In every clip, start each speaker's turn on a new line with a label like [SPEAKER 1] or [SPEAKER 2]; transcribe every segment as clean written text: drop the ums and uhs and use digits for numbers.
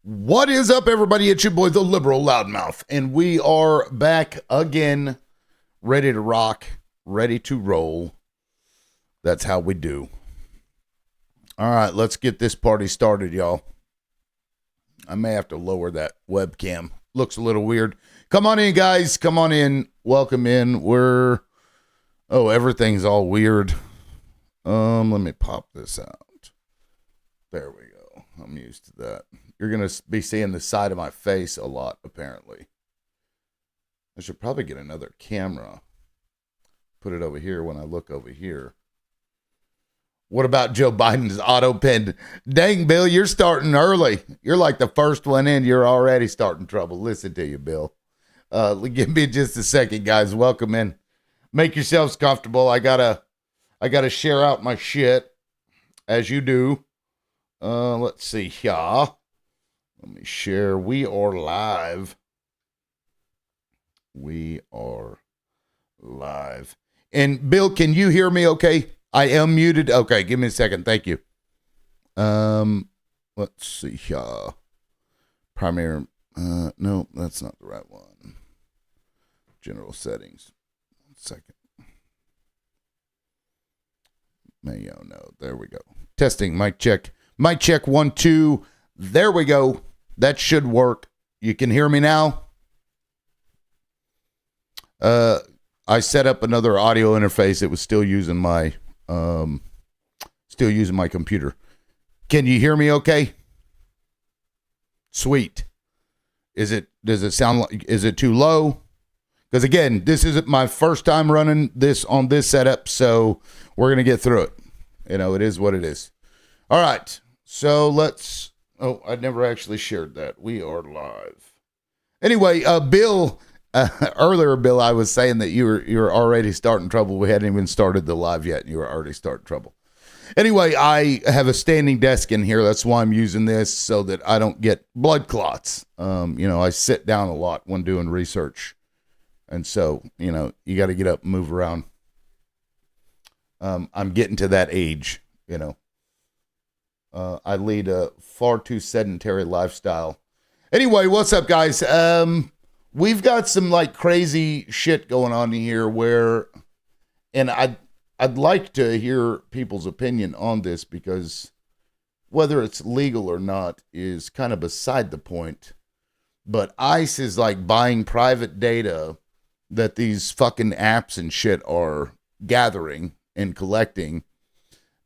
[SPEAKER 1] What is up, everybody? It's your boy, the Liberal Loudmouth, and we are back again, ready to rock, ready to roll. That's how we do. All right, let's get this party started, y'all. I may have to lower that webcam. Looks a little weird. Come on in, guys. Come on in. Welcome in. Everything's all weird. Let me pop this out. There we go. I'm used to that. You're going to be seeing the side of my face a lot, apparently. I should probably get another camera. Put it over here when I look over here. What about Joe Biden's auto pen? Dang, Bill, you're starting early. You're like the first one in. You're already starting trouble. Listen to you, Bill. Give me just a second, guys. Welcome in. Make yourselves comfortable. I gotta share out my shit, as you do. Let's see here. Let me share. We are live. We are live. And Bill, can you hear me okay? I am muted. Okay, give me a second. Thank you. Let's see here. Primary. No, that's not the right one. General settings. 1 second. Mayo, no. There we go. Testing. Mic check. Mic check 1, 2. There we go. That should work. You can hear me now. I set up another audio interface. It was still using my computer. Can you hear me okay? Sweet. Does it sound like, is it too low? Because again, this isn't my first time running this on this setup, so we're going to get through it. You know, it is what it is. All right. So I never actually shared that. We are live. Anyway, Bill, earlier, Bill, I was saying that you were already starting trouble. We hadn't even started the live yet, and you were already starting trouble. Anyway, I have a standing desk in here. That's why I'm using this, so that I don't get blood clots. I sit down a lot when doing research. And so, you got to get up and move around. I'm getting to that age, I lead a far too sedentary lifestyle. Anyway, what's up, guys? We've got some crazy shit going on here and I'd like to hear people's opinion on this, because whether it's legal or not is kind of beside the point. But ICE is buying private data that these fucking apps and shit are gathering and collecting.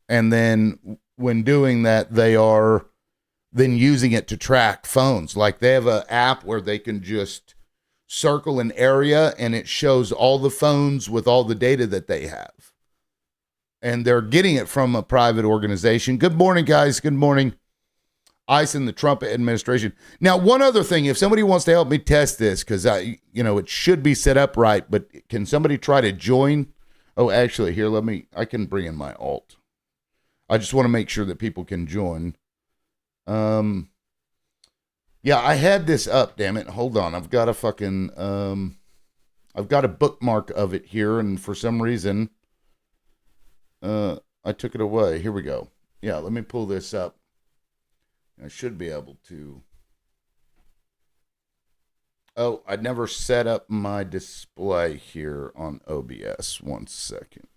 [SPEAKER 1] And then when doing that, they are then using it to track phones. They have an app where they can just circle an area and it shows all the phones with all the data that they have. And they're getting it from a private organization. Good morning, guys. Good morning. ICE and the Trump administration. Now, one other thing, if somebody wants to help me test this, because it should be set up right, but can somebody try to join? Oh, actually, here, I can bring in my alt. I just want to make sure that people can join. Yeah, I had this up, damn it. Hold on. I've got a bookmark of it here, and for some reason, I took it away. Here we go. Yeah, let me pull this up. I should be able to. Oh, I never set up my display here on OBS. 1 second.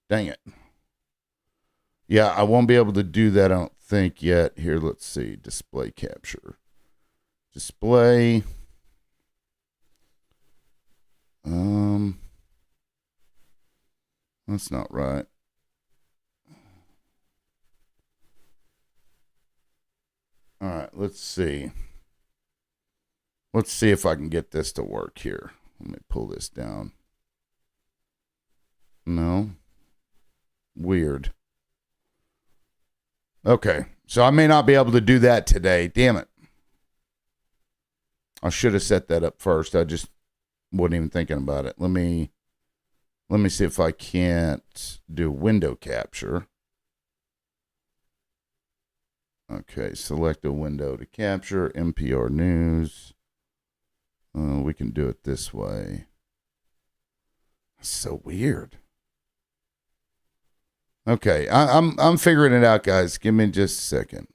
[SPEAKER 1] Dang it. Yeah, I won't be able to do that, I don't think, yet. Here, let's see. Display capture. Display. That's not right. All right, let's see. Let's see if I can get this to work here. Let me pull this down. No. Weird. Okay, so I may not be able to do that today. Damn it. I should have set that up first. I just wasn't even thinking about it. Let me see if I can't do window capture. Okay, select a window to capture, NPR News. We can do it this way. That's so weird. Okay, I'm figuring it out, guys. Give me just a second.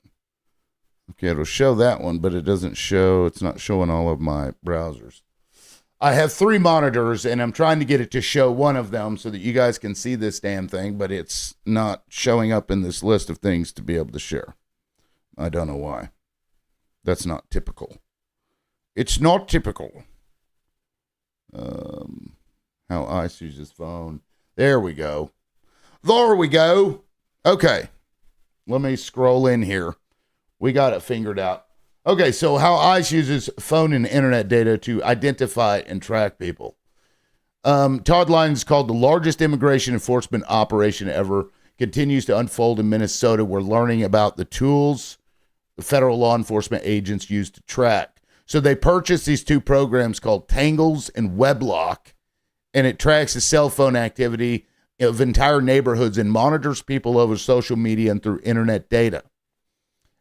[SPEAKER 1] Okay, it'll show that one, but it doesn't show. It's not showing all of my browsers. I have 3 monitors, and I'm trying to get it to show one of them so that you guys can see this damn thing, but it's not showing up in this list of things to be able to share. I don't know why. That's not typical. It's not typical. How ICE uses phone. There we go. There we go. Okay. Let me scroll in here. We got it fingered out. Okay, so how ICE uses phone and internet data to identify and track people. Todd Lyons is called the largest immigration enforcement operation ever. Continues to unfold in Minnesota. We're learning about the tools the federal law enforcement agents use to track. So they purchased these 2 programs called Tangles and Weblock, and it tracks the cell phone activity of entire neighborhoods and monitors people over social media and through internet data.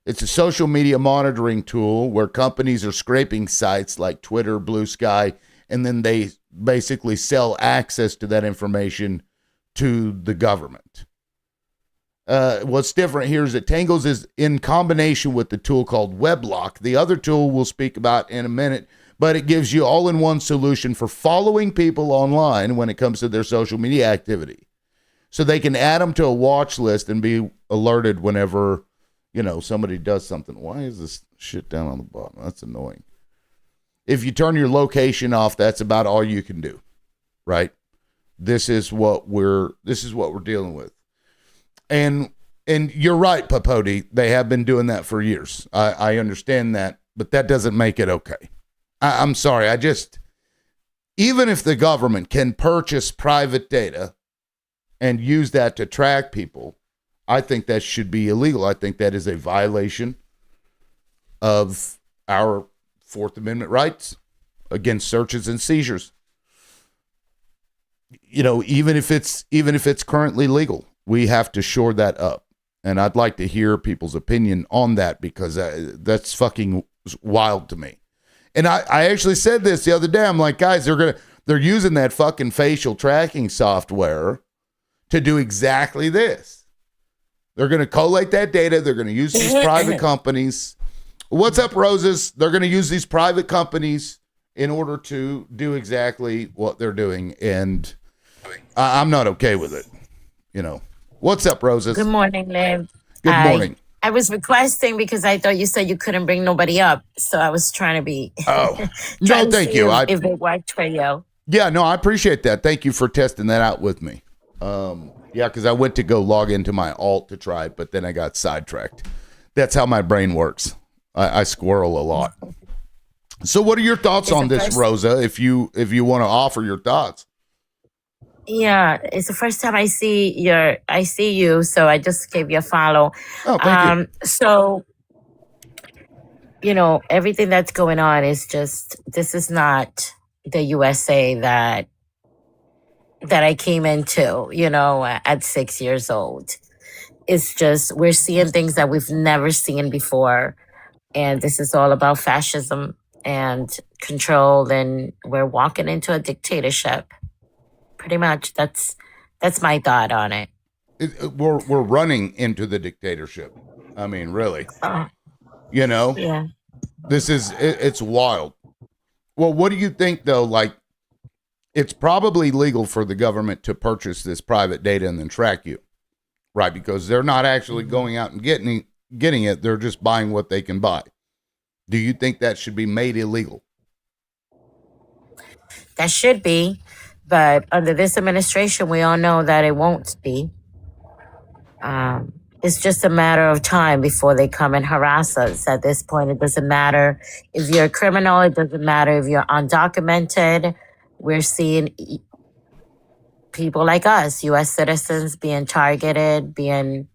[SPEAKER 1] It's a social media monitoring tool where companies are scraping sites like Twitter, Blue Sky, and then they basically sell access to that information to the government. What's different here is that Tangles is in combination with the tool called Weblock. The other tool we'll speak about in a minute, but it gives you all-in-one solution for following people online when it comes to their social media activity. So they can add them to a watch list and be alerted whenever, somebody does something. Why is this shit down on the bottom? That's annoying. If you turn your location off, that's about all you can do, right? This is what we're dealing with. And you're right, Papodi. They have been doing that for years. I understand that, but that doesn't make it okay. I'm sorry. Even if the government can purchase private data and use that to track people, I think that should be illegal. I think that is a violation of our Fourth Amendment rights against searches and seizures. Even if it's currently legal, we have to shore that up. And I'd like to hear people's opinion on that because that's fucking wild to me. And I actually said this the other day. I'm like, guys, they're using that fucking facial tracking software to do exactly this. They're going to collate that data. They're going to use these private companies. What's up, Roses? They're going to use these private companies in order to do exactly what they're doing. And I'm not okay with it. What's up, Roses?
[SPEAKER 2] Good morning, Liv.
[SPEAKER 1] Good morning.
[SPEAKER 2] I was requesting because I thought you said you couldn't bring nobody up. So I was trying to be.
[SPEAKER 1] Oh, no, thank you.
[SPEAKER 2] If it worked for you.
[SPEAKER 1] Yeah, no, I appreciate that. Thank you for testing that out with me. Yeah, because I went to go log into my alt to try it, but then I got sidetracked. That's how my brain works. I squirrel a lot. So what are your thoughts on this, Rosa, if you want to offer your thoughts?
[SPEAKER 2] Yeah, it's the first time I see you, so I just gave you a follow.
[SPEAKER 1] Oh, thank you.
[SPEAKER 2] So, everything that's going on is this is not the USA that I came into, at 6 years old. It's just, we're seeing things that we've never seen before. And this is all about fascism and control. And we're walking into a dictatorship. Pretty much. That's my thought on it.
[SPEAKER 1] We're running into the dictatorship. I mean, really.
[SPEAKER 2] Yeah.
[SPEAKER 1] It's wild. Well, what do you think, though? Like, it's probably legal for the government to purchase this private data and then track you, right? Because they're not actually going out and getting it. They're just buying what they can buy. Do you think that should be made illegal?
[SPEAKER 2] That should be. But under this administration, we all know that it won't be. It's just a matter of time before they come and harass us. At this point, it doesn't matter if you're a criminal. It doesn't matter if you're undocumented. We're seeing people like us, U.S. citizens, being targeted, being,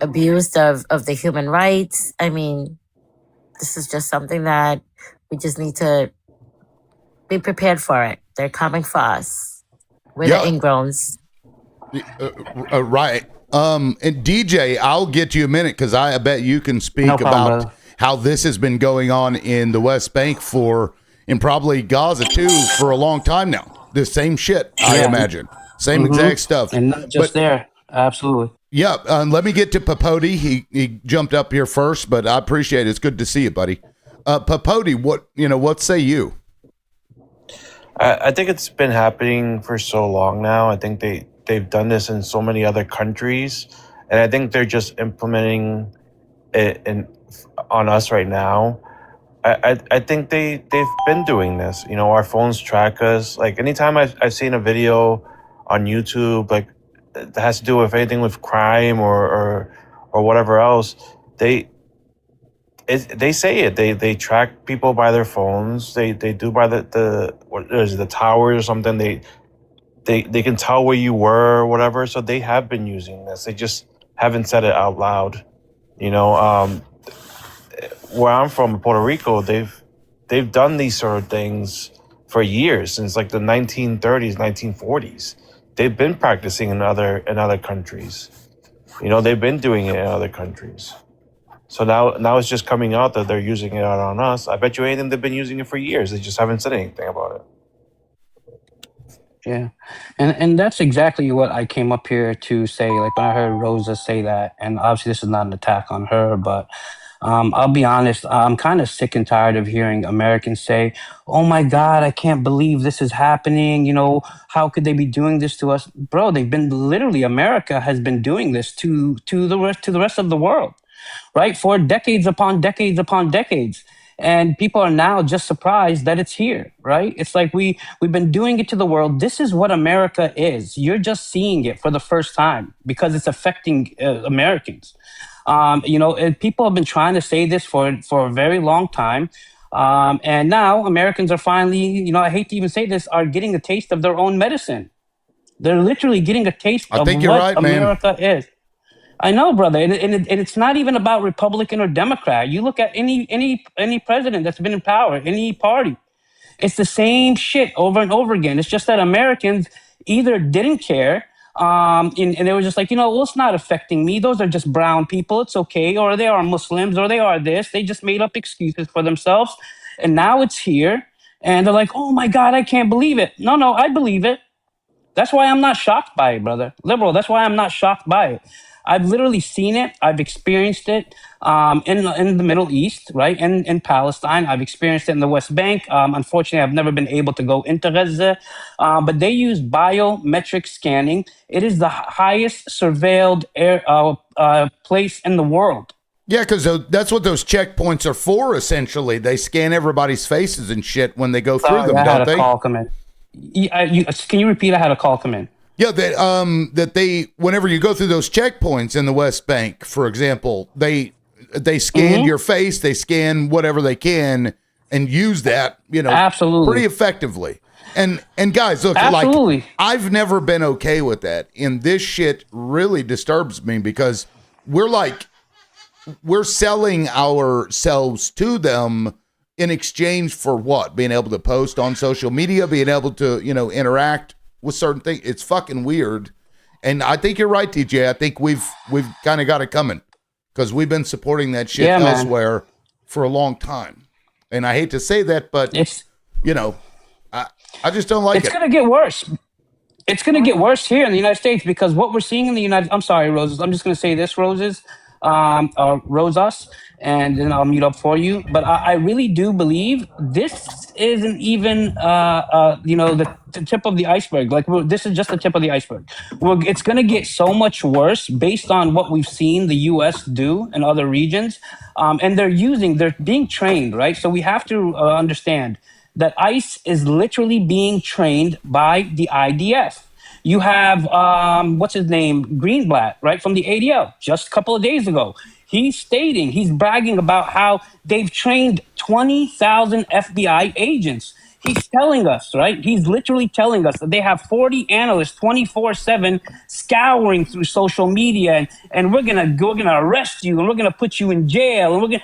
[SPEAKER 2] abused of the human rights. I mean, this is just something that we just need to be prepared for it. They're coming for us. We're the ingrowns.
[SPEAKER 1] Right. And DJ, I'll get you a minute because I bet you can speak about how this has been going on in the West Bank and probably Gaza too for a long time now. The same shit, I
[SPEAKER 3] Yeah.
[SPEAKER 1] imagine. Same
[SPEAKER 3] Mm-hmm.
[SPEAKER 1] exact stuff.
[SPEAKER 3] And not just
[SPEAKER 1] But
[SPEAKER 3] there. Absolutely.
[SPEAKER 1] yeah, let me get to Papodi. He jumped up here first, but I appreciate it. It's good to see you, buddy. Papodi, what say you?
[SPEAKER 4] I think it's been happening for so long now. I think they've done this in so many other countries, and I think they're just implementing it on us right now. I think they've been doing this. Our phones track us. Like anytime I've seen a video on YouTube, like that has to do with anything with crime or whatever else, they say it. They track people by their phones. They do by the what is it, the towers or something. They can tell where you were or whatever. So they have been using this. They just haven't said it out loud. Where I'm from, Puerto Rico, they've done these sort of things for years, since like the 1930s, 1940s. They've been practicing in other countries. They've been doing it in other countries. So now it's just coming out that they're using it out on us. I bet you anything they've been using it for years. They just haven't said anything about it.
[SPEAKER 3] Yeah, and that's exactly what I came up here to say. Like when I heard Rosa say that, and obviously this is not an attack on her, but I'll be honest, I'm kind of sick and tired of hearing Americans say, "Oh my God, I can't believe this is happening." How could they be doing this to us, bro? They've been literally America has been doing this to the rest of the world, right? For decades upon decades upon decades. And people are now just surprised that it's here, right? It's like we've been doing it to the world. This is what America is. You're just seeing it for the first time because it's affecting Americans. People have been trying to say this for a very long time. And now Americans are finally, I hate to even say this, are getting a taste of their own medicine. They're literally getting a taste
[SPEAKER 1] I
[SPEAKER 3] of
[SPEAKER 1] think you're
[SPEAKER 3] what
[SPEAKER 1] right, man.
[SPEAKER 3] America is. I know, brother, and it's not even about Republican or Democrat. You look at any president that's been in power, any party, it's the same shit over and over again. It's just that Americans either didn't care, and they were just like, well, it's not affecting me. Those are just brown people. It's okay, or they are Muslims, or they are this. They just made up excuses for themselves, and now it's here, and they're like, oh my God, I can't believe it. No, I believe it. That's why I'm not shocked by it, brother. Liberal, that's why I'm not shocked by it. I've literally seen it. I've experienced it in the Middle East, right? In Palestine. I've experienced it in the West Bank. Unfortunately, I've never been able to go into Gaza. But they use biometric scanning. It is the highest surveilled place in the world.
[SPEAKER 1] Yeah, because that's what those checkpoints are for, essentially. They scan everybody's faces and shit when they go through them,
[SPEAKER 3] I had
[SPEAKER 1] don't
[SPEAKER 3] a
[SPEAKER 1] they?
[SPEAKER 3] call come in. Can you repeat? I had a call come in.
[SPEAKER 1] Yeah, that they whenever you go through those checkpoints in the West Bank, for example, they scan your face, they scan whatever they can, and use that,
[SPEAKER 3] Absolutely,
[SPEAKER 1] pretty effectively. And guys, look,
[SPEAKER 3] absolutely.
[SPEAKER 1] like I've never been okay with that, and this shit really disturbs me because we're selling ourselves to them in exchange for what? Being able to post on social media, being able to, interact with certain things. It's fucking weird. And I think you're right, TJ. I think we've kind of got it coming because we've been supporting that shit elsewhere for a long time. And I hate to say that, but it's, I just don't like it.
[SPEAKER 3] It's going to get worse. It's going to get worse here in the United States because what we're seeing in the I'm sorry, Roses. I'm just going to say this, Roses. Rosas, and then I'll mute up for you. But I really do believe this isn't even, the tip of the iceberg. Like this is just the tip of the iceberg. It's going to get so much worse based on what we've seen the U.S. do in other regions, and they're being trained, right? So we have to understand that ICE is literally being trained by the IDF. You have, what's his name, Greenblatt, right, from the ADL, just a couple of days ago. He's bragging about how they've trained 20,000 FBI agents. He's telling us, right? He's literally telling us that they have 40 analysts 24/7 scouring through social media, and we're gonna arrest you, and we're gonna put you in jail, and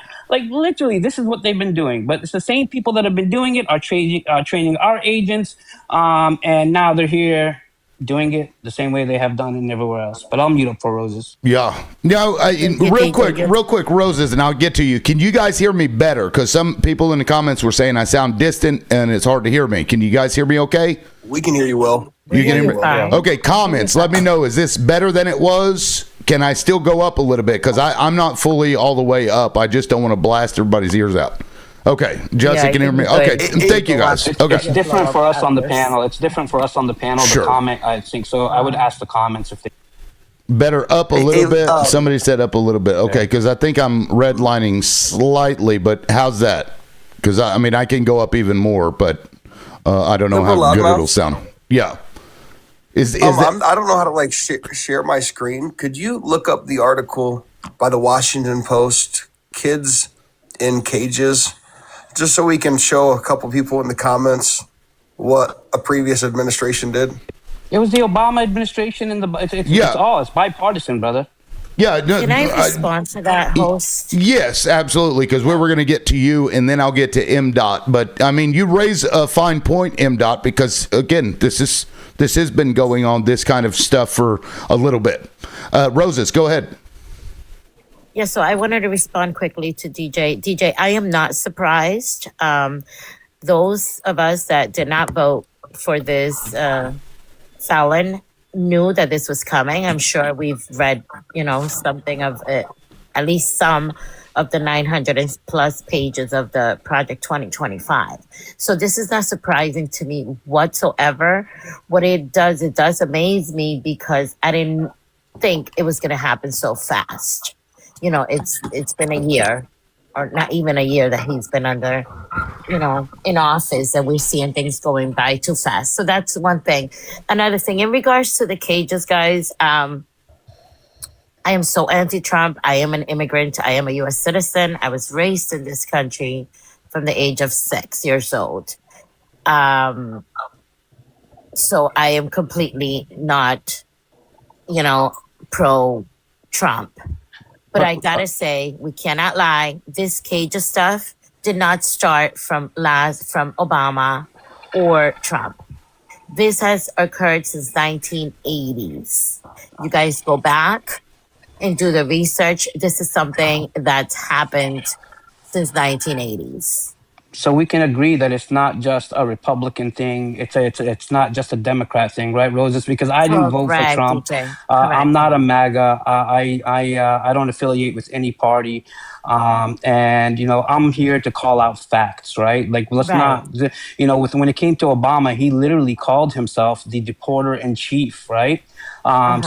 [SPEAKER 3] literally, this is what they've been doing. But it's the same people that have been doing it are training our agents, and now they're here doing it the same way they have done it everywhere else. But I'll mute up for Roses.
[SPEAKER 1] Yeah. No,
[SPEAKER 2] Thank you,
[SPEAKER 1] real quick, Roses, and I'll get to you. Can you guys hear me better? Because some people in the comments were saying I sound distant and it's hard to hear me. Can you guys hear me okay?
[SPEAKER 5] We can hear you well.
[SPEAKER 1] You can hear me?
[SPEAKER 2] fine.
[SPEAKER 1] Okay, comments. Let me know. Is this better than it was? Can I still go up a little bit? Because I'm not fully all the way up. I just don't want to blast everybody's ears out. Okay, Jesse,
[SPEAKER 2] Yeah,
[SPEAKER 1] can you hear me?
[SPEAKER 2] I
[SPEAKER 1] Okay,
[SPEAKER 2] think
[SPEAKER 1] thank you guys.
[SPEAKER 3] It's,
[SPEAKER 1] Okay,
[SPEAKER 3] it's different for us on the panel. It's different for us on the panel.
[SPEAKER 1] Sure.
[SPEAKER 3] The comment, I think. So I would ask the comments if they.
[SPEAKER 1] better up a little bit. Somebody said up a little bit. Okay, because I think I'm redlining slightly, but how's that? Because I mean, I can go up even more, but I don't know how good
[SPEAKER 5] Loudmouth?
[SPEAKER 1] it'll sound. Yeah. Is that,
[SPEAKER 5] I don't know how to like share my screen. Could you look up the article by the Washington Post, "Kids in Cages," just so we can show a couple people in the comments what a previous administration did?
[SPEAKER 3] It was the Obama administration and it's bipartisan, brother.
[SPEAKER 1] yeah. No,
[SPEAKER 2] Can I respond to that, host?
[SPEAKER 1] yes, absolutely. Because we were going to get to you, and then I'll get to M. Dot. But I mean, you raise a fine point, M. Dot, because again, this has been going on, this kind of stuff, for a little bit. Roses, go ahead.
[SPEAKER 2] Yeah, so I wanted to respond quickly to DJ. DJ, I am not surprised. Those of us that did not vote for this Fallon knew that this was coming. I'm sure we've read, something of it, at least some of the 900 and plus pages of the Project 2025. So this is not surprising to me whatsoever. What it does amaze me because I didn't think it was going to happen so fast. It's been a year, or not even a year, that he's been under, in office, and we're seeing things going by too fast. So that's one thing. Another thing, in regards to the cages, guys, I am so anti-Trump. I am an immigrant. I am a U.S. citizen. I was raised in this country from the age of 6 years old. So I am completely not, pro-Trump. But I gotta say, we cannot lie. This cage of stuff did not start from Obama or Trump. This has occurred since 1980s. You guys go back and do the research. This is something that's happened since 1980s.
[SPEAKER 3] So we can agree that it's not just a Republican thing. It's not just a Democrat thing, right, Roses? Because I didn't vote for
[SPEAKER 2] Correct,
[SPEAKER 3] Trump.
[SPEAKER 2] DJ.
[SPEAKER 3] I'm
[SPEAKER 2] Correct.
[SPEAKER 3] not a MAGA. I don't affiliate with any party. And I'm here to call out facts, right? Like, let's
[SPEAKER 2] Right.
[SPEAKER 3] not, when it came to Obama, he literally called himself the deporter in chief, right?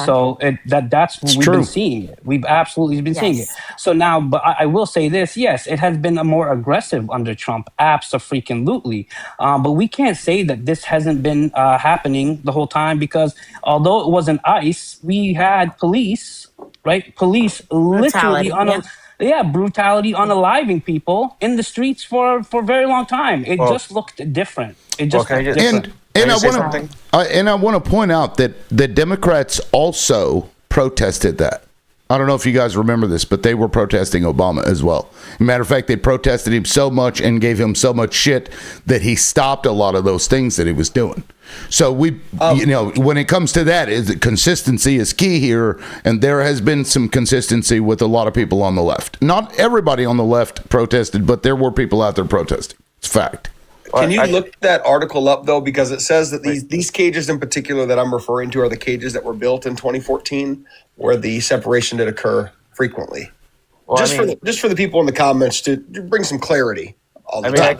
[SPEAKER 3] So that's what we've
[SPEAKER 1] true.
[SPEAKER 3] been seeing it. We've absolutely been seeing it.
[SPEAKER 2] Yes.
[SPEAKER 3] So now, but I will say this: yes, it has been a more aggressive under Trump, abso-freaking-lutely. But we can't say that this hasn't been happening the whole time, because although it wasn't ICE, we had police, right? Police literally
[SPEAKER 2] Brutality,
[SPEAKER 3] brutality, unaliving people in the streets for a very long time. It just looked different. It just
[SPEAKER 4] can I
[SPEAKER 3] looked
[SPEAKER 4] just-
[SPEAKER 3] different.
[SPEAKER 1] And
[SPEAKER 4] Can I
[SPEAKER 1] I
[SPEAKER 4] say
[SPEAKER 1] want
[SPEAKER 4] something?
[SPEAKER 1] to point out that the Democrats also protested that. I don't know if you guys remember this, but they were protesting Obama as well. Matter of fact, they protested him so much and gave him so much shit that he stopped a lot of those things that he was doing. So when it comes to that, consistency is key here, and there has been some consistency with a lot of people on the left. Not everybody on the left protested, but there were people out there protesting. It's fact.
[SPEAKER 5] Can you look that article up though? Because it says that these cages in particular that I'm referring to are the cages that were built in 2014, where the separation did occur frequently.
[SPEAKER 4] Well,
[SPEAKER 5] Just for the people in the comments to bring some clarity. All the time.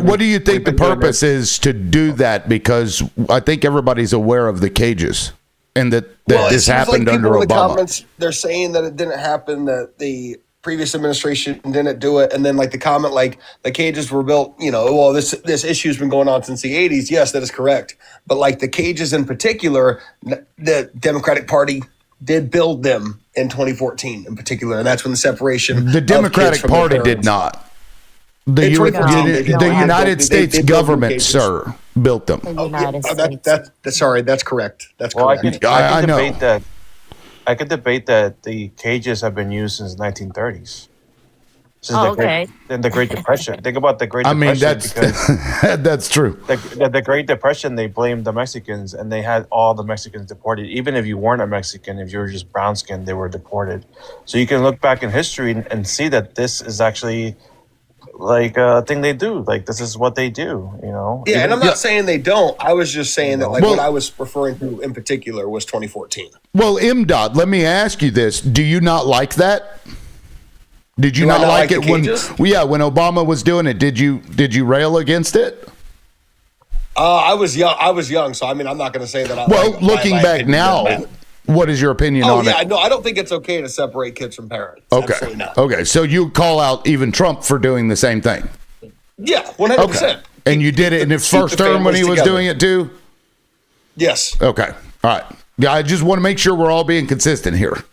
[SPEAKER 1] What do you think the purpose is to do that? Because I think everybody's aware of the cages, and that
[SPEAKER 5] Well, it
[SPEAKER 1] this
[SPEAKER 5] seems
[SPEAKER 1] happened
[SPEAKER 5] like
[SPEAKER 1] under
[SPEAKER 5] people in the
[SPEAKER 1] Obama.
[SPEAKER 5] comments, they're saying that it didn't happen, that the previous administration didn't do it, and then like the comment, like the cages were built, well, this issue's been going on since the 80s. Yes, that is correct. But like the cages in particular, the Democratic Party did build them in 2014 in particular, and that's when the separation.
[SPEAKER 1] The
[SPEAKER 5] of
[SPEAKER 1] Democratic
[SPEAKER 5] kids from their
[SPEAKER 1] Party did
[SPEAKER 5] parents.
[SPEAKER 1] not. The
[SPEAKER 5] In 2014, they did not.
[SPEAKER 1] United
[SPEAKER 5] They
[SPEAKER 1] States
[SPEAKER 5] built them
[SPEAKER 1] government,
[SPEAKER 5] cages.
[SPEAKER 1] sir, built them.
[SPEAKER 2] The United States.
[SPEAKER 5] Sorry, that's correct. That's
[SPEAKER 4] Well,
[SPEAKER 5] correct.
[SPEAKER 1] I know.
[SPEAKER 4] debate that. I could debate that the cages have been used since 1930s. Since
[SPEAKER 2] Oh, okay.
[SPEAKER 4] the Great Depression. Think about the Great
[SPEAKER 1] I mean,
[SPEAKER 4] Depression because
[SPEAKER 1] that's true.
[SPEAKER 4] the Great Depression, they blamed the Mexicans and they had all the Mexicans deported. Even if you weren't a Mexican, if you were just brown skinned, they were deported. So you can look back in history and see that this is actually like a thing they do. Like this is what they do, you know?
[SPEAKER 5] Yeah, and
[SPEAKER 4] Even-
[SPEAKER 5] I'm not saying they don't. I was just saying that like
[SPEAKER 1] Well-
[SPEAKER 5] what I was referring to in particular was 2014.
[SPEAKER 1] Well, MDOT, let me ask you this: do you not like that? Did you
[SPEAKER 5] Do I
[SPEAKER 1] not
[SPEAKER 5] not
[SPEAKER 1] like
[SPEAKER 5] like
[SPEAKER 1] it
[SPEAKER 5] the
[SPEAKER 1] when?
[SPEAKER 5] cages?
[SPEAKER 1] Well, yeah, when Obama was doing it, did you rail against it?
[SPEAKER 5] I was young, so I mean, I'm not going to say that.
[SPEAKER 1] Well,
[SPEAKER 5] like,
[SPEAKER 1] looking
[SPEAKER 5] my
[SPEAKER 1] back
[SPEAKER 5] opinion
[SPEAKER 1] now,
[SPEAKER 5] doesn't matter.
[SPEAKER 1] what is your opinion
[SPEAKER 5] Oh
[SPEAKER 1] on
[SPEAKER 5] yeah,
[SPEAKER 1] it?
[SPEAKER 5] no, I don't think it's okay to separate kids from parents.
[SPEAKER 1] Okay.
[SPEAKER 5] Absolutely not.
[SPEAKER 1] Okay. So you call out even Trump for doing the same thing.
[SPEAKER 5] Yeah, 100%.
[SPEAKER 1] Okay. And you did it in his
[SPEAKER 5] Keep
[SPEAKER 1] first
[SPEAKER 5] the
[SPEAKER 1] term when he
[SPEAKER 5] families
[SPEAKER 1] was
[SPEAKER 5] together.
[SPEAKER 1] doing it too?
[SPEAKER 5] Yes.
[SPEAKER 1] Okay. All right. Yeah, I just want to make sure we're all being consistent here.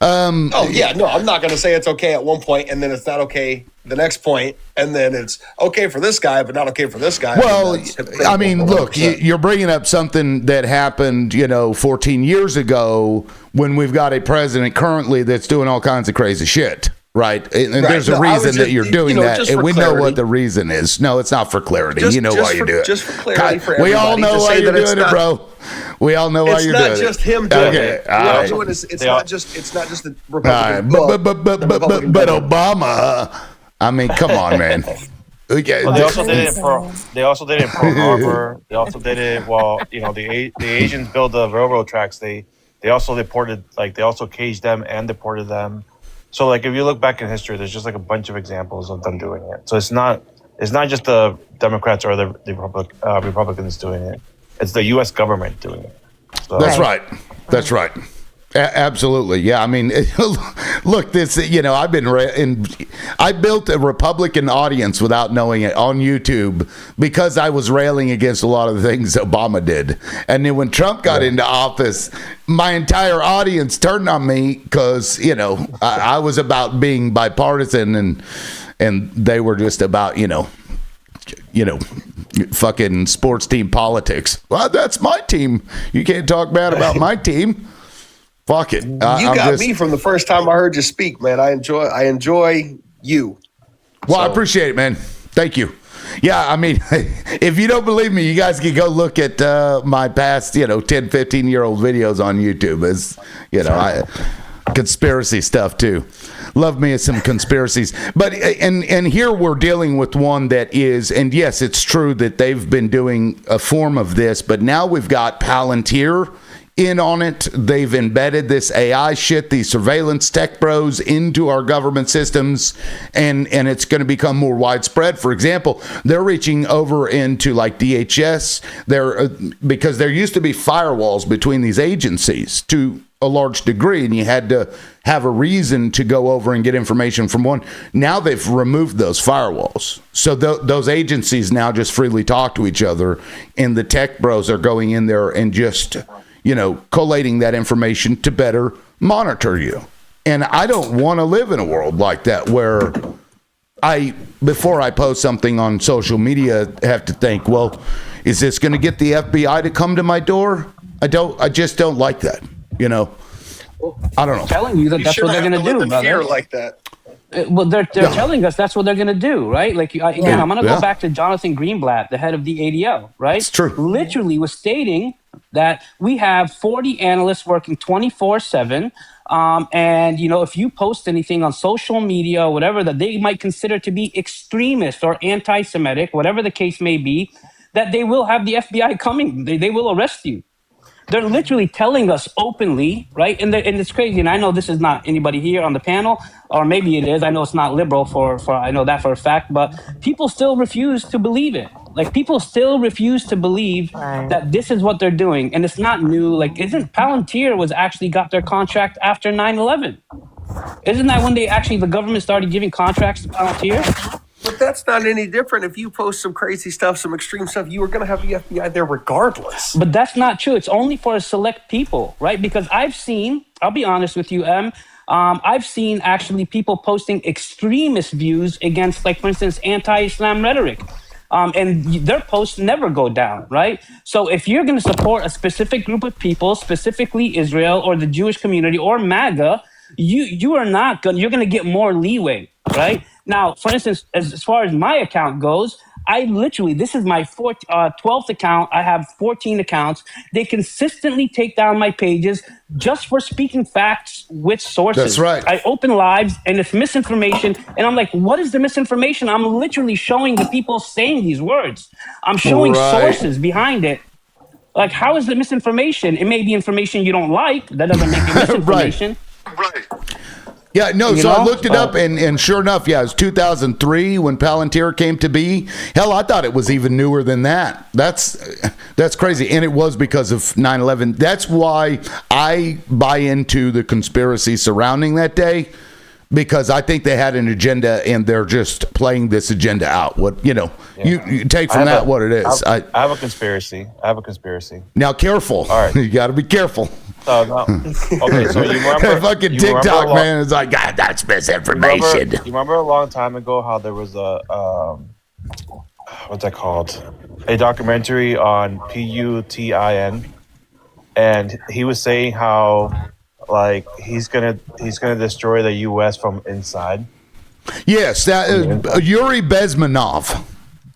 [SPEAKER 5] Oh yeah, no, I'm not going to say it's okay at one point and then it's not okay the next point, and then it's okay for this guy but not okay for this guy.
[SPEAKER 1] Well,
[SPEAKER 5] That's hypocritical
[SPEAKER 1] I mean, look,
[SPEAKER 5] 100%.
[SPEAKER 1] you're bringing up something that happened, 14 years ago when we've got a president currently that's doing all kinds of crazy shit, right? And
[SPEAKER 5] Right.
[SPEAKER 1] there's a
[SPEAKER 5] No, I was
[SPEAKER 1] reason that
[SPEAKER 5] just-
[SPEAKER 1] you're doing
[SPEAKER 5] you know,
[SPEAKER 1] that,
[SPEAKER 5] just
[SPEAKER 1] and
[SPEAKER 5] for
[SPEAKER 1] we know what
[SPEAKER 5] clarity.
[SPEAKER 1] the reason is. No, it's not for clarity.
[SPEAKER 5] Just-
[SPEAKER 1] You know
[SPEAKER 5] just
[SPEAKER 1] why you
[SPEAKER 5] for-
[SPEAKER 1] do it.
[SPEAKER 5] just for clarity for
[SPEAKER 1] we all
[SPEAKER 5] everybody,
[SPEAKER 1] know
[SPEAKER 5] to
[SPEAKER 1] why
[SPEAKER 5] say
[SPEAKER 1] you're
[SPEAKER 5] that it's
[SPEAKER 1] doing it,
[SPEAKER 5] not-
[SPEAKER 1] bro. We all know why
[SPEAKER 5] It's
[SPEAKER 1] you're
[SPEAKER 5] not
[SPEAKER 1] doing
[SPEAKER 5] just
[SPEAKER 1] it.
[SPEAKER 5] him doing
[SPEAKER 1] Okay,
[SPEAKER 5] it.
[SPEAKER 1] all
[SPEAKER 5] We're all
[SPEAKER 1] right.
[SPEAKER 5] doing this. It's
[SPEAKER 4] They all-
[SPEAKER 5] not just the
[SPEAKER 1] All right,
[SPEAKER 5] Republican.
[SPEAKER 1] but Obama. I mean, come on, man. Okay.
[SPEAKER 4] Well, they also did it in Pearl Harbor. They also did it while the Asians built the railroad tracks. They also deported, like they also caged them and deported them. So like if you look back in history, there's just like a bunch of examples of them doing it. So it's not just the Democrats or the Republicans doing it. It's the U.S. government doing it. So,
[SPEAKER 1] That's right. That's right. Absolutely. Yeah. I mean, look, this, I built a Republican audience without knowing it on YouTube because I was railing against a lot of the things Obama did. And then when Trump got into office, my entire audience turned on me because, I was about being bipartisan and they were just about, fucking sports team politics. Well, that's my team. You can't talk bad about my team. Fuck it.
[SPEAKER 5] You got me from the first time I heard you speak, man. I enjoy you.
[SPEAKER 1] Well, I appreciate it, man. Thank you. Yeah, I mean, if you don't believe me, you guys can go look at my past, 10, 15-year-old videos on YouTube. As conspiracy stuff too. Love me some conspiracies. But and here we're dealing with one that is, and yes, it's true that they've been doing a form of this, but now we've got Palantir in on it. They've embedded this AI shit, these surveillance tech bros into our government systems, and it's going to become more widespread. For example, they're reaching over into like DHS. Because there used to be firewalls between these agencies to a large degree, and you had to have a reason to go over and get information from one. Now they've removed those firewalls, so those agencies now just freely talk to each other, and the tech bros are going in there and just collating that information to better monitor you. And I don't want to live in a world like that where before I post something on social media, have to think, well, is this going to get the FBI to come to my door? I just don't like that. I don't know.
[SPEAKER 3] Telling you that that's what they're going to do, brother.
[SPEAKER 5] Fear like that.
[SPEAKER 3] Well, they're telling us that's what they're going to do, right? Like, again, I'm going to
[SPEAKER 1] Yeah.
[SPEAKER 3] go back to Jonathan Greenblatt, the head of the ADL, right?
[SPEAKER 1] It's true.
[SPEAKER 3] Literally was stating that we have 40 analysts working 24/7. And, if you post anything on social media or whatever that they might consider to be extremist or anti-Semitic, whatever the case may be, that they will have the FBI coming. They will arrest you. They're literally telling us openly, right? And it's crazy. And I know this is not anybody here on the panel, or maybe it is. I know it's not liberal for I know that for a fact, but people still refuse to believe it. Like, people still refuse to believe
[SPEAKER 2] Right.
[SPEAKER 3] that this is what they're doing. And it's not new. Like, isn't Palantir was actually got their contract after 9/11? Isn't that when the government started giving contracts to Palantir?
[SPEAKER 5] But that's not any different. If you post some crazy stuff, some extreme stuff, you are going to have the FBI there regardless.
[SPEAKER 3] But that's not true. It's only for a select people, right? Because I'll be honest with you, I've seen actually people posting extremist views against, like, for instance, anti-Islam rhetoric. And their posts never go down, right? So if you're going to support a specific group of people, specifically Israel or the Jewish community or MAGA, you're going to get more leeway, right? Now, for instance, as far as my account goes, I literally, this is my 12th account. I have 14 accounts. They consistently take down my pages just for speaking facts with sources.
[SPEAKER 1] That's right.
[SPEAKER 3] I open lives and it's misinformation. And I'm like, what is the misinformation? I'm literally showing the people saying these words. I'm showing
[SPEAKER 1] Right.
[SPEAKER 3] sources behind it. Like, how is it misinformation? It may be information you don't like. That doesn't make it misinformation.
[SPEAKER 1] Yeah, no,
[SPEAKER 3] You
[SPEAKER 1] so I
[SPEAKER 3] know?
[SPEAKER 1] looked it up, and sure enough, yeah, it was 2003 when Palantir came to be. Hell, I thought it was even newer than that. That's crazy, and it was because of 9/11. That's why I buy into the conspiracy surrounding that day, because I think they had an agenda, and they're just playing this agenda out. What you take from that what it is.
[SPEAKER 4] I have a conspiracy.
[SPEAKER 1] Now, careful.
[SPEAKER 4] All right.
[SPEAKER 1] You got to be careful.
[SPEAKER 4] No. Okay, so you remember
[SPEAKER 1] Fucking
[SPEAKER 4] you
[SPEAKER 1] TikTok,
[SPEAKER 4] remember a long-
[SPEAKER 1] man, is like, God, that's misinformation.
[SPEAKER 4] You remember a long time ago how there was a what's that called? A documentary on Putin, and he was saying how like he's gonna destroy the U.S. from inside.
[SPEAKER 1] Yes, that Yuri Bezmenov.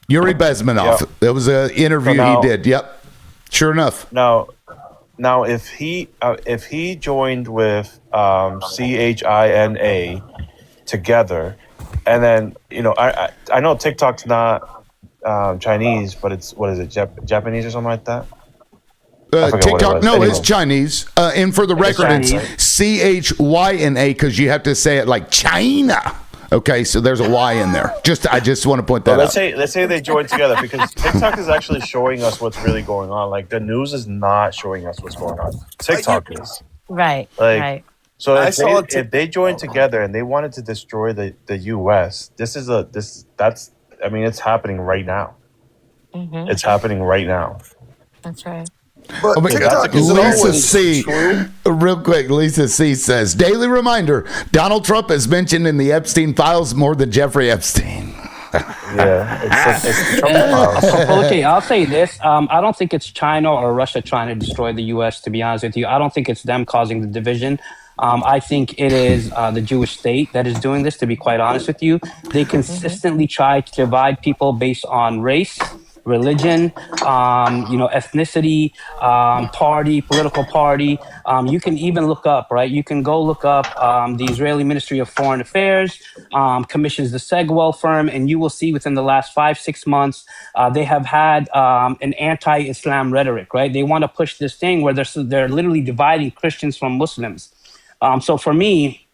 [SPEAKER 4] Yep.
[SPEAKER 1] That was an interview
[SPEAKER 4] now-
[SPEAKER 1] he did. Yep, sure enough.
[SPEAKER 4] Now, if he joined with CHINA together, and then I know TikTok's not Chinese, but it's what is it, Japanese or something like that? I forget what it
[SPEAKER 1] TikTok,
[SPEAKER 4] was.
[SPEAKER 1] no,
[SPEAKER 4] Anyway.
[SPEAKER 1] it's Chinese. And for the record, it's CHYNA because you have to say it like China. Okay, so there's a Y in there. I just want to point that
[SPEAKER 4] But
[SPEAKER 1] out.
[SPEAKER 4] let's say they join together, because TikTok is actually showing us what's really going on. Like, the news is not showing us what's going on. TikTok is.
[SPEAKER 2] Right.
[SPEAKER 4] Like,
[SPEAKER 2] right.
[SPEAKER 4] So
[SPEAKER 5] I
[SPEAKER 4] if
[SPEAKER 5] saw
[SPEAKER 4] if they joined together and they wanted to destroy the U.S., it's happening right now.
[SPEAKER 2] Mm-hmm.
[SPEAKER 4] It's happening right now.
[SPEAKER 2] That's right.
[SPEAKER 5] But
[SPEAKER 1] Oh my
[SPEAKER 5] TikTok
[SPEAKER 1] God.
[SPEAKER 5] is
[SPEAKER 1] Lisa
[SPEAKER 5] always
[SPEAKER 1] C.
[SPEAKER 5] true.
[SPEAKER 1] Real quick, Lisa C. says, daily reminder, Donald Trump is mentioned in the Epstein files more than Jeffrey Epstein.
[SPEAKER 4] Yeah, it's Trump files.
[SPEAKER 3] Okay, I'll say this. I don't think it's China or Russia trying to destroy the U.S., to be honest with you. I don't think it's them causing the division. I think it is the Jewish state that is doing this, to be quite honest with you. They consistently try to divide people based on race, religion, ethnicity, party, political party. You can even look up, right? You can go look up the Israeli Ministry of Foreign Affairs commissions the Segwell firm, and you will see within the last 5-6 months, they have had an anti-Islam rhetoric, right? They want to push this thing where they're literally dividing Christians from Muslims. So for me,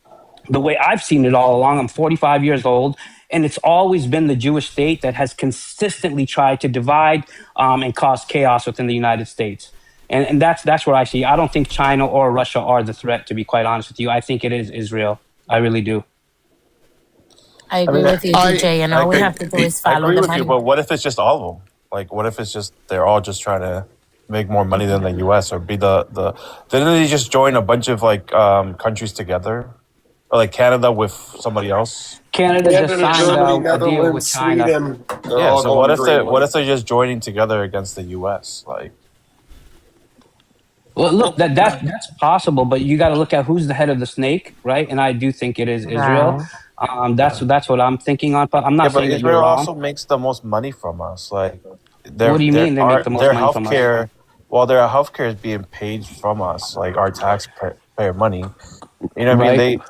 [SPEAKER 3] the way I've seen it all along, I'm 45 years old, and it's always been the Jewish state that has consistently tried to divide and cause chaos within the United States. And that's where I see. I don't think China or Russia are the threat, to be quite honest with you. I think it is Israel. I really do.
[SPEAKER 2] I agree with you, DJ, and all we have to do is
[SPEAKER 4] I
[SPEAKER 2] follow
[SPEAKER 4] agree
[SPEAKER 2] the
[SPEAKER 4] with
[SPEAKER 2] money.
[SPEAKER 4] you, but what if it's just all of them? Like, what if it's just they're all just trying to make more money than the U.S. or be the didn't they just join a bunch of like countries together, or like Canada with somebody else?
[SPEAKER 3] Canada just
[SPEAKER 5] Canada,
[SPEAKER 3] signed
[SPEAKER 5] Germany,
[SPEAKER 3] a deal with
[SPEAKER 5] Netherlands,
[SPEAKER 3] China.
[SPEAKER 5] Sweden. They're
[SPEAKER 4] Yeah.
[SPEAKER 5] all
[SPEAKER 4] So
[SPEAKER 5] going
[SPEAKER 4] what if
[SPEAKER 5] green.
[SPEAKER 4] they're just joining together against the U.S.? Like,
[SPEAKER 3] Well, look, that's possible, but you got to look at who's the head of the snake, right? And I do think it is Israel. That's what I'm thinking on. But I'm not
[SPEAKER 4] yeah, but
[SPEAKER 3] saying that you're
[SPEAKER 4] Israel
[SPEAKER 3] wrong.
[SPEAKER 4] also makes the most money from us. Like,
[SPEAKER 3] What do you mean they make the most
[SPEAKER 4] their
[SPEAKER 3] money from us?
[SPEAKER 4] healthcare? Well, their healthcare is being paid from us, like our taxpayer money. You know what I mean?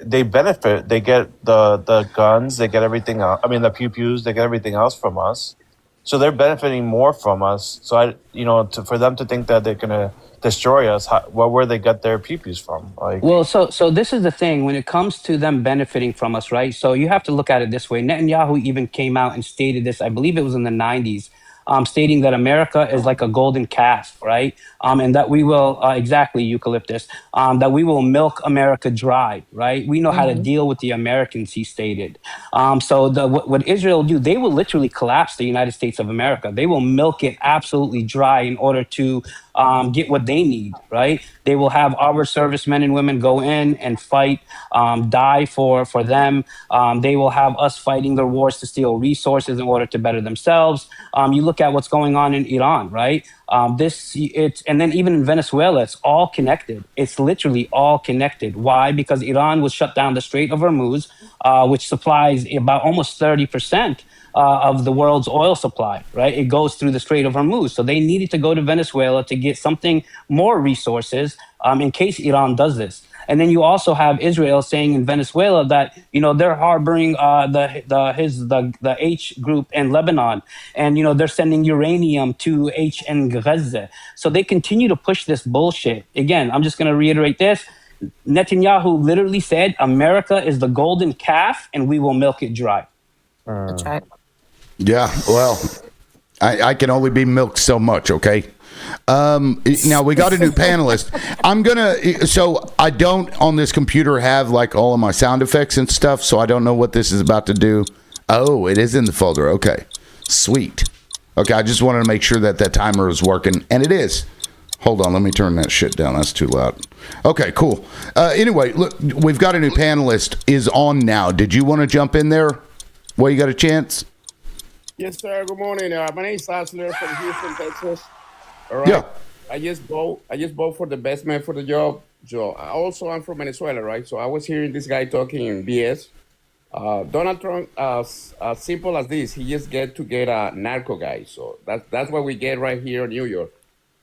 [SPEAKER 4] They benefit. They get the guns. They get everything else. I mean, the pew-pews. They get everything else from us. So they're benefiting more from us. So for them to think that they're gonna destroy us, where they get their pew-pews from? Like,
[SPEAKER 3] Well, so this is the thing when it comes to them benefiting from us, right? So you have to look at it this way. Netanyahu even came out and stated this, I believe it was in the 90s, stating that America is like a golden calf, right? And that we will, exactly, eucalyptus, that we will milk America dry, right? We know how to deal with the Americans, he stated. So what Israel do, they will literally collapse the United States of America. They will milk it absolutely dry in order to get what they need, right? They will have our servicemen and women go in and fight, die for them. They will have us fighting their wars to steal resources in order to better themselves. You look at what's going on in Iran, right? And then even in Venezuela, it's all connected. It's literally all connected. Why? Because Iran was shut down the Strait of Hormuz, which supplies about almost 30% of the world's oil supply, right? It goes through the Strait of Hormuz. So they needed to go to Venezuela to get something more resources in case Iran does this. And then you also have Israel saying in Venezuela that they're harboring the H group in Lebanon, and they're sending uranium to H in Gaza. So they continue to push this bullshit. Again, I'm just going to reiterate this. Netanyahu literally said, "America is the golden calf, and we will milk it dry."
[SPEAKER 2] That's right.
[SPEAKER 1] Yeah, well, I can only be milked so much, okay? Now we got a new panelist. So I don't on this computer have like all of my sound effects and stuff, so I don't know what this is about to do. Oh, it is in the folder. Okay, sweet. Okay, I just wanted to make sure that timer is working, and it is. Hold on, let me turn that shit down. That's too loud. Okay, cool. Anyway, look, we've got a new panelist is on now. Did you want to jump in there? Well, you got a chance?
[SPEAKER 6] Yes, sir. Good morning. My name is Osler from Houston, Texas. All right.
[SPEAKER 1] Yeah.
[SPEAKER 6] I just vote for the best man for the job. Joe. I'm from Venezuela, right? So I was hearing this guy talking in BS. Donald Trump, as simple as this, he just get a narco guy. So that's what we get right here in New York.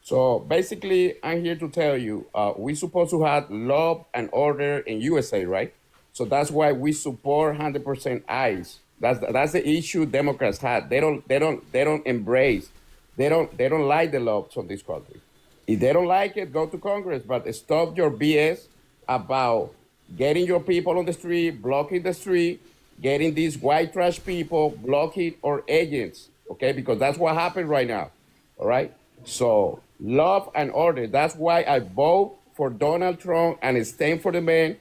[SPEAKER 6] So basically, I'm here to tell you, we supposed to have law and order in USA, right? So that's why we support 100% ICE. That's the issue Democrats had. They don't embrace. They don't like the laws of this country. If they don't like it, go to Congress. But stop your BS about getting your people on the street, blocking the street, getting these white trash people blocking our agents. Okay, because that's what happened right now. All right. So love and order. That's why I vote for Donald Trump and stand for the man.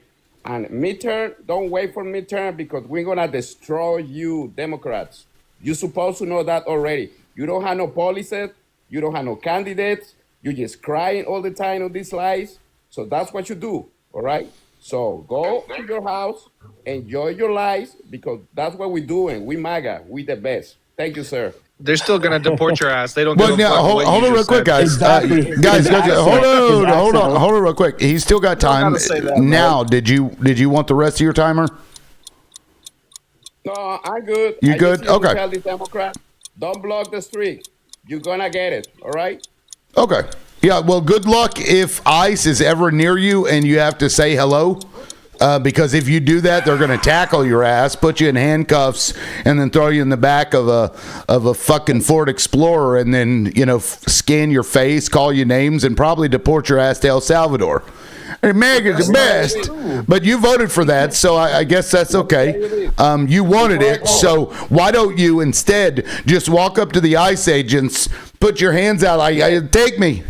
[SPEAKER 6] And midterm, don't wait for midterm because we're gonna destroy you, Democrats. You're supposed to know that already. You don't have no policies, you don't have no candidates, you're just crying all the time on these lies. So that's what you do, all right? So go to your house, enjoy your lives, because that's what we're doing. We MAGA, we the best. Thank you, sir.
[SPEAKER 7] They're still gonna deport your ass. They don't.
[SPEAKER 1] Well,
[SPEAKER 7] give a
[SPEAKER 1] now
[SPEAKER 7] fuck what
[SPEAKER 1] hold
[SPEAKER 7] you
[SPEAKER 1] on real
[SPEAKER 7] just
[SPEAKER 1] quick,
[SPEAKER 7] said.
[SPEAKER 1] guys.
[SPEAKER 3] Exactly.
[SPEAKER 1] Guys, hold
[SPEAKER 3] Accent.
[SPEAKER 1] on real quick. He's still got time.
[SPEAKER 7] gotta say that,
[SPEAKER 1] Now, did you want the rest of your timer?
[SPEAKER 6] No, I'm good.
[SPEAKER 1] You
[SPEAKER 6] I
[SPEAKER 1] good?
[SPEAKER 6] just need to
[SPEAKER 1] Okay.
[SPEAKER 6] tell these Democrats, don't block the street. You're gonna get it, all right?
[SPEAKER 1] Okay. Yeah, well, good luck if ICE is ever near you and you have to say hello. Because if you do that, they're going to tackle your ass, put you in handcuffs, and then throw you in the back of a fucking Ford Explorer, and then scan your face, call you names, and probably deport your ass to El Salvador. America's the best, but you voted for that, so I guess that's okay. You wanted it, so why don't you instead just walk up to the ICE agents, put your hands out, take me,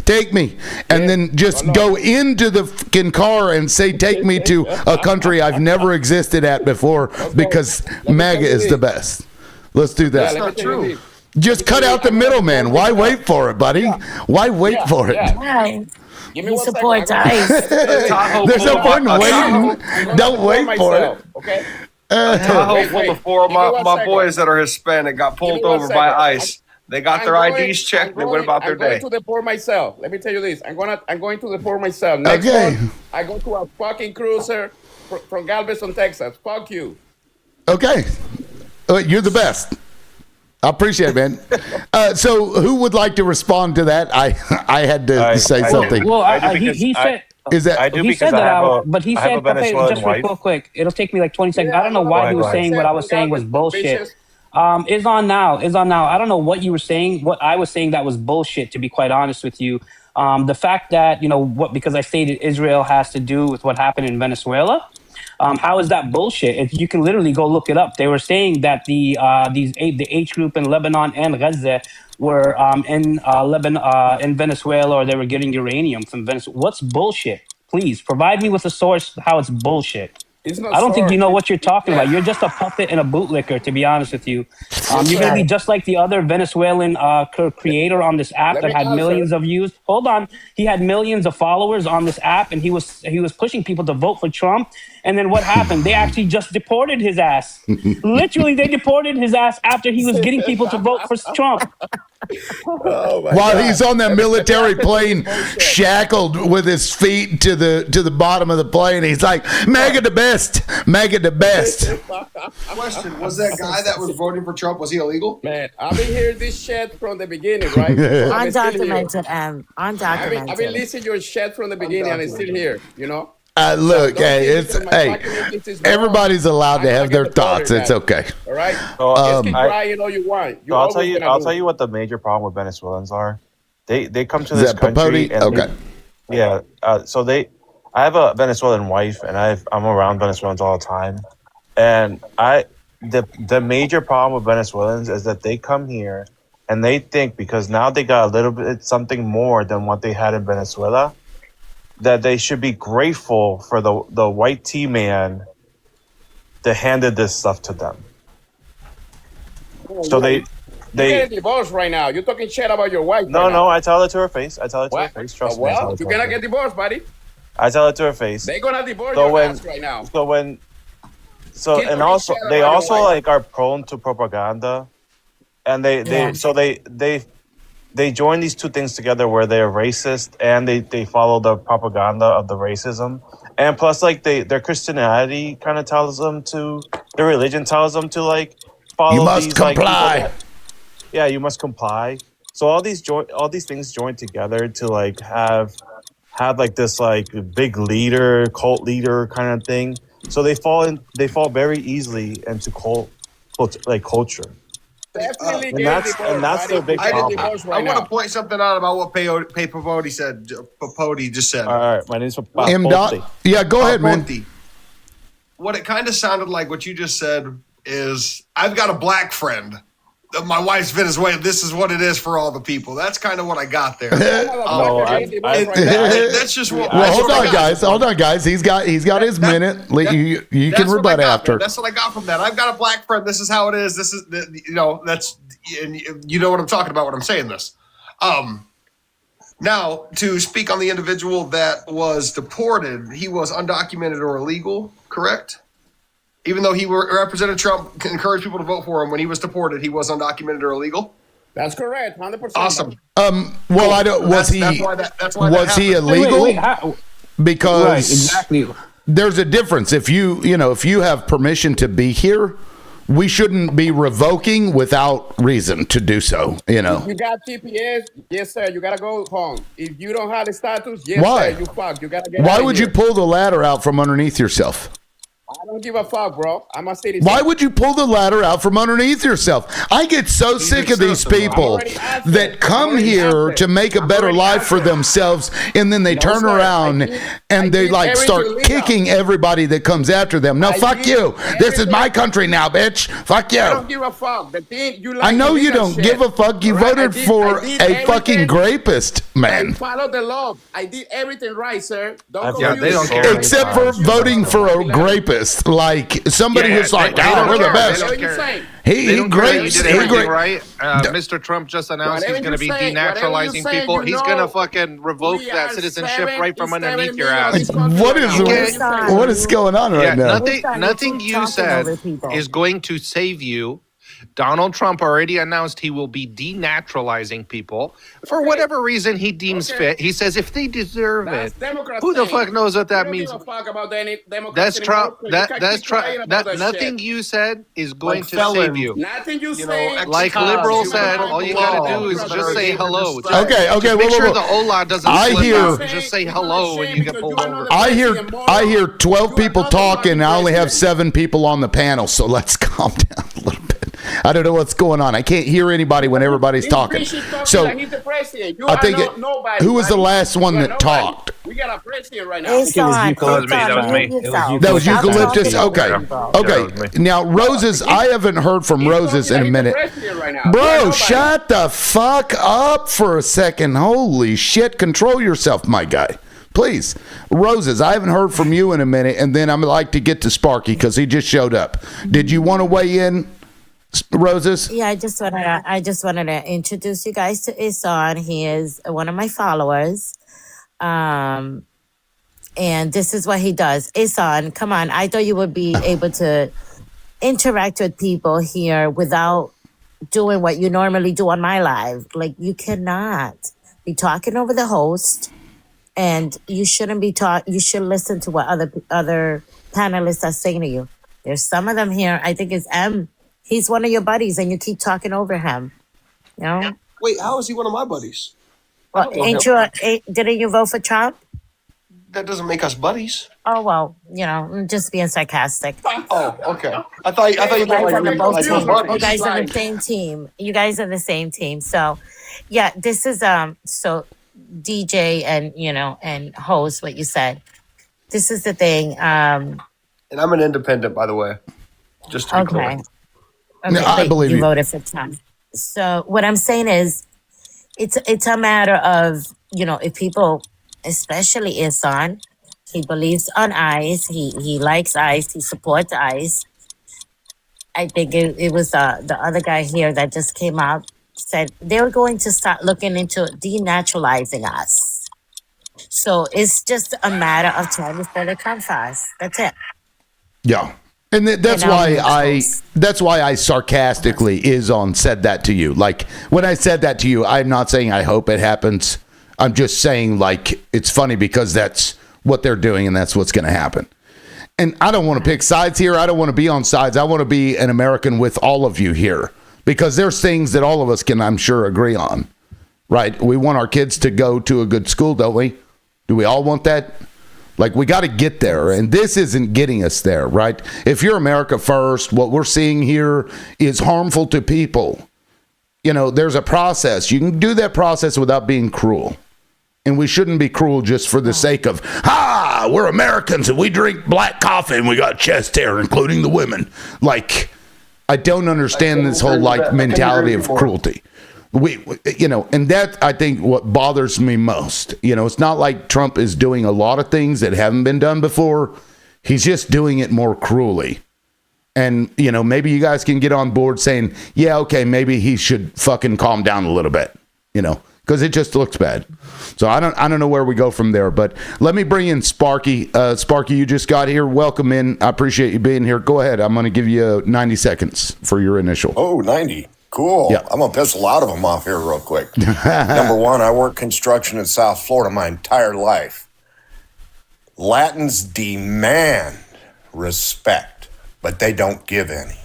[SPEAKER 1] and then just go into the fucking car and say, take me to a country I've never existed at before, because MAGA is the best. Let's do that.
[SPEAKER 6] Let me tell you this.
[SPEAKER 1] Just cut out the middleman. Why wait for it, buddy? Why wait for it?
[SPEAKER 2] Right.
[SPEAKER 6] Give me
[SPEAKER 2] He
[SPEAKER 6] 1 second.
[SPEAKER 2] supports
[SPEAKER 6] I'm gonna-
[SPEAKER 2] ICE.
[SPEAKER 7] Tahoe
[SPEAKER 1] There's no
[SPEAKER 7] full of-
[SPEAKER 1] point in
[SPEAKER 7] a
[SPEAKER 1] waiting.
[SPEAKER 7] Tahoe-
[SPEAKER 1] Don't wait for it.
[SPEAKER 6] myself, okay?
[SPEAKER 7] Tahoe
[SPEAKER 6] Wait,
[SPEAKER 7] full
[SPEAKER 6] wait.
[SPEAKER 7] of four of
[SPEAKER 6] Give me
[SPEAKER 7] my,
[SPEAKER 6] 1
[SPEAKER 7] my
[SPEAKER 6] second.
[SPEAKER 7] boys that are Hispanic got pulled
[SPEAKER 6] Give me 1
[SPEAKER 7] over by
[SPEAKER 6] second.
[SPEAKER 7] ICE. They got their IDs checked. They went about their
[SPEAKER 6] I'm going
[SPEAKER 7] day.
[SPEAKER 6] to deport myself. Let me tell you this. I'm going to deport myself. Next
[SPEAKER 1] Okay.
[SPEAKER 6] month, I go to a fucking cruiser from Galveston, Texas. Fuck you.
[SPEAKER 1] Okay. You're the best. I appreciate it, man. So who would like to respond to that? I had to say
[SPEAKER 4] I-
[SPEAKER 1] something.
[SPEAKER 3] Well,
[SPEAKER 4] I do because
[SPEAKER 3] he said.
[SPEAKER 1] Is that
[SPEAKER 4] I do
[SPEAKER 3] He
[SPEAKER 4] because
[SPEAKER 3] said
[SPEAKER 4] I
[SPEAKER 3] that
[SPEAKER 4] have
[SPEAKER 3] out,
[SPEAKER 4] a,
[SPEAKER 3] but he
[SPEAKER 4] I have
[SPEAKER 3] said,
[SPEAKER 4] a Venezuelan
[SPEAKER 3] just
[SPEAKER 4] wife.
[SPEAKER 3] real quick. It'll take me like 20 seconds.
[SPEAKER 6] Yeah,
[SPEAKER 3] I don't know
[SPEAKER 6] I
[SPEAKER 3] why
[SPEAKER 6] know,
[SPEAKER 3] he was
[SPEAKER 6] go
[SPEAKER 3] saying
[SPEAKER 6] ahead.
[SPEAKER 3] what I was saying was bullshit.
[SPEAKER 6] Bitches.
[SPEAKER 3] Is on now. I don't know what you were saying. What I was saying that was bullshit. To be quite honest with you, the fact that because I stated Israel has to do with what happened in Venezuela. How is that bullshit? You can literally go look it up. They were saying that the H group in Lebanon and Gaza were in Venezuela, or they were getting uranium from Venezuela. What's bullshit? Please provide me with a source how it's bullshit.
[SPEAKER 6] It's not
[SPEAKER 3] I don't think you
[SPEAKER 6] short.
[SPEAKER 3] know what you're talking about. You're just a puppet and a bootlicker, to be honest with you. You're going to be just like the other Venezuelan creator on this app
[SPEAKER 6] Let
[SPEAKER 3] that
[SPEAKER 6] me
[SPEAKER 3] had
[SPEAKER 6] answer.
[SPEAKER 3] millions of views. Hold on, he had millions of followers on this app, and he was pushing people to vote for Trump. And then what happened? They actually just deported his ass. Literally, they deported his ass after he was getting people to vote for Trump.
[SPEAKER 6] Oh my
[SPEAKER 1] While
[SPEAKER 6] God.
[SPEAKER 1] he's on that military plane,
[SPEAKER 6] Bullshit.
[SPEAKER 1] shackled with his feet to the bottom of the plane, he's like, "Mega the best, Mega the best."
[SPEAKER 5] Question: was that guy that was voting for Trump, was he illegal?
[SPEAKER 6] Man, I've been hearing this shit from the beginning, right? I'm still here.
[SPEAKER 2] Undocumented, I've been
[SPEAKER 6] Undocumented.
[SPEAKER 2] listening
[SPEAKER 6] to your shit from the beginning, and I'm still here. You know.
[SPEAKER 1] Look,
[SPEAKER 6] Don't
[SPEAKER 1] hey,
[SPEAKER 6] think
[SPEAKER 1] it's
[SPEAKER 6] because my
[SPEAKER 1] hey,
[SPEAKER 6] document is wrong,
[SPEAKER 1] everybody's allowed to
[SPEAKER 6] I'm
[SPEAKER 1] have
[SPEAKER 6] gonna
[SPEAKER 1] their
[SPEAKER 6] get deported,
[SPEAKER 1] thoughts. It's
[SPEAKER 6] man.
[SPEAKER 1] okay.
[SPEAKER 6] All right.
[SPEAKER 4] So,
[SPEAKER 6] Just keep
[SPEAKER 4] I-
[SPEAKER 6] crying all you want.
[SPEAKER 4] So I'll
[SPEAKER 6] always
[SPEAKER 4] tell you.
[SPEAKER 6] gonna
[SPEAKER 4] I'll
[SPEAKER 6] do
[SPEAKER 4] tell
[SPEAKER 6] it.
[SPEAKER 4] you what the major problem with Venezuelans are. They come to
[SPEAKER 1] Is
[SPEAKER 4] this
[SPEAKER 1] that
[SPEAKER 4] country
[SPEAKER 1] Papote? Okay.
[SPEAKER 4] yeah. So I have a Venezuelan wife, and I'm around Venezuelans all the time. And the major problem with Venezuelans is that they come here and they think because now they got a little bit something more than what they had in Venezuela, that they should be grateful for the white tea man that handed this stuff to them. So
[SPEAKER 6] You're
[SPEAKER 4] they
[SPEAKER 6] getting divorced right now. You're talking shit about your wife.
[SPEAKER 4] no
[SPEAKER 6] right
[SPEAKER 4] no
[SPEAKER 6] now.
[SPEAKER 4] I tell it to her face. I tell it to her
[SPEAKER 6] What?
[SPEAKER 4] face. Trust me. I tell
[SPEAKER 6] Well,
[SPEAKER 4] it to
[SPEAKER 6] you're
[SPEAKER 4] her
[SPEAKER 6] gonna
[SPEAKER 4] face.
[SPEAKER 6] get divorced, buddy.
[SPEAKER 4] I tell it to her face.
[SPEAKER 6] They're gonna divorce
[SPEAKER 4] So
[SPEAKER 6] your
[SPEAKER 4] when-
[SPEAKER 6] ass right now.
[SPEAKER 4] So when, so
[SPEAKER 6] Keep
[SPEAKER 4] and
[SPEAKER 6] talking
[SPEAKER 4] also
[SPEAKER 6] shit
[SPEAKER 4] they
[SPEAKER 6] about your
[SPEAKER 4] also
[SPEAKER 6] wife.
[SPEAKER 4] like are prone to propaganda, and
[SPEAKER 2] Yeah.
[SPEAKER 4] they join these two things together where they're racist and they follow the propaganda of the racism, and plus like their Christianity kind of tells them to, their religion tells them to like follow
[SPEAKER 1] You must
[SPEAKER 4] these like people
[SPEAKER 1] comply.
[SPEAKER 4] that- yeah, you must comply. So all these things join together to like have like this like big leader, cult leader kind of thing. So they fall very easily into culture.
[SPEAKER 6] Definitely
[SPEAKER 4] and
[SPEAKER 6] get
[SPEAKER 4] that's-
[SPEAKER 6] divorced,
[SPEAKER 4] and that's
[SPEAKER 6] buddy.
[SPEAKER 4] their big
[SPEAKER 6] You get
[SPEAKER 4] problem.
[SPEAKER 6] divorced
[SPEAKER 5] I
[SPEAKER 6] right
[SPEAKER 5] want
[SPEAKER 6] now.
[SPEAKER 5] to point something out about what Papote said. Papote just said.
[SPEAKER 4] All right, my name's
[SPEAKER 1] M. Yeah, go ahead, man.
[SPEAKER 5] Papote. What it kind of sounded like what you just said is, I've got a black friend. My wife's Venezuelan. This is what it is for all the people. That's kind of what I got there.
[SPEAKER 4] No,
[SPEAKER 5] That's just what.
[SPEAKER 1] Well,
[SPEAKER 5] that's
[SPEAKER 1] hold
[SPEAKER 5] what I
[SPEAKER 1] on,
[SPEAKER 5] got.
[SPEAKER 1] guys. He's got his minute. You can
[SPEAKER 5] That's what
[SPEAKER 1] rebut
[SPEAKER 5] I got
[SPEAKER 1] after.
[SPEAKER 5] there. That's what I got from that. I've got a black friend. This is how it is. This is that's, and you know what I'm talking about when I'm saying this. Now, to speak on the individual that was deported, he was undocumented or illegal, correct? Even though he represented Trump, encouraged people to vote for him, when he was deported, he was undocumented or illegal.
[SPEAKER 6] That's correct. 100%.
[SPEAKER 5] Awesome.
[SPEAKER 1] Well, I don't. Was he?
[SPEAKER 5] That's why that
[SPEAKER 1] Was he
[SPEAKER 5] happened.
[SPEAKER 1] illegal?
[SPEAKER 3] Wait, how,
[SPEAKER 1] Because
[SPEAKER 3] right, exactly.
[SPEAKER 1] there's a difference. If you have permission to be here, we shouldn't be revoking without reason to do so.
[SPEAKER 6] You got TPS, yes sir. You gotta go home. If you don't have the status, yes
[SPEAKER 1] Why?
[SPEAKER 6] sir. You fuck. You gotta get.
[SPEAKER 1] Why
[SPEAKER 6] out
[SPEAKER 1] would
[SPEAKER 6] here.
[SPEAKER 1] you pull the ladder out from underneath yourself?
[SPEAKER 6] I don't give a fuck, bro. I'm a citizen.
[SPEAKER 1] Why would you pull the ladder out from underneath yourself? I get so sick of these people
[SPEAKER 6] already answered.
[SPEAKER 1] that come
[SPEAKER 6] I already
[SPEAKER 1] here
[SPEAKER 6] answered.
[SPEAKER 1] to make a
[SPEAKER 6] I
[SPEAKER 1] better
[SPEAKER 6] already
[SPEAKER 1] life for
[SPEAKER 6] answered.
[SPEAKER 1] themselves, and then they
[SPEAKER 6] No,
[SPEAKER 1] turn
[SPEAKER 6] sir.
[SPEAKER 1] around
[SPEAKER 6] I
[SPEAKER 1] and they
[SPEAKER 6] did
[SPEAKER 1] like
[SPEAKER 6] everything
[SPEAKER 1] start
[SPEAKER 6] legal.
[SPEAKER 1] kicking everybody that comes after them. No,
[SPEAKER 6] I
[SPEAKER 1] fuck
[SPEAKER 6] did
[SPEAKER 1] you. This is
[SPEAKER 6] everything.
[SPEAKER 1] my country now, bitch. Fuck
[SPEAKER 6] I
[SPEAKER 1] you.
[SPEAKER 6] don't give a fuck. The thing you like.
[SPEAKER 1] I know you
[SPEAKER 6] illegal
[SPEAKER 1] don't
[SPEAKER 6] shit.
[SPEAKER 1] give a fuck. You
[SPEAKER 6] Right?
[SPEAKER 1] voted for
[SPEAKER 6] I did
[SPEAKER 1] a fucking
[SPEAKER 6] everything.
[SPEAKER 1] rapist,
[SPEAKER 6] I
[SPEAKER 1] man.
[SPEAKER 6] follow the law. I did everything right, sir. Don't
[SPEAKER 4] I've-
[SPEAKER 6] confuse
[SPEAKER 7] they don't
[SPEAKER 6] me.
[SPEAKER 7] care.
[SPEAKER 1] Except for voting for a rapist, like somebody
[SPEAKER 7] Yeah,
[SPEAKER 1] who's like,
[SPEAKER 7] they
[SPEAKER 1] "Oh,
[SPEAKER 7] don't
[SPEAKER 1] we're the
[SPEAKER 7] care.
[SPEAKER 1] best."
[SPEAKER 7] They
[SPEAKER 6] What
[SPEAKER 7] don't
[SPEAKER 6] you
[SPEAKER 7] care.
[SPEAKER 6] saying?
[SPEAKER 7] They
[SPEAKER 1] He
[SPEAKER 7] don't care that you
[SPEAKER 1] grapes.
[SPEAKER 7] did
[SPEAKER 1] He
[SPEAKER 7] everything
[SPEAKER 1] grapes.
[SPEAKER 7] right. Mr. Trump just announced
[SPEAKER 6] Whatever
[SPEAKER 7] he's going to
[SPEAKER 6] you
[SPEAKER 7] be
[SPEAKER 6] say, whatever you
[SPEAKER 7] denaturalizing
[SPEAKER 6] say,
[SPEAKER 7] people.
[SPEAKER 6] you
[SPEAKER 7] He's going
[SPEAKER 6] know
[SPEAKER 7] to fucking revoke
[SPEAKER 6] we
[SPEAKER 7] that
[SPEAKER 6] are
[SPEAKER 7] citizenship
[SPEAKER 6] 7
[SPEAKER 7] right from
[SPEAKER 6] is 7
[SPEAKER 7] underneath your
[SPEAKER 6] million
[SPEAKER 7] ass.
[SPEAKER 6] of this country
[SPEAKER 1] What
[SPEAKER 6] right
[SPEAKER 1] is
[SPEAKER 6] now.
[SPEAKER 7] Okay.
[SPEAKER 1] what is going on right
[SPEAKER 7] Yeah,
[SPEAKER 1] now?
[SPEAKER 7] nothing
[SPEAKER 2] keep
[SPEAKER 7] you
[SPEAKER 2] talking
[SPEAKER 7] said
[SPEAKER 2] over people.
[SPEAKER 7] is going to save you. Donald Trump already announced he will be denaturalizing people for whatever reason he deems
[SPEAKER 6] Okay.
[SPEAKER 7] fit. He says if they deserve
[SPEAKER 6] That's
[SPEAKER 7] it.
[SPEAKER 6] Democrats
[SPEAKER 7] Who the
[SPEAKER 6] thing.
[SPEAKER 7] fuck knows what that
[SPEAKER 6] We
[SPEAKER 7] means?
[SPEAKER 6] don't give a fuck about any Democrats
[SPEAKER 7] That's
[SPEAKER 6] anymore,
[SPEAKER 7] Trump.
[SPEAKER 6] so you
[SPEAKER 7] That
[SPEAKER 6] can
[SPEAKER 7] that's
[SPEAKER 6] keep crying
[SPEAKER 7] Trump.
[SPEAKER 6] about
[SPEAKER 7] That
[SPEAKER 6] that
[SPEAKER 7] nothing
[SPEAKER 6] shit.
[SPEAKER 7] you said is going
[SPEAKER 5] Like
[SPEAKER 7] to
[SPEAKER 5] felon.
[SPEAKER 7] save you.
[SPEAKER 6] Nothing you
[SPEAKER 5] You know,
[SPEAKER 6] say.
[SPEAKER 7] Like
[SPEAKER 5] Because
[SPEAKER 7] liberal
[SPEAKER 5] you
[SPEAKER 7] said,
[SPEAKER 5] broke
[SPEAKER 7] all you
[SPEAKER 5] the
[SPEAKER 7] gotta
[SPEAKER 5] law.
[SPEAKER 7] do is
[SPEAKER 5] Because
[SPEAKER 7] just say
[SPEAKER 5] you're
[SPEAKER 7] hello.
[SPEAKER 5] just like-
[SPEAKER 1] Okay,
[SPEAKER 7] Just make
[SPEAKER 1] whoa,
[SPEAKER 7] sure
[SPEAKER 1] whoa,
[SPEAKER 7] the
[SPEAKER 1] whoa.
[SPEAKER 7] Ola doesn't
[SPEAKER 1] I
[SPEAKER 7] slip
[SPEAKER 1] hear-
[SPEAKER 7] out. Just say hello when you get pulled over.
[SPEAKER 1] I hear 12 people talking. I only have 7 people on the panel, so let's calm down a little bit. I don't know what's going on. I can't hear anybody when everybody's talking. So
[SPEAKER 6] he's the president. You
[SPEAKER 1] I
[SPEAKER 6] are
[SPEAKER 1] think
[SPEAKER 6] nobody.
[SPEAKER 1] who was the
[SPEAKER 6] buddy.
[SPEAKER 1] last one
[SPEAKER 6] You are
[SPEAKER 1] that
[SPEAKER 6] nobody.
[SPEAKER 1] talked?
[SPEAKER 6] We got a president right now.
[SPEAKER 2] It's
[SPEAKER 3] it was
[SPEAKER 2] on.
[SPEAKER 3] eucalyptus.
[SPEAKER 2] It's on.
[SPEAKER 7] That was me.
[SPEAKER 2] Mute
[SPEAKER 3] It was
[SPEAKER 2] yourself.
[SPEAKER 1] That was
[SPEAKER 2] Stop
[SPEAKER 1] eucalyptus.
[SPEAKER 2] talking
[SPEAKER 1] Okay,
[SPEAKER 2] over people.
[SPEAKER 1] okay.
[SPEAKER 7] that was me.
[SPEAKER 1] Now roses. I haven't heard from
[SPEAKER 6] He's
[SPEAKER 1] roses in a
[SPEAKER 6] talking like
[SPEAKER 1] minute.
[SPEAKER 6] he's the president right now. You are
[SPEAKER 1] Bro,
[SPEAKER 6] nobody.
[SPEAKER 1] shut the fuck up for a second. Holy shit. Control yourself, my guy. Please. Roses, I haven't heard from you in a minute, and then I'm like to get to Sparky because he just showed up. Did you want to weigh in, Roses?
[SPEAKER 2] Yeah, I just wanted to introduce you guys to Isan. He is one of my followers. And this is what he does. Isan, come on. I thought you would be able to interact with people here without doing what you normally do on my live. Like, you cannot be talking over the host, and you shouldn't be you should listen to what other panelists are saying to you. There's some of them here. I think it's M. He's one of your buddies, and you keep talking over him. You know?
[SPEAKER 5] Wait, how is he one of my buddies? I
[SPEAKER 2] Well,
[SPEAKER 5] don't know him.
[SPEAKER 2] didn't you vote for Trump?
[SPEAKER 5] That doesn't make us buddies.
[SPEAKER 2] Oh, well, I'm just being sarcastic.
[SPEAKER 5] Oh, okay. I thought you
[SPEAKER 2] You
[SPEAKER 5] meant
[SPEAKER 2] guys
[SPEAKER 5] like
[SPEAKER 2] are the
[SPEAKER 5] we
[SPEAKER 2] both
[SPEAKER 5] like
[SPEAKER 2] team.
[SPEAKER 5] we're
[SPEAKER 2] You guys
[SPEAKER 5] buddies.
[SPEAKER 2] are the same team. You guys are the same team. So, yeah, this is so DJ and host what you said. This is the thing.
[SPEAKER 5] And I'm an independent, by the way. Just to be clear.
[SPEAKER 2] Okay.
[SPEAKER 1] No,
[SPEAKER 2] Okay,
[SPEAKER 1] I
[SPEAKER 2] but
[SPEAKER 1] believe
[SPEAKER 2] you
[SPEAKER 1] you.
[SPEAKER 2] voted for Trump. So what I'm saying is, it's a matter of if people, especially Isan, he believes on ICE. He likes ICE. He supports ICE. I think it was the other guy here that just came out, said they were going to start looking into denaturalizing us. So it's just a matter of time before they come fast. That's it.
[SPEAKER 1] Yeah. And that's
[SPEAKER 2] And
[SPEAKER 1] why
[SPEAKER 2] I'll
[SPEAKER 1] that's why I sarcastically said that to you. Like, when I said that to you, I'm not saying I hope it happens. I'm just saying, like, it's funny because that's what they're doing and that's what's going to happen. And I don't want to pick sides here. I don't want to be on sides. I want to be an American with all of you here, because there's things that all of us can, I'm sure, agree on, right? We want our kids to go to a good school, don't we? Do we all want that? Like, we got to get there, and this isn't getting us there, right? If you're America first, what we're seeing here is harmful to people. There's a process. You can do that process without being cruel. And we shouldn't be cruel just for the sake of, we're Americans and we drink black coffee and we got chest hair, including the women. Like, I don't understand this whole, like, mentality of cruelty. And that, I think, what bothers me most. It's not like Trump is doing a lot of things that haven't been done before. He's just doing it more cruelly. And, maybe you guys can get on board saying, yeah, okay, maybe he should fucking calm down a little bit, because it just looks bad. So I don't know where we go from there, but let me bring in Sparky. Sparky, you just got here. Welcome in. I appreciate you being here. Go ahead. I'm going to give you 90 seconds for your initial.
[SPEAKER 8] Oh, 90. Cool.
[SPEAKER 1] Yeah.
[SPEAKER 8] I'm going to piss a lot of them off here real quick. Number one, I worked construction in South Florida my entire life. Latins demand respect, but they don't give any.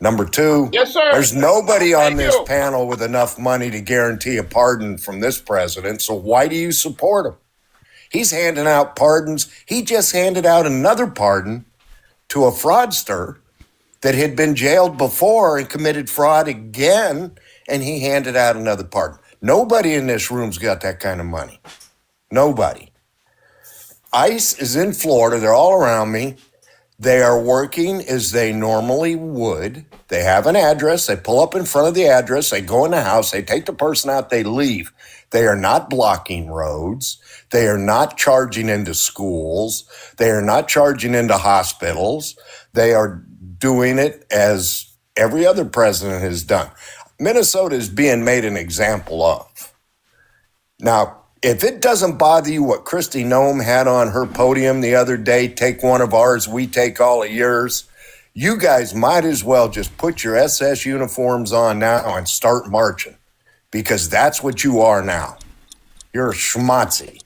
[SPEAKER 8] Number two,
[SPEAKER 6] Yes, sir.
[SPEAKER 8] there's nobody on
[SPEAKER 6] Thank
[SPEAKER 8] this
[SPEAKER 6] you.
[SPEAKER 8] panel with enough money to guarantee a pardon from this president, so why do you support him? He's handing out pardons. He just handed out another pardon to a fraudster that had been jailed before and committed fraud again, and he handed out another pardon. Nobody in this room's got that kind of money. Nobody. ICE is in Florida. They're all around me. They are working as they normally would. They have an address. They pull up in front of the address. They go in the house. They take the person out. They leave. They are not blocking roads. They are not charging into schools. They are not charging into hospitals. They are doing it as every other president has done. Minnesota is being made an example of. Now, if it doesn't bother you what Kristi Noem had on her podium the other day, take one of ours, we take all of yours, you guys might as well just put your SS uniforms on now and start marching, because that's what you are now. You're a schmatzy.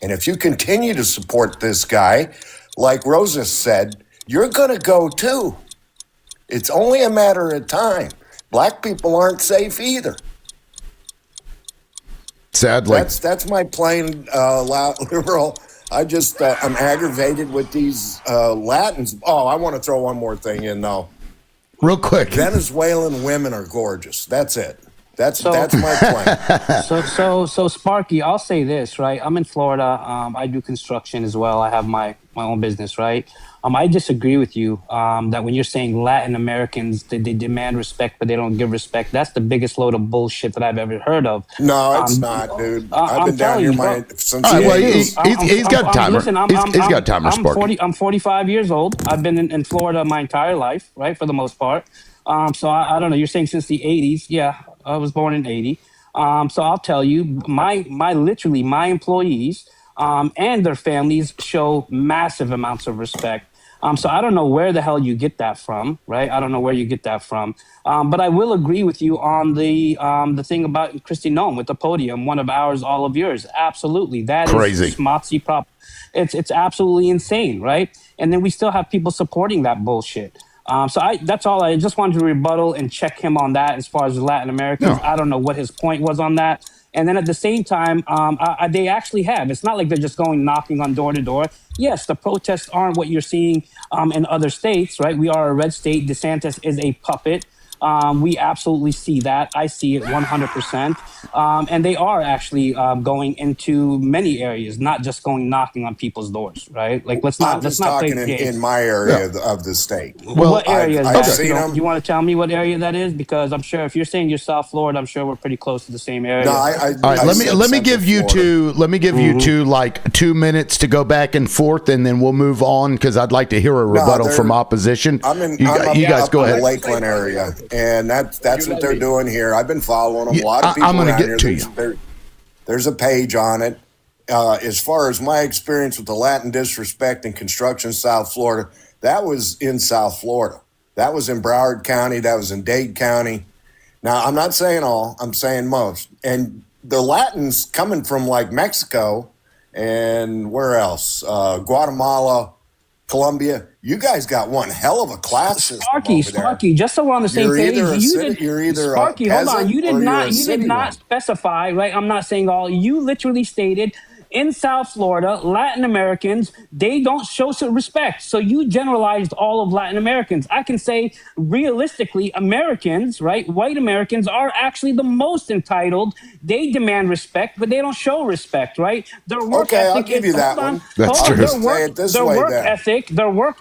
[SPEAKER 8] And if you continue to support this guy, like Rosa said, you're going to go too. It's only a matter of time. Black people aren't safe either.
[SPEAKER 1] Sadly.
[SPEAKER 8] That's my plain loud liberal. I'm aggravated with these Latins. Oh, I want to throw one more thing in though.
[SPEAKER 1] Real quick.
[SPEAKER 8] Venezuelan women are gorgeous. That's it. That's my plan.
[SPEAKER 3] So Sparky, I'll say this, right? I'm in Florida. I do construction as well. I have my my own business, right? I disagree with you that when you're saying Latin Americans, they demand respect, but they don't give respect. That's the biggest load of bullshit that I've ever heard of.
[SPEAKER 8] No, it's not, dude. I've
[SPEAKER 3] I'm
[SPEAKER 8] been down
[SPEAKER 3] telling
[SPEAKER 8] here
[SPEAKER 3] you, bro.
[SPEAKER 8] since
[SPEAKER 1] All
[SPEAKER 8] the
[SPEAKER 1] right, well,
[SPEAKER 3] Dude,
[SPEAKER 8] 80s.
[SPEAKER 1] he's got a timer.
[SPEAKER 3] listen,
[SPEAKER 1] He's got a timer, Sparky.
[SPEAKER 3] I'm 45 years old. I've been in Florida my entire life, right, for the most part. So I don't know. You're saying since the 80s. Yeah, I was born in 80. So I'll tell you, literally my employees and their families show massive amounts of respect. So I don't know where the hell you get that from, right? I don't know where you get that from. But I will agree with you on the thing about Christy Nome with the podium, one of ours, all of yours. Absolutely, that
[SPEAKER 1] Crazy.
[SPEAKER 3] is schmotzy prop. It's absolutely insane, right? And then we still have people supporting that bullshit. That's all. I just wanted to rebuttal and check him on that as far as Latin Americans.
[SPEAKER 1] No.
[SPEAKER 3] I don't know what his point was on that. And then at the same time, they actually have. It's not like they're just going knocking on door to door. Yes, the protests aren't what you're seeing in other states, right? We are a red state. DeSantis is a puppet. We absolutely see that. I see it 100%. And they are actually going into many areas, not just going knocking on people's doors, right? Like let's
[SPEAKER 8] I'm
[SPEAKER 3] not
[SPEAKER 8] just
[SPEAKER 3] play
[SPEAKER 8] talking
[SPEAKER 3] games.
[SPEAKER 8] in my area of the state.
[SPEAKER 1] Well,
[SPEAKER 3] What area is
[SPEAKER 8] I've
[SPEAKER 3] that?
[SPEAKER 8] seen
[SPEAKER 3] You,
[SPEAKER 8] them.
[SPEAKER 3] you want to tell me what area that is? Because I'm sure if you're saying you're South Florida, I'm sure we're pretty close to the same area.
[SPEAKER 8] No,
[SPEAKER 1] all right,
[SPEAKER 8] I
[SPEAKER 1] let me
[SPEAKER 8] said
[SPEAKER 1] give
[SPEAKER 8] Central
[SPEAKER 1] you
[SPEAKER 8] Florida.
[SPEAKER 1] two. Let me give you two, like 2 minutes to go back and forth, and then we'll move on because I'd like to hear a rebuttal
[SPEAKER 8] they're-
[SPEAKER 1] from opposition.
[SPEAKER 8] I'm
[SPEAKER 1] you guys
[SPEAKER 8] up
[SPEAKER 1] go
[SPEAKER 8] in the
[SPEAKER 1] ahead.
[SPEAKER 8] Lakeland area, and that's what they're doing here. I've been following them. A lot of people
[SPEAKER 1] I'm going to
[SPEAKER 8] around
[SPEAKER 1] get
[SPEAKER 8] here.
[SPEAKER 1] to you.
[SPEAKER 8] There's a page on it. As far as my experience with the Latin disrespect and construction in South Florida, that was in South Florida. That was in Broward County. That was in Dade County. Now, I'm not saying all. I'm saying most. And the Latins coming from like Mexico and where else? Guatemala, Colombia. You guys got one hell of a class system over there.
[SPEAKER 3] Sparky, just so we're on the same
[SPEAKER 8] You're
[SPEAKER 3] page,
[SPEAKER 8] either you're either
[SPEAKER 3] Sparky,
[SPEAKER 8] a
[SPEAKER 3] hold on.
[SPEAKER 8] peasant
[SPEAKER 3] You
[SPEAKER 8] or
[SPEAKER 3] did
[SPEAKER 8] you're
[SPEAKER 3] not
[SPEAKER 8] a
[SPEAKER 3] you did
[SPEAKER 8] city
[SPEAKER 3] not
[SPEAKER 8] one.
[SPEAKER 3] specify, right? I'm not saying all. You literally stated in South Florida, Latin Americans, they don't show some respect. So you generalized all of Latin Americans. I can say realistically, Americans, right? White Americans are actually the most entitled. They demand respect, but they don't show respect, right? Their work
[SPEAKER 8] Okay, I'll
[SPEAKER 3] ethic
[SPEAKER 8] give
[SPEAKER 3] is,
[SPEAKER 8] you that
[SPEAKER 3] hold on,
[SPEAKER 8] one.
[SPEAKER 1] That's
[SPEAKER 3] hold on.
[SPEAKER 1] true.
[SPEAKER 8] Say it this
[SPEAKER 3] Their
[SPEAKER 8] way
[SPEAKER 3] work
[SPEAKER 8] then.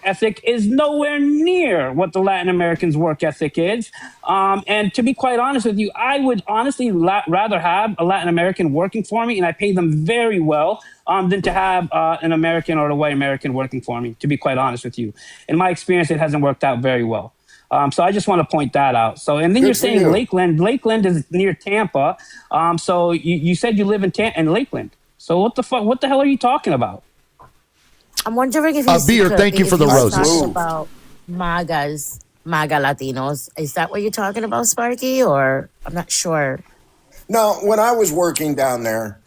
[SPEAKER 3] ethic is nowhere near what the Latin Americans' work ethic is. And to be quite honest with you, I would honestly rather have a Latin American working for me, and I pay them very well, than to have an American or a white American working for me, to be quite honest with you. In my experience, it hasn't worked out very well. So I just want to point that out. So, and then
[SPEAKER 8] Good
[SPEAKER 3] you're
[SPEAKER 8] for
[SPEAKER 3] saying
[SPEAKER 8] you.
[SPEAKER 3] Lakeland. Lakeland is near Tampa. So you said you live in Lakeland. So what the fuck? What the hell are you talking about?
[SPEAKER 2] I'm wondering if he's
[SPEAKER 1] Beer, thank you for the
[SPEAKER 2] roses.
[SPEAKER 1] roses.
[SPEAKER 2] Talking about MAGA Latinos. Is that what you're talking about, Sparky? Or I'm not sure.
[SPEAKER 8] No, when I was working down there,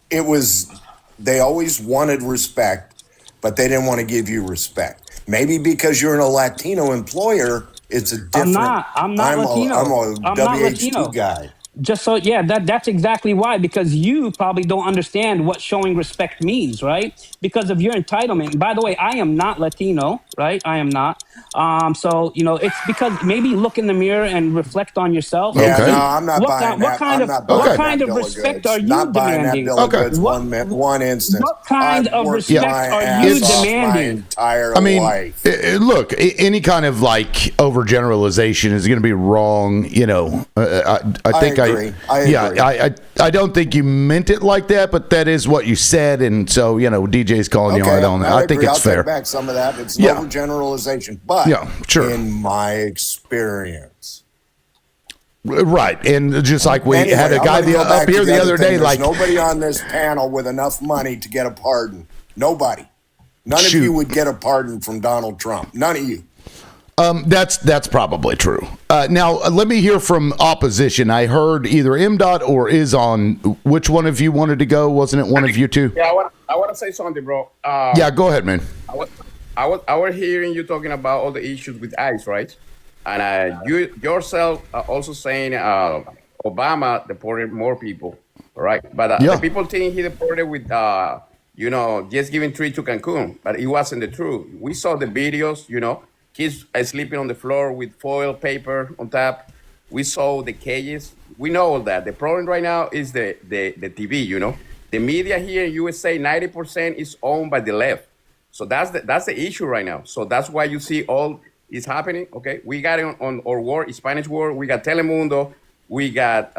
[SPEAKER 8] they always wanted respect, but they didn't want to give you respect. Maybe because you're in a Latino employer, it's a different.
[SPEAKER 3] I'm not Latino.
[SPEAKER 8] I'm a
[SPEAKER 3] I'm not
[SPEAKER 8] WHT
[SPEAKER 3] Latino.
[SPEAKER 8] guy.
[SPEAKER 3] Just so, yeah, that's exactly why, because you probably don't understand what showing respect means, right? Because of your entitlement. By the way, I am not Latino, right? I am not. So, it's because maybe look in the mirror and reflect on yourself.
[SPEAKER 8] Yeah,
[SPEAKER 1] Okay.
[SPEAKER 8] no, I'm not buying that.
[SPEAKER 3] What kind of respect are you
[SPEAKER 8] Not buying that
[SPEAKER 3] demanding?
[SPEAKER 8] bill of
[SPEAKER 1] Okay.
[SPEAKER 8] goods one instance.
[SPEAKER 3] What kind
[SPEAKER 8] I've
[SPEAKER 3] of
[SPEAKER 8] worked
[SPEAKER 3] respect
[SPEAKER 8] my
[SPEAKER 3] are
[SPEAKER 8] ass
[SPEAKER 3] you
[SPEAKER 8] off
[SPEAKER 3] demanding?
[SPEAKER 8] My entire
[SPEAKER 1] I mean,
[SPEAKER 8] life.
[SPEAKER 1] look, any kind of like overgeneralization is going to be wrong. I think
[SPEAKER 8] agree. I agree.
[SPEAKER 1] I don't think you meant it like that, but that is what you said, and so DJ's calling you on it on that. I think
[SPEAKER 8] agree.
[SPEAKER 1] it's
[SPEAKER 8] I'll
[SPEAKER 1] fair.
[SPEAKER 8] take back some of that. It's
[SPEAKER 1] Yeah.
[SPEAKER 8] an overgeneralization, but
[SPEAKER 1] Yeah, sure.
[SPEAKER 8] in my experience.
[SPEAKER 1] Right, and just like we
[SPEAKER 8] Anyway,
[SPEAKER 1] had a
[SPEAKER 8] I'm
[SPEAKER 1] guy
[SPEAKER 8] gonna go
[SPEAKER 1] up
[SPEAKER 8] back
[SPEAKER 1] here
[SPEAKER 8] to
[SPEAKER 1] the other
[SPEAKER 8] thing.
[SPEAKER 1] day,
[SPEAKER 8] There's
[SPEAKER 1] like
[SPEAKER 8] nobody on this panel with enough money to get a pardon. Nobody. None
[SPEAKER 1] Shoot.
[SPEAKER 8] of you would get a pardon from Donald Trump. None of you.
[SPEAKER 1] That's probably true. Now let me hear from opposition. I heard either MDOT or is on. Which one of you wanted to go? Wasn't it one of you two?
[SPEAKER 6] Yeah, I want to say something, bro.
[SPEAKER 1] Yeah, go ahead, man.
[SPEAKER 6] I was hearing you talking about all the issues with ICE, right? And you yourself are also saying Obama deported more people, right? But
[SPEAKER 1] Yeah.
[SPEAKER 6] the people think he deported with, just giving treat to Cancun, but it wasn't the truth. We saw the videos, kids sleeping on the floor with foil paper on top. We saw the cages. We know all that. The problem right now is the TV, The media here in USA, 90% is owned by the left. So that's the issue right now. So that's why you see all is happening. Okay, we got it on our war, Spanish war. We got Telemundo, we got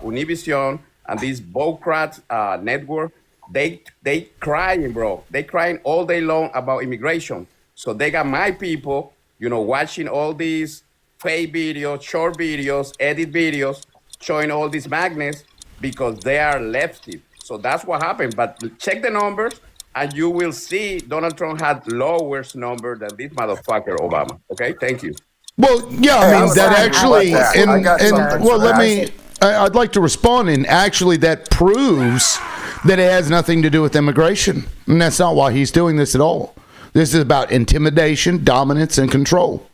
[SPEAKER 6] Univision, and this Bocrat network. They crying, bro. They crying all day long about immigration. So they got my people, watching all these fake videos, short videos, edit videos, showing all these magnets because they are lefty. So that's what happened. But check the numbers, and you will see Donald Trump had lower number than this motherfucker Obama. Okay, thank you.
[SPEAKER 1] Well, yeah,
[SPEAKER 8] Hey,
[SPEAKER 1] I mean that actually,
[SPEAKER 8] I got something
[SPEAKER 1] well,
[SPEAKER 8] for
[SPEAKER 1] let
[SPEAKER 8] that.
[SPEAKER 1] me. I'd like to respond, and actually, that proves that it has nothing to do with immigration, and that's not why he's doing this at all. This is about intimidation, dominance, and control,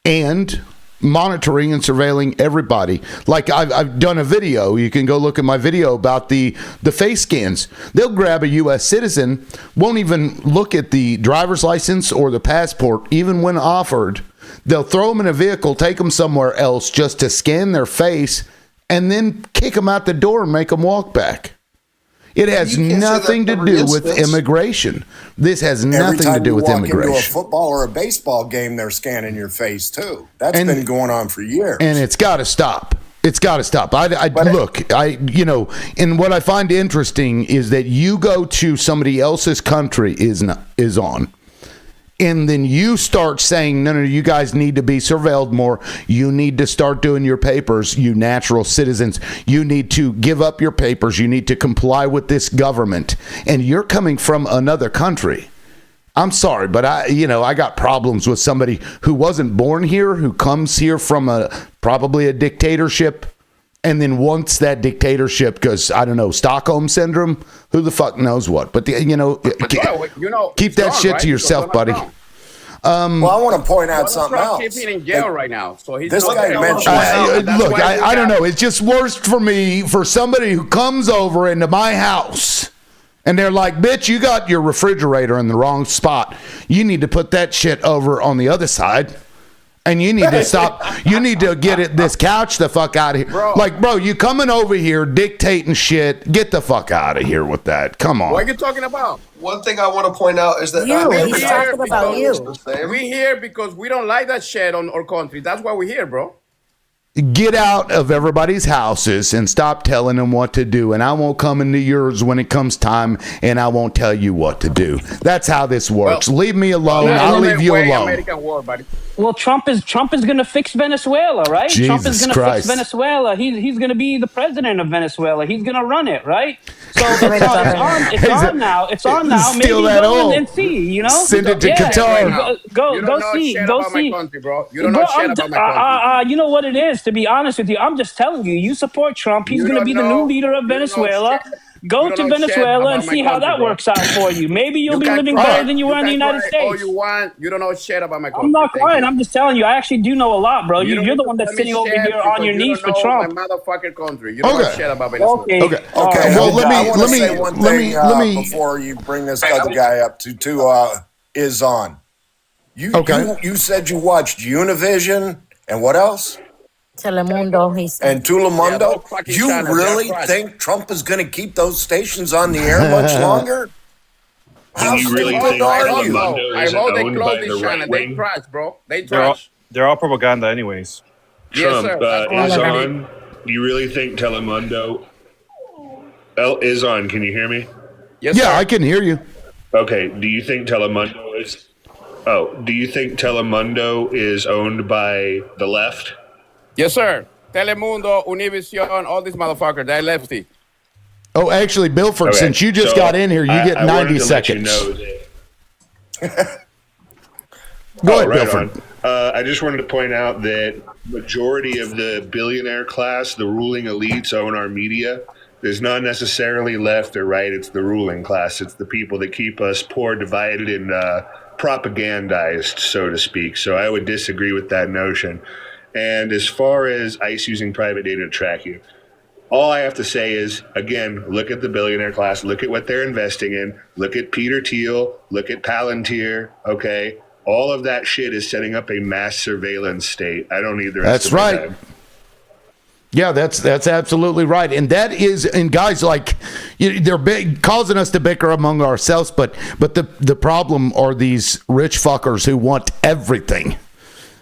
[SPEAKER 1] and monitoring and surveilling everybody. Like I've done a video. You can go look at my video about the face scans. They'll grab a U.S. citizen, won't even look at the driver's license or the passport, even when offered. They'll throw them in a vehicle, take them somewhere else just to scan their face, and then kick them out the door and make them walk back. It has
[SPEAKER 5] You can't say
[SPEAKER 1] nothing
[SPEAKER 5] that
[SPEAKER 1] to
[SPEAKER 5] every
[SPEAKER 1] do with
[SPEAKER 5] instance.
[SPEAKER 1] immigration. This has
[SPEAKER 8] Every
[SPEAKER 1] nothing to
[SPEAKER 8] time
[SPEAKER 1] do
[SPEAKER 8] you
[SPEAKER 1] with
[SPEAKER 8] walk into a
[SPEAKER 1] immigration.
[SPEAKER 8] football or a baseball game, they're scanning your face too. That's
[SPEAKER 1] And-
[SPEAKER 8] been going on for years.
[SPEAKER 1] And it's got to stop. It's got to stop. And what I find interesting is that you go to somebody else's country is on, and then you start saying, no, you guys need to be surveilled more. You need to start doing your papers, you natural citizens. You need to give up your papers. You need to comply with this government. And you're coming from another country. I'm sorry, but I got problems with somebody who wasn't born here, who comes here from probably a dictatorship, and then once that dictatorship, because I don't know, Stockholm syndrome, who the fuck knows what? But keep
[SPEAKER 6] It's
[SPEAKER 1] that
[SPEAKER 6] wrong,
[SPEAKER 1] shit
[SPEAKER 6] right?
[SPEAKER 1] to yourself,
[SPEAKER 6] Because
[SPEAKER 1] buddy.
[SPEAKER 6] Donald
[SPEAKER 8] well, I want to point out
[SPEAKER 6] Donald
[SPEAKER 8] something
[SPEAKER 6] Trump
[SPEAKER 8] else.
[SPEAKER 6] keeping in jail right now, so he's
[SPEAKER 8] This
[SPEAKER 6] not
[SPEAKER 8] guy
[SPEAKER 6] there.
[SPEAKER 8] mentioned-
[SPEAKER 1] I don't know. It's just worse for me for somebody who comes over into my house and they're like, bitch, you got your refrigerator in the wrong spot. You need to put that shit over on the other side. And you need to stop. You need to get this couch the fuck out of here.
[SPEAKER 6] Bro.
[SPEAKER 1] Like, bro, you coming over here dictating shit. Get the fuck out of here with that. Come on.
[SPEAKER 6] What are you talking about?
[SPEAKER 5] One thing I want to point out is that
[SPEAKER 2] You,
[SPEAKER 5] not
[SPEAKER 2] he's
[SPEAKER 5] every-
[SPEAKER 2] talking about you.
[SPEAKER 5] is the same.
[SPEAKER 6] We here because we don't like that shit on our country. That's why we're here, bro.
[SPEAKER 1] Get out of everybody's houses and stop telling them what to do. And I won't come into yours when it comes time, and I won't tell you what to do. That's how this works. Leave me alone.
[SPEAKER 3] Yeah,
[SPEAKER 1] I'll
[SPEAKER 3] and
[SPEAKER 1] leave you alone.
[SPEAKER 6] American war, buddy.
[SPEAKER 3] Well, Trump is going to fix Venezuela, right? Trump is
[SPEAKER 1] Jesus
[SPEAKER 3] going to
[SPEAKER 1] Christ.
[SPEAKER 3] fix Venezuela. He's going to be the president of Venezuela. He's going to run it, right? So it's
[SPEAKER 2] Right
[SPEAKER 3] on,
[SPEAKER 2] about
[SPEAKER 3] it's on now. It's on now. Maybe
[SPEAKER 1] Steal that
[SPEAKER 3] go
[SPEAKER 1] all.
[SPEAKER 3] and see.
[SPEAKER 1] Send it to Qatar.
[SPEAKER 3] Go
[SPEAKER 6] You don't know
[SPEAKER 3] see.
[SPEAKER 6] shit
[SPEAKER 3] Go
[SPEAKER 6] about
[SPEAKER 3] see.
[SPEAKER 6] my country, bro. You don't
[SPEAKER 3] Bro,
[SPEAKER 6] know shit about my country.
[SPEAKER 3] you know what it is, to be honest with you. I'm just telling you, you support Trump. He's
[SPEAKER 6] You
[SPEAKER 3] going to
[SPEAKER 6] don't
[SPEAKER 3] be the
[SPEAKER 6] know-
[SPEAKER 3] new leader of
[SPEAKER 6] you don't know
[SPEAKER 3] Venezuela.
[SPEAKER 6] shit.
[SPEAKER 3] Go
[SPEAKER 6] You
[SPEAKER 3] to
[SPEAKER 6] don't know shit
[SPEAKER 3] Venezuela and
[SPEAKER 6] about my
[SPEAKER 3] see how
[SPEAKER 6] country,
[SPEAKER 3] that
[SPEAKER 6] bro.
[SPEAKER 3] works out for you. Maybe you'll be
[SPEAKER 6] can
[SPEAKER 3] living
[SPEAKER 6] cry.
[SPEAKER 3] better than you are in the
[SPEAKER 6] can
[SPEAKER 3] United
[SPEAKER 6] cry all
[SPEAKER 3] States.
[SPEAKER 6] you want. You don't know shit about my country.
[SPEAKER 3] I'm not
[SPEAKER 6] Thank
[SPEAKER 3] crying.
[SPEAKER 6] you.
[SPEAKER 3] I'm just telling you. I actually do know a lot, bro.
[SPEAKER 6] You don't
[SPEAKER 3] You're the
[SPEAKER 6] need
[SPEAKER 3] one
[SPEAKER 6] to
[SPEAKER 3] that's
[SPEAKER 6] tell me
[SPEAKER 3] sitting over
[SPEAKER 6] shit
[SPEAKER 3] here on
[SPEAKER 6] because
[SPEAKER 3] your
[SPEAKER 6] you
[SPEAKER 3] knees
[SPEAKER 6] don't
[SPEAKER 3] for
[SPEAKER 6] know
[SPEAKER 3] Trump.
[SPEAKER 6] My motherfucking country. You don't know
[SPEAKER 1] Okay.
[SPEAKER 6] shit about Venezuela.
[SPEAKER 3] Okay.
[SPEAKER 1] Okay.
[SPEAKER 3] All right.
[SPEAKER 1] Well, let
[SPEAKER 8] I
[SPEAKER 1] me
[SPEAKER 8] want to say one thing
[SPEAKER 1] let me
[SPEAKER 8] before you bring this other guy up to is on.
[SPEAKER 1] Okay.
[SPEAKER 8] You said you watched Univision and what else?
[SPEAKER 2] Telemundo,
[SPEAKER 8] And
[SPEAKER 6] Yeah,
[SPEAKER 8] Telemundo.
[SPEAKER 6] those fucking
[SPEAKER 8] You
[SPEAKER 6] channels,
[SPEAKER 8] really
[SPEAKER 6] they're trash.
[SPEAKER 8] think Trump is going to keep those stations on the air much longer? How
[SPEAKER 9] you really
[SPEAKER 8] stupid
[SPEAKER 9] think
[SPEAKER 8] are you?
[SPEAKER 9] Telemundo
[SPEAKER 6] I
[SPEAKER 9] isn't
[SPEAKER 6] hope they
[SPEAKER 9] owned
[SPEAKER 6] close
[SPEAKER 9] by
[SPEAKER 6] this
[SPEAKER 9] the
[SPEAKER 6] channel.
[SPEAKER 9] right
[SPEAKER 6] They
[SPEAKER 9] wing?
[SPEAKER 6] trash, bro. They
[SPEAKER 4] They're all,
[SPEAKER 6] trash.
[SPEAKER 4] they're all propaganda, anyways.
[SPEAKER 6] Yes,
[SPEAKER 9] Trump
[SPEAKER 6] sir. That's
[SPEAKER 9] is
[SPEAKER 6] what I'm
[SPEAKER 9] on. Do you really think Telemundo is on? Can you hear me?
[SPEAKER 6] Yes,
[SPEAKER 1] Yeah,
[SPEAKER 6] sir.
[SPEAKER 1] I can hear you.
[SPEAKER 9] Okay. Do you think Telemundo is? Oh, do you think Telemundo is owned by the left?
[SPEAKER 6] Yes, sir. Telemundo, Univision, all these motherfuckers, they're lefty.
[SPEAKER 1] Oh, actually, Bilford,
[SPEAKER 9] Okay,
[SPEAKER 1] since you just
[SPEAKER 9] so
[SPEAKER 1] got in here, you get
[SPEAKER 9] I
[SPEAKER 1] 90
[SPEAKER 9] wanted to
[SPEAKER 1] seconds.
[SPEAKER 9] Let you know that,
[SPEAKER 1] Go ahead,
[SPEAKER 9] right
[SPEAKER 1] Bilford.
[SPEAKER 9] on. I just wanted to point out that majority of the billionaire class, the ruling elites, own our media. There's not necessarily left or right. It's the ruling class. It's the people that keep us poor, divided, and propagandized, so to speak. So I would disagree with that notion. And as far as ICE using private data to track you, all I have to say is, again, look at the billionaire class. Look at what they're investing in. Look at Peter Thiel. Look at Palantir. Okay. All of that shit is setting up a mass surveillance state. I don't need the rest
[SPEAKER 1] That's
[SPEAKER 9] of my
[SPEAKER 1] right.
[SPEAKER 9] time.
[SPEAKER 1] Yeah, that's absolutely right, and that is, and guys, like, they're causing us to bicker among ourselves, but the problem are these rich fuckers who want everything,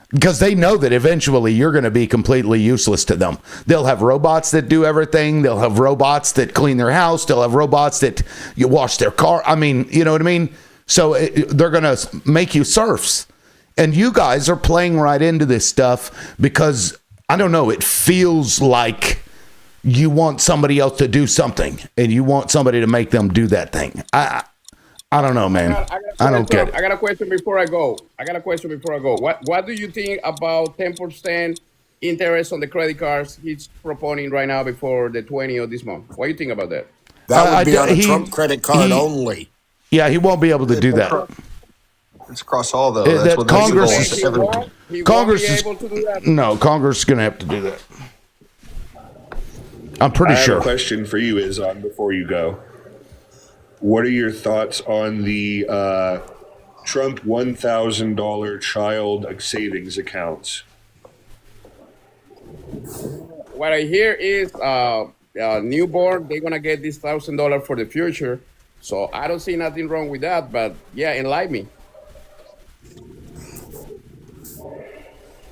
[SPEAKER 1] because they know that eventually you're going to be completely useless to them. They'll have robots that do everything. They'll have robots that clean their house. They'll have robots that you wash their car. I mean, you know what I mean? So they're going to make you serfs, and you guys are playing right into this stuff because, I don't know, it feels like you want somebody else to do something and you want somebody to make them do that thing. I don't know, man. I don't get it.
[SPEAKER 6] I got a question before I go. What do you think about 10% interest on the credit cards he's proponing right now before the 20th of this month? What do you think about that?
[SPEAKER 8] That would be on a Trump credit card only.
[SPEAKER 1] Yeah, he won't be able to do that.
[SPEAKER 5] It's across all though. That's what
[SPEAKER 1] Congress
[SPEAKER 6] He won't be
[SPEAKER 1] is
[SPEAKER 6] able to do that.
[SPEAKER 1] no. Congress is going to have to do that. I'm pretty
[SPEAKER 9] I have
[SPEAKER 1] sure.
[SPEAKER 9] a question for you, Izan, before you go. What are your thoughts on the Trump $1,000 child savings accounts?
[SPEAKER 6] What I hear is newborn, they're gonna get this $1,000 for the future. So I don't see nothing wrong with that. But yeah, enlighten me.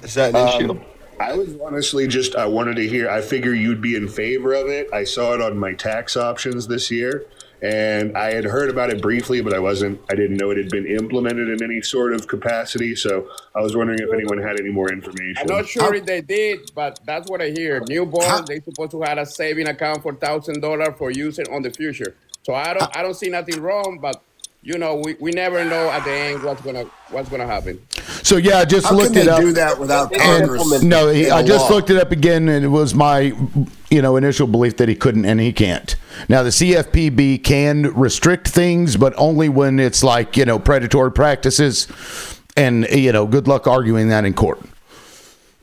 [SPEAKER 5] Is that an issue?
[SPEAKER 9] I was honestly I wanted to hear, I figure you'd be in favor of it. I saw it on my tax options this year, and I had heard about it briefly, but I didn't know it had been implemented in any sort of capacity. So I was wondering if anyone had any more information.
[SPEAKER 6] I'm not sure if they did, but that's what I hear. Newborn, they supposed to have a saving account for $1,000 for using on the future. So I don't see nothing wrong, but you know, we never know at the end what's gonna happen.
[SPEAKER 1] So yeah, I just looked it up.
[SPEAKER 8] How can they do that without Congress?
[SPEAKER 1] No, I just
[SPEAKER 8] law?
[SPEAKER 1] looked it up again, and it was my, initial belief that he couldn't, and he can't. Now the CFPB can restrict things, but only when it's like predatory practices, and good luck arguing that in court.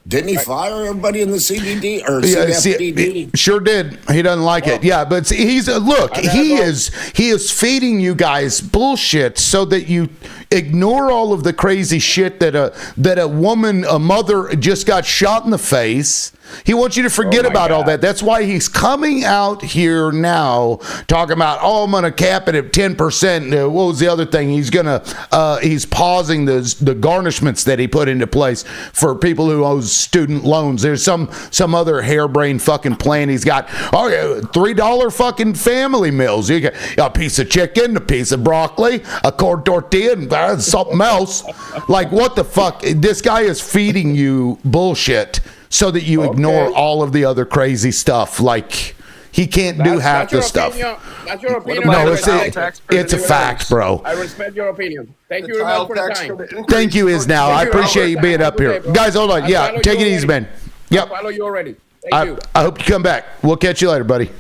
[SPEAKER 8] Didn't he fire everybody in the CBD or CFPB?
[SPEAKER 1] Sure did. He doesn't like it. Yeah, but he's look. He is feeding you guys bullshit so that you ignore all of the crazy shit that a woman, a mother, just got shot in the face. He wants you to forget about all that. That's why he's coming out here now talking about, I'm going to cap it at 10%. What was the other thing? He's pausing the garnishments that he put into place for people who owe student loans. There's some other harebrained fucking plan he's got. Oh yeah, $3 fucking family meals. You get a piece of chicken, a piece of broccoli, a corn tortilla, and something else. Like, what the fuck? This guy is feeding you bullshit so that you ignore all of the other crazy stuff. Like, he can't do half the stuff.
[SPEAKER 6] That's your opinion.
[SPEAKER 1] No, it's a fact, bro.
[SPEAKER 6] I respect your opinion. Thank you very much for the time.
[SPEAKER 1] Thank you, Now. I appreciate you being up here. Guys, hold on. Yeah, take it easy, man. Yep.
[SPEAKER 6] I follow you already. Thank you.
[SPEAKER 1] I hope you come back. We'll catch you later, buddy.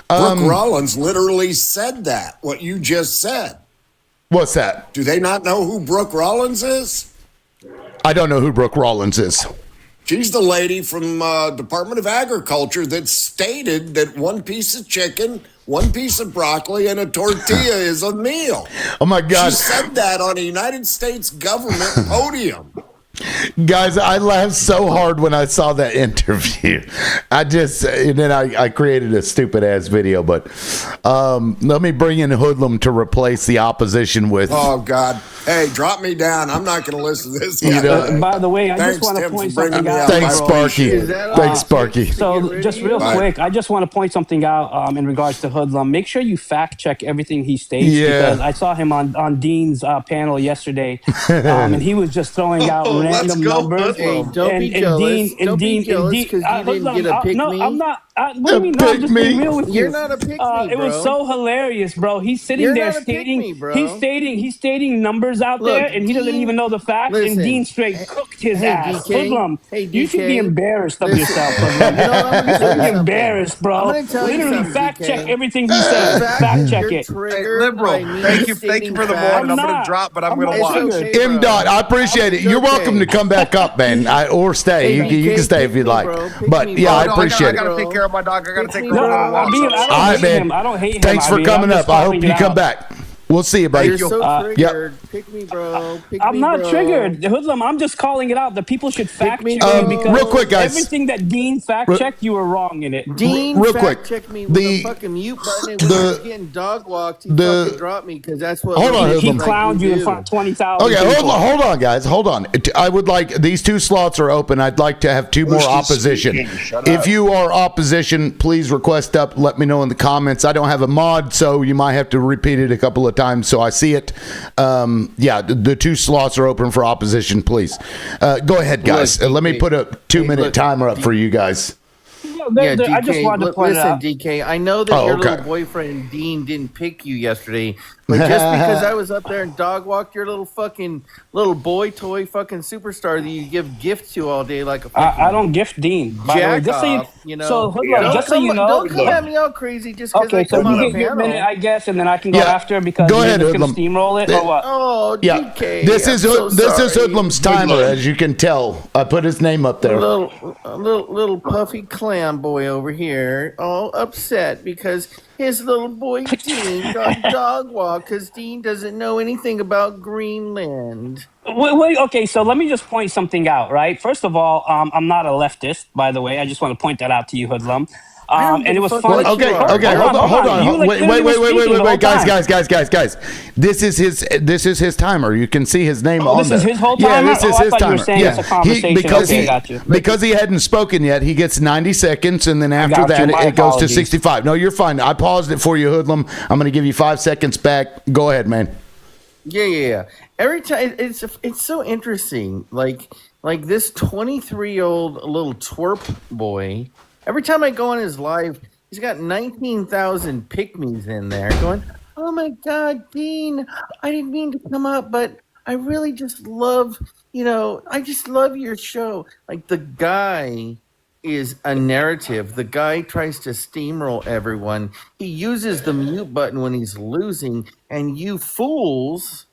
[SPEAKER 8] Brooke Rollins literally said that, what you just said.
[SPEAKER 1] What's that?
[SPEAKER 8] Do they not know who Brooke Rollins is?
[SPEAKER 1] I don't know who Brooke Rollins is.
[SPEAKER 8] She's the lady from Department of Agriculture that stated that one piece of chicken, one piece of broccoli, and a tortilla is a meal.
[SPEAKER 1] Oh, my God.
[SPEAKER 8] She said that on a United States government podium.
[SPEAKER 1] Guys, I laughed so hard when I saw that interview. And then I created a stupid ass video, but let me bring in Hoodlum to replace the opposition with.
[SPEAKER 8] Oh God. Hey, drop me down. I'm not going to listen to this guy.
[SPEAKER 3] By the way, I
[SPEAKER 8] Thanks,
[SPEAKER 3] just want to
[SPEAKER 8] Tim,
[SPEAKER 3] point
[SPEAKER 8] for bringing
[SPEAKER 3] something
[SPEAKER 8] me
[SPEAKER 3] out.
[SPEAKER 1] Thanks, Sparky. Thanks, Sparky.
[SPEAKER 3] So just real quick, I just want to point something out in regards to Hoodlum. Make sure you fact check everything he states, because I saw him on Dean's panel yesterday, and he was just throwing out random numbers.
[SPEAKER 10] Hey, don't be jealous. Don't be jealous because you didn't get a pick me.
[SPEAKER 3] I'm not. What do you mean? No, I'm just being real with you.
[SPEAKER 10] You're not a pick me, bro.
[SPEAKER 3] It was so hilarious, bro. He's sitting
[SPEAKER 10] You're
[SPEAKER 3] there
[SPEAKER 10] not a
[SPEAKER 3] stating,
[SPEAKER 10] pick me, bro.
[SPEAKER 3] he's stating numbers out
[SPEAKER 10] Look,
[SPEAKER 3] there, and he doesn't
[SPEAKER 10] Dean-
[SPEAKER 3] even know the facts.
[SPEAKER 10] listen,
[SPEAKER 3] and Dean straight cooked his ass.
[SPEAKER 10] DK,
[SPEAKER 3] Hoodlum,
[SPEAKER 10] hey,
[SPEAKER 3] you should be
[SPEAKER 10] DK,
[SPEAKER 3] embarrassed of
[SPEAKER 10] listen.
[SPEAKER 3] yourself, Hoodlum.
[SPEAKER 10] You know what, I'm gonna
[SPEAKER 3] You
[SPEAKER 10] tell
[SPEAKER 3] should be
[SPEAKER 10] you
[SPEAKER 3] embarrassed, bro.
[SPEAKER 10] I'm gonna tell you
[SPEAKER 3] Literally
[SPEAKER 10] something,
[SPEAKER 3] fact
[SPEAKER 10] DK.
[SPEAKER 3] check everything he says. Fact check it.
[SPEAKER 11] Liberal. Thank you for the moment. I'm going to drop, but I'm going to watch.
[SPEAKER 10] Okay,
[SPEAKER 1] M. Dot, I appreciate it. You're welcome to come back up, man, or stay.
[SPEAKER 10] Hey,
[SPEAKER 1] You can stay if you'd like. But yeah, I appreciate
[SPEAKER 11] I
[SPEAKER 1] it.
[SPEAKER 11] got to take care of my dog. I got to take care
[SPEAKER 3] No,
[SPEAKER 11] of my
[SPEAKER 3] I
[SPEAKER 11] walk.
[SPEAKER 3] don't
[SPEAKER 1] All right,
[SPEAKER 3] hate him.
[SPEAKER 1] man.
[SPEAKER 3] I don't hate him.
[SPEAKER 1] Thanks for coming
[SPEAKER 3] I'm
[SPEAKER 1] up.
[SPEAKER 3] just
[SPEAKER 1] I hope
[SPEAKER 3] calling
[SPEAKER 1] you
[SPEAKER 3] it
[SPEAKER 1] come
[SPEAKER 3] out.
[SPEAKER 1] back. We'll see you, buddy.
[SPEAKER 10] You're so
[SPEAKER 1] Yep.
[SPEAKER 10] triggered. Pick me, bro. Pick
[SPEAKER 3] I'm
[SPEAKER 10] me,
[SPEAKER 3] not
[SPEAKER 10] bro.
[SPEAKER 3] triggered, Hoodlum. I'm just calling it out. The people should fact
[SPEAKER 10] me,
[SPEAKER 3] check you
[SPEAKER 10] bro.
[SPEAKER 3] because
[SPEAKER 1] real quick, guys.
[SPEAKER 3] everything that Dean fact checked, you were wrong in it.
[SPEAKER 10] Dean
[SPEAKER 1] real
[SPEAKER 10] fact
[SPEAKER 1] quick.
[SPEAKER 10] checked me with
[SPEAKER 1] The-
[SPEAKER 10] a fucking mute button, and when I was getting dog walked, he
[SPEAKER 1] the-
[SPEAKER 10] fucking dropped me because that's what.
[SPEAKER 1] Hold on,
[SPEAKER 10] legit
[SPEAKER 3] He
[SPEAKER 1] Hoodlum.
[SPEAKER 10] like
[SPEAKER 3] clowned
[SPEAKER 10] we
[SPEAKER 3] you in
[SPEAKER 10] do.
[SPEAKER 3] front of 20,000
[SPEAKER 1] Okay,
[SPEAKER 3] people.
[SPEAKER 1] hold on, guys. Hold on. I would like these 2 slots are open. I'd like to have 2 more
[SPEAKER 9] Who's
[SPEAKER 1] opposition.
[SPEAKER 9] speaking? Shut
[SPEAKER 1] If
[SPEAKER 9] up.
[SPEAKER 1] you are opposition, please request up. Let me know in the comments. I don't have a mod, so you might have to repeat it a couple of times so I see it. Yeah, the 2 slots are open for opposition. Please go ahead, guys.
[SPEAKER 10] Look,
[SPEAKER 1] Let me put a 2-minute
[SPEAKER 10] look,
[SPEAKER 1] timer up for you guys.
[SPEAKER 3] Yeah,
[SPEAKER 10] DK,
[SPEAKER 3] I just wanted to point it
[SPEAKER 10] listen,
[SPEAKER 3] out.
[SPEAKER 10] DK, I know that
[SPEAKER 1] Oh,
[SPEAKER 10] your
[SPEAKER 1] okay.
[SPEAKER 10] little boyfriend Dean didn't pick you yesterday, but just because I was up there and dog walked your little fucking little boy toy fucking superstar that you give gifts to all day like a fucking
[SPEAKER 3] I don't gift Dean. By the way,
[SPEAKER 10] jack
[SPEAKER 3] just so you,
[SPEAKER 10] off, you know.
[SPEAKER 3] so Hoodlum,
[SPEAKER 10] Don't
[SPEAKER 3] just so
[SPEAKER 10] come,
[SPEAKER 3] you know.
[SPEAKER 10] don't come at me all crazy just because I
[SPEAKER 3] Okay, so
[SPEAKER 10] come on
[SPEAKER 3] you
[SPEAKER 10] a
[SPEAKER 3] get your
[SPEAKER 10] panel.
[SPEAKER 3] minute, I guess, and then I can go
[SPEAKER 1] Yeah,
[SPEAKER 3] after because
[SPEAKER 1] go
[SPEAKER 3] you're
[SPEAKER 1] ahead,
[SPEAKER 3] just gonna
[SPEAKER 1] Hoodlum.
[SPEAKER 3] steamroll it or what?
[SPEAKER 10] Oh,
[SPEAKER 1] Yeah,
[SPEAKER 10] DK,
[SPEAKER 1] this
[SPEAKER 10] I'm
[SPEAKER 1] is
[SPEAKER 10] so
[SPEAKER 1] this is
[SPEAKER 10] sorry.
[SPEAKER 1] Hoodlum's timer, as you can tell. I put his name up
[SPEAKER 10] A
[SPEAKER 1] there.
[SPEAKER 10] little puffy clown boy over here, all upset because his little boy Dean got dog walked because Dean doesn't know anything about Greenland.
[SPEAKER 3] Wait, okay, so let me just point something out, right? First of all, I'm not a leftist, by the way. I just want to point that out to you, Hoodlum.
[SPEAKER 10] I don't
[SPEAKER 3] And
[SPEAKER 10] give
[SPEAKER 3] it
[SPEAKER 10] a
[SPEAKER 3] was
[SPEAKER 10] fuck
[SPEAKER 3] funny.
[SPEAKER 10] what
[SPEAKER 1] Okay,
[SPEAKER 10] you are.
[SPEAKER 1] okay, hold on.
[SPEAKER 3] You
[SPEAKER 1] Wait,
[SPEAKER 3] literally were speaking the whole
[SPEAKER 1] guys,
[SPEAKER 3] time.
[SPEAKER 1] guys. This is his timer. You can see his name
[SPEAKER 3] Oh,
[SPEAKER 1] on
[SPEAKER 3] this
[SPEAKER 1] there.
[SPEAKER 3] is his whole
[SPEAKER 1] Yeah,
[SPEAKER 3] timer?
[SPEAKER 1] this is
[SPEAKER 3] Oh, I
[SPEAKER 1] his
[SPEAKER 3] thought you were
[SPEAKER 1] timer.
[SPEAKER 3] saying it's a conversation. Okay, got you.
[SPEAKER 1] Because he hadn't spoken yet, he gets 90 seconds, and then after
[SPEAKER 3] got you.
[SPEAKER 1] that,
[SPEAKER 3] My
[SPEAKER 1] it goes to
[SPEAKER 3] apologies.
[SPEAKER 1] 65. No, you're fine. I paused it for you, Hoodlum. I'm going to give you 5 seconds back. Go ahead, man.
[SPEAKER 10] Yeah. Every time it's so interesting. Like this 23-year-old little twerp boy. Every time I go on his live, he's got 19,000 pick-me's in there going, "Oh my God, Dean, I didn't mean to come up, but I really just love, I just love your show." Like the guy is a narrative. The guy tries to steamroll everyone. He uses the mute button when he's losing, and you fools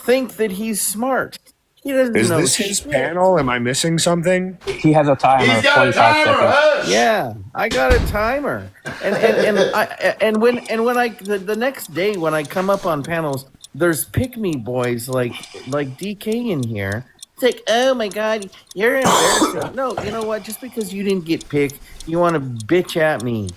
[SPEAKER 10] think that he's smart. He doesn't
[SPEAKER 9] Is
[SPEAKER 10] know
[SPEAKER 9] this his
[SPEAKER 10] shit.
[SPEAKER 9] panel? Am I missing something?
[SPEAKER 3] He has a timer of 25 seconds.
[SPEAKER 10] Yeah, I got a timer, and when the next day when I come up on panels, there's pick me boys like DK in here. It's like, oh my God, you're embarrassing. No, you know what? Just because you didn't get picked, you want to bitch at me.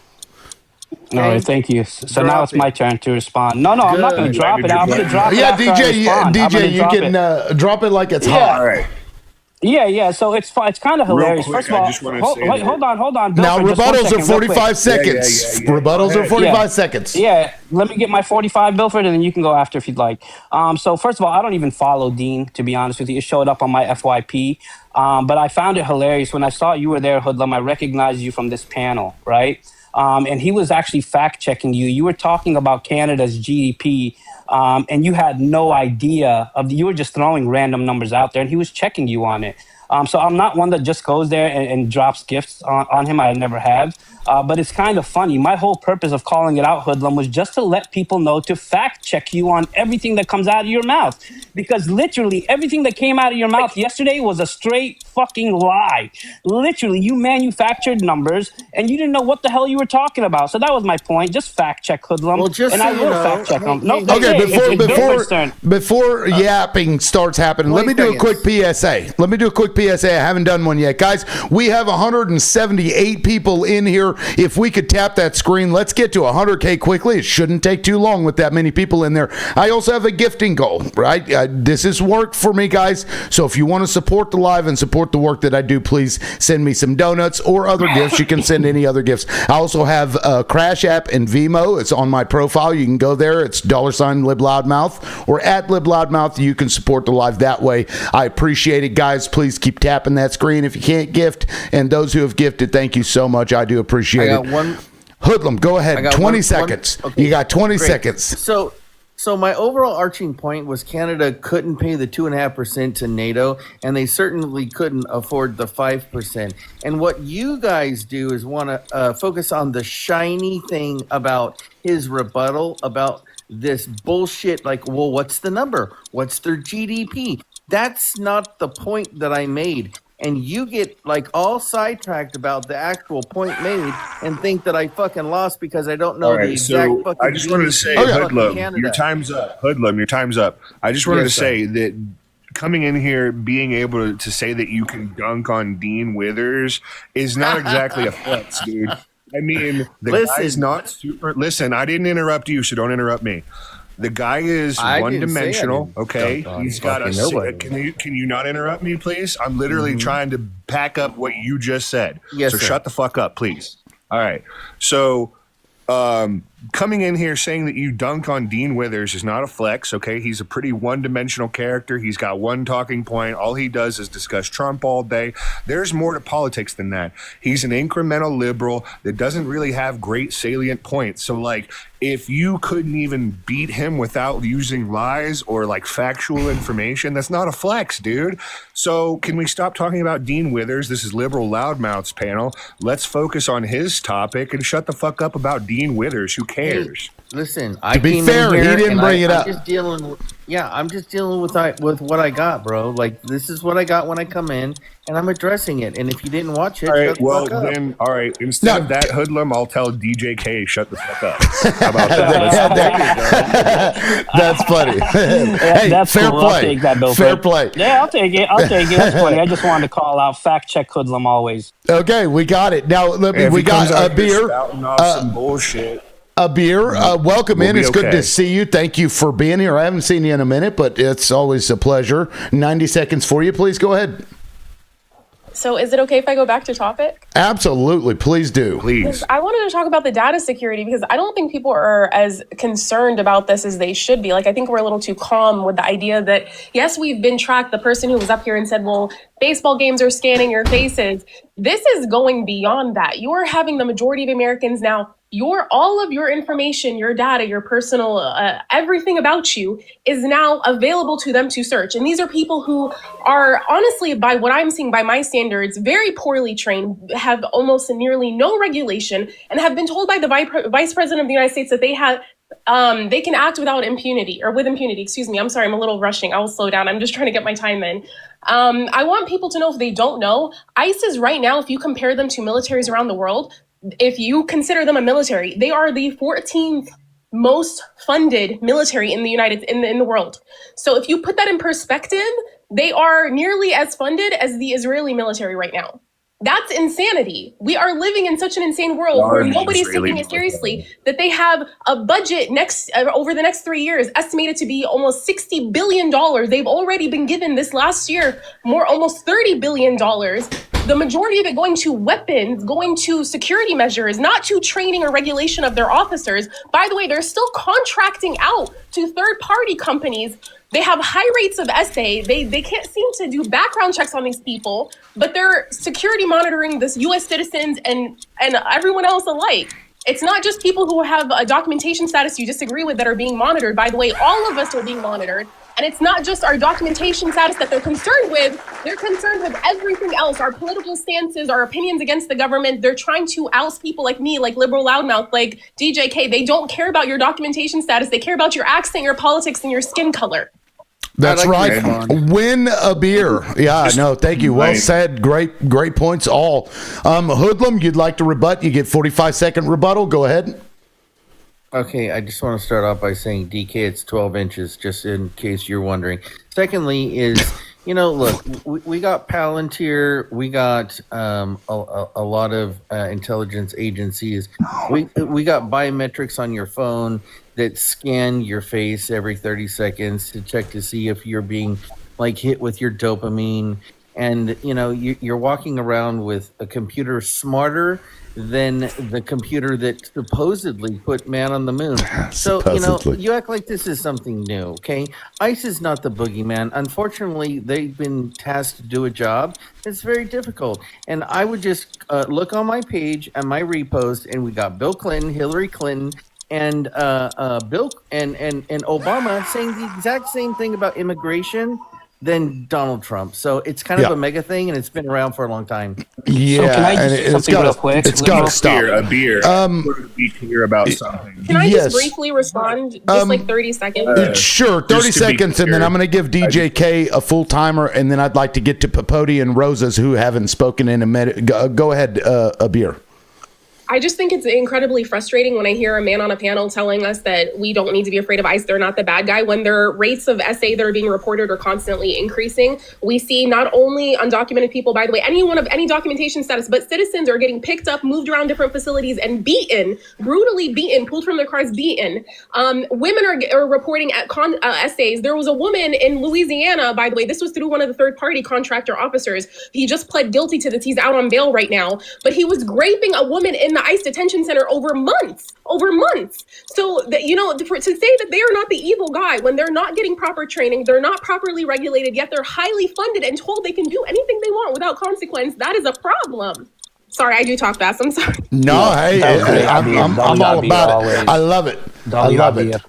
[SPEAKER 3] All right, thank you. So now it's my turn to respond. No, I'm not going to drop it. I'm going to drop it.
[SPEAKER 1] Yeah,
[SPEAKER 3] after I respond. I'm gonna
[SPEAKER 1] DJ, you
[SPEAKER 3] drop
[SPEAKER 1] can
[SPEAKER 3] it.
[SPEAKER 1] drop it like it's
[SPEAKER 3] Yeah.
[SPEAKER 1] hot.
[SPEAKER 9] All right.
[SPEAKER 3] Yeah. So it's fun. It's kind of hilarious.
[SPEAKER 9] quick,
[SPEAKER 3] First of all,
[SPEAKER 9] I just wanna say that-
[SPEAKER 3] hold on.
[SPEAKER 1] Now,
[SPEAKER 3] Bill, for just 1
[SPEAKER 1] rebuttals are
[SPEAKER 3] second, real quick.
[SPEAKER 1] 45 seconds.
[SPEAKER 9] Yeah.
[SPEAKER 1] Rebuttals
[SPEAKER 9] Go
[SPEAKER 1] are
[SPEAKER 9] ahead.
[SPEAKER 1] 45 seconds.
[SPEAKER 3] Yeah, let me get my 45, Bilford, and then you can go after if you'd like. So first of all, I don't even follow Dean, to be honest with you. It showed up on my FYP, but I found it hilarious. When I saw you were there, Hoodlum, I recognized you from this panel, right? And he was actually fact-checking you. You were talking about Canada's GDP, and you had no idea you were just throwing random numbers out there, and he was checking you on it. So I'm not one that just goes there and drops gifts on him. I never have. But it's kind of funny. My whole purpose of calling it out, Hoodlum, was just to let people know to fact check you on everything that comes out of your mouth. Because literally everything that came out of your mouth yesterday was a straight fucking lie. Literally, you manufactured numbers and you didn't know what the hell you were talking about. So that was my point. Just fact check, Hoodlum.
[SPEAKER 10] Well, just
[SPEAKER 3] and
[SPEAKER 10] so
[SPEAKER 3] I
[SPEAKER 10] you
[SPEAKER 3] will
[SPEAKER 10] know,
[SPEAKER 3] fact check them. No,
[SPEAKER 1] Okay,
[SPEAKER 3] it's Bilford's turn.
[SPEAKER 1] before yapping starts happening, let me
[SPEAKER 10] 20
[SPEAKER 1] do a quick PSA. Let me do a quick PSA. I haven't done one yet. Guys, we have 178 people in here. If we could tap that screen, let's get to 100K quickly. It shouldn't take too long with that many people in there. I also have a gifting goal, right? This is work for me, guys. So if you want to support the live and support the work that I do, please send me some donuts or other gifts. You can send any other gifts. I also have Crash App and Vimo. It's on my profile. You can go there. It's $LibLoudmouth or at LibLoudmouth. You can support the live that way. I appreciate it, guys. Please keep tapping that screen if you can't gift. And those who have gifted, thank you so much. I do appreciate it. Hoodlum, go ahead. 20 seconds.
[SPEAKER 10] Okay,
[SPEAKER 1] You got 20
[SPEAKER 10] great.
[SPEAKER 1] seconds.
[SPEAKER 10] So my overall arching point was Canada couldn't pay the 2.5% to NATO, and they certainly couldn't afford the 5%. And what you guys do is want to focus on the shiny thing about his rebuttal about this bullshit. Like, well, what's the number? What's their GDP? That's not the point that I made. and you get like all sidetracked about the actual point made and think that I fucking lost because I don't know
[SPEAKER 9] All
[SPEAKER 10] the
[SPEAKER 9] right,
[SPEAKER 10] exact
[SPEAKER 9] so
[SPEAKER 10] fucking.
[SPEAKER 9] I just wanted to say,
[SPEAKER 10] fucking
[SPEAKER 9] Hoodlum,
[SPEAKER 10] Canada.
[SPEAKER 9] your time's up. Hoodlum, your time's up. I just wanted
[SPEAKER 10] Yes,
[SPEAKER 9] to say that coming in here, being able to say that you can dunk on Dean Withers is not exactly a flex, dude. I mean, the guy's not super. Listen, I didn't interrupt you, so don't interrupt me. The guy is
[SPEAKER 10] I
[SPEAKER 9] one
[SPEAKER 10] didn't say I
[SPEAKER 9] dimensional.
[SPEAKER 10] didn't
[SPEAKER 9] Okay,
[SPEAKER 10] dunk on
[SPEAKER 9] he's got a.
[SPEAKER 10] fucking nobody.
[SPEAKER 9] Can you not interrupt me, please? I'm literally trying to pack up what you just said.
[SPEAKER 10] Yes,
[SPEAKER 9] so
[SPEAKER 10] sir.
[SPEAKER 9] shut the fuck up, please. All right. So, coming in here saying that you dunked on Dean Withers is not a flex. Okay, he's a pretty one-dimensional character. He's got one talking point. All he does is discuss Trump all day. There's more to politics than that. He's an incremental liberal that doesn't really have great salient points. So, like, if you couldn't even beat him without using lies or like factual information, that's not a flex, dude. So can we stop talking about Dean Withers? This is Liberal Loudmouths panel. Let's focus on his topic and shut the fuck up about Dean Withers. Who cares?
[SPEAKER 10] Listen,
[SPEAKER 1] To be fair, he didn't bring it up.
[SPEAKER 10] I'm just dealing with what I got, bro. Like, this is what I got when I come in, and I'm addressing it. And if you didn't watch it,
[SPEAKER 9] All right,
[SPEAKER 10] shut the
[SPEAKER 9] well
[SPEAKER 10] fuck up.
[SPEAKER 9] then, all right. Instead of that, Hoodlum, I'll tell DJK shut the fuck up. How about that?
[SPEAKER 1] That's funny.
[SPEAKER 3] Yeah,
[SPEAKER 1] Hey,
[SPEAKER 3] that's
[SPEAKER 1] fair
[SPEAKER 3] cool. I'll
[SPEAKER 1] play.
[SPEAKER 3] take that, Bill.
[SPEAKER 1] Fair play.
[SPEAKER 3] Yeah, I'll take it. That's funny. I just wanted to call out fact check Hoodlum always.
[SPEAKER 1] Okay, we got it. Now let me.
[SPEAKER 9] If
[SPEAKER 1] We
[SPEAKER 9] he comes
[SPEAKER 1] got
[SPEAKER 9] out
[SPEAKER 1] a
[SPEAKER 9] here
[SPEAKER 1] beer.
[SPEAKER 9] spouting off some bullshit.
[SPEAKER 1] A beer. Welcome
[SPEAKER 9] We'll
[SPEAKER 1] in.
[SPEAKER 9] be
[SPEAKER 1] It's good
[SPEAKER 9] okay.
[SPEAKER 1] to see you. Thank you for being here. I haven't seen you in a minute, but it's always a pleasure. 90 seconds for you. Please go ahead.
[SPEAKER 12] So is it okay if I go back to topic?
[SPEAKER 1] Absolutely. Please do.
[SPEAKER 9] Please.
[SPEAKER 12] I wanted to talk about the data security because I don't think people are as concerned about this as they should be. Like, I think we're a little too calm with the idea that, yes, we've been tracked. The person who was up here and said, well, baseball games are scanning your faces. This is going beyond that. You are having the majority of Americans now, all of your information, your data, your personal, everything about you is now available to them to search. And these are people who are honestly, by what I'm seeing, by my standards, very poorly trained, have almost nearly no regulation, and have been told by the vice president of the United States that they have they can act without impunity or with impunity. Excuse me. I'm sorry. I'm a little rushing. I will slow down. I'm just trying to get my time in. I want people to know, if they don't know, ISIS right now, if you compare them to militaries around the world, if you consider them a military, they are the 14th most funded military in the in the world. So if you put that in perspective, they are nearly as funded as the Israeli military right now. That's insanity. We are living in such an insane world where nobody's taking it seriously, that they have a budget over the next 3 years estimated to be almost $60 billion. They've already been given this last year almost $30 billion. The majority of it going to weapons, going to security measures, not to training or regulation of their officers. By the way, they're still contracting out to third-party companies. They have high rates of SA. They can't seem to do background checks on these people, but they're security monitoring this U.S. citizens and everyone else alike. It's not just people who have a documentation status you disagree with that are being monitored. By the way, all of us are being monitored. And it's not just our documentation status that they're concerned with. They're concerned with everything else, our political stances, our opinions against the government. They're trying to oust people like me, like Liberal Loudmouth, like DJK. They don't care about your documentation status. They care about your accent, your politics, and your skin color.
[SPEAKER 1] That's
[SPEAKER 10] like
[SPEAKER 1] right. Win a beer. Yeah, no, thank you. Well said. Great points all. Hoodlum, you'd like to rebut? You get 45-second rebuttal. Go ahead.
[SPEAKER 10] Okay, I just want to start off by saying, DK, it's 12 inches, just in case you're wondering. Secondly is, look, we got Palantir, we got a lot of intelligence agencies. We got biometrics on your phone that scan your face every 30 seconds to check to see if you're being hit with your dopamine. And, you're walking around with a computer smarter than the computer that supposedly put man on the moon. So, you act like this is something new, okay? ICE is not the boogeyman. Unfortunately, they've been tasked to do a job. It's very difficult. And I would just look on my page and my repost, and we got Bill Clinton, Hillary Clinton, and Bill and Obama saying the exact same thing about immigration. than Donald Trump. So it's kind of a mega thing, and it's been around for a long time.
[SPEAKER 1] Yeah,
[SPEAKER 3] So can I
[SPEAKER 1] and
[SPEAKER 3] just
[SPEAKER 1] it's
[SPEAKER 3] something
[SPEAKER 1] got
[SPEAKER 3] real
[SPEAKER 1] to
[SPEAKER 3] quick?
[SPEAKER 1] it's got to stop.
[SPEAKER 9] A beer. Be clear about something.
[SPEAKER 12] Can I
[SPEAKER 1] Yes.
[SPEAKER 12] just briefly respond? Just like 30 seconds.
[SPEAKER 1] Sure, 30
[SPEAKER 9] just to be
[SPEAKER 1] seconds, and then
[SPEAKER 9] clear,
[SPEAKER 1] I'm going to give DJK a full timer, and then I'd like to get to Papodi and Rosas, who haven't spoken in a minute. Go ahead, Abir.
[SPEAKER 12] I just think it's incredibly frustrating when I hear a man on a panel telling us that we don't need to be afraid of ICE. They're not the bad guy when their rates of SA that are being reported are constantly increasing. We see not only undocumented people, by the way, anyone of any documentation status, but citizens are getting picked up, moved around different facilities and beaten, brutally beaten, pulled from their cars, beaten. Women are reporting at SAs. There was a woman in Louisiana, by the way, this was through one of the third-party contractor officers. He just pled guilty to this. He's out on bail right now, but he was raping a woman in the ICE detention center over months. So that, to say that they are not the evil guy when they're not getting proper training, they're not properly regulated, yet they're highly funded and told they can do anything they want without consequence, that is a problem. Sorry, I do talk fast. I'm sorry.
[SPEAKER 1] No, hey, I'm all about it. I love it. I love it.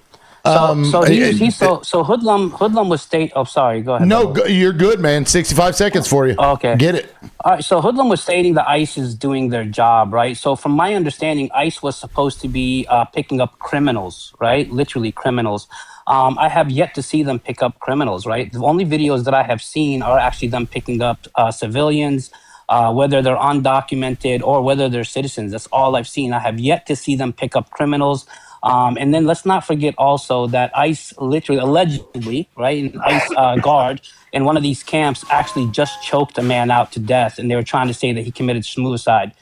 [SPEAKER 3] So Hoodlum was state. Oh, sorry. Go ahead.
[SPEAKER 1] No, you're good, man. 65 seconds for you.
[SPEAKER 3] Okay.
[SPEAKER 1] Get it.
[SPEAKER 3] All right. So Hoodlum was stating that ICE is doing their job, right? So from my understanding, ICE was supposed to be picking up criminals, right? Literally criminals. I have yet to see them pick up criminals, right? The only videos that I have seen are actually them picking up civilians, whether they're undocumented or whether they're citizens. That's all I've seen. I have yet to see them pick up criminals. And then let's not forget also that ICE literally, allegedly, right, an ICE guard in one of these camps actually just choked a man out to death, and they were trying to say that he committed suicide.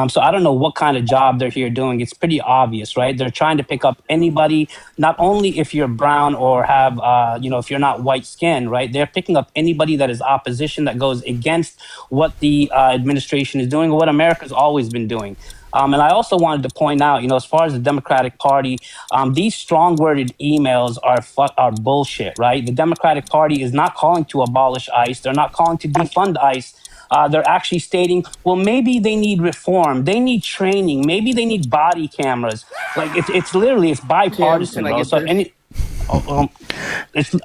[SPEAKER 3] So I don't know what kind of job they're here doing. It's pretty obvious, right? They're trying to pick up anybody, not only if you're brown or have, if you're not white skin, right? They're picking up anybody that is opposition, that goes against what the administration is doing or what America's always been doing. And I also wanted to point out, as far as the Democratic Party, these strong-worded emails are bullshit, right? The Democratic Party is not calling to abolish ICE. They're not calling to defund ICE. They're actually stating, well, maybe they need reform. They need training. Maybe they need body cameras. Like, it's literally, it's bipartisan, bro. So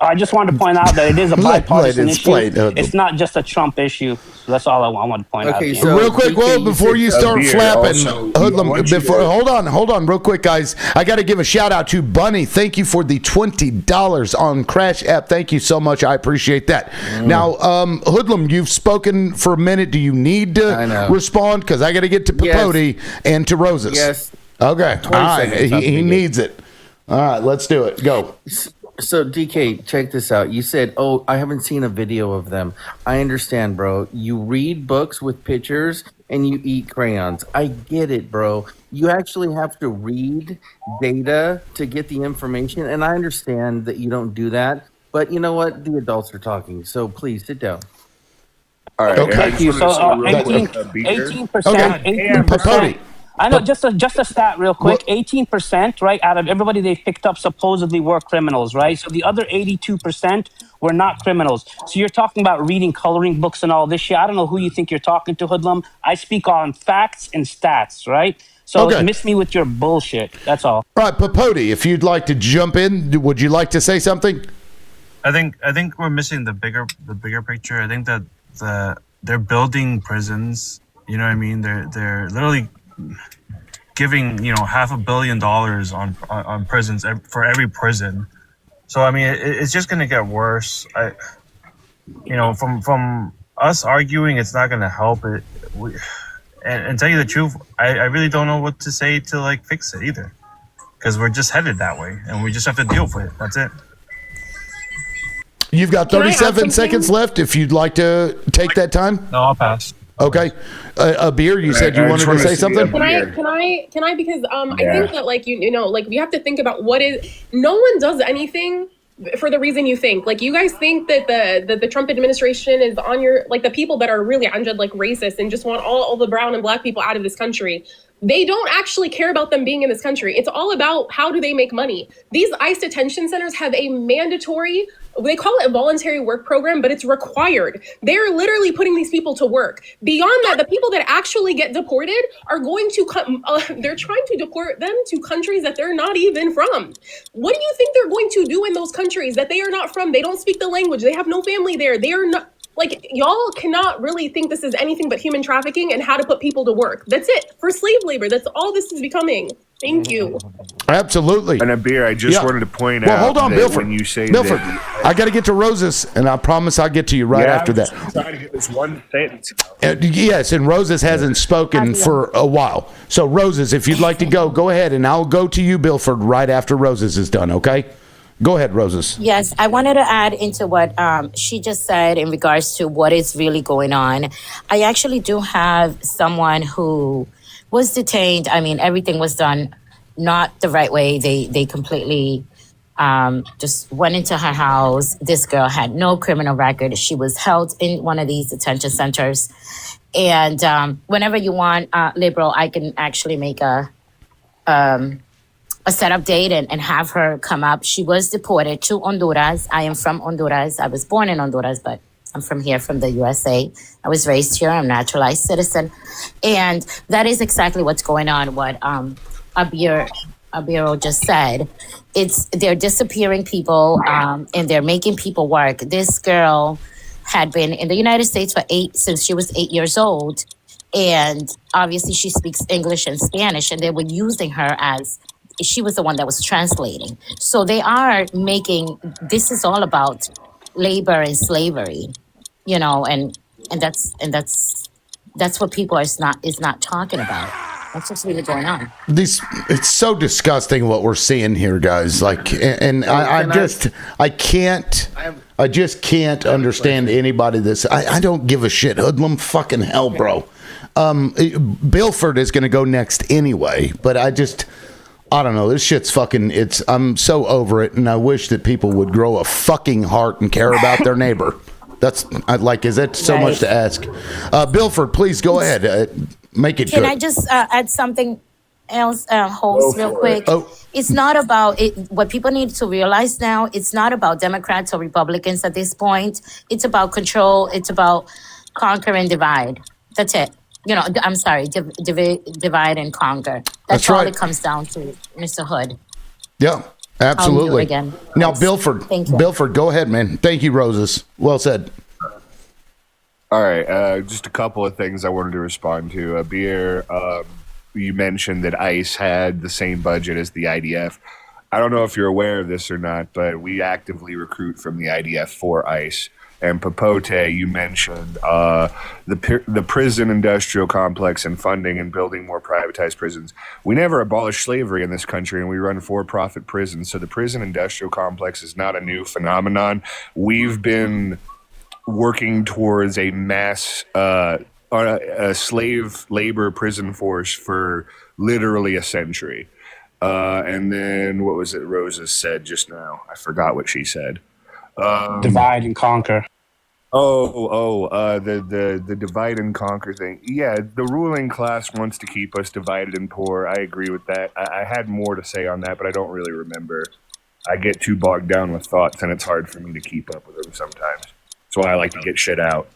[SPEAKER 3] I just wanted to point out that it is a bipartisan issue. It's not just a Trump issue. So that's all I wanted to point out.
[SPEAKER 10] So
[SPEAKER 1] real quick, before you start flapping, Hoodlum, hold on, real quick, guys. I got to give a shout out to Bunny. Thank you for the $20 on Crash App. Thank you so much. I appreciate that. Now, Hoodlum, you've spoken for a minute. Do you need to respond? Because I got to get to Papodi and to Rosas.
[SPEAKER 10] Yes.
[SPEAKER 1] Okay. All right. He needs it. All right, let's do it. Go.
[SPEAKER 10] So, DK, check this out. You said, I haven't seen a video of them. I understand, bro. You read books with pictures and you eat crayons. I get it, bro. You actually have to read data to get the information, and I understand that you don't do that. But you know what? The adults are talking, so please sit down.
[SPEAKER 9] All right.
[SPEAKER 1] Okay.
[SPEAKER 3] Thank you. So 18%.
[SPEAKER 1] Papodi.
[SPEAKER 3] I know, just a stat real quick. 18%, right, out of everybody they've picked up supposedly were criminals, right? So the other 82% were not criminals. So you're talking about reading coloring books and all this shit. I don't know who you think you're talking to, Hoodlum. I speak on facts and stats, right? So miss me with your bullshit. That's all.
[SPEAKER 1] All right, Papodi, if you'd like to jump in, would you like to say something?
[SPEAKER 4] I think we're missing the bigger picture. I think that they're building prisons. You know what I mean? They're literally giving $500 million on prisons for every prison. So I mean, it's just gonna get worse. From us arguing, it's not gonna help it. And tell you the truth, I really don't know what to say to fix it either, because we're just headed that way, and we just have to deal with it. That's it.
[SPEAKER 1] You've got 37 seconds left. If you'd like to take that time.
[SPEAKER 4] No, I'll pass.
[SPEAKER 1] Okay. Abir, you said you wanted to say something?
[SPEAKER 12] Can I? Because I think that we have to think about no one does anything for the reason you think. You guys think that the Trump administration is on your, the people that are really racist and just want all the brown and black people out of this country. They don't actually care about them being in this country. It's all about how do they make money. These ICE detention centers have a mandatory, they call it a voluntary work program, but it's required. They're literally putting these people to work. Beyond that, the people that actually get deported are going to come, they're trying to deport them to countries that they're not even from. What do you think they're going to do in those countries that they are not from? They don't speak the language. They have no family there. They are not, like, y'all cannot really think this is anything but human trafficking and how to put people to work. That's it. For slave labor. That's all this is becoming. Thank you.
[SPEAKER 1] Absolutely.
[SPEAKER 9] And Abir, I just wanted to point
[SPEAKER 1] well,
[SPEAKER 9] out
[SPEAKER 1] hold on,
[SPEAKER 9] that
[SPEAKER 1] Bilford.
[SPEAKER 9] when you say
[SPEAKER 1] Bilford,
[SPEAKER 9] that,
[SPEAKER 1] I got to get to Roses, and I promise I'll get to you right after that.
[SPEAKER 9] I'm trying to get this one sentence.
[SPEAKER 1] Yes, and Roses hasn't spoken for a while. So, Roses, if you'd like to go ahead, and I'll go to you, Bilford, right after Roses is done, okay? Go ahead, Roses.
[SPEAKER 2] Yes, I wanted to add into what she just said in regards to what is really going on. I actually do have someone who was detained. I mean, everything was done not the right way. They completely just went into her house. This girl had no criminal record. She was held in one of these detention centers. And whenever you want, Liberal, I can actually make a setup date and have her come up. She was deported to Honduras. I am from Honduras. I was born in Honduras, but I'm from here, from the USA. I was raised here. I'm a naturalized citizen. And that is exactly what's going on, what Abiro just said. They're disappearing people and they're making people work. This girl had been in the United States since she was 8 years old. And obviously she speaks English and Spanish, and they were using her as she was the one that was translating. So they are this is all about labor and slavery, you know, and that's what people is not talking about. That's what's really going on.
[SPEAKER 1] It's so disgusting what we're seeing here, guys. Like, and I just can't understand anybody I don't give a shit. Hoodlum fucking hell, bro. Bilford is going to go next anyway, but I don't know. This shit's fucking. I'm so over it, and I wish that people would grow a fucking heart and care about their neighbor. Is that so much to ask? Bilford, please go ahead. Make it.
[SPEAKER 2] Can
[SPEAKER 1] good.
[SPEAKER 2] I just add something else, host, real quick? It's not about it. What people need to realize now, it's not about Democrats or Republicans at this point. It's about control. It's about conquer and divide. That's it. You know, I'm sorry, divide and conquer. That's all
[SPEAKER 1] right.
[SPEAKER 2] it comes down to, Mr. Hood.
[SPEAKER 1] Yeah, absolutely.
[SPEAKER 2] Again.
[SPEAKER 1] Now,
[SPEAKER 2] Yes.
[SPEAKER 1] Bilford,
[SPEAKER 2] Thank you.
[SPEAKER 1] Bilford, go ahead, man. Thank you, Roses. Well said.
[SPEAKER 9] All right, just a couple of things I wanted to respond to. Abir, you mentioned that ICE had the same budget as the IDF. I don't know if you're aware of this or not, but we actively recruit from the IDF for ICE. And Popote, you mentioned the prison industrial complex and funding and building more privatized prisons. We never abolished slavery in this country, and we run for-profit prisons. So the prison industrial complex is not a new phenomenon. We've been working towards a mass a slave labor prison force for literally a century. And then what was it Rosa said just now? I forgot what she said.
[SPEAKER 3] Divide and conquer.
[SPEAKER 9] The divide and conquer thing. Yeah, the ruling class wants to keep us divided and poor. I agree with that. I had more to say on that, but I don't really remember. I get too bogged down with thoughts, and it's hard for me to keep up with them sometimes. That's why I like to get shit out.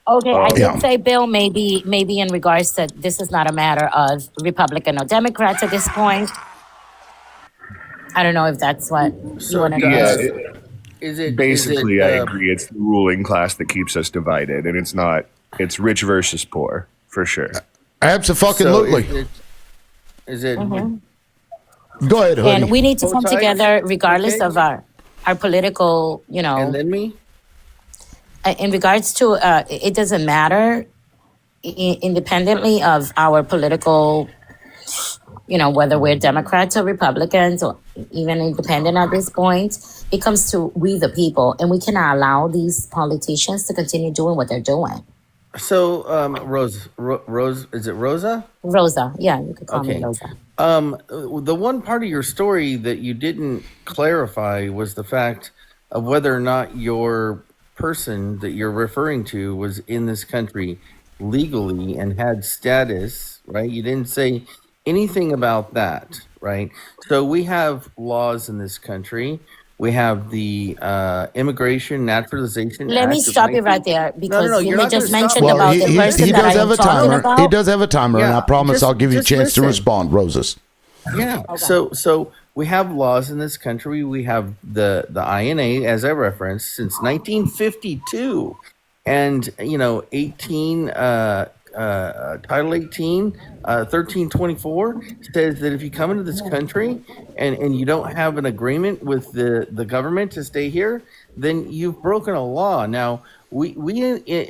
[SPEAKER 2] Okay, I did say, Bill, maybe in regards to this is not a matter of Republican or Democrats at this point. I don't know if that's what you want to know.
[SPEAKER 9] Yeah, I agree. It's the ruling class that keeps us divided, and it's rich versus poor, for sure.
[SPEAKER 1] Absolutely.
[SPEAKER 10] Is it?
[SPEAKER 2] Mm-hmm.
[SPEAKER 1] Go ahead, honey.
[SPEAKER 2] And we need to come together regardless of our political, you know.
[SPEAKER 10] And then me?
[SPEAKER 2] In regards to, it doesn't matter independently of our political, you know, whether we're Democrats or Republicans or even independent at this point, it comes to we the people, and we cannot allow these politicians to continue doing what they're doing.
[SPEAKER 10] So, Rose, is it Rosa?
[SPEAKER 2] Rosa, yeah, you could call me Rosa.
[SPEAKER 10] The one part of your story that you didn't clarify was the fact of whether or not your person that you're referring to was in this country legally and had status, right? You didn't say anything about that, right? So we have laws in this country. We have the Immigration Naturalization
[SPEAKER 2] Let me
[SPEAKER 10] Act of
[SPEAKER 2] stop you
[SPEAKER 10] 19
[SPEAKER 2] right there
[SPEAKER 10] No,
[SPEAKER 2] because you
[SPEAKER 10] you're
[SPEAKER 2] may
[SPEAKER 10] not going to
[SPEAKER 2] just
[SPEAKER 10] stop
[SPEAKER 2] mentioned
[SPEAKER 10] me.
[SPEAKER 1] Well,
[SPEAKER 2] about the
[SPEAKER 1] he
[SPEAKER 2] person that
[SPEAKER 1] does
[SPEAKER 2] I
[SPEAKER 1] have
[SPEAKER 2] am
[SPEAKER 1] a
[SPEAKER 2] talking
[SPEAKER 1] timer. He
[SPEAKER 2] about.
[SPEAKER 1] does have a timer, and I
[SPEAKER 10] Yeah,
[SPEAKER 1] promise I'll give you a
[SPEAKER 10] just
[SPEAKER 1] chance to
[SPEAKER 10] listen.
[SPEAKER 1] respond, Roses.
[SPEAKER 10] Yeah.
[SPEAKER 2] Okay.
[SPEAKER 10] So we have laws in this country. We have the INA, as I referenced, since 1952, and 18 Title 18, 1324 says that if you come into this country and you don't have an agreement with the government to stay here, then you've broken a law. Now, we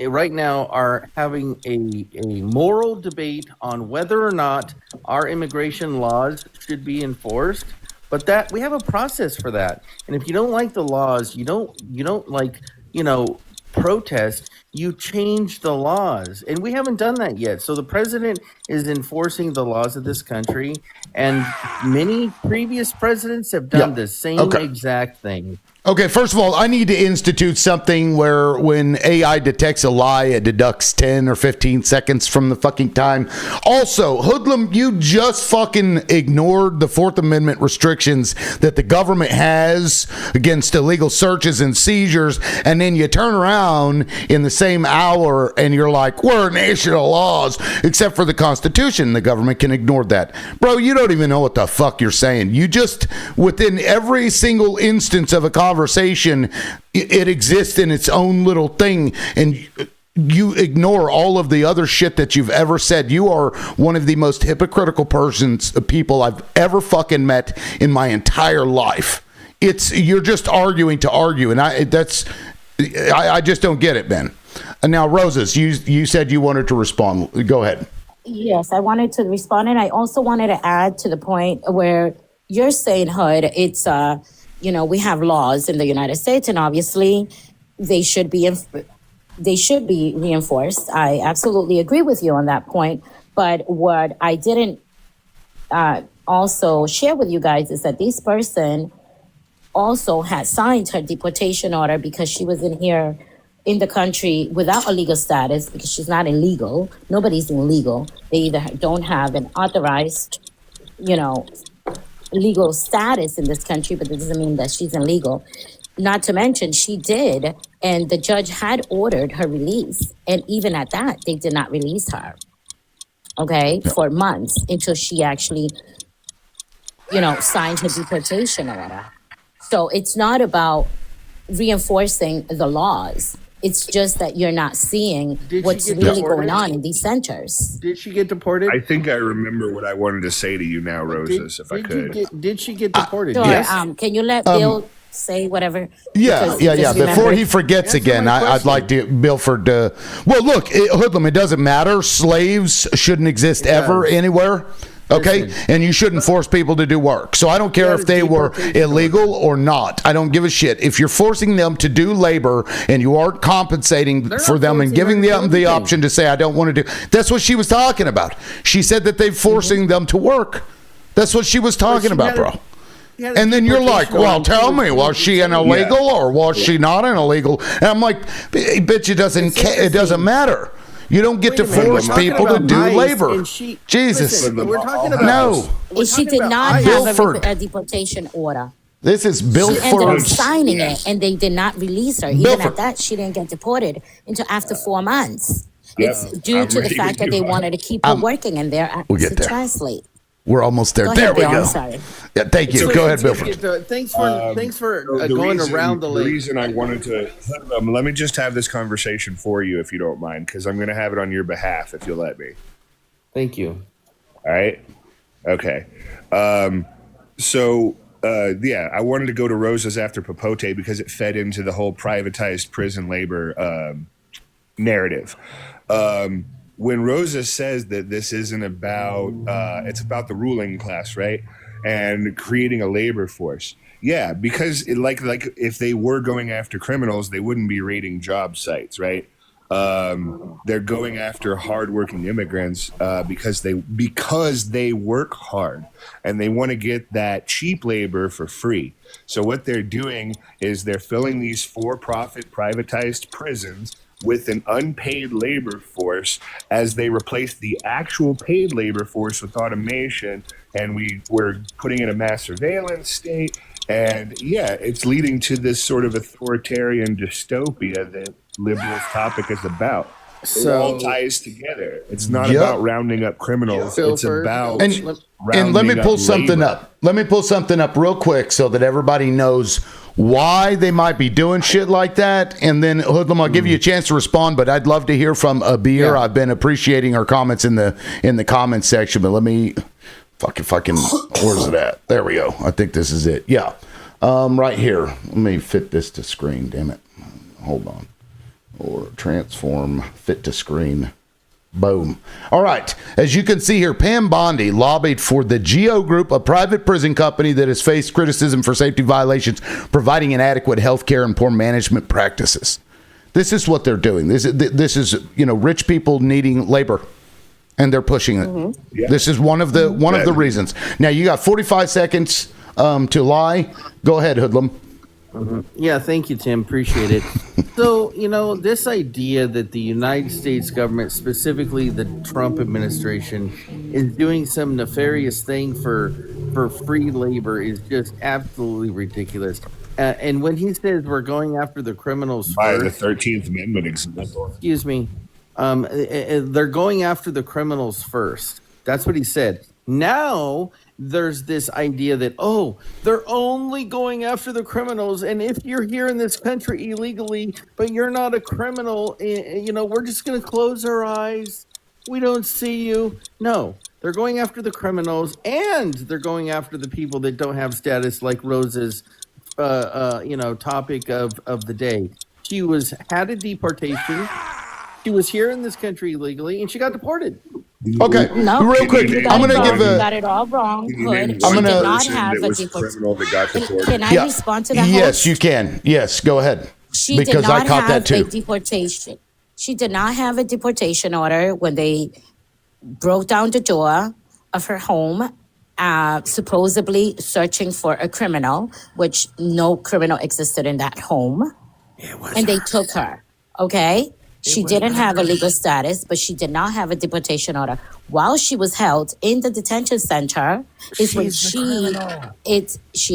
[SPEAKER 10] right now are having a moral debate on whether or not our immigration laws should be enforced. But that we have a process for that. And if you don't like the laws, you don't like, protest, you change the laws. And we haven't done that yet. So the president is enforcing the laws of this country, and many previous presidents have done the same
[SPEAKER 1] Okay.
[SPEAKER 10] exact thing.
[SPEAKER 1] Okay, first of all, I need to institute something where when AI detects a lie, it deducts 10 or 15 seconds from the fucking time. Also, Hoodlum, you just fucking ignored the Fourth Amendment restrictions that the government has against illegal searches and seizures, and then you turn around in the same hour and you're like, we're a nation of laws, except for the Constitution. The government can ignore that. Bro, you don't even know what the fuck you're saying. You just, within every single instance of a conversation, it exists in its own little thing, and you ignore all of the other shit that you've ever said. You are one of the most hypocritical people I've ever fucking met in my entire life. You're just arguing to argue, and I just don't get it, man. And now, Roses, you said you wanted to respond. Go ahead.
[SPEAKER 2] Yes, I wanted to respond, and I also wanted to add to the point where you're saying, Hood, it's we have laws in the United States, and obviously they should be reinforced. I absolutely agree with you on that point. But what I didn't also share with you guys is that this person also had signed her deportation order because she was in here in the country without a legal status, because she's not illegal. Nobody's illegal. They either don't have an authorized, legal status in this country, but that doesn't mean that she's illegal. Not to mention, she did, and the judge had ordered her release. And even at that, they did not release her, for months until she actually, signed her deportation order. So it's not about reinforcing the laws. It's just that you're not seeing what's really going on in these centers.
[SPEAKER 10] Did she get deported?
[SPEAKER 9] I think I remember what I wanted to say to you now, Roses, if I could.
[SPEAKER 10] Did she get deported?
[SPEAKER 2] Sure.
[SPEAKER 10] Yes.
[SPEAKER 2] Can you let Bill say whatever?
[SPEAKER 1] Yeah. Before he forgets again, I'd like to Bilford. Well, look, Hoodlum, it doesn't matter. Slaves shouldn't exist ever anywhere. Okay, and you shouldn't force people to do work. So I don't care if they were illegal or not. I don't give a shit. If you're forcing them to do labor and you aren't compensating for them and giving them the option to say, I don't want to do. That's what she was talking about. She said that they're forcing them to work. That's what she was talking about, bro. And then you're like, well, tell me, was she an illegal or was she not an illegal? And I'm like, bitch, it doesn't matter. You don't get to force people to do labor. Jesus.
[SPEAKER 10] Listen, we're talking about
[SPEAKER 2] she did not have a deportation order.
[SPEAKER 1] This is
[SPEAKER 2] She ended up signing it, and they did not release her. Even at that, she didn't get deported until after 4 months. It's due to the fact that they wanted to keep her working in there to translate.
[SPEAKER 1] We're almost there.
[SPEAKER 2] Go
[SPEAKER 1] There
[SPEAKER 2] ahead,
[SPEAKER 1] we
[SPEAKER 2] Bill.
[SPEAKER 1] go.
[SPEAKER 2] I'm sorry.
[SPEAKER 1] Yeah, thank you. Go ahead, Bilford.
[SPEAKER 10] Thanks for going around the lake.
[SPEAKER 9] The reason I wanted to let me just have this conversation for you, if you don't mind, because I'm going to have it on your behalf, if you'll let me.
[SPEAKER 10] Thank you.
[SPEAKER 9] All right. Okay. So I wanted to go to Roses after Popote because it fed into the whole privatized prison labor narrative. When Rosa says that this isn't about, it's about the ruling class, right? And creating a labor force. Yeah, because like if they were going after criminals, they wouldn't be raiding job sites, right? They're going after hardworking immigrants because they work hard and they want to get that cheap labor for free. So what they're doing is they're filling these for-profit privatized prisons with an unpaid labor force as they replace the actual paid labor force with automation, and we're putting in a mass surveillance state. And yeah, it's leading to this sort of authoritarian dystopia that Liberals' topic is about. It all ties together. It's not about rounding up criminals. It's about
[SPEAKER 1] and let me pull something up. Let me pull something up real quick so that everybody knows why they might be doing shit like that. And then Hoodlum, I'll give you a chance to respond, but I'd love to hear from Abir. I've been appreciating our comments in the comments section, but let me fucking where's it at? There we go. I think this is it. Yeah. Right here. Let me fit this to screen, damn it. Hold on. Or transform fit to screen. Boom. All right. As you can see here, Pam Bondi lobbied for the GEO Group, a private prison company that has faced criticism for safety violations, providing inadequate health care and poor management practices. This is what they're doing. This is rich people needing labor, and they're pushing it. Mm-hmm. Yeah. This is one of the reasons. Now you got 45 seconds to lie. Go ahead, Hoodlum.
[SPEAKER 10] Mm-hmm. Yeah, thank you, Tim. Appreciate it. So, this idea that the United States government, specifically the Trump administration, is doing some nefarious thing for free labor is just absolutely ridiculous. And when he says we're going after the criminals
[SPEAKER 9] by the 13th Amendment example,
[SPEAKER 10] excuse me, they're going after the criminals first. That's what he said. Now there's this idea that, they're only going after the criminals. And if you're here in this country illegally, but you're not a criminal, we're just going to close our eyes. We don't see you. No, they're going after the criminals, and they're going after the people that don't have status, like Rose's, topic of the day. She had a deportation. She was here in this country illegally, and she got deported.
[SPEAKER 1] Okay,
[SPEAKER 2] no,
[SPEAKER 1] real quick, I'm gonna give
[SPEAKER 2] you got it all wrong. Hood.
[SPEAKER 1] I'm
[SPEAKER 2] She
[SPEAKER 1] gonna
[SPEAKER 2] did not have a deportation. Can I respond to that?
[SPEAKER 1] Yes, you can. Yes, go ahead.
[SPEAKER 2] She did not have a deportation. She did not have a deportation order when they broke down the door of her home, supposedly searching for a criminal, which no criminal existed in that home, and they took her. Okay. She didn't have a legal status, but she did not have a deportation order. While she was held in the detention center, she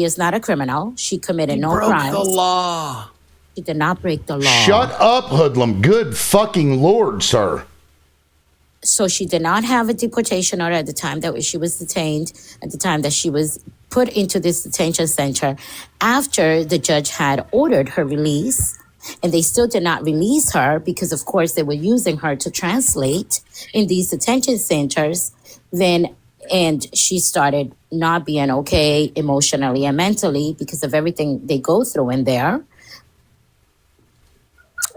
[SPEAKER 2] is not a criminal. She committed no crimes.
[SPEAKER 10] Broke the law.
[SPEAKER 2] She did not break the law.
[SPEAKER 1] Shut up, Hoodlum. Good fucking Lord, sir.
[SPEAKER 2] So she did not have a deportation order at the time that she was detained, at the time that she was put into this detention center. After the judge had ordered her release, and they still did not release her because, of course, they were using her to translate in these detention centers. And she started not being okay emotionally and mentally because of everything they go through in there.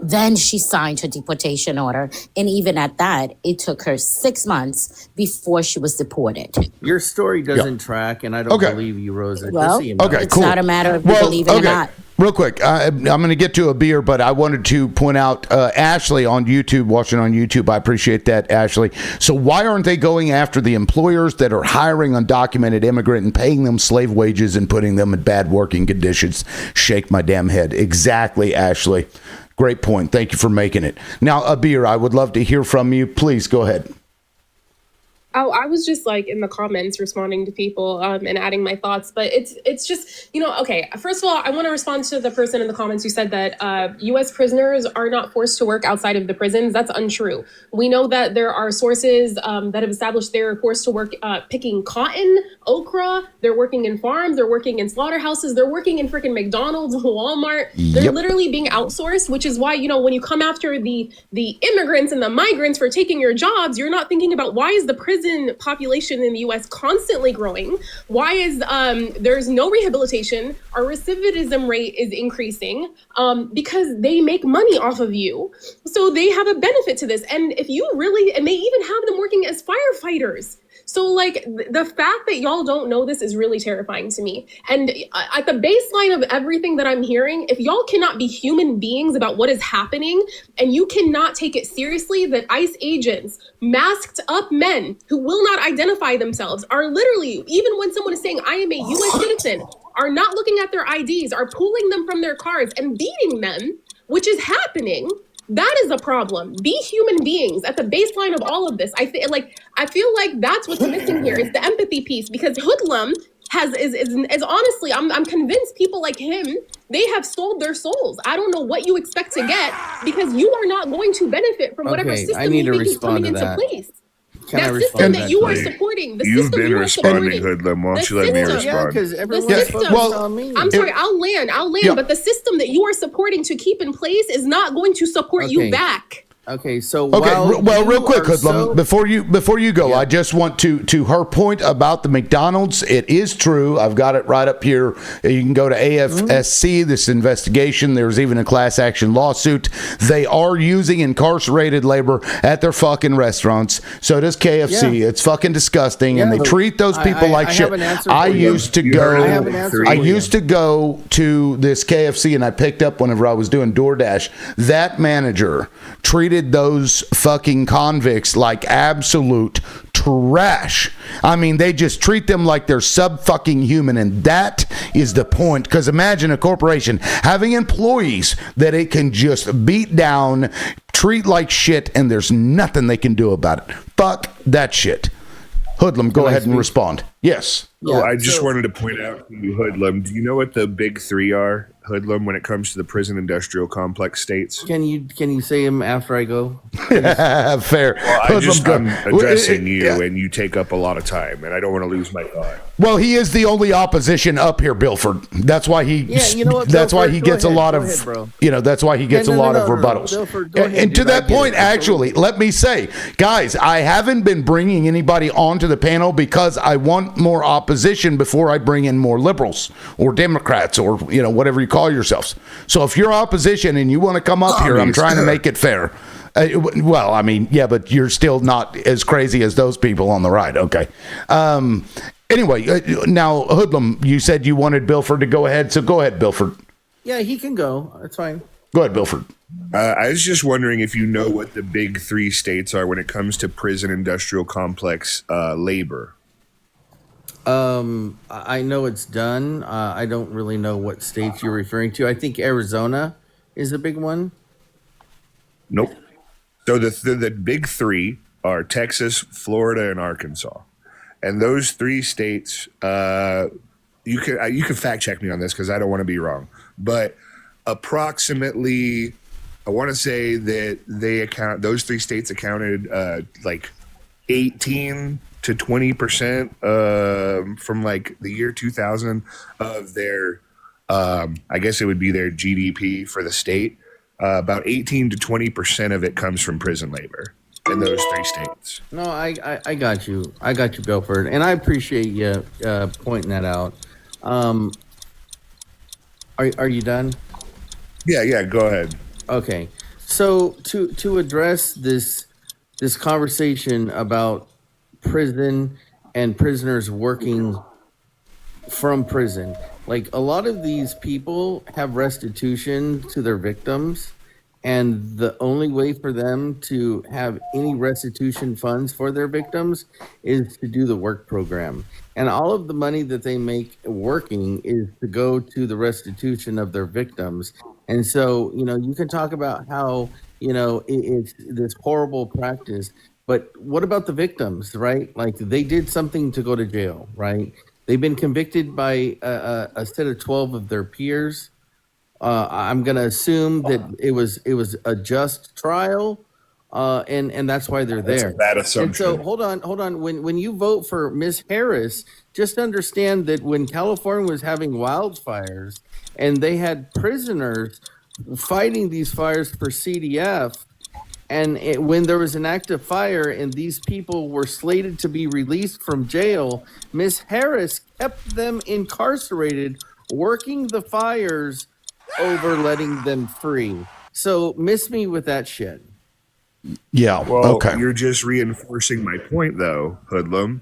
[SPEAKER 2] Then she signed her deportation order. And even at that, it took her 6 months before she was deported.
[SPEAKER 10] Your story doesn't track, and I don't believe you, Rosa.
[SPEAKER 2] Well, it's not a matter of believing or not.
[SPEAKER 1] Real quick, I'm going to get to a beer, but I wanted to point out Ashley on YouTube, watching on YouTube. I appreciate that, Ashley. So why aren't they going after the employers that are hiring undocumented immigrant and paying them slave wages and putting them in bad working conditions? Shake my damn head. Exactly, Ashley. Great point. Thank you for making it. Now, Abir, I would love to hear from you. Please go ahead.
[SPEAKER 12] Oh, I was just in the comments responding to people and adding my thoughts, but it's just, okay. First of all, I want to respond to the person in the comments who said that U.S. prisoners are not forced to work outside of the prisons. That's untrue. We know that there are sources that have established they're forced to work picking cotton, okra. They're working in farms. They're working in slaughterhouses. They're working in freaking McDonald's, Walmart. They're literally being outsourced, which is why, when you come after the immigrants and the migrants for taking your jobs, you're not thinking about why is the prison population in the U.S. constantly growing? Why is there's no rehabilitation? Our recidivism rate is increasing because they make money off of you. So they have a benefit to this. And if you really, and they even have them working as firefighters. So the fact that y'all don't know this is really terrifying to me. And at the baseline of everything that I'm hearing, if y'all cannot be human beings about what is happening, and you cannot take it seriously that ICE agents, masked up men who will not identify themselves, are literally, even when someone is saying, I am a U.S. citizen, are not looking at their IDs, are pulling them from their cars and beating them, which is happening, That is a problem. Be human beings at the baseline of all of this. I feel like that's what's missing here is the empathy piece, because Hoodlum is honestly, I'm convinced people like him, they have sold their souls. I don't know what you expect to get, because you are not going to benefit from whatever
[SPEAKER 10] Okay, I
[SPEAKER 12] system
[SPEAKER 10] need
[SPEAKER 12] you
[SPEAKER 10] to
[SPEAKER 12] think is coming
[SPEAKER 10] respond to
[SPEAKER 12] into
[SPEAKER 10] that.
[SPEAKER 12] place.
[SPEAKER 10] Can I
[SPEAKER 12] That
[SPEAKER 10] respond
[SPEAKER 12] system
[SPEAKER 10] to
[SPEAKER 12] that
[SPEAKER 10] that,
[SPEAKER 12] you are
[SPEAKER 10] please?
[SPEAKER 12] supporting, the
[SPEAKER 9] You've
[SPEAKER 12] system
[SPEAKER 9] been
[SPEAKER 12] you are
[SPEAKER 9] responding,
[SPEAKER 12] supporting,
[SPEAKER 9] Hoodlum. Why
[SPEAKER 12] the
[SPEAKER 9] don't you let me
[SPEAKER 12] system,
[SPEAKER 10] Yeah,
[SPEAKER 9] respond?
[SPEAKER 10] because
[SPEAKER 12] the
[SPEAKER 10] everyone's
[SPEAKER 12] system.
[SPEAKER 10] focused on me.
[SPEAKER 12] I'm sorry, I'll land,
[SPEAKER 1] Yeah.
[SPEAKER 12] but the system that you are supporting to keep in place is not going to support
[SPEAKER 10] Okay.
[SPEAKER 12] you back.
[SPEAKER 10] Okay, so
[SPEAKER 1] Okay,
[SPEAKER 10] while
[SPEAKER 1] well,
[SPEAKER 10] you
[SPEAKER 1] real quick,
[SPEAKER 10] are
[SPEAKER 1] Hoodlum,
[SPEAKER 10] so-
[SPEAKER 1] before you go,
[SPEAKER 10] Yeah.
[SPEAKER 1] I just want to her point about the McDonald's. It is true. I've got it right up here. You can go to AFSC. This investigation. There's even a class action lawsuit. They are using incarcerated labor at their fucking restaurants. So does KFC.
[SPEAKER 10] Yeah.
[SPEAKER 1] It's fucking disgusting, and
[SPEAKER 10] Yeah,
[SPEAKER 1] they
[SPEAKER 10] but
[SPEAKER 1] treat those people like
[SPEAKER 10] I
[SPEAKER 1] shit.
[SPEAKER 10] have an answer
[SPEAKER 1] I
[SPEAKER 10] for you.
[SPEAKER 1] used to
[SPEAKER 9] You heard
[SPEAKER 1] go.
[SPEAKER 9] it.
[SPEAKER 10] I have an answer
[SPEAKER 1] I
[SPEAKER 10] for you.
[SPEAKER 1] used to go to this KFC, and I picked up whenever I was doing DoorDash. That manager treated those fucking convicts like absolute trash. I mean, they just treat them like they're sub-fucking human, and that is the point. Because imagine a corporation having employees that it can just beat down, treat like shit, and there's nothing they can do about it. Fuck that shit. Hoodlum, go ahead and respond. Yes.
[SPEAKER 9] Oh, I just wanted to point out to you, Hoodlum. Do you know what the big three are, Hoodlum, when it comes to the prison industrial complex states?
[SPEAKER 10] Can you say them after I go?
[SPEAKER 1] Fair. Hoodlum,
[SPEAKER 9] I'm addressing you, and you take up a lot of time, and I don't want to lose my thought.
[SPEAKER 1] Well, he is the only opposition up here, Bilford. That's why he.
[SPEAKER 10] Yeah, you know what,
[SPEAKER 1] That's why
[SPEAKER 10] Bilford,
[SPEAKER 1] he
[SPEAKER 10] go
[SPEAKER 1] gets
[SPEAKER 10] ahead,
[SPEAKER 1] a lot
[SPEAKER 10] go
[SPEAKER 1] of.
[SPEAKER 10] ahead, bro.
[SPEAKER 1] That's why he gets a lot of rebuttals.
[SPEAKER 10] Bilford, go ahead,
[SPEAKER 1] And to
[SPEAKER 10] dude, I
[SPEAKER 1] that
[SPEAKER 10] get
[SPEAKER 1] point,
[SPEAKER 10] it.
[SPEAKER 1] actually, let me say, guys, I haven't been bringing anybody onto the panel because I want more opposition before I bring in more liberals or Democrats or whatever you call yourselves. So if you're opposition and you want to come up here, I'm trying to make it fair. Well, I mean, yeah, but you're still not as crazy as those people on the right. Okay. Anyway, now, Hoodlum, you said you wanted Bilford to go ahead, so go ahead, Bilford.
[SPEAKER 10] Yeah, he can go. That's fine.
[SPEAKER 1] Go ahead, Bilford.
[SPEAKER 9] I was just wondering if you know what the big three states are when it comes to prison industrial complex labor.
[SPEAKER 10] I know it's done. I don't really know what states you're referring to. I think Arizona is a big one.
[SPEAKER 9] Nope. So the big three are Texas, Florida, and Arkansas, and those three states. You can fact check me on this because I don't want to be wrong, but approximately, I want to say that those three states accounted like 18 to 20% from like the year 2000 of their, I guess it would be their GDP for the state. About 18 to 20% of it comes from prison labor in those three states.
[SPEAKER 10] No, I got you. I got you, Bilford, and I appreciate you pointing that out. Are you done?
[SPEAKER 9] Yeah, go ahead.
[SPEAKER 10] Okay. So to address this conversation about prison and prisoners working from prison, like a lot of these people have restitution to their victims, and the only way for them to have any restitution funds for their victims is to do the work program. And all of the money that they make working is to go to the restitution of their victims. And so, you can talk about how, it's this horrible practice, but what about the victims, right? Like they did something to go to jail, right? They've been convicted by a set of 12 of their peers. I'm going to assume that it was a just trial, and that's why they're there.
[SPEAKER 9] That's a bad assumption.
[SPEAKER 10] And so hold on. When you vote for Ms. Harris, just understand that when California was having wildfires and they had prisoners fighting these fires for CDF, and when there was an active fire and these people were slated to be released from jail, Ms. Harris kept them incarcerated, working the fires over letting them free. So miss me with that shit.
[SPEAKER 1] Yeah.
[SPEAKER 9] Well,
[SPEAKER 1] Okay.
[SPEAKER 9] You're just reinforcing my point, though, Hoodlum.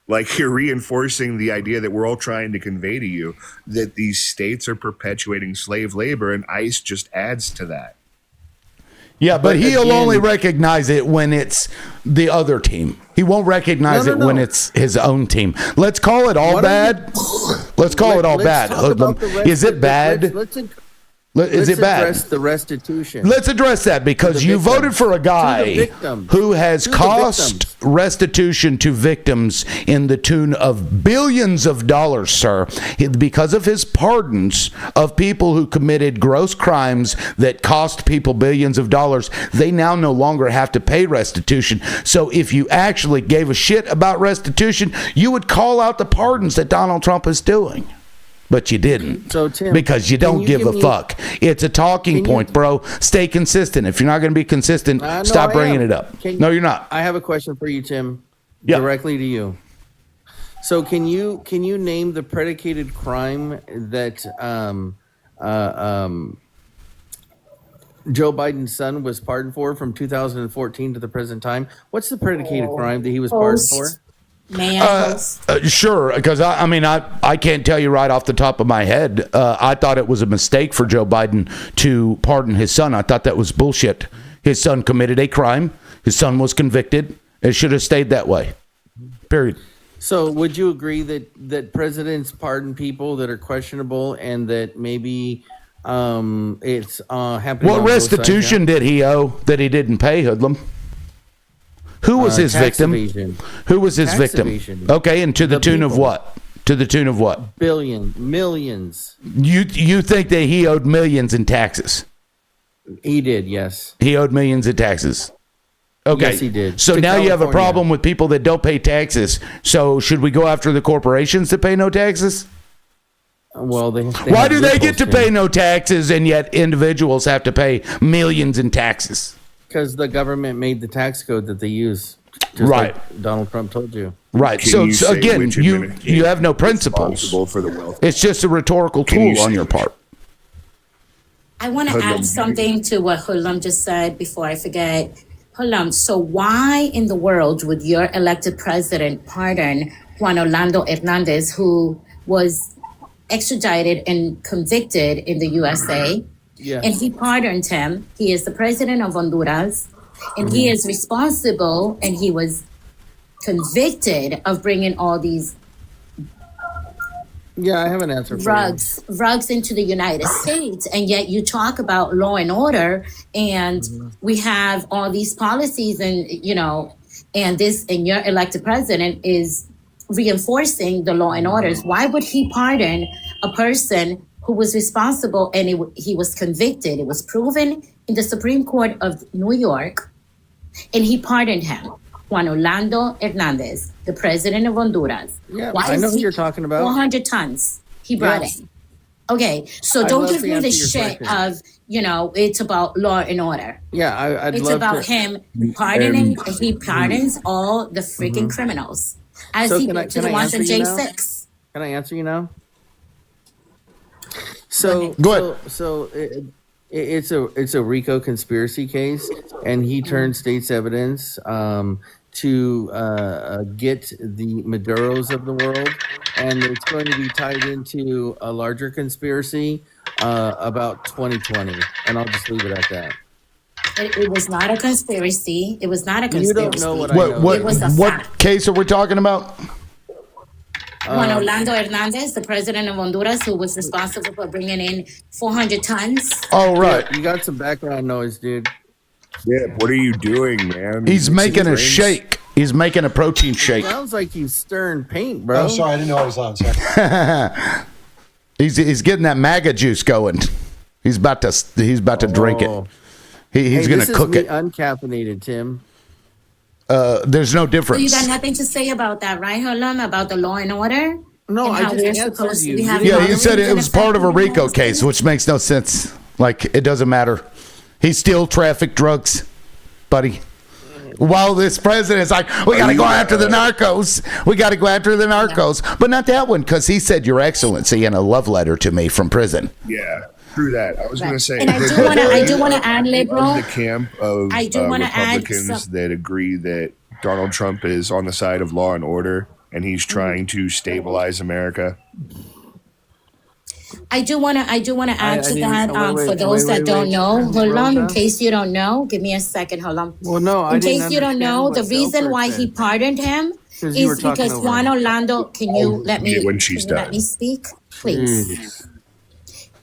[SPEAKER 9] Like you're reinforcing the idea that we're all trying to convey to you that these states are perpetuating slave labor, and ICE just adds to that.
[SPEAKER 1] Yeah, but he'll
[SPEAKER 10] again-
[SPEAKER 1] only recognize it when it's the other team. He won't recognize
[SPEAKER 10] No,
[SPEAKER 1] it
[SPEAKER 10] no,
[SPEAKER 1] when
[SPEAKER 10] no.
[SPEAKER 1] it's his own team. Let's call it all
[SPEAKER 10] What are
[SPEAKER 1] bad. Let's call it all
[SPEAKER 10] Let's
[SPEAKER 1] bad,
[SPEAKER 10] talk
[SPEAKER 1] Hoodlum.
[SPEAKER 10] about the rest
[SPEAKER 1] Is
[SPEAKER 10] of
[SPEAKER 1] it bad? Is it bad?
[SPEAKER 10] Address the restitution.
[SPEAKER 1] Let's address that because you voted for a guy who has cost restitution to victims in the tune of billions of dollars, sir, because of his pardons of people who committed gross crimes that cost people billions of dollars. They now no longer have to pay restitution. So if you actually gave a shit about restitution, you would call out the pardons that Donald Trump is doing. But you didn't.
[SPEAKER 10] So, Tim,
[SPEAKER 1] because you don't give a fuck. It's a talking point, bro. Stay consistent. If you're not going to be consistent, stop bringing it up. No, you're not.
[SPEAKER 10] I have a question for you, Tim.
[SPEAKER 1] Yeah.
[SPEAKER 10] Directly to you. So can you name the predicated crime that Joe Biden's son was pardoned for from 2014 to the present time? What's the predicated crime that he was pardoned for?
[SPEAKER 1] Sure, because I can't tell you right off the top of my head. I thought it was a mistake for Joe Biden to pardon his son. I thought that was bullshit. His son committed a crime. His son was convicted. It should have stayed that way. Period.
[SPEAKER 10] So would you agree that presidents pardon people that are questionable and that maybe it's happening?
[SPEAKER 1] What restitution did he owe that he didn't pay, Hoodlum? Who was his victim?
[SPEAKER 10] Evasion.
[SPEAKER 1] Who was his victim?
[SPEAKER 10] Evasion.
[SPEAKER 1] Okay, and to the tune of what? To the tune of what?
[SPEAKER 10] Millions.
[SPEAKER 1] You think that he owed millions in taxes?
[SPEAKER 10] He did, yes.
[SPEAKER 1] He owed millions in taxes. Okay.
[SPEAKER 10] Yes, he did.
[SPEAKER 1] So
[SPEAKER 10] To
[SPEAKER 1] now you have a
[SPEAKER 10] California.
[SPEAKER 1] problem with people that don't pay taxes. So should we go after the corporations that pay no taxes?
[SPEAKER 10] Well,
[SPEAKER 1] why do they get to pay no taxes and yet individuals have to pay millions in taxes?
[SPEAKER 10] Because the government made the tax code that they use. Just
[SPEAKER 1] Right.
[SPEAKER 10] like Donald Trump told you.
[SPEAKER 1] Right.
[SPEAKER 11] Can
[SPEAKER 1] So
[SPEAKER 11] you say
[SPEAKER 1] again,
[SPEAKER 11] which
[SPEAKER 1] you have no principles.
[SPEAKER 11] responsible for the wealth?
[SPEAKER 1] It's just a rhetorical
[SPEAKER 11] Can you
[SPEAKER 1] tool on
[SPEAKER 11] say
[SPEAKER 1] your
[SPEAKER 11] which?
[SPEAKER 1] part.
[SPEAKER 2] I want to
[SPEAKER 11] Hoodlum.
[SPEAKER 2] add something to what Hoodlum just said before I forget. Hoodlum, so why in the world would your elected president pardon Juan Orlando Hernandez, who was extradited and convicted in the USA?
[SPEAKER 10] Yeah.
[SPEAKER 2] And he pardoned him. He is the president of Honduras, and he is responsible, and he was convicted of bringing all these
[SPEAKER 10] Yeah, I have an answer for
[SPEAKER 2] drugs into the United States, and yet you talk about law and order, and we have all these policies, and and your elected president is reinforcing the law and orders. Why would he pardon a person who was responsible and he was convicted? It was proven in the Supreme Court of New York, and he pardoned him. Juan Orlando Hernandez, the president of Honduras.
[SPEAKER 10] Yeah, I know who you're talking about.
[SPEAKER 2] 400 tons he brought
[SPEAKER 10] Yes.
[SPEAKER 2] in. Okay, so
[SPEAKER 10] I'd
[SPEAKER 2] don't
[SPEAKER 10] love
[SPEAKER 2] give
[SPEAKER 10] to
[SPEAKER 2] me the
[SPEAKER 10] answer your
[SPEAKER 2] shit
[SPEAKER 10] question.
[SPEAKER 2] of, it's about law and order.
[SPEAKER 10] Yeah, I'd
[SPEAKER 2] It's
[SPEAKER 10] love
[SPEAKER 2] about
[SPEAKER 10] to.
[SPEAKER 2] him pardoning. He pardons all the freaking criminals, as
[SPEAKER 10] So
[SPEAKER 2] he
[SPEAKER 10] can I-
[SPEAKER 2] did to
[SPEAKER 10] can
[SPEAKER 2] the
[SPEAKER 10] I
[SPEAKER 2] ones in
[SPEAKER 10] answer you now?
[SPEAKER 2] J6.
[SPEAKER 10] Can I answer you now? So
[SPEAKER 1] Go ahead.
[SPEAKER 10] It's a RICO conspiracy case, and he turned state's evidence to get the Maduros of the world, and it's going to be tied into a larger conspiracy about 2020, and I'll just leave it at that.
[SPEAKER 2] It was not a conspiracy. It was not a
[SPEAKER 10] You
[SPEAKER 2] conspiracy.
[SPEAKER 10] don't know what I know.
[SPEAKER 2] It was a
[SPEAKER 1] What
[SPEAKER 2] fact.
[SPEAKER 1] case are we talking about?
[SPEAKER 2] Juan Orlando Hernandez, the president of Honduras, who was responsible for bringing in 400 tons.
[SPEAKER 1] Oh, right.
[SPEAKER 10] You got some background noise, dude.
[SPEAKER 11] Yeah, what are you doing, man?
[SPEAKER 1] He's making a
[SPEAKER 11] Drinks?
[SPEAKER 1] shake. He's making a protein shake.
[SPEAKER 10] Sounds like you stirring paint, bro.
[SPEAKER 13] Oh, sorry, I didn't know I was on. Sorry.
[SPEAKER 1] He's getting that MAGA juice going. He's about to drink it.
[SPEAKER 10] Oh.
[SPEAKER 1] He's
[SPEAKER 10] Hey,
[SPEAKER 1] going
[SPEAKER 10] this
[SPEAKER 1] to
[SPEAKER 10] is
[SPEAKER 1] cook
[SPEAKER 10] me
[SPEAKER 1] it.
[SPEAKER 10] Uncaffeinated, Tim.
[SPEAKER 1] There's no
[SPEAKER 2] So you
[SPEAKER 1] difference.
[SPEAKER 2] got nothing to say about that, right, Holam? About the law and order?
[SPEAKER 10] No,
[SPEAKER 2] And
[SPEAKER 10] I
[SPEAKER 2] how
[SPEAKER 10] just
[SPEAKER 2] we're
[SPEAKER 10] answered
[SPEAKER 2] supposed to
[SPEAKER 10] you.
[SPEAKER 2] be having
[SPEAKER 1] Yeah, you
[SPEAKER 2] moderators
[SPEAKER 1] said it
[SPEAKER 2] in
[SPEAKER 1] was
[SPEAKER 2] effect
[SPEAKER 1] part of a
[SPEAKER 2] in the
[SPEAKER 1] RICO
[SPEAKER 2] United
[SPEAKER 1] case,
[SPEAKER 2] States?
[SPEAKER 1] which makes no sense. Like, it doesn't matter. He still trafficked drugs, buddy. While this president's like, we got to go after the narcos. We got to go after the narcos. But not that one, because he said, Your Excellency, in a love letter to me from prison.
[SPEAKER 9] Yeah, true that. I was going to say,
[SPEAKER 2] And I do want to add, liberal.
[SPEAKER 9] the camp of
[SPEAKER 2] I do wanna add
[SPEAKER 9] Republicans
[SPEAKER 2] some-
[SPEAKER 9] that agree that Donald Trump is on the side of law and order and he's trying to stabilize America.
[SPEAKER 2] I do want to add to
[SPEAKER 10] didn't-
[SPEAKER 2] that.
[SPEAKER 10] wait,
[SPEAKER 2] For those
[SPEAKER 10] wait,
[SPEAKER 2] that don't
[SPEAKER 10] wait.
[SPEAKER 2] know, hold on. In
[SPEAKER 10] Rosa?
[SPEAKER 2] case you don't know, give me a second. Hold on.
[SPEAKER 10] Well, no, I
[SPEAKER 2] In
[SPEAKER 10] didn't
[SPEAKER 2] case you don't
[SPEAKER 10] understand
[SPEAKER 2] know,
[SPEAKER 10] what
[SPEAKER 2] the reason why
[SPEAKER 10] Seltzer
[SPEAKER 2] he
[SPEAKER 10] said.
[SPEAKER 2] pardoned him
[SPEAKER 10] 'Cause you were
[SPEAKER 2] is
[SPEAKER 10] talking
[SPEAKER 2] because
[SPEAKER 10] over
[SPEAKER 2] Juan
[SPEAKER 10] him.
[SPEAKER 2] Orlando. Can you let me?
[SPEAKER 9] yeah, when she's
[SPEAKER 2] can you let
[SPEAKER 9] done.
[SPEAKER 2] me speak, please?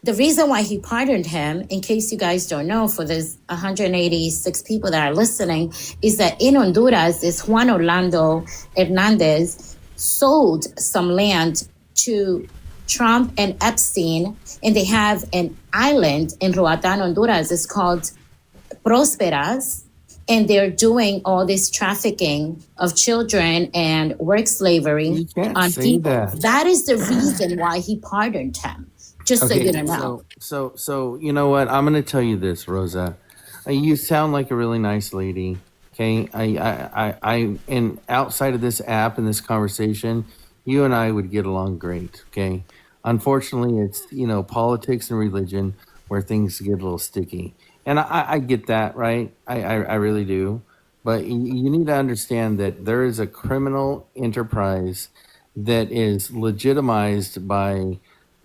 [SPEAKER 2] the reason why he pardoned him, in case you guys don't know, for those 186 people that are listening, is that in Honduras, this Juan Orlando Hernandez sold some land to Trump and Epstein, and they have an island in Roatan, Honduras. It's called Prosperas, and they're doing all this trafficking of children and work slavery on people. That is the reason why he pardoned him. Just so you don't know.
[SPEAKER 10] So you know what? I'm going to tell you this, Rosa. You sound like a really nice lady. Okay, I and outside of this app and this conversation, you and I would get along great. Okay, unfortunately, it's politics and religion where things get a little sticky, and I get that, right? I really do. But you need to understand that there is a criminal enterprise that is legitimized by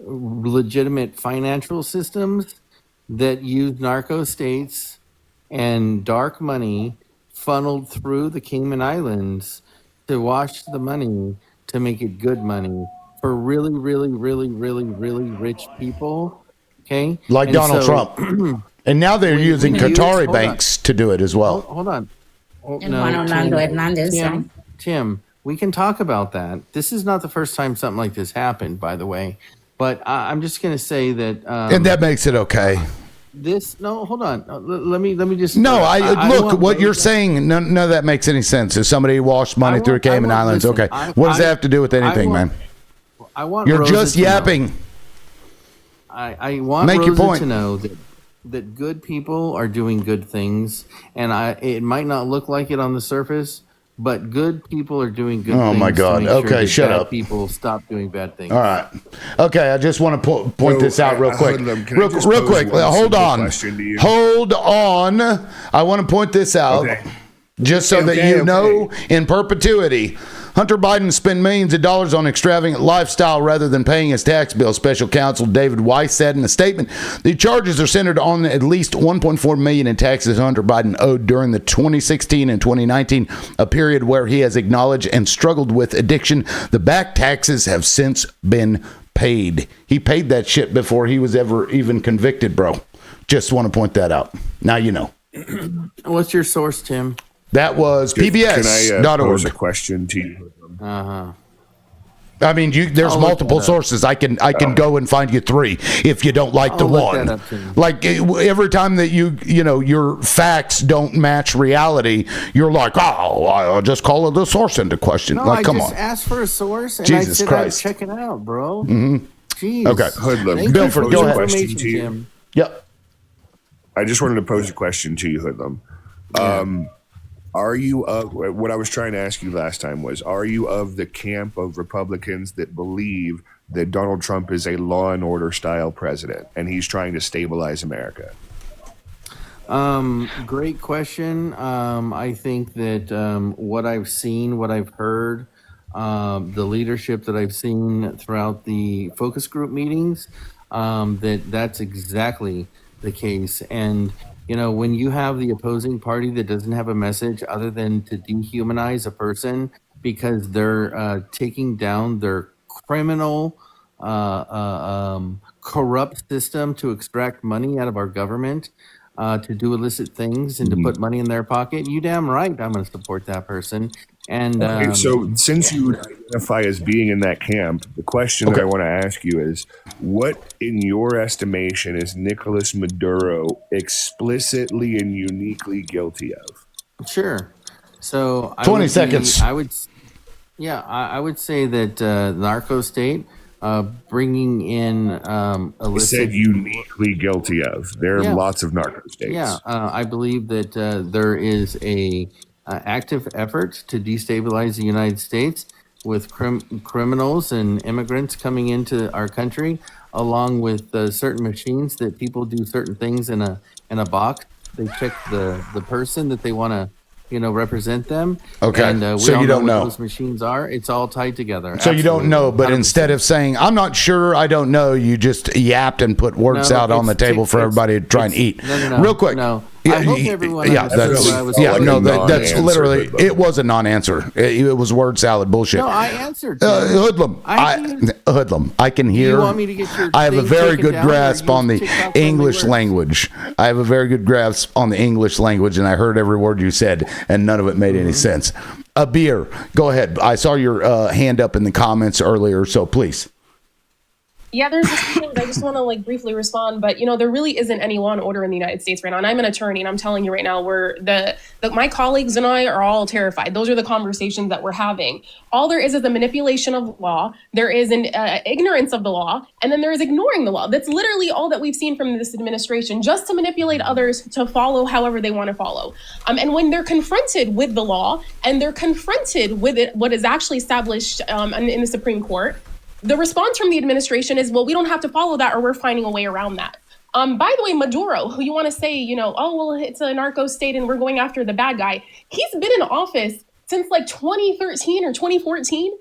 [SPEAKER 10] legitimate financial systems that use narco states and dark money funneled through the Cayman Islands to wash the money to make it good money for really, really, really, really, really rich people. Okay,
[SPEAKER 1] like
[SPEAKER 10] and
[SPEAKER 1] Donald Trump, and now they're using Qatari banks to do it as well.
[SPEAKER 10] Hold on.
[SPEAKER 2] And Juan Orlando Hernandez.
[SPEAKER 10] Tim, we can talk about that. This is not the first time something like this happened, by the way. But I'm just going to say that,
[SPEAKER 1] and that makes it okay.
[SPEAKER 10] Hold on. Let me just.
[SPEAKER 1] No, look. What you're saying, none of that makes any sense. If somebody washed money through the Cayman Islands, okay. What does that have to do with anything, man? You're
[SPEAKER 10] Rosa
[SPEAKER 1] just yapping.
[SPEAKER 10] I want
[SPEAKER 1] Make
[SPEAKER 10] Rosa
[SPEAKER 1] your point.
[SPEAKER 10] to know that good people are doing good things, and it might not look like it on the surface. But good people are doing good things.
[SPEAKER 1] Oh my God! Okay, shut up.
[SPEAKER 10] People stop doing bad things.
[SPEAKER 1] All right. Okay, I just want to point this out real quick. Real quick. Hold on. Hold on. I want to point this out just so that you know in perpetuity. Hunter Biden spent millions of dollars on extravagant lifestyle rather than paying his tax bill, special counsel David Weiss said in a statement. The charges are centered on at least $1.4 million in taxes Hunter Biden owed during the 2016 and 2019, a period where he has acknowledged and struggled with addiction. The back taxes have since been paid. He paid that shit before he was ever even convicted, bro. Just want to point that out. Now you know.
[SPEAKER 10] What's your source, Tim?
[SPEAKER 1] That was PBS.org.
[SPEAKER 14] Can I pose a question to you?
[SPEAKER 1] I mean, there's multiple sources. I can go and find you 3 if you don't like the one. Like every time that your facts don't match reality, you're like, oh, I'll just call it the source into question.
[SPEAKER 10] No,
[SPEAKER 1] like, come
[SPEAKER 10] I just
[SPEAKER 1] on.
[SPEAKER 10] asked for a source, and
[SPEAKER 1] Jesus
[SPEAKER 10] I said
[SPEAKER 1] Christ.
[SPEAKER 10] I'd check it out, bro.
[SPEAKER 1] Mm-hmm.
[SPEAKER 10] Jeez.
[SPEAKER 1] Okay,
[SPEAKER 14] Hoodlum.
[SPEAKER 1] Bilford, go ahead.
[SPEAKER 14] Question to you.
[SPEAKER 1] Yep.
[SPEAKER 14] I just wanted to pose a question to you, Hoodlum. Are you what I was trying to ask you last time was, are you of the camp of Republicans that believe that Donald Trump is a law and order style president and he's trying to stabilize America?
[SPEAKER 10] Great question. I think that what I've seen, what I've heard, the leadership that I've seen throughout the focus group meetings, that's exactly the case. And when you have the opposing party that doesn't have a message other than to dehumanize a person because they're taking down their criminal, corrupt system to extract money out of our government, to do illicit things and to put money in their pocket, you damn right I'm going to support that person. And
[SPEAKER 14] so since you identify as being in that camp, the question that I want to ask you is, what in your estimation is Nicolas Maduro explicitly and uniquely guilty of?
[SPEAKER 10] Sure. So
[SPEAKER 1] 20 seconds.
[SPEAKER 10] I would say that narco state, bringing in illicit.
[SPEAKER 14] I said uniquely guilty of. There are lots of narco states.
[SPEAKER 10] Yeah, I believe that there is a active effort to destabilize the United States with criminals and immigrants coming into our country, along with certain machines that people do certain things in a box. They check the person that they want to represent them.
[SPEAKER 1] Okay,
[SPEAKER 10] and
[SPEAKER 1] so you don't know
[SPEAKER 10] what those machines are. It's all tied together.
[SPEAKER 1] So you don't know, but 100%. Instead of saying I'm not sure, I don't know, you just yapped and put words out on the table for everybody to try and eat.
[SPEAKER 10] No.
[SPEAKER 1] Real quick.
[SPEAKER 10] No,
[SPEAKER 1] Yeah,
[SPEAKER 10] I hope everyone
[SPEAKER 1] yeah,
[SPEAKER 10] understood
[SPEAKER 1] that's,
[SPEAKER 10] what I was
[SPEAKER 1] yeah,
[SPEAKER 10] saying.
[SPEAKER 1] no,
[SPEAKER 14] like a
[SPEAKER 1] that's
[SPEAKER 14] non-answer,
[SPEAKER 1] literally,
[SPEAKER 14] Hoodlum.
[SPEAKER 1] it was a non-answer. It was word salad bullshit.
[SPEAKER 10] No, I answered.
[SPEAKER 1] Hoodlum, Hoodlum, I can hear.
[SPEAKER 10] You want me to get your
[SPEAKER 1] I have a
[SPEAKER 10] thing
[SPEAKER 1] very
[SPEAKER 10] taken
[SPEAKER 1] good
[SPEAKER 10] down, or
[SPEAKER 1] grasp
[SPEAKER 10] you
[SPEAKER 1] on the
[SPEAKER 10] TikTok friendly
[SPEAKER 1] English
[SPEAKER 10] words?
[SPEAKER 1] language. I have a very good grasp on the English language, and I heard every word you said, and none of it made any sense. Beer, go ahead. I saw your hand up in the comments earlier, so please.
[SPEAKER 12] Yeah, there's just two things I just want to like briefly respond, but there really isn't any law and order in the United States right now. And I'm an attorney, and I'm telling you right now, my colleagues and I are all terrified. Those are the conversations that we're having. All there is a manipulation of law. There is an ignorance of the law, and then there is ignoring the law. That's literally all that we've seen from this administration, just to manipulate others to follow however they want to follow. And when they're confronted with the law and they're confronted with it, what is actually established in the Supreme Court, the response from the administration is, well, we don't have to follow that, or we're finding a way around that. By the way, Maduro, who you want to say, oh, well, it's a narco state and we're going after the bad guy. He's been in office since like 2013 or 2014.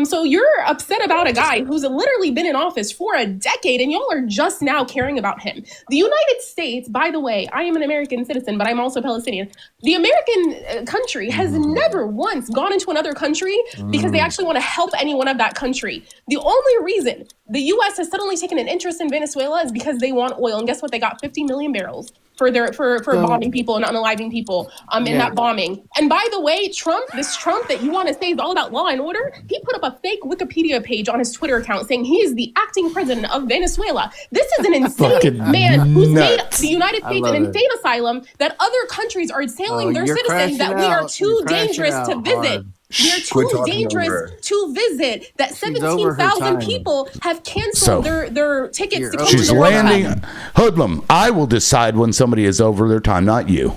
[SPEAKER 12] So you're upset about a guy who's literally been in office for a decade, and y'all are just now caring about him. The United States, by the way, I am an American citizen, but I'm also Palestinian. The American country has never once gone into another country because they actually want to help anyone of that country. The only reason the U.S. has suddenly taken an interest in Venezuela is because they want oil. And guess what? They got 50 million barrels for bombing people and unaliving people in that bombing. And by the way, this Trump that you want to say is all about law and order, he put up a fake Wikipedia page on his Twitter account saying he is the acting president of Venezuela. This is an insane man who's made the United States an insane asylum that other countries are telling their citizens that we are too dangerous to visit. We are too dangerous to visit. That 17,000 people have canceled their tickets to come to
[SPEAKER 1] She's
[SPEAKER 12] the World Cup.
[SPEAKER 1] landing. Hoodlum, I will decide when somebody is over their time, not you.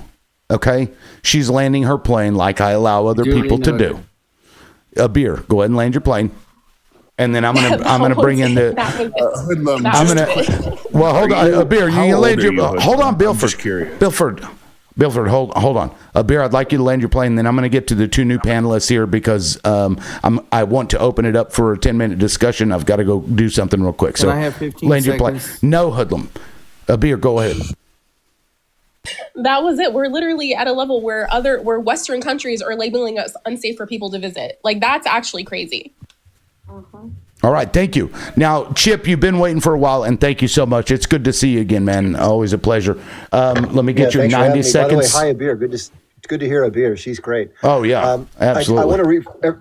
[SPEAKER 1] Okay? She's landing her plane like I allow other people to do. Beer, go ahead and land your plane. And then I'm gonna bring in the
[SPEAKER 14] Hoodlum.
[SPEAKER 1] well, hold on, Beer. You
[SPEAKER 14] How
[SPEAKER 1] can
[SPEAKER 14] old
[SPEAKER 1] land
[SPEAKER 14] are
[SPEAKER 1] your
[SPEAKER 14] you, Hoodlum?
[SPEAKER 1] hold on,
[SPEAKER 14] I'm
[SPEAKER 1] Bilford.
[SPEAKER 14] just curious.
[SPEAKER 1] Bilford, hold on. Beer, I'd like you to land your plane. Then I'm going to get to the two new panelists here because I want to open it up for a 10-minute discussion. I've got to go do something real quick.
[SPEAKER 10] Can I have 15
[SPEAKER 1] land your plane.
[SPEAKER 10] seconds?
[SPEAKER 1] No, Hoodlum. Beer, go ahead.
[SPEAKER 12] That was it. We're literally at a level where Western countries are labeling us unsafe for people to visit. Like, that's actually crazy.
[SPEAKER 1] All right, thank you. Now, Chip, you've been waiting for a while, and thank you so much. It's good to see you again, man. Always a pleasure. Let me get your
[SPEAKER 13] thanks for
[SPEAKER 1] 90
[SPEAKER 13] having me.
[SPEAKER 1] seconds.
[SPEAKER 13] By the way, hi, Abir. It's good to hear Abir. She's great.
[SPEAKER 1] Oh, yeah, absolutely.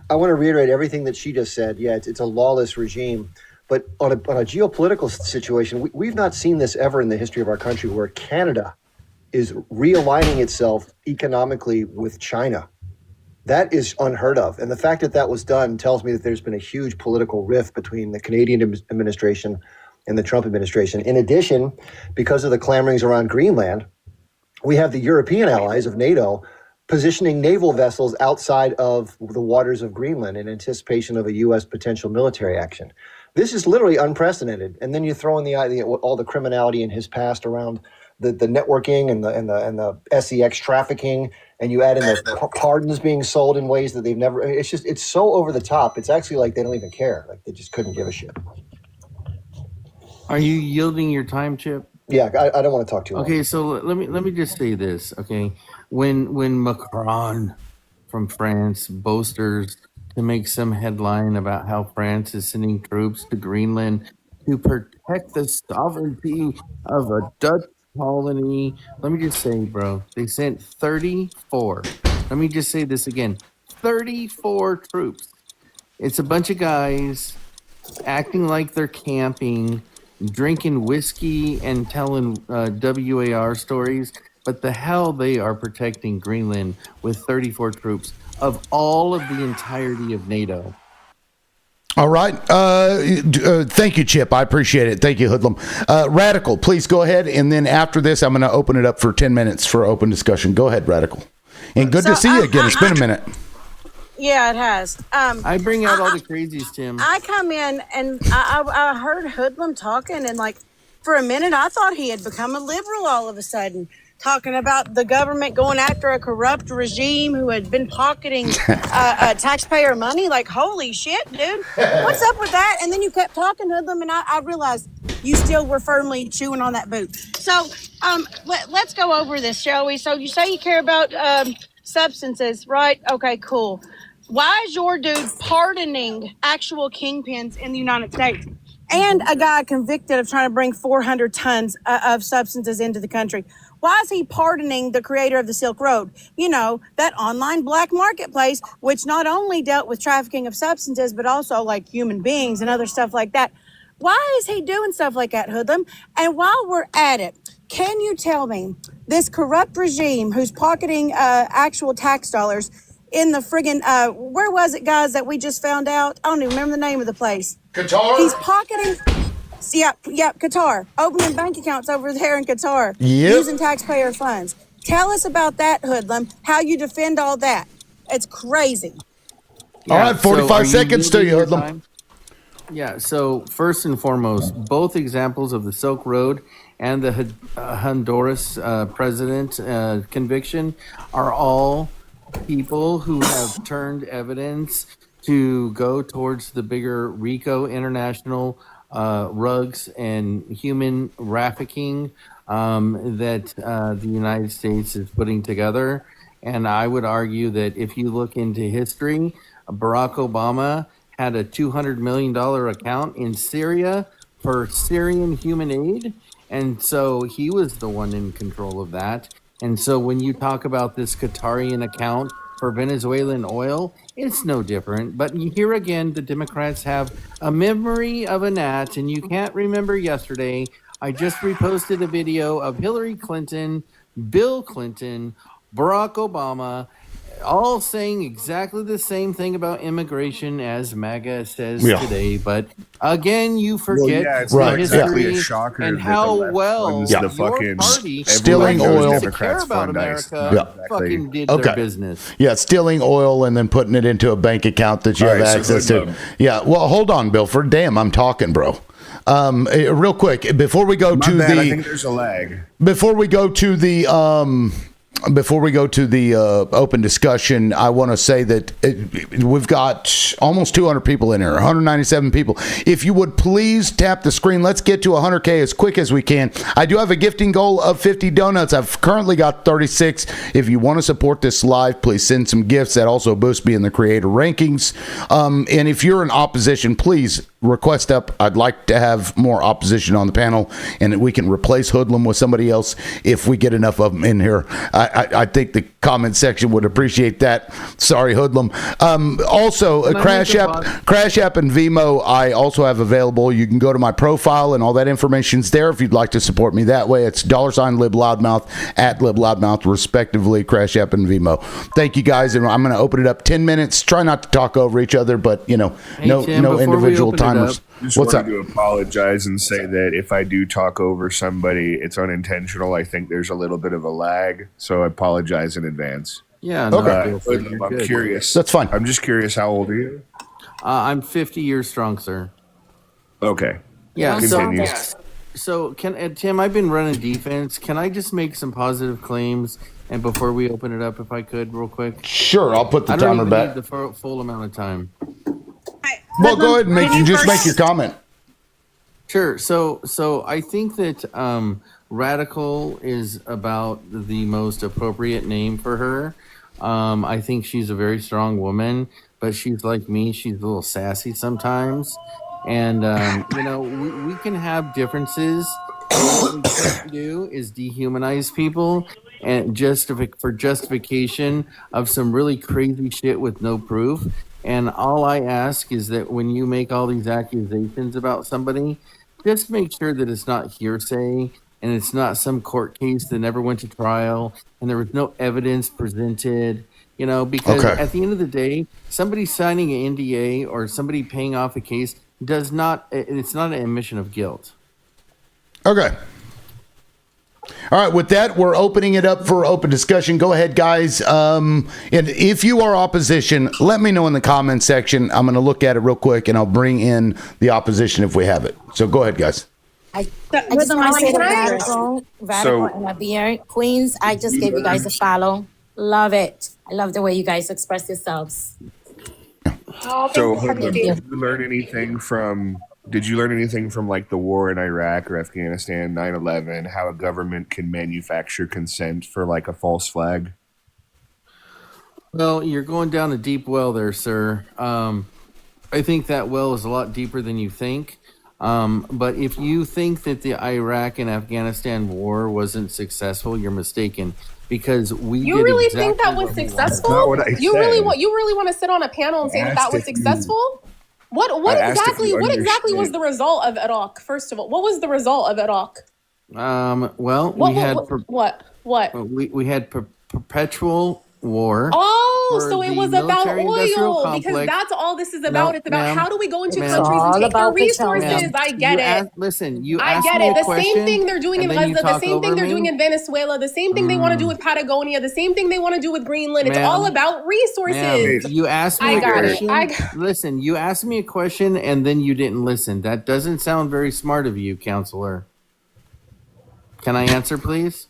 [SPEAKER 13] I want to reiterate everything that she just said. Yeah, it's a lawless regime. But on a geopolitical situation, we've not seen this ever in the history of our country, where Canada is realigning itself economically with China. That is unheard of. And the fact that that was done tells me that there's been a huge political rift between the Canadian administration and the Trump administration. In addition, because of the clamorings around Greenland, we have the European allies of NATO positioning naval vessels outside of the waters of Greenland in anticipation of a U.S. potential military action. This is literally unprecedented. And then you throw in all the criminality in his past around the networking and the SEX trafficking, and you add in the pardons being sold in ways that they've never. It's so over the top. It's actually like they don't even care. Like they just couldn't give a shit.
[SPEAKER 10] Are you yielding your time, Chip?
[SPEAKER 13] Yeah, I don't want to talk too long.
[SPEAKER 10] Okay, so let me just say this. Okay, when Macron from France boasters to make some headline about how France is sending troops to Greenland to protect the sovereignty of a Dutch colony. Let me just say, bro, they sent 34. Let me just say this again. 34 troops. It's a bunch of guys acting like they're camping, drinking whiskey and telling WAR stories, but the hell they are protecting Greenland with 34 troops of all of the entirety of NATO.
[SPEAKER 1] All right. Thank you, Chip. I appreciate it. Thank you, Hoodlum. Radical, please go ahead. And then after this, I'm going to open it up for 10 minutes for open discussion. Go ahead, Radical. And good to see you again. It's been a minute.
[SPEAKER 15] Yeah, it has.
[SPEAKER 10] I bring out all the crazies, Tim.
[SPEAKER 15] I come in and I heard Hoodlum talking, and like for a minute, I thought he had become a liberal all of a sudden, talking about the government going after a corrupt regime who had been pocketing taxpayer money. Like, holy shit, dude, what's up with that? And then you kept talking, Hoodlum, and I realized you still were firmly chewing on that boot. So let's go over this, shall we? So you say you care about substances, right? Okay, cool. Why is your dude pardoning actual kingpins in the United States and a guy convicted of trying to bring 400 tons of substances into the country? Why is he pardoning the creator of the Silk Road? You know, that online black marketplace, which not only dealt with trafficking of substances, but also like human beings and other stuff like that. Why is he doing stuff like that, Hoodlum? And while we're at it, can you tell me this corrupt regime who's pocketing actual tax dollars in the friggin' where was it, guys, that we just found out? I don't even remember the name of the place.
[SPEAKER 1] Qatar?
[SPEAKER 15] He's pocketing. Yep, Qatar. Opening bank accounts over there in Qatar.
[SPEAKER 1] Yep.
[SPEAKER 15] Using taxpayer funds. Tell us about that, Hoodlum, how you defend all that. It's crazy.
[SPEAKER 1] All right, 45 seconds to you, Hoodlum.
[SPEAKER 10] Time? Yeah, so first and foremost, both examples of the Silk Road and the Honduras president conviction are all people who have turned evidence to go towards the bigger RICO international rugs and human trafficking that the United States is putting together. And I would argue that if you look into history, Barack Obama had a $200 million account in Syria for Syrian human aid. And so he was the one in control of that. And so when you talk about this Qatarian account for Venezuelan oil, it's no different. But here again, the Democrats have a memory of a gnat, and you can't remember yesterday. I just reposted a video of Hillary Clinton, Bill Clinton, Barack Obama, all saying exactly the same thing about immigration as MAGA says today. But again, you forget
[SPEAKER 14] it's
[SPEAKER 10] the
[SPEAKER 14] not exactly
[SPEAKER 10] history
[SPEAKER 14] a shocker
[SPEAKER 10] and
[SPEAKER 14] that
[SPEAKER 10] how
[SPEAKER 14] the left
[SPEAKER 10] well
[SPEAKER 14] funds
[SPEAKER 10] your
[SPEAKER 14] the fucking
[SPEAKER 10] party,
[SPEAKER 1] stealing
[SPEAKER 10] who
[SPEAKER 1] oil.
[SPEAKER 10] doesn't care about America, fucking did
[SPEAKER 1] Okay.
[SPEAKER 10] their business.
[SPEAKER 1] Yeah, stealing oil and then putting it into a bank account that you
[SPEAKER 14] All
[SPEAKER 1] have
[SPEAKER 14] right, so
[SPEAKER 1] access to.
[SPEAKER 14] Hoodlum.
[SPEAKER 1] Yeah, well, hold on, Bilford. Damn, I'm talking, bro. Real quick, before we go
[SPEAKER 14] My
[SPEAKER 1] to
[SPEAKER 14] bad,
[SPEAKER 1] the,
[SPEAKER 14] I think there's a lag.
[SPEAKER 1] before we go to the open discussion, I want to say that we've got almost 200 people in here, 197 people. If you would please tap the screen, let's get to 100K as quick as we can. I do have a gifting goal of 50 donuts. I've currently got 36. If you want to support this live, please send some gifts. That also boosts me in the creator rankings. And if you're in opposition, please request up. I'd like to have more opposition on the panel, and we can replace Hoodlum with somebody else if we get enough of them in here. I think the comment section would appreciate that. Sorry, Hoodlum. Also, Crash App and Vimo I also have available. You can go to my profile and all that information's there if you'd like to support me that way. It's $LibLoudmouth at LibLoudmouth, respectively, Crash App and Vimo. Thank you, guys, and I'm going to open it up 10 minutes. Try not to talk over each other, but, you know,
[SPEAKER 10] Hey,
[SPEAKER 1] no
[SPEAKER 10] Tim, before we
[SPEAKER 1] individual
[SPEAKER 10] open it
[SPEAKER 1] timers.
[SPEAKER 14] Just
[SPEAKER 1] What's
[SPEAKER 14] wanted
[SPEAKER 1] up?
[SPEAKER 14] to apologize and say that if I do talk over somebody, it's unintentional. I think there's a little bit of a lag, so I apologize in advance.
[SPEAKER 10] Yeah, no,
[SPEAKER 1] Okay.
[SPEAKER 10] Bilford, you're
[SPEAKER 14] I'm
[SPEAKER 10] good.
[SPEAKER 14] curious.
[SPEAKER 1] That's fine.
[SPEAKER 14] I'm just curious, how old are you?
[SPEAKER 10] I'm 50 years strong, sir.
[SPEAKER 14] Okay.
[SPEAKER 10] Yeah,
[SPEAKER 14] Continue.
[SPEAKER 10] so can Tim, I've been running defense. Can I just make some positive claims? And before we open it up, if I could, real quick.
[SPEAKER 1] Sure, I'll put the
[SPEAKER 10] I don't
[SPEAKER 1] timer
[SPEAKER 10] even
[SPEAKER 1] back.
[SPEAKER 10] need the full amount of time.
[SPEAKER 1] Well, go ahead and make your comment.
[SPEAKER 10] Sure. So I think that radical is about the most appropriate name for her. I think she's a very strong woman, but she's like me. She's a little sassy sometimes. And, we can have differences. What we can't do is dehumanize people and for justification of some really crazy shit with no proof. And all I ask is that when you make all these accusations about somebody, just make sure that it's not hearsay and it's not some court case that never went to trial and there was no evidence presented, because at the end of the day, somebody signing an NDA or somebody paying off a case it's not an admission of guilt.
[SPEAKER 1] Okay. All right, with that, we're opening it up for open discussion. Go ahead, guys. And if you are opposition, let me know in the comments section. I'm going to look at it real quick, and I'll bring in the opposition if we have it. So go ahead, guys.
[SPEAKER 2] I just want to say that Radical and Abir Queens, I just gave you guys a follow. Love it. I love the way you guys express yourselves.
[SPEAKER 14] So, Hoodlum, did you learn anything from Did you learn anything from like the war in Iraq or Afghanistan, 9/11, how a government can manufacture consent for like a false flag?
[SPEAKER 10] Well, you're going down a deep well there, sir. I think that well is a lot deeper than you think. But if you think that the Iraq and Afghanistan war wasn't successful, you're mistaken. Because
[SPEAKER 12] you really think that was successful? You really want to sit on a panel and say that was successful? What exactly was the result of Iraq? First of all, what was the result of Iraq?
[SPEAKER 10] Well, we had perpetual war.
[SPEAKER 12] Oh, so it was about oil because that's all this is about. It's about how do we go into countries and take their resources. I get it.
[SPEAKER 10] I
[SPEAKER 12] get it. The same thing they're doing in Gaza, the same thing they're doing in Venezuela, the same thing they want to do with Patagonia, the same thing they want to do with Greenland. It's all about resources.
[SPEAKER 10] You asked me a question. Listen, you asked me a question and then you didn't listen. That doesn't sound very smart of you, counselor. Can I answer, please?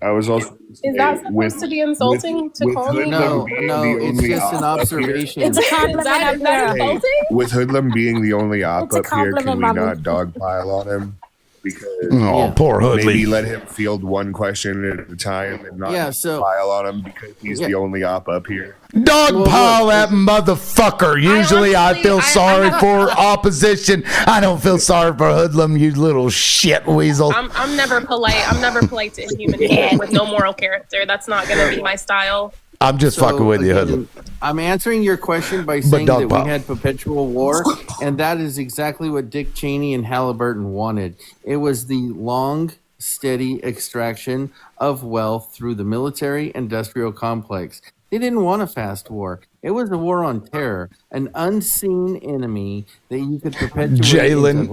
[SPEAKER 14] I was also.
[SPEAKER 12] Is that supposed to be insulting to call me?
[SPEAKER 10] No, it's just an observation.
[SPEAKER 12] It's a compliment. Is that insulting?
[SPEAKER 14] With Hoodlum being the only op up here, can we not dogpile on him? Because
[SPEAKER 1] poor Hoodlum.
[SPEAKER 14] Maybe let him field one question at a time and not pile on him because he's the only op up here.
[SPEAKER 1] Dogpile that motherfucker. Usually I feel sorry for opposition. I don't feel sorry for Hoodlum, you little shit weasel.
[SPEAKER 12] I'm never polite. I'm never polite to inhuman beings with no moral character. That's not going to be my style.
[SPEAKER 1] I'm just fucking with you, Hoodlum.
[SPEAKER 10] I'm answering your question by saying that we had perpetual war, and that is exactly what Dick Cheney and Halliburton wanted. It was the long, steady extraction of wealth through the military-industrial complex. They didn't want a fast war. It was a war on terror, an unseen enemy that you could perpetuate.
[SPEAKER 1] Jalen.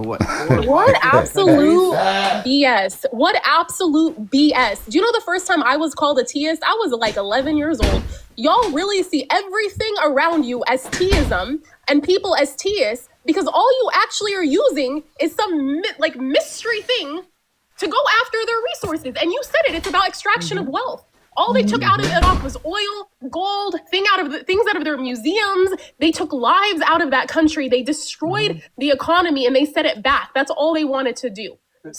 [SPEAKER 12] What absolute BS. What absolute BS. Do you know the first time I was called a Teist? I was like 11 years old. Y'all really see everything around you as Teism and people as Teists because all you actually are using is some mystery thing to go after their resources. And you said it, it's about extraction of wealth. All they took out of Iraq was oil, gold, things out of their museums. They took lives out of that country. They destroyed the economy and they set it back. That's all they wanted to do. And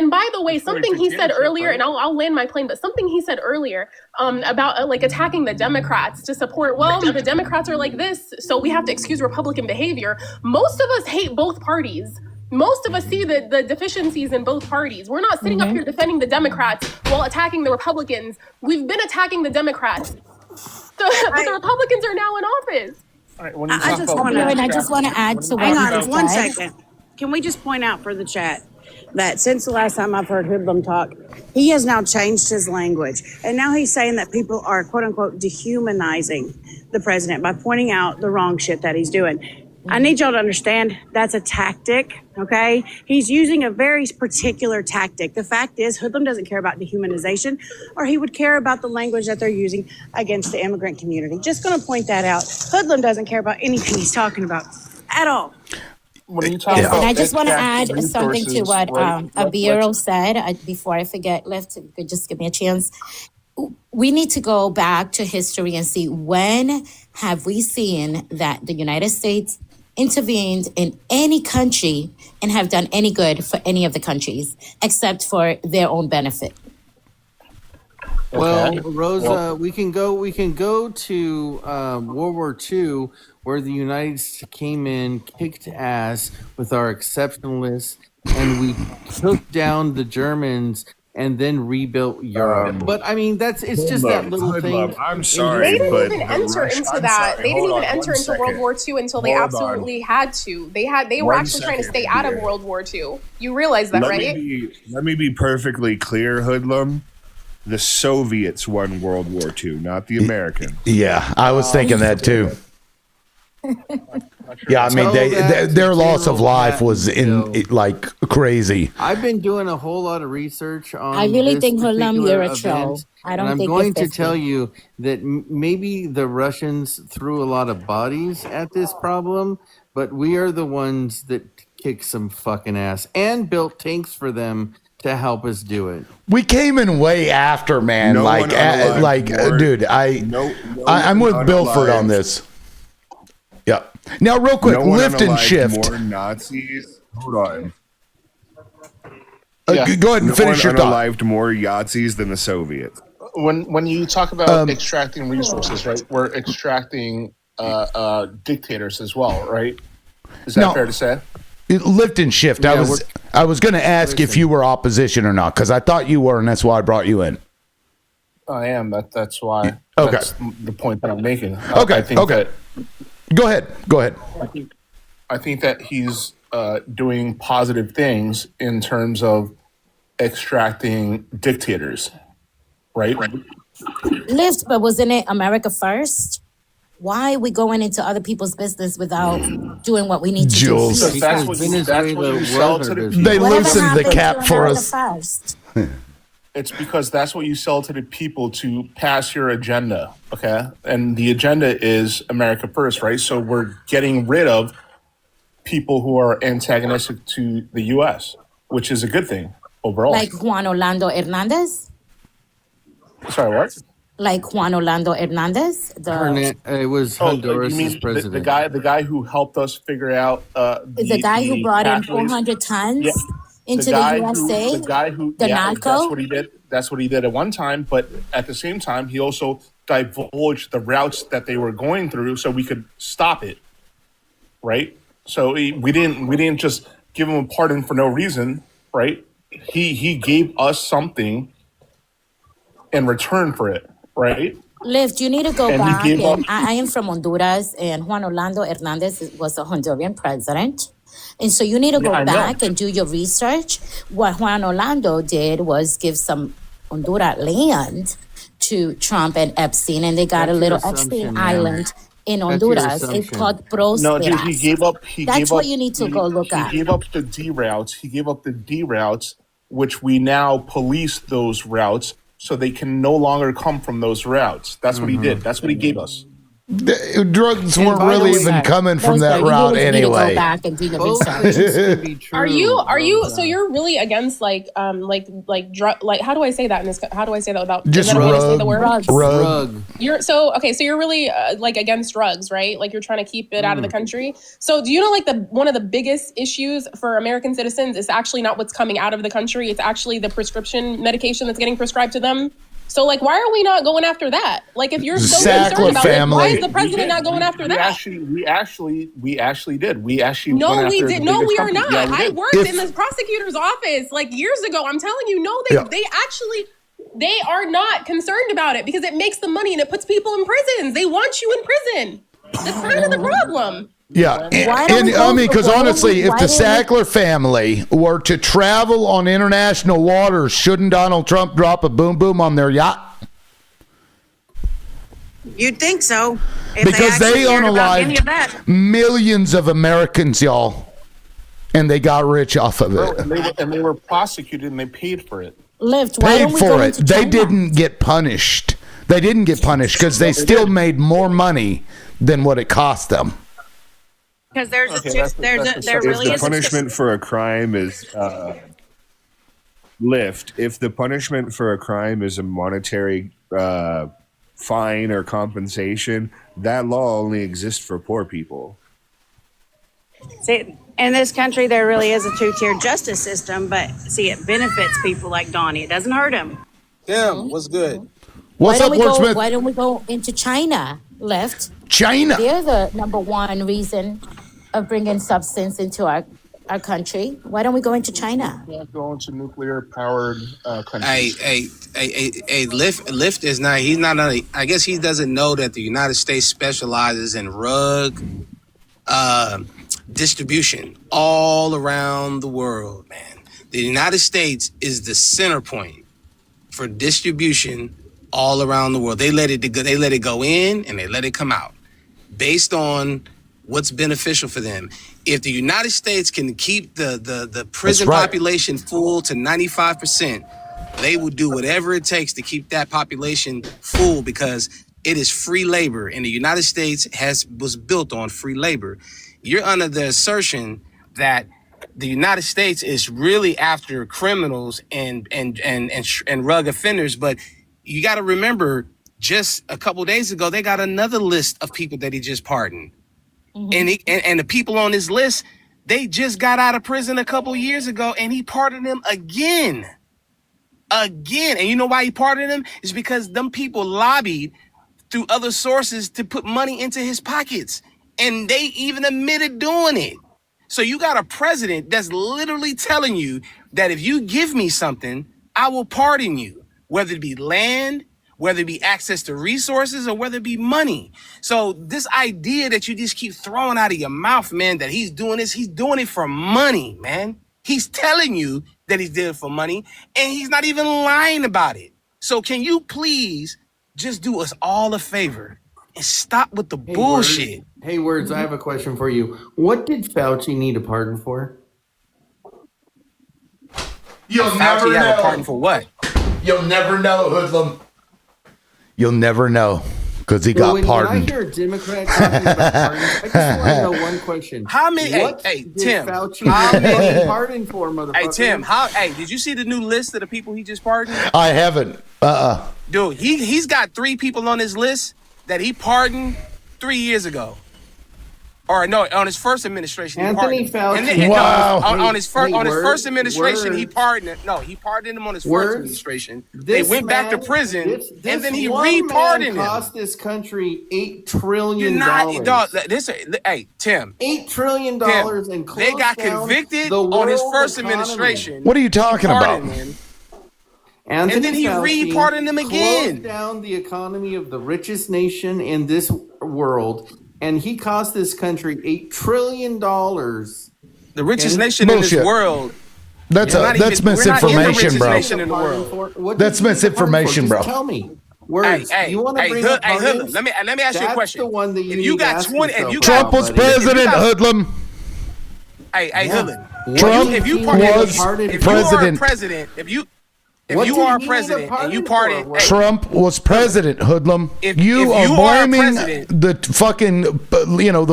[SPEAKER 12] by the way, something he said earlier, and I'll land my plane, but something he said earlier about attacking the Democrats to support, the Democrats are like this, so we have to excuse Republican behavior. Most of us hate both parties. Most of us see the deficiencies in both parties. We're not sitting up here defending the Democrats while attacking the Republicans. We've been attacking the Democrats. But the Republicans are now in office.
[SPEAKER 15] All right, I just want to add to what Hang on one second. Can we just point out for the chat that since the last time I've heard Hoodlum talk, he has now changed his language. And now he's saying that people are, quote unquote, dehumanizing the president by pointing out the wrong shit that he's doing. I need y'all to understand that's a tactic, okay? He's using a very particular tactic. The fact is, Hoodlum doesn't care about dehumanization, or he would care about the language that they're using against the immigrant community. Just going to point that out. Hoodlum doesn't care about anything he's talking about at all.
[SPEAKER 2] And I just want to add something to what Abiro said before I forget. If you could just give me a chance. We need to go back to history and see when have we seen that the United States intervened in any country and have done any good for any of the countries except for their own benefit.
[SPEAKER 10] Well, Rosa, we can go to World War II, where the United States came in, kicked ass with our exceptionalists, and we took down the Germans and then rebuilt Europe. But I mean, it's just that little thing.
[SPEAKER 14] I'm sorry,
[SPEAKER 12] they didn't even enter into that. They didn't even enter into World War II until they absolutely had to. They were actually trying to stay out of World War II. You realize that, right?
[SPEAKER 14] Let me be perfectly clear, Hoodlum. The Soviets won World War II, not the Americans.
[SPEAKER 1] Yeah, I was thinking that too. Yeah, I mean, their loss of life was crazy.
[SPEAKER 10] I've been doing a whole lot of research on.
[SPEAKER 2] I really think Hoodlum, you're a troll.
[SPEAKER 10] I'm going to tell you that maybe the Russians threw a lot of bodies at this problem, but we are the ones that kicked some fucking ass and built tanks for them to help us do it.
[SPEAKER 1] We came in way after, man. Dude, I'm with Bilford on this. Yep. Now, real quick,
[SPEAKER 14] No one
[SPEAKER 1] lift and
[SPEAKER 14] unalived
[SPEAKER 1] shift.
[SPEAKER 14] more Nazis. Hold on.
[SPEAKER 1] Go ahead and
[SPEAKER 14] No
[SPEAKER 1] finish
[SPEAKER 14] one
[SPEAKER 1] your thought.
[SPEAKER 14] unalived more Yahtzees than the Soviets.
[SPEAKER 16] When you talk about extracting resources, right? We're extracting dictators as well, right? Is that
[SPEAKER 1] No.
[SPEAKER 16] fair to say?
[SPEAKER 1] Lift and shift.
[SPEAKER 10] Yeah,
[SPEAKER 1] I was going to ask if you were opposition or not, because I thought you were, and that's why I brought you in.
[SPEAKER 16] I am. That's why.
[SPEAKER 1] Okay.
[SPEAKER 16] That's the point that I'm making.
[SPEAKER 1] Okay.
[SPEAKER 16] I think that
[SPEAKER 1] Go ahead.
[SPEAKER 16] I think that he's doing positive things in terms of extracting dictators, right?
[SPEAKER 2] Lift, but wasn't it America first? Why are we going into other people's business without doing what we need to
[SPEAKER 1] Jules.
[SPEAKER 2] do?
[SPEAKER 16] Because that's what you sell to the people.
[SPEAKER 1] They
[SPEAKER 2] Whatever
[SPEAKER 1] loosened the
[SPEAKER 2] happened
[SPEAKER 1] cap
[SPEAKER 2] to
[SPEAKER 1] for
[SPEAKER 2] America
[SPEAKER 1] us.
[SPEAKER 2] first?
[SPEAKER 16] It's because that's what you sell to the people to pass your agenda, okay? And the agenda is America first, right? So we're getting rid of people who are antagonistic to the U.S., which is a good thing overall.
[SPEAKER 2] Like Juan Orlando Hernandez?
[SPEAKER 16] Sorry, what?
[SPEAKER 2] Like Juan Orlando Hernandez?
[SPEAKER 10] It was Honduras'
[SPEAKER 16] you mean
[SPEAKER 10] president.
[SPEAKER 16] the guy who helped us figure out
[SPEAKER 2] The guy who brought in
[SPEAKER 16] pathways?
[SPEAKER 2] 400 tons
[SPEAKER 16] Yeah.
[SPEAKER 2] into the USA?
[SPEAKER 16] The guy who,
[SPEAKER 2] The
[SPEAKER 16] yeah,
[SPEAKER 2] narco?
[SPEAKER 16] that's what he did. That's what he did at one time. But at the same time, he also divulged the routes that they were going through, so we could stop it. Right. So we didn't just give him a pardon for no reason. Right. He gave us something in return for it. Right.
[SPEAKER 2] Lift, you need to go
[SPEAKER 16] And he
[SPEAKER 2] back.
[SPEAKER 16] gave
[SPEAKER 2] And
[SPEAKER 16] up-
[SPEAKER 2] I am from Honduras, and Juan Orlando Hernandez was a Honduran president. And so you need to go
[SPEAKER 16] Yeah, I know.
[SPEAKER 2] back and do your research. What Juan Orlando did was give some Honduras land to Trump and Epstein, and they got
[SPEAKER 10] That's
[SPEAKER 2] a little
[SPEAKER 10] your
[SPEAKER 2] Epstein
[SPEAKER 10] assumption, ma'am.
[SPEAKER 2] Island in
[SPEAKER 10] That's your
[SPEAKER 2] Honduras. It's
[SPEAKER 10] assumption.
[SPEAKER 2] called
[SPEAKER 16] No,
[SPEAKER 2] Prosperas.
[SPEAKER 16] dude, he gave up.
[SPEAKER 2] That's what you need to go look at.
[SPEAKER 16] He gave up the D routes. He gave up the D routes, which we now police those routes so they can no longer come from those routes. That's what he did. That's what he gave us.
[SPEAKER 1] Drugs
[SPEAKER 2] And
[SPEAKER 1] weren't
[SPEAKER 2] by the
[SPEAKER 1] really
[SPEAKER 2] way,
[SPEAKER 1] even coming from
[SPEAKER 2] those
[SPEAKER 1] that
[SPEAKER 2] are- you
[SPEAKER 1] route
[SPEAKER 2] need to
[SPEAKER 1] anyway.
[SPEAKER 2] go back and do your
[SPEAKER 10] Both
[SPEAKER 2] research.
[SPEAKER 10] things can be true.
[SPEAKER 12] Are you so you're really against like drug, like how do I say that in this how do I say that without
[SPEAKER 1] Just
[SPEAKER 12] is that a way to say the word?
[SPEAKER 2] Drugs.
[SPEAKER 1] Rug.
[SPEAKER 12] You're so you're really like against drugs, right? Like you're trying to keep it out of the country. So do you know like one of the biggest issues for American citizens is actually not what's coming out of the country, it's actually the prescription medication that's getting prescribed to them. So like why are we not going after that? Like if you're so
[SPEAKER 1] Sackler
[SPEAKER 12] concerned about it, why
[SPEAKER 1] family.
[SPEAKER 12] is the president not going after that?
[SPEAKER 16] We actually did. We actually
[SPEAKER 12] No,
[SPEAKER 16] went
[SPEAKER 12] we
[SPEAKER 16] after
[SPEAKER 12] did.
[SPEAKER 16] the
[SPEAKER 12] No,
[SPEAKER 16] biggest
[SPEAKER 12] we are
[SPEAKER 16] company.
[SPEAKER 12] not.
[SPEAKER 16] Yeah, we
[SPEAKER 12] I
[SPEAKER 16] did.
[SPEAKER 12] worked
[SPEAKER 1] If-
[SPEAKER 12] in the prosecutor's office like years ago. I'm telling you, no,
[SPEAKER 1] Yeah.
[SPEAKER 12] they actually they are not concerned about it because it makes them money and it puts people in prisons. They want you in prison. That's kind of the problem.
[SPEAKER 1] Yeah,
[SPEAKER 2] Why don't
[SPEAKER 1] and
[SPEAKER 2] we
[SPEAKER 1] I
[SPEAKER 2] go-
[SPEAKER 1] mean, because
[SPEAKER 2] why don't
[SPEAKER 1] honestly,
[SPEAKER 2] we-
[SPEAKER 1] if
[SPEAKER 2] why
[SPEAKER 1] the
[SPEAKER 2] don't we-
[SPEAKER 1] Sackler family were to travel on international waters, shouldn't Donald Trump drop a boom boom on their yacht?
[SPEAKER 15] You'd think so. If
[SPEAKER 1] Because they
[SPEAKER 15] actually cared about any of that.
[SPEAKER 1] unalived millions of Americans, y'all, and they got rich off of
[SPEAKER 16] Bro,
[SPEAKER 1] it.
[SPEAKER 16] and they were prosecuted and they paid for it.
[SPEAKER 2] Lift, why
[SPEAKER 1] Paid
[SPEAKER 2] don't we go
[SPEAKER 1] for it.
[SPEAKER 2] into
[SPEAKER 1] They
[SPEAKER 2] China?
[SPEAKER 1] didn't get punished. They didn't get punished because they still made more money than what it cost them.
[SPEAKER 15] Because there's
[SPEAKER 16] Okay,
[SPEAKER 15] a
[SPEAKER 16] that's-
[SPEAKER 15] there
[SPEAKER 16] that's
[SPEAKER 15] there
[SPEAKER 16] a-
[SPEAKER 15] really
[SPEAKER 14] If the
[SPEAKER 15] is a
[SPEAKER 14] punishment for a crime is lift, if the punishment for a crime is a monetary fine or compensation, that law only exists for poor people.
[SPEAKER 15] See, in this country, there really is a two-tier justice system, but see, it benefits people like Donnie. It doesn't hurt him.
[SPEAKER 11] Tim, what's good?
[SPEAKER 1] What's up, Wordsmith?
[SPEAKER 2] Why don't we go into China? Lift.
[SPEAKER 1] China.
[SPEAKER 2] They're the number one reason of bringing substance into our country. Why don't we go into China?
[SPEAKER 16] Go into nuclear powered countries.
[SPEAKER 11] Hey, Lyft is not. He's not. I guess he doesn't know that the United States specializes in rug distribution all around the world. Man, the United States is the center point for distribution all around the world. They let it go. They let it go in and they let it come out based on what's beneficial for them. If the United States can keep the prison
[SPEAKER 1] right.
[SPEAKER 11] population full to 95%, they will do whatever it takes to keep that population full because it is free labor, and the United States was built on free labor. You're under the assertion that the United States is really after criminals and rug offenders, but you got to remember, just a couple days ago, they got another list of people that he just pardoned. And the people on this list, they just got out of prison a couple years ago, and he pardoned them again. And you know why he pardoned them? It's because them people lobbied through other sources to put money into his pockets, and they even admitted doing it. So you got a president that's literally telling you that if you give me something, I will pardon you, whether it be land, whether it be access to resources, or whether it be money. So this idea that you just keep throwing out of your mouth, man, that he's doing this, he's doing it for money, man. He's telling you that he's doing it for money, and he's not even lying about it. So can you please just do us all a favor and stop with the bullshit?
[SPEAKER 10] Hey, Words, I have a question for you. What did Fauci need a pardon for?
[SPEAKER 1] You'll
[SPEAKER 11] Fauci
[SPEAKER 1] never
[SPEAKER 11] had a
[SPEAKER 1] know.
[SPEAKER 11] pardon for what?
[SPEAKER 1] You'll never know, hoodlum. You'll never know because he got
[SPEAKER 10] when
[SPEAKER 1] pardoned.
[SPEAKER 10] I hear a Democrat talking about pardons, I just want to know one question.
[SPEAKER 11] How many?
[SPEAKER 10] What
[SPEAKER 11] Hey,
[SPEAKER 10] did
[SPEAKER 11] Tim.
[SPEAKER 10] Fauci
[SPEAKER 11] How
[SPEAKER 10] get
[SPEAKER 11] many?
[SPEAKER 10] pardoned for, motherfucker?
[SPEAKER 11] Hey, Tim. Did you see the new list of the people he just pardoned?
[SPEAKER 1] I haven't.
[SPEAKER 11] Dude, he's got 3 people on his list that he pardoned 3 years ago. Or no, on his first administration,
[SPEAKER 10] Anthony
[SPEAKER 11] he pardoned.
[SPEAKER 10] Fauci.
[SPEAKER 1] Wow.
[SPEAKER 11] On his first administration,
[SPEAKER 10] Words.
[SPEAKER 11] he pardoned. No, he pardoned him on his first
[SPEAKER 10] Words.
[SPEAKER 11] administration. They
[SPEAKER 10] This
[SPEAKER 11] went back to
[SPEAKER 10] man-
[SPEAKER 11] prison,
[SPEAKER 10] this
[SPEAKER 11] and then he
[SPEAKER 10] one
[SPEAKER 11] re-pardoned
[SPEAKER 10] man
[SPEAKER 11] him.
[SPEAKER 10] cost this country $8
[SPEAKER 11] You're
[SPEAKER 10] trillion.
[SPEAKER 11] not, dog. Hey, Tim.
[SPEAKER 10] $8 trillion
[SPEAKER 11] Tim,
[SPEAKER 10] and
[SPEAKER 11] they
[SPEAKER 10] closed
[SPEAKER 11] got
[SPEAKER 10] down
[SPEAKER 11] convicted
[SPEAKER 10] the
[SPEAKER 11] on his
[SPEAKER 10] world
[SPEAKER 11] first
[SPEAKER 10] economy.
[SPEAKER 11] administration.
[SPEAKER 1] What are you talking about?
[SPEAKER 11] Pardoned him,
[SPEAKER 10] Anthony
[SPEAKER 11] and then he
[SPEAKER 10] Fauci
[SPEAKER 11] re-pardoned him again.
[SPEAKER 10] Closed down the economy of the richest nation in this world, and he cost this country $8 trillion.
[SPEAKER 11] The richest
[SPEAKER 10] And-
[SPEAKER 11] nation in this
[SPEAKER 1] Bullshit.
[SPEAKER 11] world.
[SPEAKER 1] That's
[SPEAKER 11] We're not
[SPEAKER 1] that's
[SPEAKER 11] even- we're not in the
[SPEAKER 1] misinformation,
[SPEAKER 11] richest
[SPEAKER 1] bro.
[SPEAKER 11] nation in the world.
[SPEAKER 10] What
[SPEAKER 1] That's
[SPEAKER 10] did he get pardoned
[SPEAKER 1] misinformation,
[SPEAKER 10] for?
[SPEAKER 1] bro.
[SPEAKER 10] Just tell me. Words. You want to bring up
[SPEAKER 11] Hoodlum,
[SPEAKER 10] pardons?
[SPEAKER 11] let me ask you a
[SPEAKER 10] That's
[SPEAKER 11] question.
[SPEAKER 10] the one that you
[SPEAKER 11] If you
[SPEAKER 10] need to
[SPEAKER 11] got
[SPEAKER 10] ask
[SPEAKER 11] 20, if
[SPEAKER 10] yourself
[SPEAKER 11] you
[SPEAKER 1] Trump
[SPEAKER 11] got,
[SPEAKER 1] was
[SPEAKER 10] buddy.
[SPEAKER 1] president, hoodlum.
[SPEAKER 11] hey, Hoodlum.
[SPEAKER 1] Trump
[SPEAKER 11] If you
[SPEAKER 1] was
[SPEAKER 11] if
[SPEAKER 1] president.
[SPEAKER 11] you are a president, if you
[SPEAKER 10] What
[SPEAKER 11] you
[SPEAKER 10] did
[SPEAKER 11] are
[SPEAKER 10] he
[SPEAKER 11] a
[SPEAKER 10] need a
[SPEAKER 11] president and
[SPEAKER 10] pardon
[SPEAKER 11] you
[SPEAKER 10] for,
[SPEAKER 11] pardon,
[SPEAKER 10] Words?
[SPEAKER 1] Trump was president, hoodlum.
[SPEAKER 11] If
[SPEAKER 1] you
[SPEAKER 11] you
[SPEAKER 1] are
[SPEAKER 11] are a
[SPEAKER 1] blaming
[SPEAKER 11] president-
[SPEAKER 1] the fucking, the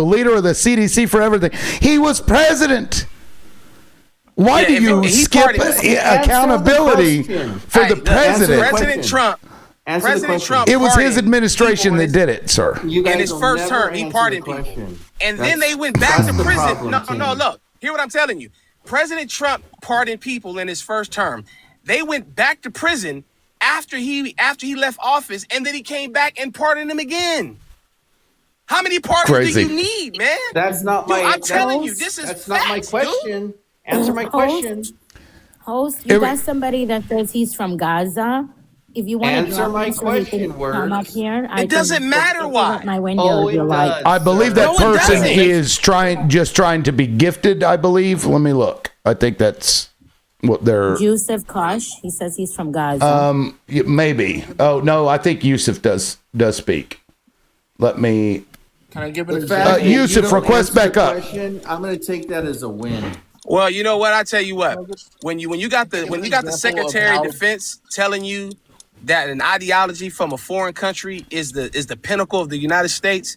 [SPEAKER 1] leader of the CDC for everything. He was president. Why
[SPEAKER 11] Yeah,
[SPEAKER 1] do
[SPEAKER 11] if
[SPEAKER 1] you
[SPEAKER 11] he
[SPEAKER 1] skip
[SPEAKER 11] pardoned-
[SPEAKER 1] accountability
[SPEAKER 10] Answer the question.
[SPEAKER 1] for the
[SPEAKER 11] Hey, look,
[SPEAKER 1] president?
[SPEAKER 11] President Trump.
[SPEAKER 10] Answer the
[SPEAKER 11] President
[SPEAKER 10] question.
[SPEAKER 11] Trump.
[SPEAKER 1] It was his
[SPEAKER 11] pardoned
[SPEAKER 1] administration
[SPEAKER 11] people
[SPEAKER 1] that
[SPEAKER 11] in
[SPEAKER 1] did it, sir.
[SPEAKER 10] You guys
[SPEAKER 11] in his
[SPEAKER 10] will
[SPEAKER 11] first
[SPEAKER 10] never
[SPEAKER 11] term, he
[SPEAKER 10] answer
[SPEAKER 11] pardoned
[SPEAKER 10] the
[SPEAKER 11] people.
[SPEAKER 10] question.
[SPEAKER 11] And then
[SPEAKER 10] That's-
[SPEAKER 11] they went back
[SPEAKER 10] that's
[SPEAKER 11] to
[SPEAKER 10] the
[SPEAKER 11] prison.
[SPEAKER 10] problem,
[SPEAKER 11] No,
[SPEAKER 10] Tim.
[SPEAKER 11] look. Hear what I'm telling you. President Trump pardoned people in his first term. They went back to prison after he left office, and then he came back and pardoned them again. How many pardons
[SPEAKER 1] Crazy.
[SPEAKER 11] do you need, man?
[SPEAKER 10] That's not
[SPEAKER 11] Dude,
[SPEAKER 10] my.
[SPEAKER 11] I'm telling you, this is
[SPEAKER 10] That's not my
[SPEAKER 11] facts, dude.
[SPEAKER 10] question. Answer my question.
[SPEAKER 2] Host, you
[SPEAKER 1] It wa-
[SPEAKER 2] got somebody that says he's from Gaza. If you want to
[SPEAKER 10] Answer my question,
[SPEAKER 2] come up
[SPEAKER 10] Words.
[SPEAKER 2] here, I
[SPEAKER 11] It doesn't
[SPEAKER 2] can
[SPEAKER 11] matter
[SPEAKER 2] open
[SPEAKER 11] why.
[SPEAKER 2] up my window
[SPEAKER 10] Oh,
[SPEAKER 2] if you
[SPEAKER 10] it
[SPEAKER 2] like.
[SPEAKER 10] does.
[SPEAKER 1] I believe that
[SPEAKER 11] No, it
[SPEAKER 1] person
[SPEAKER 11] doesn't.
[SPEAKER 1] is trying to be gifted. I believe. Let me look. I think that's what they're.
[SPEAKER 2] Yusuf Kosh, he says he's from Gaza.
[SPEAKER 1] Maybe. Oh no, I think Yusuf does speak. Let me.
[SPEAKER 16] Can I give
[SPEAKER 10] The
[SPEAKER 16] it a
[SPEAKER 10] fact that you
[SPEAKER 1] Yusuf,
[SPEAKER 10] don't
[SPEAKER 1] request
[SPEAKER 10] answer the
[SPEAKER 1] back up.
[SPEAKER 10] question, I'm going to take that as a win.
[SPEAKER 11] Well, you know what? I tell you what. When you got the
[SPEAKER 16] example of
[SPEAKER 11] Secretary
[SPEAKER 16] how-
[SPEAKER 11] of Defense telling you that an ideology from a foreign country is the pinnacle of the United States,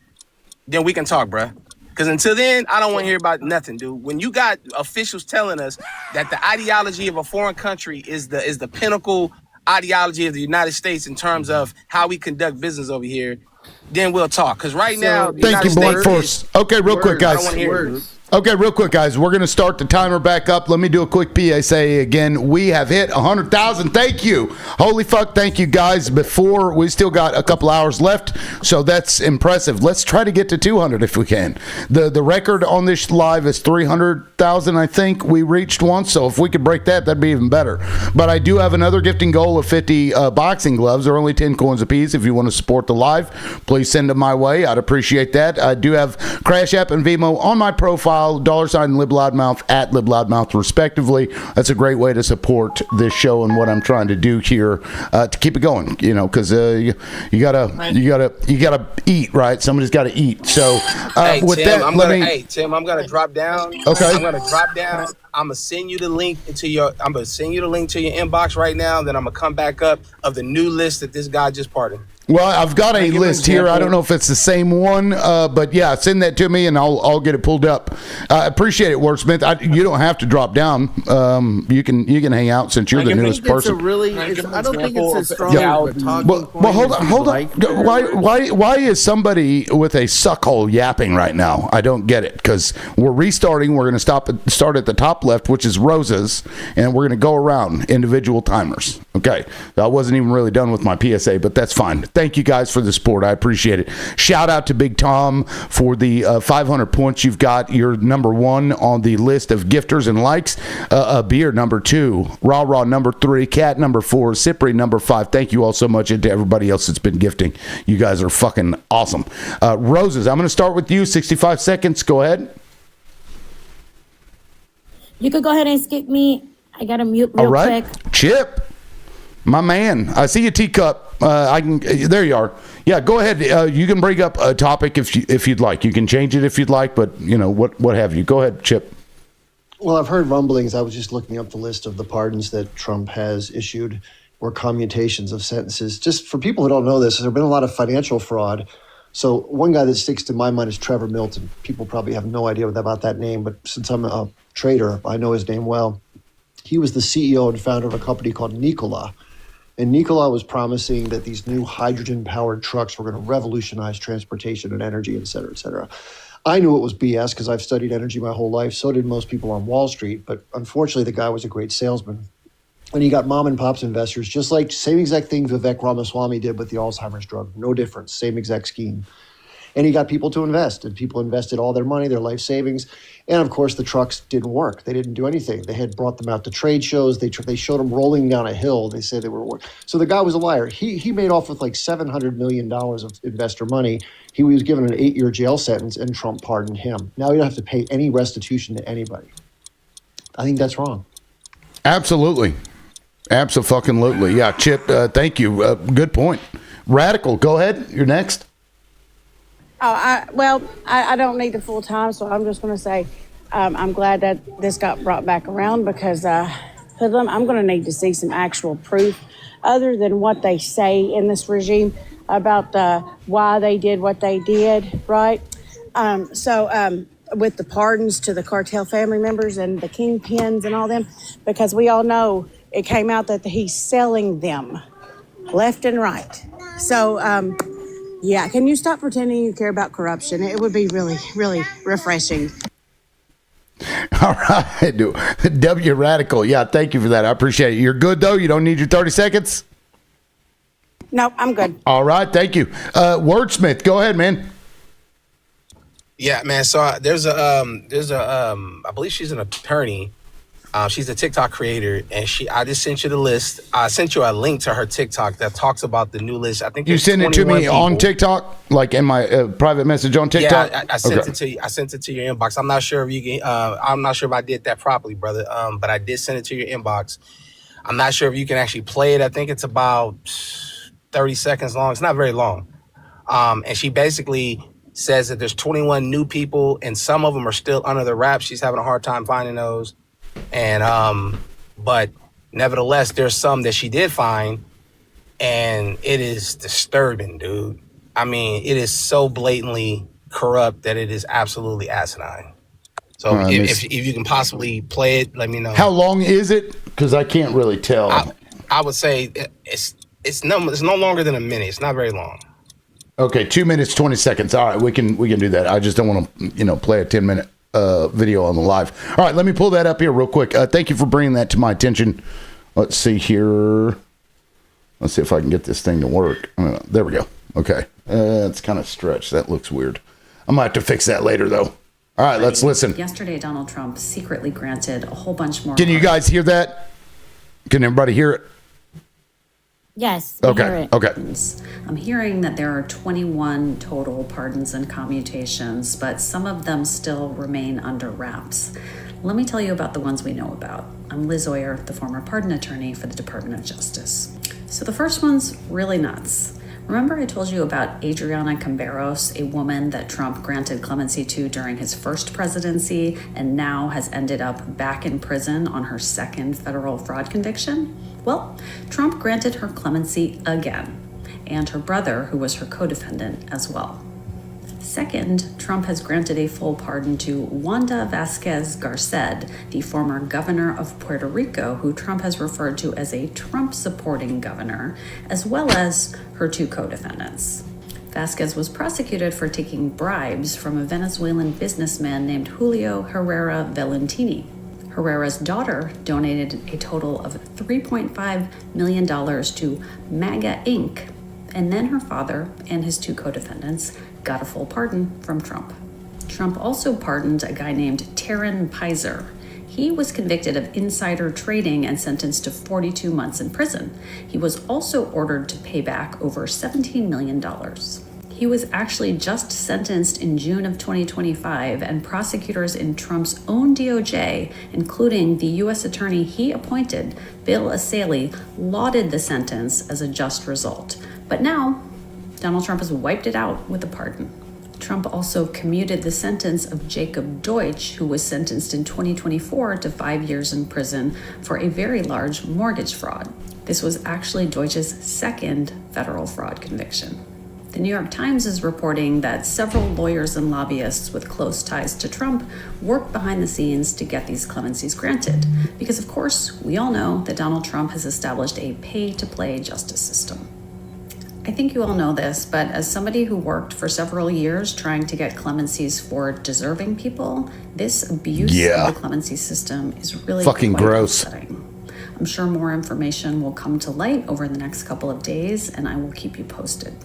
[SPEAKER 11] then we can talk, bruh. Because until then, I don't want to hear about nothing, dude. When you got officials telling us that the ideology of a foreign country is the pinnacle ideology of the United States in terms of how we conduct business over here, then we'll talk. Because right now, the
[SPEAKER 1] Thank you,
[SPEAKER 11] United
[SPEAKER 1] Black
[SPEAKER 11] States
[SPEAKER 1] Force. Okay, real quick,
[SPEAKER 10] Words.
[SPEAKER 11] I
[SPEAKER 1] guys.
[SPEAKER 11] don't want to hear it, dude.
[SPEAKER 1] Okay, real quick, guys. We're going to start the timer back up. Let me do a quick PSA again. We have hit 100,000. Thank you. Holy fuck, thank you, guys. Before, we still got a couple hours left, so that's impressive. Let's try to get to 200 if we can. The record on this live is 300,000, I think we reached once, so if we could break that, that'd be even better. But I do have another gifting goal of 50 boxing gloves. They're only 10 coins a piece. If you want to support the live, please send them my way. I'd appreciate that. I do have Crash App and Vimo on my profile. $LibLoudMouth at LibLoudMouth respectively. That's a great way to support this show and what I'm trying to do here to keep it going. Because you gotta eat, right? Somebody's got to eat. So
[SPEAKER 11] Hey,
[SPEAKER 1] with
[SPEAKER 11] Tim,
[SPEAKER 1] that,
[SPEAKER 11] Tim, I'm gonna drop down.
[SPEAKER 1] Okay.
[SPEAKER 11] I'm gonna drop down. I'm gonna send you the link to your inbox right now. Then I'm gonna come back up of the new list that this guy just pardoned.
[SPEAKER 1] Well, I've got
[SPEAKER 10] Can I
[SPEAKER 1] a
[SPEAKER 10] give an
[SPEAKER 1] list here. I don't
[SPEAKER 10] example?
[SPEAKER 1] know if it's the same one, but yeah, send that to me and I'll get it pulled up. I appreciate it, Wordsmith. You don't have to drop down. You can hang out since you're the newest person.
[SPEAKER 10] I don't think it's as strong
[SPEAKER 1] Yeah.
[SPEAKER 10] of a talking
[SPEAKER 1] Well,
[SPEAKER 10] point
[SPEAKER 1] hold
[SPEAKER 10] as
[SPEAKER 1] on,
[SPEAKER 10] you'd
[SPEAKER 1] hold on.
[SPEAKER 10] like.
[SPEAKER 1] Why is somebody with a suckhole yapping right now? I don't get it because we're restarting. We're going to start at the top left, which is Rose's, and we're going to go around individual timers. Okay, I wasn't even really done with my PSA, but that's fine. Thank you guys for the support. I appreciate it. Shout out to Big Tom for the 500 points. You've got your number 1 on the list of gifters and likes. A beer number 2, Raw number 3, Cat number 4, Cypri number 5. Thank you all so much, and to everybody else that's been gifting. You guys are fucking awesome. Roses, I'm going to start with you. 65 seconds. Go ahead.
[SPEAKER 17] You could go ahead and skip me. I gotta mute real
[SPEAKER 1] All right,
[SPEAKER 17] quick.
[SPEAKER 1] Chip, my man. I see your teacup. I can. There you are. Yeah, go ahead. You can bring up a topic if you'd like. You can change it if you'd like, but what have you. Go ahead, Chip.
[SPEAKER 13] Well, I've heard rumblings. I was just looking up the list of the pardons that Trump has issued or commutations of sentences. Just for people who don't know this, there's been a lot of financial fraud. So one guy that sticks to my mind is Trevor Milton. People probably have no idea about that name, but since I'm a trader, I know his name well. He was the CEO and founder of a company called Nikola. And Nikola was promising that these new hydrogen-powered trucks were going to revolutionize transportation and energy, et cetera, et cetera. I knew it was BS because I've studied energy my whole life. So did most people on Wall Street. But unfortunately, the guy was a great salesman. And he got mom and pops investors, just like same exact thing Vivek Ramaswamy did with the Alzheimer's drug. No difference, same exact scheme. And he got people to invest, and people invested all their money, their life savings. And of course, the trucks didn't work. They didn't do anything. They had brought them out to trade shows. They showed them rolling down a hill. They said they were. So the guy was a liar. He made off with like $700 million of investor money. He was given an 8-year jail sentence, and Trump pardoned him. Now he don't have to pay any restitution to anybody. I think that's wrong.
[SPEAKER 1] Absolutely. Absolutely. Yeah, Chip, thank you. Good point. Radical, go ahead. You're next.
[SPEAKER 15] Oh, I don't need the full time, so I'm just going to say I'm glad that this got brought back around because Hoodlum, I'm going to need to see some actual proof other than what they say in this regime about why they did what they did, right? With the pardons to the cartel family members and the kingpins and all them, because we all know it came out that he's selling them left and right. So, yeah, can you stop pretending you care about corruption? It would be really, really refreshing.
[SPEAKER 1] All right. W Radical. Yeah, thank you for that. I appreciate it. You're good, though? You don't need your 30 seconds?
[SPEAKER 15] No, I'm good.
[SPEAKER 1] All right. Thank you. Wordsmith, go ahead, man.
[SPEAKER 11] Yeah, man. So there's a I believe she's an attorney. She's a TikTok creator, and I just sent you the list. I sent you a link to her TikTok that talks about the new list. I think
[SPEAKER 1] You send it to me on TikTok, like in my private message on TikTok?
[SPEAKER 11] Yeah, I sent it to you. I sent it to your inbox. I'm not sure if you can. I'm not sure if I did that properly, brother. But I did send it to your inbox. I'm not sure if you can actually play it. I think it's about 30 seconds long. It's not very long. And she basically says that there's 21 new people, and some of them are still under the wrap. She's having a hard time finding those. And but nevertheless, there's some that she did find, and it is disturbing, dude. I mean, it is so blatantly corrupt that it is absolutely acidine. So if you can possibly play it, let me know.
[SPEAKER 1] How long is it? Because I can't really tell.
[SPEAKER 11] I would say it's no longer than a minute. It's not very long.
[SPEAKER 1] Okay, 2 minutes, 20 seconds. All right, we can do that. I just don't want to, play a 10-minute video on the live. All right, let me pull that up here real quick. Thank you for bringing that to my attention. Let's see here. Let's see if I can get this thing to work. There we go. Okay. It's kind of stretched. That looks weird. I might have to fix that later, though. All right, let's listen.
[SPEAKER 18] Yesterday, Donald Trump secretly granted a whole bunch more.
[SPEAKER 1] Can you guys hear that? Can everybody hear it?
[SPEAKER 17] Yes.
[SPEAKER 1] Okay. Okay.
[SPEAKER 18] I'm hearing that there are 21 total pardons and commutations, but some of them still remain under wraps. Let me tell you about the ones we know about. I'm Liz Oyer, the former pardon attorney for the Department of Justice. So the first one's really nuts. Remember I told you about Adriana Camberos, a woman that Trump granted clemency to during his first presidency and now has ended up back in prison on her second federal fraud conviction? Well, Trump granted her clemency again. and her brother, who was her co-defendant as well. Second, Trump has granted a full pardon to Wanda Vasquez Garced, the former governor of Puerto Rico, who Trump has referred to as a Trump-supporting governor, as well as her 2 co-defendants. Vasquez was prosecuted for taking bribes from a Venezuelan businessman named Julio Herrera Valentini. Herrera's daughter donated a total of $3.5 million to MAGA Inc., and then her father and his 2 co-defendants got a full pardon from Trump. Trump also pardoned a guy named Taryn Pizer. He was convicted of insider trading and sentenced to 42 months in prison. He was also ordered to pay back over $17 million. He was actually just sentenced in June of 2025, and prosecutors in Trump's own DOJ, including the U.S. attorney he appointed, Bill Assaili, lauded the sentence as a just result. But now, Donald Trump has wiped it out with a pardon. Trump also commuted the sentence of Jacob Deutsch, who was sentenced in 2024 to 5 years in prison for a very large mortgage fraud. This was actually Deutsch's 2nd federal fraud conviction. The New York Times is reporting that several lawyers and lobbyists with close ties to Trump worked behind the scenes to get these clemencies granted. Because, of course, we all know that Donald Trump has established a pay-to-play justice system. I think you all know this, but as somebody who worked for several years trying to get clemencies for deserving people, this abuse of the clemency system is really
[SPEAKER 1] fucking
[SPEAKER 18] quite
[SPEAKER 1] gross.
[SPEAKER 18] upsetting. I'm sure more information will come to light over the next couple of days, and I will keep you posted.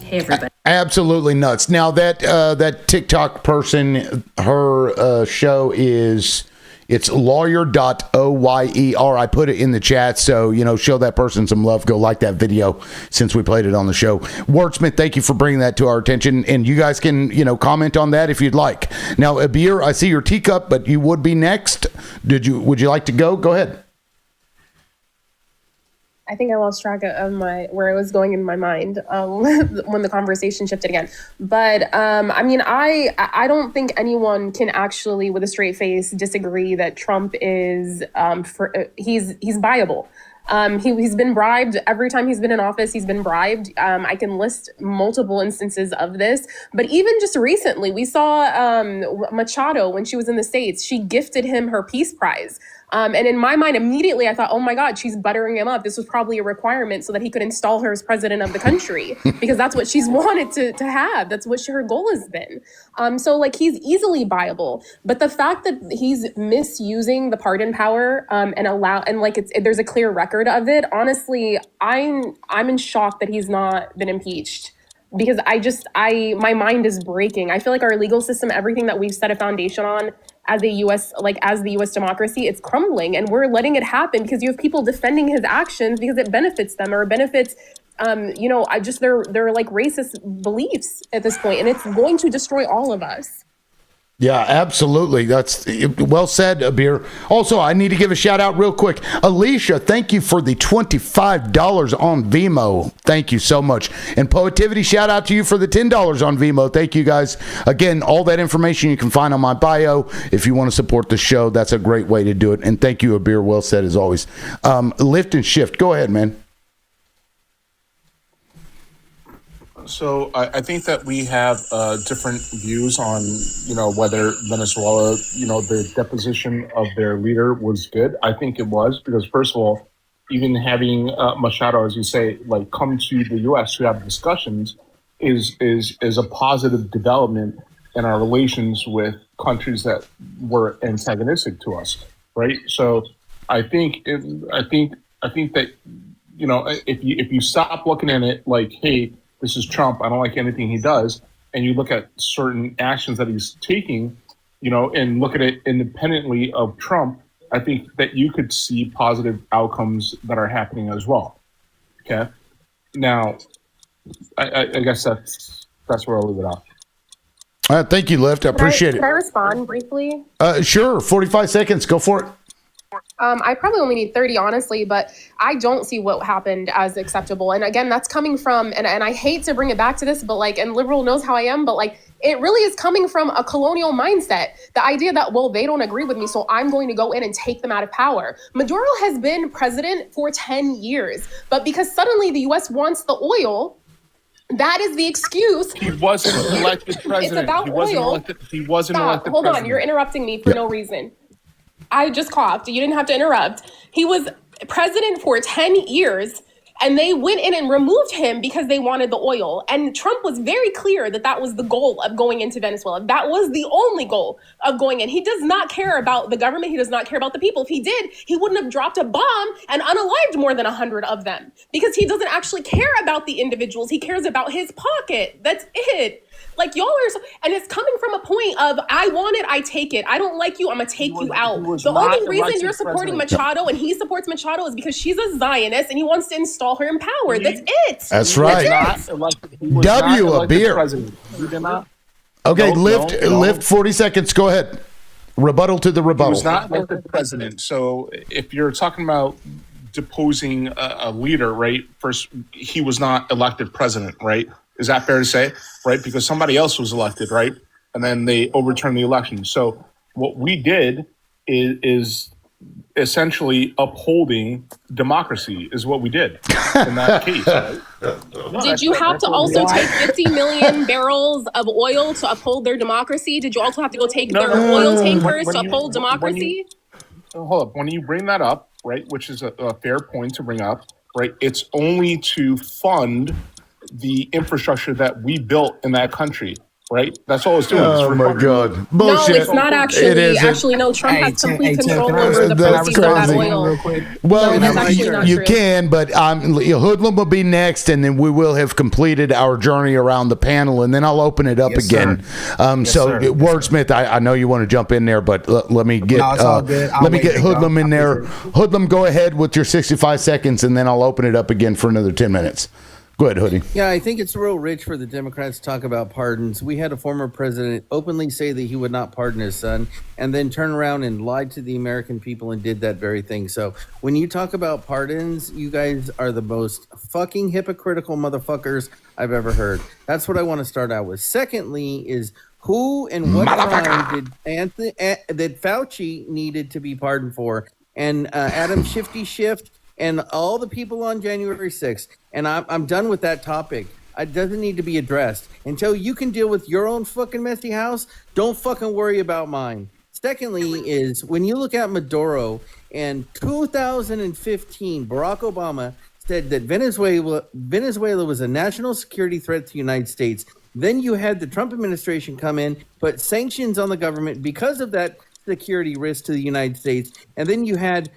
[SPEAKER 18] Hey, everybody.
[SPEAKER 1] Absolutely nuts. Now that TikTok person, her show is, it's lawyer.oyer. I put it in the chat, so show that person some love. Go like that video since we played it on the show. Wordsmith, thank you for bringing that to our attention, and you guys can comment on that if you'd like. Now, Abir, I see your teacup, but you would be next. Would you like to go? Go ahead.
[SPEAKER 12] I think I lost track of where I was going in my mind when the conversation shifted again. But I don't think anyone can actually, with a straight face, disagree that Trump is he's viable. He's been bribed every time he's been in office. He's been bribed. I can list multiple instances of this, but even just recently, we saw Machado when she was in the States. She gifted him her Peace Prize. And in my mind, immediately I thought, oh my God, she's buttering him up. This was probably a requirement so that he could install her as president of the country, because that's what she's wanted to have. That's what her goal has been. So he's easily viable. But the fact that he's misusing the pardon power there's a clear record of it. Honestly, I'm in shock that he's not been impeached. Because my mind is breaking. I feel like our legal system, everything that we've set a foundation on as the U.S. democracy, it's crumbling, and we're letting it happen because you have people defending his actions because it benefits them or it benefits, their racist beliefs at this point, and it's going to destroy all of us.
[SPEAKER 1] Yeah, absolutely. That's well said, Abir. Also, I need to give a shout out real quick. Alicia, thank you for the $25 on Vimo. Thank you so much. And Poetivity, shout out to you for the $10 on Vimo. Thank you guys. Again, all that information you can find on my bio. If you want to support the show, that's a great way to do it. And thank you, Abir. Well said as always. Lift and shift. Go ahead, man.
[SPEAKER 16] So I think that we have different views on, whether Venezuela, the deposition of their leader was good. I think it was, because first of all, even having Machado, as you say, come to the U.S. to have discussions is a positive development in our relations with countries that were antagonistic to us, right? So I think that if you stop looking at it like, hey, this is Trump, I don't like anything he does, and you look at certain actions that he's taking, and look at it independently of Trump, I think that you could see positive outcomes that are happening as well. Okay. Now, I guess that's where I'll leave it off.
[SPEAKER 1] Thank you, Lift. I appreciate it.
[SPEAKER 12] Can I respond briefly?
[SPEAKER 1] Sure. 45 seconds. Go for it.
[SPEAKER 12] I probably only need 30, honestly, but I don't see what happened as acceptable. And again, that's coming from, and I hate to bring it back to this, but and liberal knows how I am, but It really is coming from a colonial mindset. The idea that, well, they don't agree with me, so I'm going to go in and take them out of power. Maduro has been president for 10 years, but because suddenly the US wants the oil, that is the excuse.
[SPEAKER 16] He wasn't elected president.
[SPEAKER 12] It's about
[SPEAKER 16] oil. He wasn't elected
[SPEAKER 12] Hold
[SPEAKER 16] president.
[SPEAKER 12] on, you're interrupting me for no reason. I just coughed. You didn't have to interrupt. He was president for 10 years, and they went in and removed him because they wanted the oil. And Trump was very clear that that was the goal of going into Venezuela. That was the only goal of going in. He does not care about the government. He does not care about the people. If he did, he wouldn't have dropped a bomb and unalived more than 100 of them, because he doesn't actually care about the individuals. He cares about his pocket. That's it. Like, y'all are, and it's coming from a point of, I want it, I take it. I don't like you, I'm gonna take you out. The only reason you're supporting Machado and he supports Machado is because she's a Zionist and he wants to install her in power. That's it.
[SPEAKER 1] That's right. A beer. Okay, lift 40 seconds. Go ahead. Rebuttal to the
[SPEAKER 16] He
[SPEAKER 1] rebuttal.
[SPEAKER 16] was not elected president. So if you're talking about deposing a leader, right? First, he was not elected president, right? Is that fair to say, right? Because somebody else was elected, right? And then they overturned the election. So what we did is essentially upholding democracy is what we did in that case. Right?
[SPEAKER 12] Did you have to also take 50 million barrels of oil to uphold their democracy? Did you also have to go take their oil tankers to uphold democracy?
[SPEAKER 16] Hold up. When you bring that up, right, which is a fair point to bring up, right, it's only to fund the infrastructure that we built in that country, right? That's all it's doing.
[SPEAKER 1] Oh my God. Bullshit.
[SPEAKER 12] No, it's not actually.
[SPEAKER 1] It isn't.
[SPEAKER 12] Actually, no, Trump has complete control over the proceeds of that oil.
[SPEAKER 1] Well,
[SPEAKER 12] No, that's actually not
[SPEAKER 1] you
[SPEAKER 12] true.
[SPEAKER 1] can, but Hoodlum will be next, and then we will have completed our journey around the panel, and then I'll open it up again. Wordsmith, I know you want to jump in there, but let me get
[SPEAKER 19] No, it's all good. I'll
[SPEAKER 1] let me
[SPEAKER 19] wait
[SPEAKER 1] get
[SPEAKER 19] to go.
[SPEAKER 1] Hoodlum in there. Hoodlum, go ahead with your 65 seconds, and then I'll open it up again for another 10 minutes. Go ahead, Hoodie.
[SPEAKER 10] Yeah, I think it's real rich for the Democrats to talk about pardons. We had a former president openly say that he would not pardon his son, and then turn around and lied to the American people and did that very thing. So when you talk about pardons, you guys are the most fucking hypocritical motherfuckers I've ever heard. That's what I want to start out with. Secondly is, who and what crime did Fauci needed to be pardoned for? And Adam Schiff and all the people on January 6th. And I'm done with that topic. It doesn't need to be addressed. Until you can deal with your own fucking messy house, don't fucking worry about mine. Secondly is, when you look at Maduro, in 2015, Barack Obama said that Venezuela was a national security threat to the United States. Then you had the Trump administration come in, put sanctions on the government because of that security risk to the United States. And then you had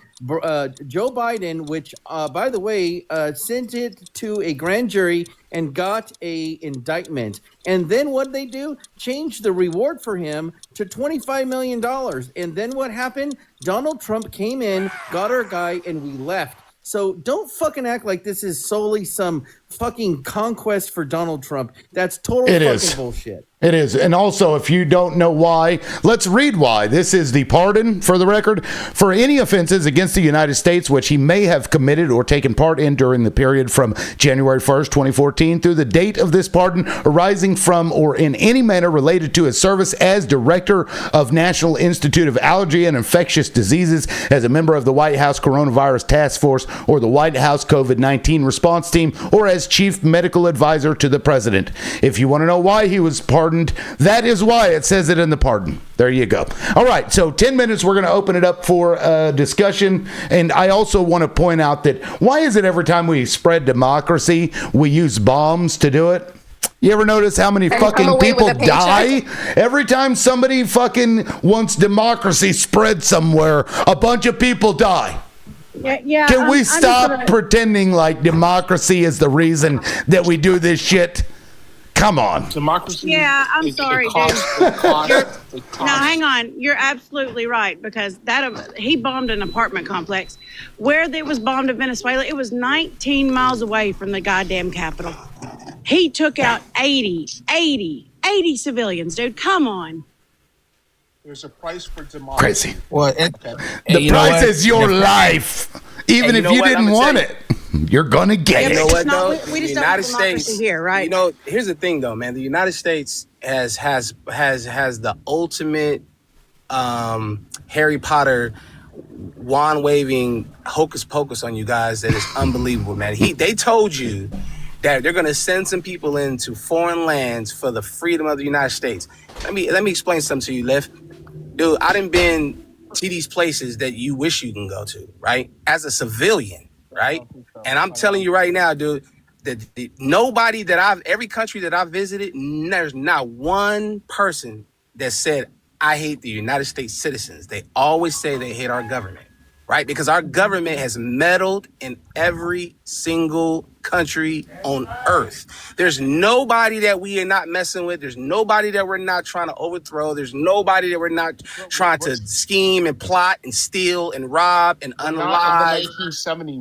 [SPEAKER 10] Joe Biden, which, by the way, sent it to a grand jury and got a indictment. And then what they do? Change the reward for him to $25 million. And then what happened? Donald Trump came in, got our guy, and we left. So don't fucking act like this is solely some fucking conquest for Donald Trump. That's total fucking bullshit.
[SPEAKER 1] It is. And also, if you don't know why, let's read why. This is the pardon, for the record, for any offenses against the United States which he may have committed or taken part in during the period from January 1st, 2014 through the date of this pardon, arising from or in any manner related to his service as Director of National Institute of Allergy and Infectious Diseases, as a member of the White House Coronavirus Task Force or the White House COVID-19 Response Team, or as Chief Medical Advisor to the President. If you want to know why he was pardoned, that is why it says it in the pardon. There you go. All right, so 10 minutes, we're going to open it up for discussion. And I also want to point out that why is it every time we spread democracy, we use bombs to do it? You ever notice how many fucking people die? Every time somebody fucking wants democracy spread somewhere, a bunch of people die.
[SPEAKER 15] Yeah.
[SPEAKER 1] Can we stop pretending like democracy is the reason that we do this shit? Come on.
[SPEAKER 16] Democracy.
[SPEAKER 15] Yeah, I'm sorry, dude. Now, hang on. You're absolutely right, because he bombed an apartment complex. Where it was bombed in Venezuela, it was 19 miles away from the goddamn capital. He took out 80 civilians, dude. Come on.
[SPEAKER 16] There's a price for democracy.
[SPEAKER 1] Crazy.
[SPEAKER 19] Well,
[SPEAKER 1] the price is your life, even if you didn't want it. You're gonna get
[SPEAKER 11] You know
[SPEAKER 1] it.
[SPEAKER 11] what though?
[SPEAKER 15] We
[SPEAKER 11] The
[SPEAKER 15] just don't
[SPEAKER 11] United
[SPEAKER 15] have democracy
[SPEAKER 11] States
[SPEAKER 15] here, right?
[SPEAKER 11] You know, here's the thing though, man. The United States has the ultimate Harry Potter wand waving hocus pocus on you guys that is unbelievable, man. They told you that they're gonna send some people into foreign lands for the freedom of the United States. Let me explain something to you, Liv. Dude, I done been to these places that you wish you can go to, right? As a civilian, right? And I'm telling you right now, dude, that nobody that every country that I've visited, there's not one person that said, I hate the United States citizens. They always say they hate our government, right? Because our government has meddled in every single country on earth. There's nobody that we are not messing with. There's nobody that we're not trying to overthrow. There's nobody that we're not trying to scheme and plot and steal and rob and unalive.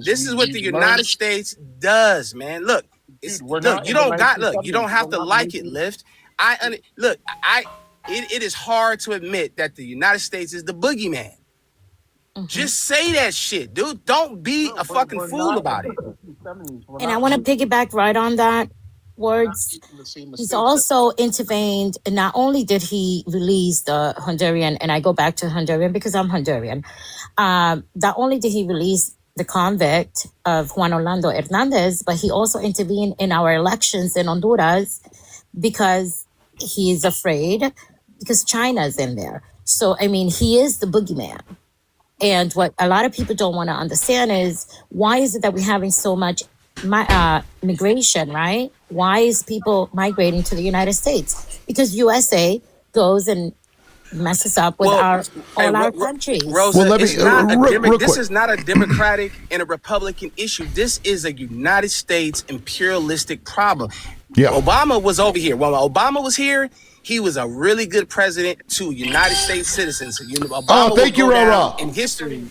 [SPEAKER 11] This is what the United States does, man. Look, you don't have to like it, Lift. It is hard to admit that the United States is the boogeyman. Just say that shit, dude. Don't be a fucking fool about it.
[SPEAKER 17] And I want to piggyback right on that words. He's also intervened, and not only did he release the Honduran, and I go back to Honduran because I'm Honduran, not only did he release the convict of Juan Orlando Hernandez, but he also intervened in our elections in Honduras because he is afraid because China's in there. So, I mean, he is the boogeyman. And what a lot of people don't want to understand is why is it that we're having so much migration, right? Why is people migrating to the United States? Because USA goes and messes up with our countries.
[SPEAKER 11] Rosa, this is not a Democratic and a Republican issue. This is a United States imperialistic problem.
[SPEAKER 1] Yeah.
[SPEAKER 11] Obama was over here. When Obama was here, he was a really good president to United States citizens.
[SPEAKER 1] Thank you, Rara.
[SPEAKER 11] In history,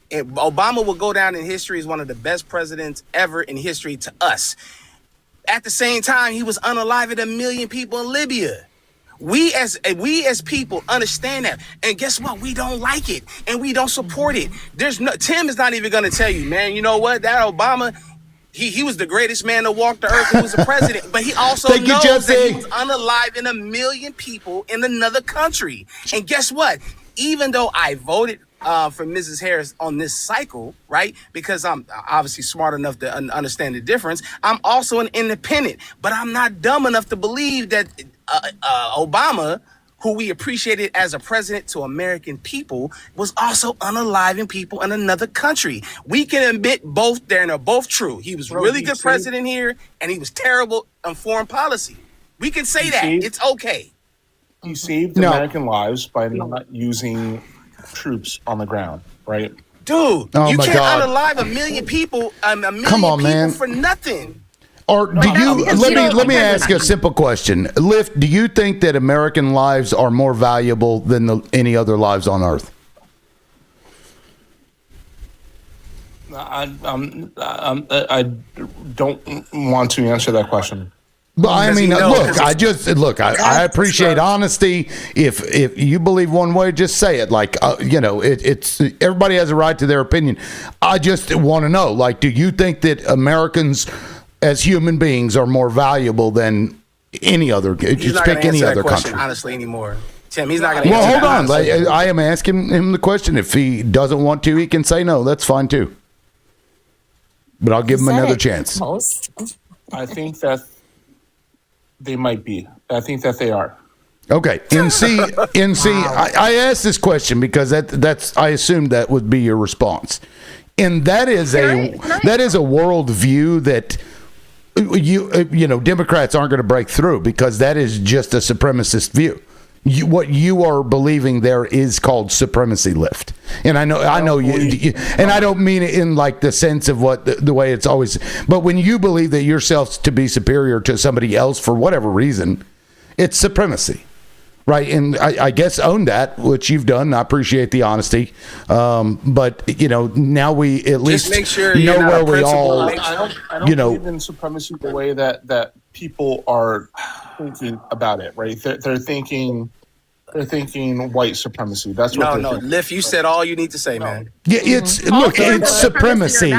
[SPEAKER 11] Obama will go down in history as one of the best presidents ever in history to us. At the same time, he was unaliving 1 million people in Libya. We as people understand that, and guess what? We don't like it, and we don't support it. Tim is not even going to tell you, man. You know what? That Obama. He was the greatest man to walk the earth who was a president, but he also knows that he was unaliving 1 million people in another country. And guess what? Even though I voted for Mrs. Harris on this cycle, right? Because I'm obviously smart enough to understand the difference. I'm also an independent, but I'm not dumb enough to believe that Obama, who we appreciated as a president to American people, was also unaliving people in another country. We can admit both there, and they're both true. He was really good president here, and he was terrible on foreign policy. We can say that. It's okay.
[SPEAKER 16] He saved American lives by not using troops on the ground, right?
[SPEAKER 11] Dude, you can't unalive 1 million people, man, for nothing.
[SPEAKER 1] Or do let me ask you a simple question. Lift, do you think that American lives are more valuable than any other lives on Earth?
[SPEAKER 16] I don't want to answer that question.
[SPEAKER 1] But I mean, I appreciate honesty. If you believe one way, just say it. Like, it's everybody has a right to their opinion. I just want to know, like, do you think that Americans as human beings are more valuable than any other? Just pick any other country.
[SPEAKER 11] Honestly, anymore. Tim, he's not going to.
[SPEAKER 1] Well, hold on. I am asking him the question. If he doesn't want to, he can say no. That's fine too. But I'll give him another chance.
[SPEAKER 16] I think that they might be. I think that they are.
[SPEAKER 1] Okay. NC. I asked this question because that's. I assumed that would be your response, and that is a world view that. Democrats aren't going to break through because that is just a supremacist view. What you are believing there is called supremacy lift, and I know you, and I don't mean it in like the sense of what the way it's always. But when you believe that yourself to be superior to somebody else for whatever reason, it's supremacy. Right, and I guess own that, which you've done. I appreciate the honesty, but now we at least
[SPEAKER 11] make sure
[SPEAKER 1] know where we all.
[SPEAKER 16] I don't believe in supremacy the way that people are thinking about it. Right, they're thinking white supremacy. That's what.
[SPEAKER 11] No, Liff, you said all you need to say, man.
[SPEAKER 1] Yeah, it's supremacy.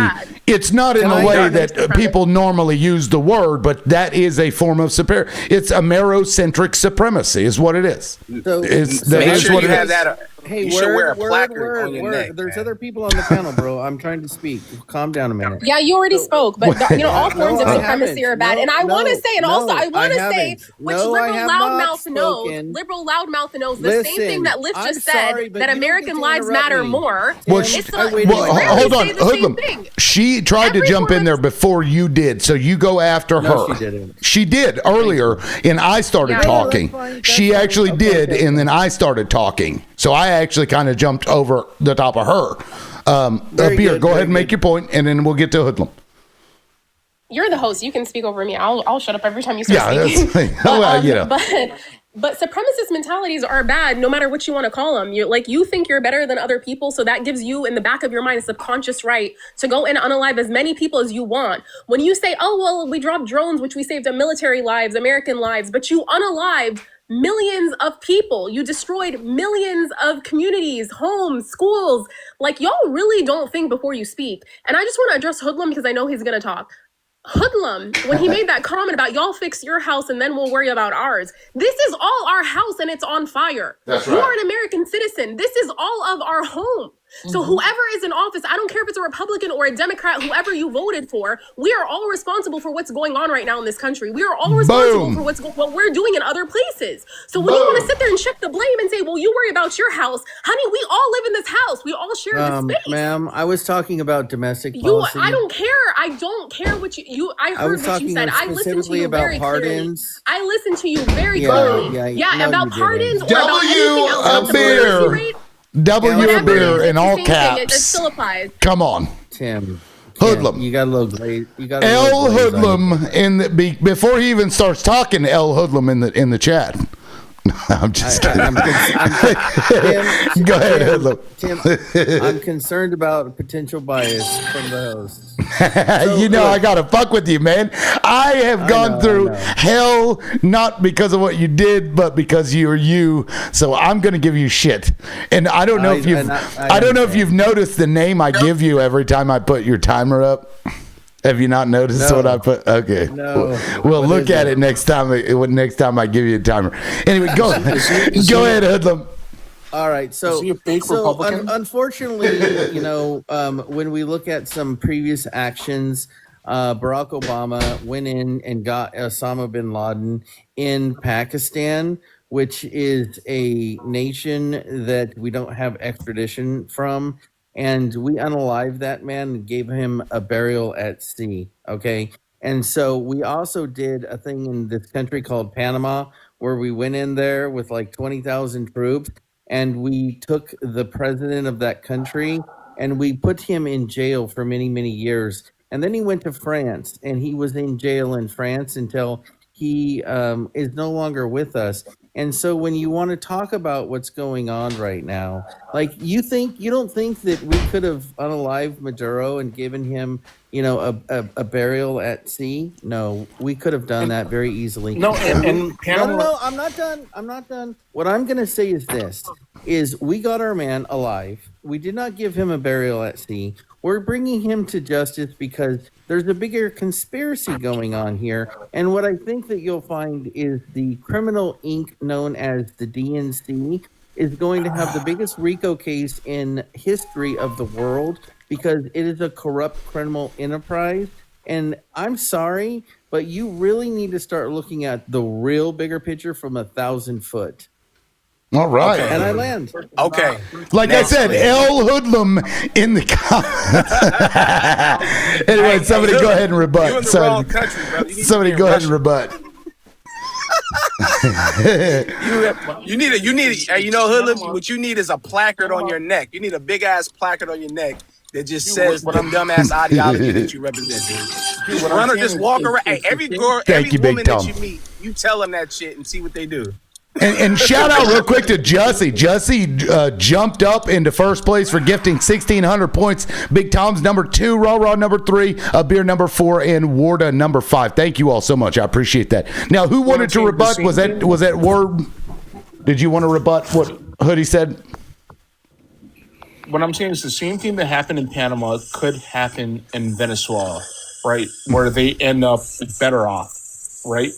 [SPEAKER 1] It's not in the way that people normally use the word, but that is a form of it's Amerocentric supremacy, is what it is.
[SPEAKER 10] So,
[SPEAKER 1] Make sure you have that.
[SPEAKER 10] Hey,
[SPEAKER 11] You should wear a placard on your neck,
[SPEAKER 10] There's other people on the panel, bro. I'm trying to speak. Calm down a minute.
[SPEAKER 12] Yeah, you already spoke, but all forms of supremacy are bad. And I want to say, which liberal loudmouth knows the same thing that Lift just said, that American lives matter more.
[SPEAKER 1] Well, hold on, Hoodlum. She tried to jump in there before you did, so you go after her.
[SPEAKER 10] She didn't.
[SPEAKER 1] She did earlier, and I started talking. She actually did, and then I started talking. So I actually kind of jumped over the top of her. Beer, go ahead and make your point, and then we'll get to Hoodlum.
[SPEAKER 12] You're the host. You can speak over me. I'll shut up every time you start speaking. But supremacist mentalities are bad, no matter what you want to call them. You think you're better than other people, so that gives you, in the back of your mind, a subconscious right to go and unalive as many people as you want. When you say, "Oh well, we dropped drones, which we saved military lives, American lives," but you unalived millions of people. You destroyed millions of communities, homes, schools. Y'all really don't think before you speak. And I just want to address Hoodlum because I know he's going to talk. Hoodlum, when he made that comment about y'all fix your house and then we'll worry about ours. This is all our house and it's on fire.
[SPEAKER 1] That's right.
[SPEAKER 12] You are an American citizen. This is all of our home. So whoever is in office, I don't care if it's a Republican or a Democrat, whoever you voted for, we are all responsible for what's going on right now in this country. We are all responsible for what we're doing in other places. So when you want to sit there and shift the blame and say, well, you worry about your house, honey, we all live in this house. We all share this space.
[SPEAKER 10] Ma'am, I was talking about domestic policy.
[SPEAKER 12] I don't care. I don't care what I heard what you said. I listened to you very clearly. I listened to you very clearly. Yeah, about pardons or about anything else.
[SPEAKER 1] A beer. W a beer in all caps.
[SPEAKER 12] It still applies.
[SPEAKER 1] Come on,
[SPEAKER 10] Tim.
[SPEAKER 1] Hoodlum.
[SPEAKER 10] You got a little glaze.
[SPEAKER 1] L Hoodlum before he even starts talking. L Hoodlum in the chat. I'm just kidding. Go ahead, Hoodlum.
[SPEAKER 10] Tim, I'm concerned about potential bias from the host.
[SPEAKER 1] I gotta fuck with you, man. I have gone through hell not because of what you did, but because you're you. So I'm gonna give you shit. And I don't know if you've noticed the name I give you every time I put your timer up. Have you not noticed what I put? Okay.
[SPEAKER 10] No.
[SPEAKER 1] Well, look at it next time. Next time I give you a timer. Anyway, go ahead, Hoodlum.
[SPEAKER 10] All right. So unfortunately, when we look at some previous actions, Barack Obama went in and got Osama bin Laden in Pakistan, which is a nation that we don't have extradition from. And we unalived that man and gave him a burial at sea. Okay. And so we also did a thing in this country called Panama, where we went in there with 20,000 troops and we took the president of that country and we put him in jail for many, many years. And then he went to France and he was in jail in France until he is no longer with us. And so when you want to talk about what's going on right now, you don't think that we could have unalived Maduro and given him, a burial at sea? No, we could have done that very easily.
[SPEAKER 16] No, and Panama.
[SPEAKER 10] No, I'm not done. What I'm going to say is this, is we got our man alive. We did not give him a burial at sea. We're bringing him to justice because there's a bigger conspiracy going on here. And what I think that you'll find is the criminal inc known as the DNC is going to have the biggest RICO case in history of the world because it is a corrupt criminal enterprise. And I'm sorry, but you really need to start looking at the real bigger picture from 1,000 foot.
[SPEAKER 1] All right.
[SPEAKER 10] Okay. And I land.
[SPEAKER 11] Okay.
[SPEAKER 1] Like I said, L Hoodlum in the comments. Anyway, somebody go ahead and rebut.
[SPEAKER 11] You're in the wrong country, brother.
[SPEAKER 1] Somebody go ahead and rebut.
[SPEAKER 11] You need Hoodlum, what you need is a placard on your neck. You need a big ass placard on your neck that just says the dumbass ideology that you represent. Just run or just walk around. Hey, every woman that you meet, you tell them that shit and see what they do.
[SPEAKER 1] And shout out real quick to Jussie. Jussie jumped up into first place for gifting 1,600 points. Big Tom's number 2, Raw number 3, A Beer number 4, and Warda number 5. Thank you all so much. I appreciate that. Now, who wanted to rebut? Was that Word? Did you want to rebut what Hoodie said?
[SPEAKER 16] what I'm saying is the same thing that happened in Panama could happen in Venezuela, right? Where they end up better off, right?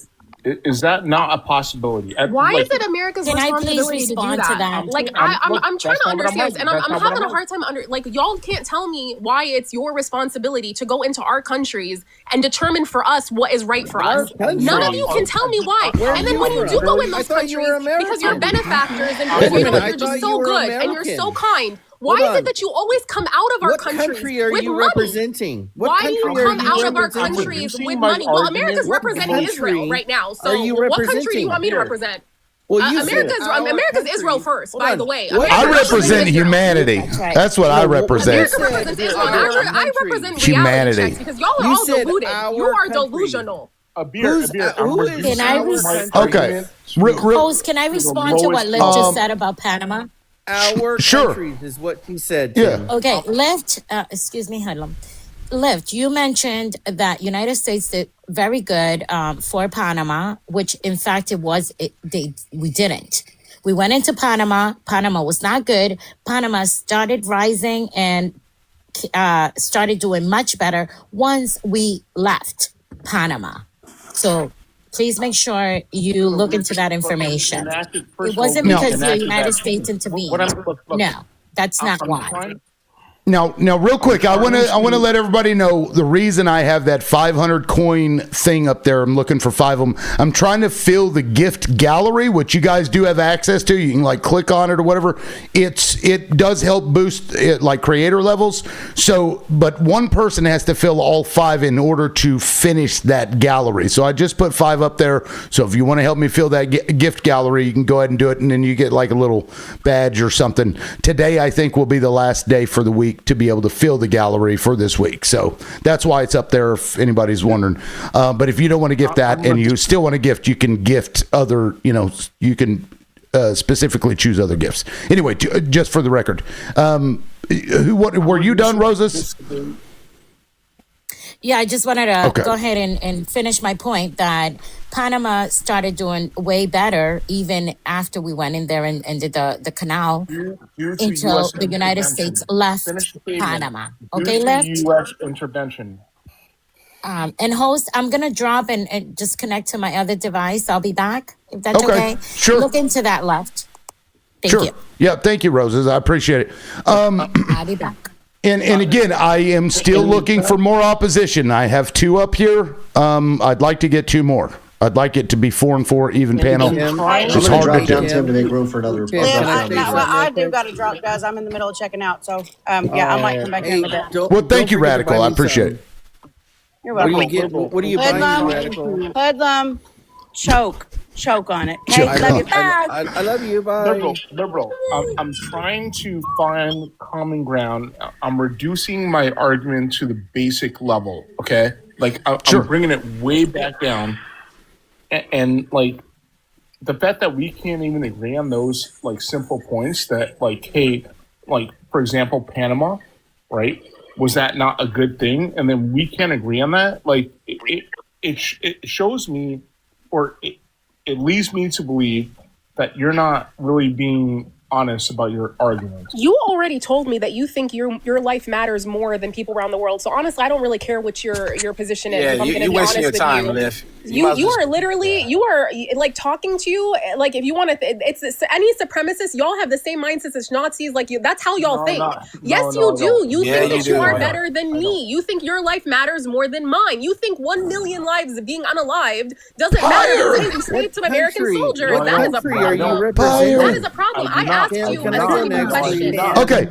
[SPEAKER 16] Is that not a possibility?
[SPEAKER 12] Why is it America's
[SPEAKER 17] Can I please
[SPEAKER 12] responsibility to do
[SPEAKER 17] respond to
[SPEAKER 12] that?
[SPEAKER 17] that?
[SPEAKER 12] Like, I'm trying to understand, and I'm having a hard time like, y'all can't tell me why it's your responsibility to go into our countries and determine for us what is right for us. None of you can tell me why. And then when you do go in those countries, because you're benefactors and because you're just so good and you're so kind, why is it that you always come out of our
[SPEAKER 10] What
[SPEAKER 12] countries
[SPEAKER 10] country are
[SPEAKER 12] with
[SPEAKER 10] you
[SPEAKER 12] money?
[SPEAKER 10] representing? What
[SPEAKER 12] Why do you
[SPEAKER 10] country are
[SPEAKER 12] come out of our
[SPEAKER 10] representing?
[SPEAKER 12] countries
[SPEAKER 16] see
[SPEAKER 12] with
[SPEAKER 16] my
[SPEAKER 12] money? Well,
[SPEAKER 16] argument?
[SPEAKER 12] America's
[SPEAKER 16] What
[SPEAKER 12] representing Israel
[SPEAKER 10] country
[SPEAKER 12] right now. So
[SPEAKER 10] are you
[SPEAKER 12] what country do you
[SPEAKER 10] representing?
[SPEAKER 12] want me to represent?
[SPEAKER 10] Well, you said our
[SPEAKER 12] America's
[SPEAKER 10] country.
[SPEAKER 12] Israel first,
[SPEAKER 10] Hold
[SPEAKER 12] by
[SPEAKER 10] on.
[SPEAKER 12] the way.
[SPEAKER 10] What-
[SPEAKER 1] I
[SPEAKER 12] America
[SPEAKER 1] represent
[SPEAKER 12] Israel.
[SPEAKER 1] humanity.
[SPEAKER 17] right.
[SPEAKER 1] That's what I represent.
[SPEAKER 12] America represents Israel. And I represent
[SPEAKER 1] Humanity.
[SPEAKER 12] reality checks because y'all are
[SPEAKER 10] You
[SPEAKER 12] all
[SPEAKER 10] said
[SPEAKER 12] deluded.
[SPEAKER 10] our
[SPEAKER 12] You are
[SPEAKER 10] country.
[SPEAKER 12] delusional.
[SPEAKER 10] Who is
[SPEAKER 17] Can I
[SPEAKER 1] Okay.
[SPEAKER 17] Rose, can I respond to what Liv just said about Panama?
[SPEAKER 10] Our
[SPEAKER 1] Sure.
[SPEAKER 10] countries is what he said.
[SPEAKER 1] Yeah.
[SPEAKER 10] Tim.
[SPEAKER 17] Okay, Lift, excuse me, Hedlum. Lift, you mentioned that United States did very good for Panama, which in fact we didn't. We went into Panama. Panama was not good. Panama started rising and started doing much better once we left Panama. So please make sure you look into that information. It wasn't because the United States intervened. No, that's not why.
[SPEAKER 1] Now, real quick, I want to let everybody know the reason I have that 500 coin thing up there. I'm looking for 5 of them. I'm trying to fill the gift gallery, which you guys do have access to. You can like click on it or whatever. It does help boost it, like creator levels. So, but one person has to fill all 5 in order to finish that gallery. So I just put 5 up there. So if you want to help me fill that gift gallery, you can go ahead and do it, and then you get like a little badge or something. Today, I think, will be the last day for the week to be able to fill the gallery for this week. So that's why it's up there if anybody's wondering. But if you don't want to gift that and you still want to gift, you can gift other, you can specifically choose other gifts. Anyway, just for the record, were you done, Roses?
[SPEAKER 17] Yeah, I just wanted to go ahead and finish my point that Panama started doing way better even after we went in there and did the canal until the United States left Panama. Okay, left?
[SPEAKER 16] U.S. intervention.
[SPEAKER 17] And host, I'm going to drop and just connect to my other device. I'll be back, if that's okay.
[SPEAKER 1] Sure.
[SPEAKER 17] Look into that left. Thank
[SPEAKER 1] Sure.
[SPEAKER 17] you.
[SPEAKER 1] Yeah, thank you, Roses. I appreciate it.
[SPEAKER 17] I'll be back.
[SPEAKER 1] And again, I am still looking for more opposition. I have 2 up here. I'd like to get 2 more. I'd like it to be 4 and 4 even panel. It's hard to do.
[SPEAKER 13] Tim to make room for another.
[SPEAKER 15] I do got to drop, guys. I'm in the middle of checking out, so I might come back in a bit.
[SPEAKER 1] Well, thank you, Radical. I appreciate it.
[SPEAKER 15] You're
[SPEAKER 10] What
[SPEAKER 15] welcome.
[SPEAKER 10] do you get? What do you buy, Radical?
[SPEAKER 15] Hoodlum, choke on it. Okay, love you. Bye.
[SPEAKER 10] I love you. Bye.
[SPEAKER 16] Liberal. I'm trying to find common ground. I'm reducing my argument to the basic level. Okay, like I'm bringing it way back down, and like the fact that we can't even agree on those like simple points. That like, hey, like for example, Panama, right? Was that not a good thing? And then we can't agree on that. Like it shows me, or it leads me to believe that you're not really being honest about your arguments.
[SPEAKER 12] You already told me that you think your life matters more than people around the world. So honestly, I don't really care what your position is.
[SPEAKER 11] Yeah,
[SPEAKER 12] if I'm
[SPEAKER 11] you
[SPEAKER 12] gonna be
[SPEAKER 11] wasting
[SPEAKER 12] honest
[SPEAKER 11] your
[SPEAKER 12] with
[SPEAKER 11] time,
[SPEAKER 12] you.
[SPEAKER 11] Liv.
[SPEAKER 12] You are literally, you are like talking to you, like if you want to, it's any supremacist, y'all have the same mindsets as Nazis, like you, that's how y'all think. Yes, you do. You think that you are better than me. You think your life matters more than mine. You think 1 million lives of being unalived doesn't matter than the States of American soldiers. That is a problem. That is a problem. I asked you a simple question.
[SPEAKER 1] Okay,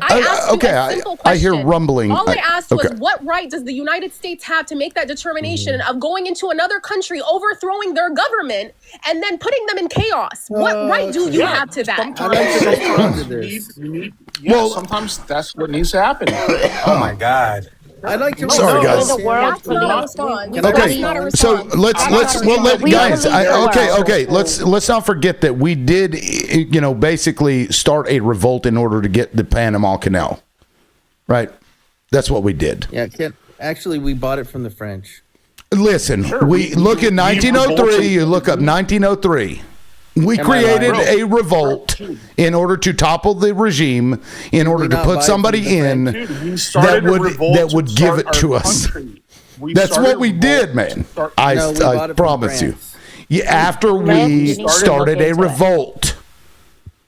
[SPEAKER 1] I hear rumbling.
[SPEAKER 12] All I asked was, what right does the United States have to make that determination of going into another country, overthrowing their government, and then putting them in chaos? What right do you have to that?
[SPEAKER 16] Sometimes that's what needs to happen.
[SPEAKER 11] Oh my God.
[SPEAKER 10] I'd like to.
[SPEAKER 1] Sorry, guys. Okay, so let's guys. Let's not forget that we did, basically start a revolt in order to get the Panama Canal, right? That's what we did.
[SPEAKER 10] Yeah, actually, we bought it from the French.
[SPEAKER 1] Listen, we look at 1903. You look up 1903. We
[SPEAKER 10] Am I
[SPEAKER 1] created
[SPEAKER 10] lying?
[SPEAKER 1] a revolt in order to topple the regime, in order to
[SPEAKER 10] not
[SPEAKER 1] put
[SPEAKER 10] buy
[SPEAKER 1] somebody
[SPEAKER 10] from the
[SPEAKER 1] in
[SPEAKER 16] Dude, we started a revolt
[SPEAKER 1] that would
[SPEAKER 16] to
[SPEAKER 1] give
[SPEAKER 16] start
[SPEAKER 1] it to
[SPEAKER 16] our
[SPEAKER 1] us.
[SPEAKER 16] country. We
[SPEAKER 1] That's
[SPEAKER 16] started
[SPEAKER 1] what
[SPEAKER 16] a
[SPEAKER 1] we
[SPEAKER 16] revolt
[SPEAKER 1] did,
[SPEAKER 16] to
[SPEAKER 1] man.
[SPEAKER 16] start-
[SPEAKER 1] I
[SPEAKER 10] No, we bought it from
[SPEAKER 1] promise you.
[SPEAKER 10] France.
[SPEAKER 1] Yeah, after we started a revolt.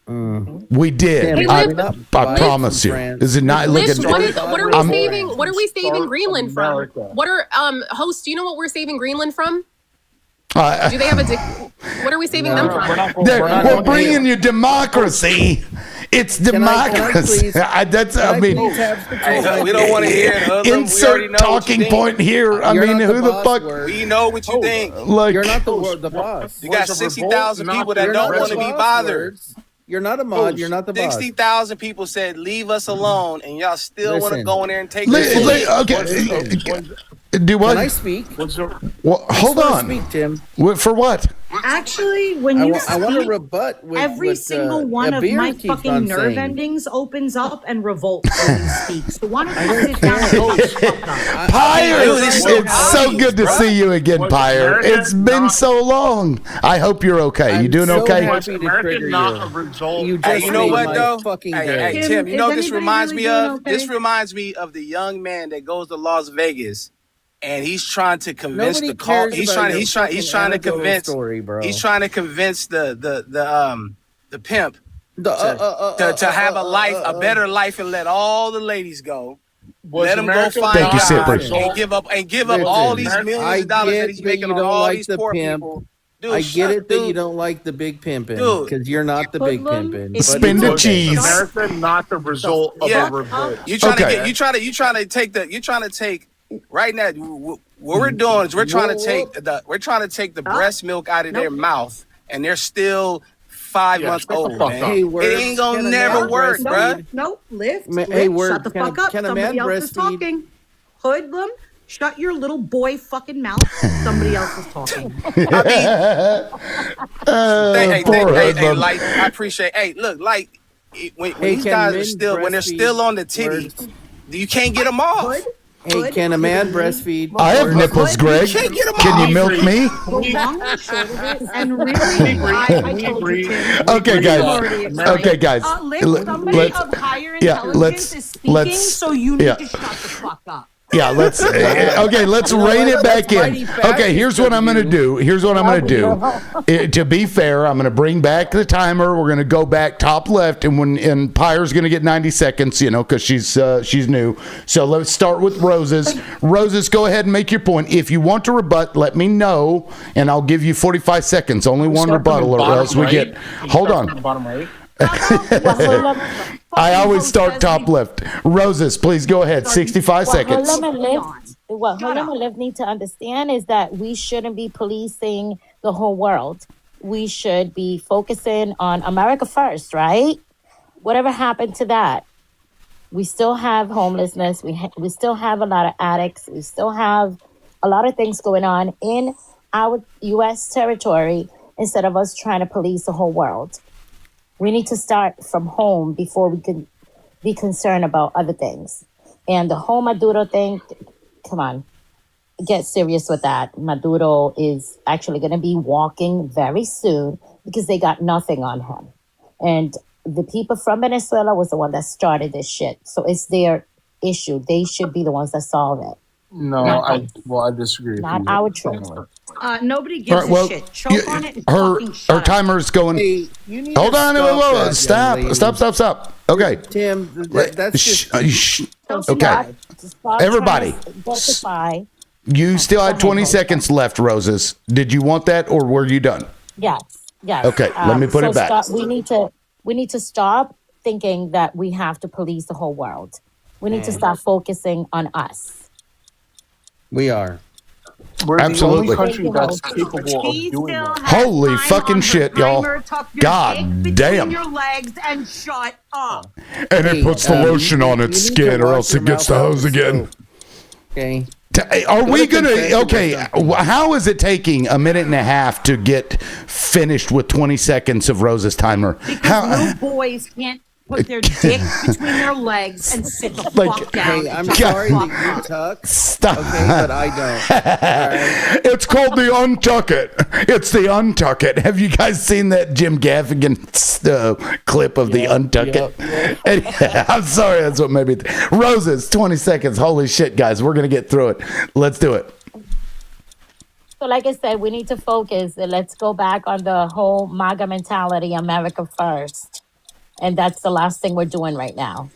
[SPEAKER 1] We did.
[SPEAKER 12] Hey,
[SPEAKER 1] I
[SPEAKER 12] Liv-
[SPEAKER 1] promise you. Is it not
[SPEAKER 12] Liz,
[SPEAKER 1] looking?
[SPEAKER 12] what are we
[SPEAKER 1] I'm-
[SPEAKER 12] saving? What are we saving Greenland from?
[SPEAKER 16] America.
[SPEAKER 12] What are hosts? Do you know what we're saving Greenland from?
[SPEAKER 1] Uh,
[SPEAKER 12] Do they have a? What are we saving them from?
[SPEAKER 1] We're bringing you democracy. It's democracy. That's. I mean,
[SPEAKER 11] Hey, we don't want to hear it. Hoodlum. We already
[SPEAKER 1] insert
[SPEAKER 11] know
[SPEAKER 1] talking
[SPEAKER 11] what you
[SPEAKER 1] point here. I
[SPEAKER 10] You're
[SPEAKER 1] mean,
[SPEAKER 10] not
[SPEAKER 1] who the
[SPEAKER 10] boss,
[SPEAKER 1] fuck?
[SPEAKER 10] Word.
[SPEAKER 11] We know what you think.
[SPEAKER 1] Like,
[SPEAKER 10] You're not the boss.
[SPEAKER 11] You got
[SPEAKER 16] Was a revolt
[SPEAKER 11] 60,000
[SPEAKER 16] not
[SPEAKER 11] people that
[SPEAKER 16] the
[SPEAKER 11] don't want to
[SPEAKER 10] boss,
[SPEAKER 11] be bothered.
[SPEAKER 10] Words. You're not a mod. You're not the boss.
[SPEAKER 11] 60,000 people said, leave us alone, and y'all still want to
[SPEAKER 10] Listen.
[SPEAKER 11] go in there and take
[SPEAKER 1] Okay. Do what?
[SPEAKER 10] Can I speak?
[SPEAKER 1] Well, hold
[SPEAKER 10] I
[SPEAKER 1] on.
[SPEAKER 10] speak, Tim.
[SPEAKER 1] For what?
[SPEAKER 19] Actually, when you
[SPEAKER 10] I want to
[SPEAKER 19] speak,
[SPEAKER 10] rebut with
[SPEAKER 19] every
[SPEAKER 10] what,
[SPEAKER 19] single one of
[SPEAKER 10] Abir
[SPEAKER 19] my
[SPEAKER 10] keeps
[SPEAKER 19] fucking
[SPEAKER 10] on
[SPEAKER 19] nerve
[SPEAKER 10] saying.
[SPEAKER 19] endings opens up and revolts when you speak. So why don't you sit down and shut the fuck up?
[SPEAKER 1] Pyre,
[SPEAKER 11] Dude, this is
[SPEAKER 1] it's so good to see you again, Pyre. It's been so long. I hope you're okay. You doing okay?
[SPEAKER 16] Was America not a result?
[SPEAKER 10] You
[SPEAKER 11] Hey,
[SPEAKER 10] just
[SPEAKER 11] you know
[SPEAKER 10] made
[SPEAKER 11] what
[SPEAKER 10] my
[SPEAKER 11] though?
[SPEAKER 10] fucking
[SPEAKER 11] Hey,
[SPEAKER 10] day.
[SPEAKER 11] Tim, you know what this
[SPEAKER 19] anybody
[SPEAKER 11] reminds
[SPEAKER 19] really
[SPEAKER 11] me
[SPEAKER 19] doing
[SPEAKER 11] of?
[SPEAKER 19] okay?
[SPEAKER 11] This reminds me of the young man that goes to Las Vegas, and he's trying to convince
[SPEAKER 10] Nobody
[SPEAKER 11] the call.
[SPEAKER 10] cares
[SPEAKER 11] He's
[SPEAKER 10] about
[SPEAKER 11] trying.
[SPEAKER 10] your
[SPEAKER 11] He's trying. He's
[SPEAKER 10] fucking
[SPEAKER 11] trying to
[SPEAKER 10] anecdotal
[SPEAKER 11] convince.
[SPEAKER 10] story, bro.
[SPEAKER 11] He's trying to convince the pimp to have a life, a better life, and let all the ladies go.
[SPEAKER 16] Was
[SPEAKER 11] Let him go
[SPEAKER 16] America
[SPEAKER 11] find
[SPEAKER 1] Thank you,
[SPEAKER 11] God
[SPEAKER 1] Cypress.
[SPEAKER 11] and give up all these
[SPEAKER 10] Listen,
[SPEAKER 11] millions
[SPEAKER 10] I
[SPEAKER 11] of dollars
[SPEAKER 10] get
[SPEAKER 11] that he's
[SPEAKER 10] that
[SPEAKER 11] making
[SPEAKER 10] you
[SPEAKER 11] on
[SPEAKER 10] don't
[SPEAKER 11] all
[SPEAKER 10] like
[SPEAKER 11] these
[SPEAKER 10] the
[SPEAKER 11] poor
[SPEAKER 10] pimp.
[SPEAKER 11] people. Dude,
[SPEAKER 10] I get it that
[SPEAKER 11] dude.
[SPEAKER 10] you don't like the big pimping
[SPEAKER 11] Dude.
[SPEAKER 10] because you're not the big
[SPEAKER 19] Hoodlum
[SPEAKER 10] pimping.
[SPEAKER 19] is
[SPEAKER 10] but
[SPEAKER 1] Spin
[SPEAKER 10] it's
[SPEAKER 1] the
[SPEAKER 10] okay.
[SPEAKER 1] cheese.
[SPEAKER 16] America not the result of
[SPEAKER 11] Yeah.
[SPEAKER 16] a revolt.
[SPEAKER 11] You trying
[SPEAKER 1] Okay.
[SPEAKER 11] to get you trying to take right now. What we're doing is we're trying to take the breast milk out of their mouth, and they're still 5
[SPEAKER 16] Yeah,
[SPEAKER 11] months
[SPEAKER 16] shut the
[SPEAKER 11] old.
[SPEAKER 16] fuck
[SPEAKER 11] Man.
[SPEAKER 16] up.
[SPEAKER 10] Hey,
[SPEAKER 11] It
[SPEAKER 10] Words,
[SPEAKER 11] ain't gonna
[SPEAKER 10] can a
[SPEAKER 11] never
[SPEAKER 10] man
[SPEAKER 11] work,
[SPEAKER 10] breastfeed?
[SPEAKER 11] bruh.
[SPEAKER 19] Nope, lift.
[SPEAKER 10] Hey,
[SPEAKER 19] Lift,
[SPEAKER 10] Word,
[SPEAKER 19] shut the
[SPEAKER 10] can a-
[SPEAKER 19] fuck up.
[SPEAKER 10] can a
[SPEAKER 19] Somebody
[SPEAKER 10] man
[SPEAKER 19] else is
[SPEAKER 10] breastfeed?
[SPEAKER 19] talking. Hoodlum, shut your little boy fucking mouth. Somebody else is talking.
[SPEAKER 1] Poor Hoodlum.
[SPEAKER 11] Like, I appreciate. Hey, look, like when
[SPEAKER 10] Hey,
[SPEAKER 11] these
[SPEAKER 10] can
[SPEAKER 11] guys are
[SPEAKER 10] men
[SPEAKER 11] still when they're
[SPEAKER 10] breastfeed?
[SPEAKER 11] still on the titty,
[SPEAKER 10] Words.
[SPEAKER 11] you can't get them off.
[SPEAKER 19] Hood,
[SPEAKER 10] Hey, can a man breastfeed?
[SPEAKER 1] I have nipples, Greg.
[SPEAKER 11] can't get 'em
[SPEAKER 1] Can you
[SPEAKER 11] off.
[SPEAKER 1] milk me?
[SPEAKER 19] the long and short of it, and really, I told you, Tim.
[SPEAKER 1] Okay,
[SPEAKER 19] You've
[SPEAKER 1] guys.
[SPEAKER 19] already explained.
[SPEAKER 1] Okay, guys.
[SPEAKER 19] Lift, somebody
[SPEAKER 1] Let's-
[SPEAKER 19] of higher
[SPEAKER 1] yeah,
[SPEAKER 19] intelligence
[SPEAKER 1] let's-
[SPEAKER 19] is speaking,
[SPEAKER 1] let's-
[SPEAKER 19] so you need
[SPEAKER 1] yeah.
[SPEAKER 19] to shut the fuck up.
[SPEAKER 1] Yeah, let's okay. Let's
[SPEAKER 10] You know
[SPEAKER 1] rein
[SPEAKER 10] what?
[SPEAKER 1] it back
[SPEAKER 10] That's mighty
[SPEAKER 1] in.
[SPEAKER 10] fascist
[SPEAKER 1] Okay, here's what
[SPEAKER 10] of
[SPEAKER 1] I'm gonna
[SPEAKER 10] you.
[SPEAKER 1] do. Here's what I'm gonna do. To be fair, I'm gonna bring back the timer. We're gonna go back top left, and Pyre's gonna get 90 seconds. You know, because she's new. So let's start with Roses. Roses, go ahead and make your point. If you want to rebut, let me know, and I'll give you 45 seconds. Only one
[SPEAKER 16] Start from the
[SPEAKER 1] rebuttal, or
[SPEAKER 16] bottom
[SPEAKER 1] else we
[SPEAKER 16] right.
[SPEAKER 1] get.
[SPEAKER 16] You
[SPEAKER 1] Hold
[SPEAKER 16] start from
[SPEAKER 1] on.
[SPEAKER 16] the bottom right.
[SPEAKER 1] I always start top left. Roses, please go ahead. 65 seconds.
[SPEAKER 17] What Hoodlum and Liv need to understand is that we shouldn't be policing the whole world. We should be focusing on America first, right? Whatever happened to that? We still have homelessness. We still have a lot of addicts. We still have a lot of things going on in our U.S. territory instead of us trying to police the whole world. We need to start from home before we can be concerned about other things. And the whole Maduro thing, come on, get serious with that. Maduro is actually going to be walking very soon because they got nothing on him. And the people from Venezuela was the one that started this shit. So it's their issue. They should be the ones that solve it.
[SPEAKER 16] No, I disagree.
[SPEAKER 17] Not
[SPEAKER 16] with you.
[SPEAKER 17] our truth.
[SPEAKER 19] Nobody gives
[SPEAKER 1] All right, well,
[SPEAKER 19] a shit. Choke on it and
[SPEAKER 1] her
[SPEAKER 19] fucking shut up.
[SPEAKER 1] timer's going.
[SPEAKER 10] Hey, you need
[SPEAKER 1] Hold
[SPEAKER 10] to
[SPEAKER 1] on,
[SPEAKER 10] stop
[SPEAKER 1] whoa,
[SPEAKER 10] that, young lady.
[SPEAKER 1] stop. Okay,
[SPEAKER 10] Tim, that's
[SPEAKER 1] Shh,
[SPEAKER 10] just
[SPEAKER 1] shh.
[SPEAKER 17] Don't
[SPEAKER 1] Okay,
[SPEAKER 17] stop. Just stop
[SPEAKER 1] Everybody.
[SPEAKER 17] trying to justify.
[SPEAKER 1] you still had 20 seconds left, Roses. Did you want that, or were you done?
[SPEAKER 17] Yes.
[SPEAKER 1] Okay, let me put it back.
[SPEAKER 17] We need to stop thinking that we have to police the whole world. We need to stop focusing on us.
[SPEAKER 10] we are.
[SPEAKER 16] We're
[SPEAKER 1] Absolutely.
[SPEAKER 16] the only country that's capable of doing that.
[SPEAKER 1] Holy fucking shit, y'all! God damn!
[SPEAKER 19] Your legs and shut up.
[SPEAKER 1] And it puts the lotion on its skin, or else it gets the hose again.
[SPEAKER 10] Okay.
[SPEAKER 1] Are we
[SPEAKER 10] Go to
[SPEAKER 1] gonna?
[SPEAKER 10] confession or
[SPEAKER 1] Okay,
[SPEAKER 10] something.
[SPEAKER 1] how is it taking a minute and a half to get finished with 20 seconds of Rose's timer?
[SPEAKER 19] Because little boys can't put their dick between their legs and sit the fuck down.
[SPEAKER 10] Hey, I'm
[SPEAKER 19] Shut
[SPEAKER 10] sorry
[SPEAKER 19] the
[SPEAKER 10] that
[SPEAKER 19] fuck
[SPEAKER 10] you
[SPEAKER 19] up.
[SPEAKER 10] tuck.
[SPEAKER 1] Stop.
[SPEAKER 10] Okay, but I don't.
[SPEAKER 1] It's called the Untuck It. It's the Untuck It. Have you guys seen that Jim Gaffigan clip of the Untuck It? And, I'm sorry, that's what made me. Roses, 20 seconds. Holy shit, guys, we're gonna get through it. Let's do it.
[SPEAKER 17] So like I said, we need to focus. Let's go back on the whole MAGA mentality, America first. And that's the last thing we're doing right now.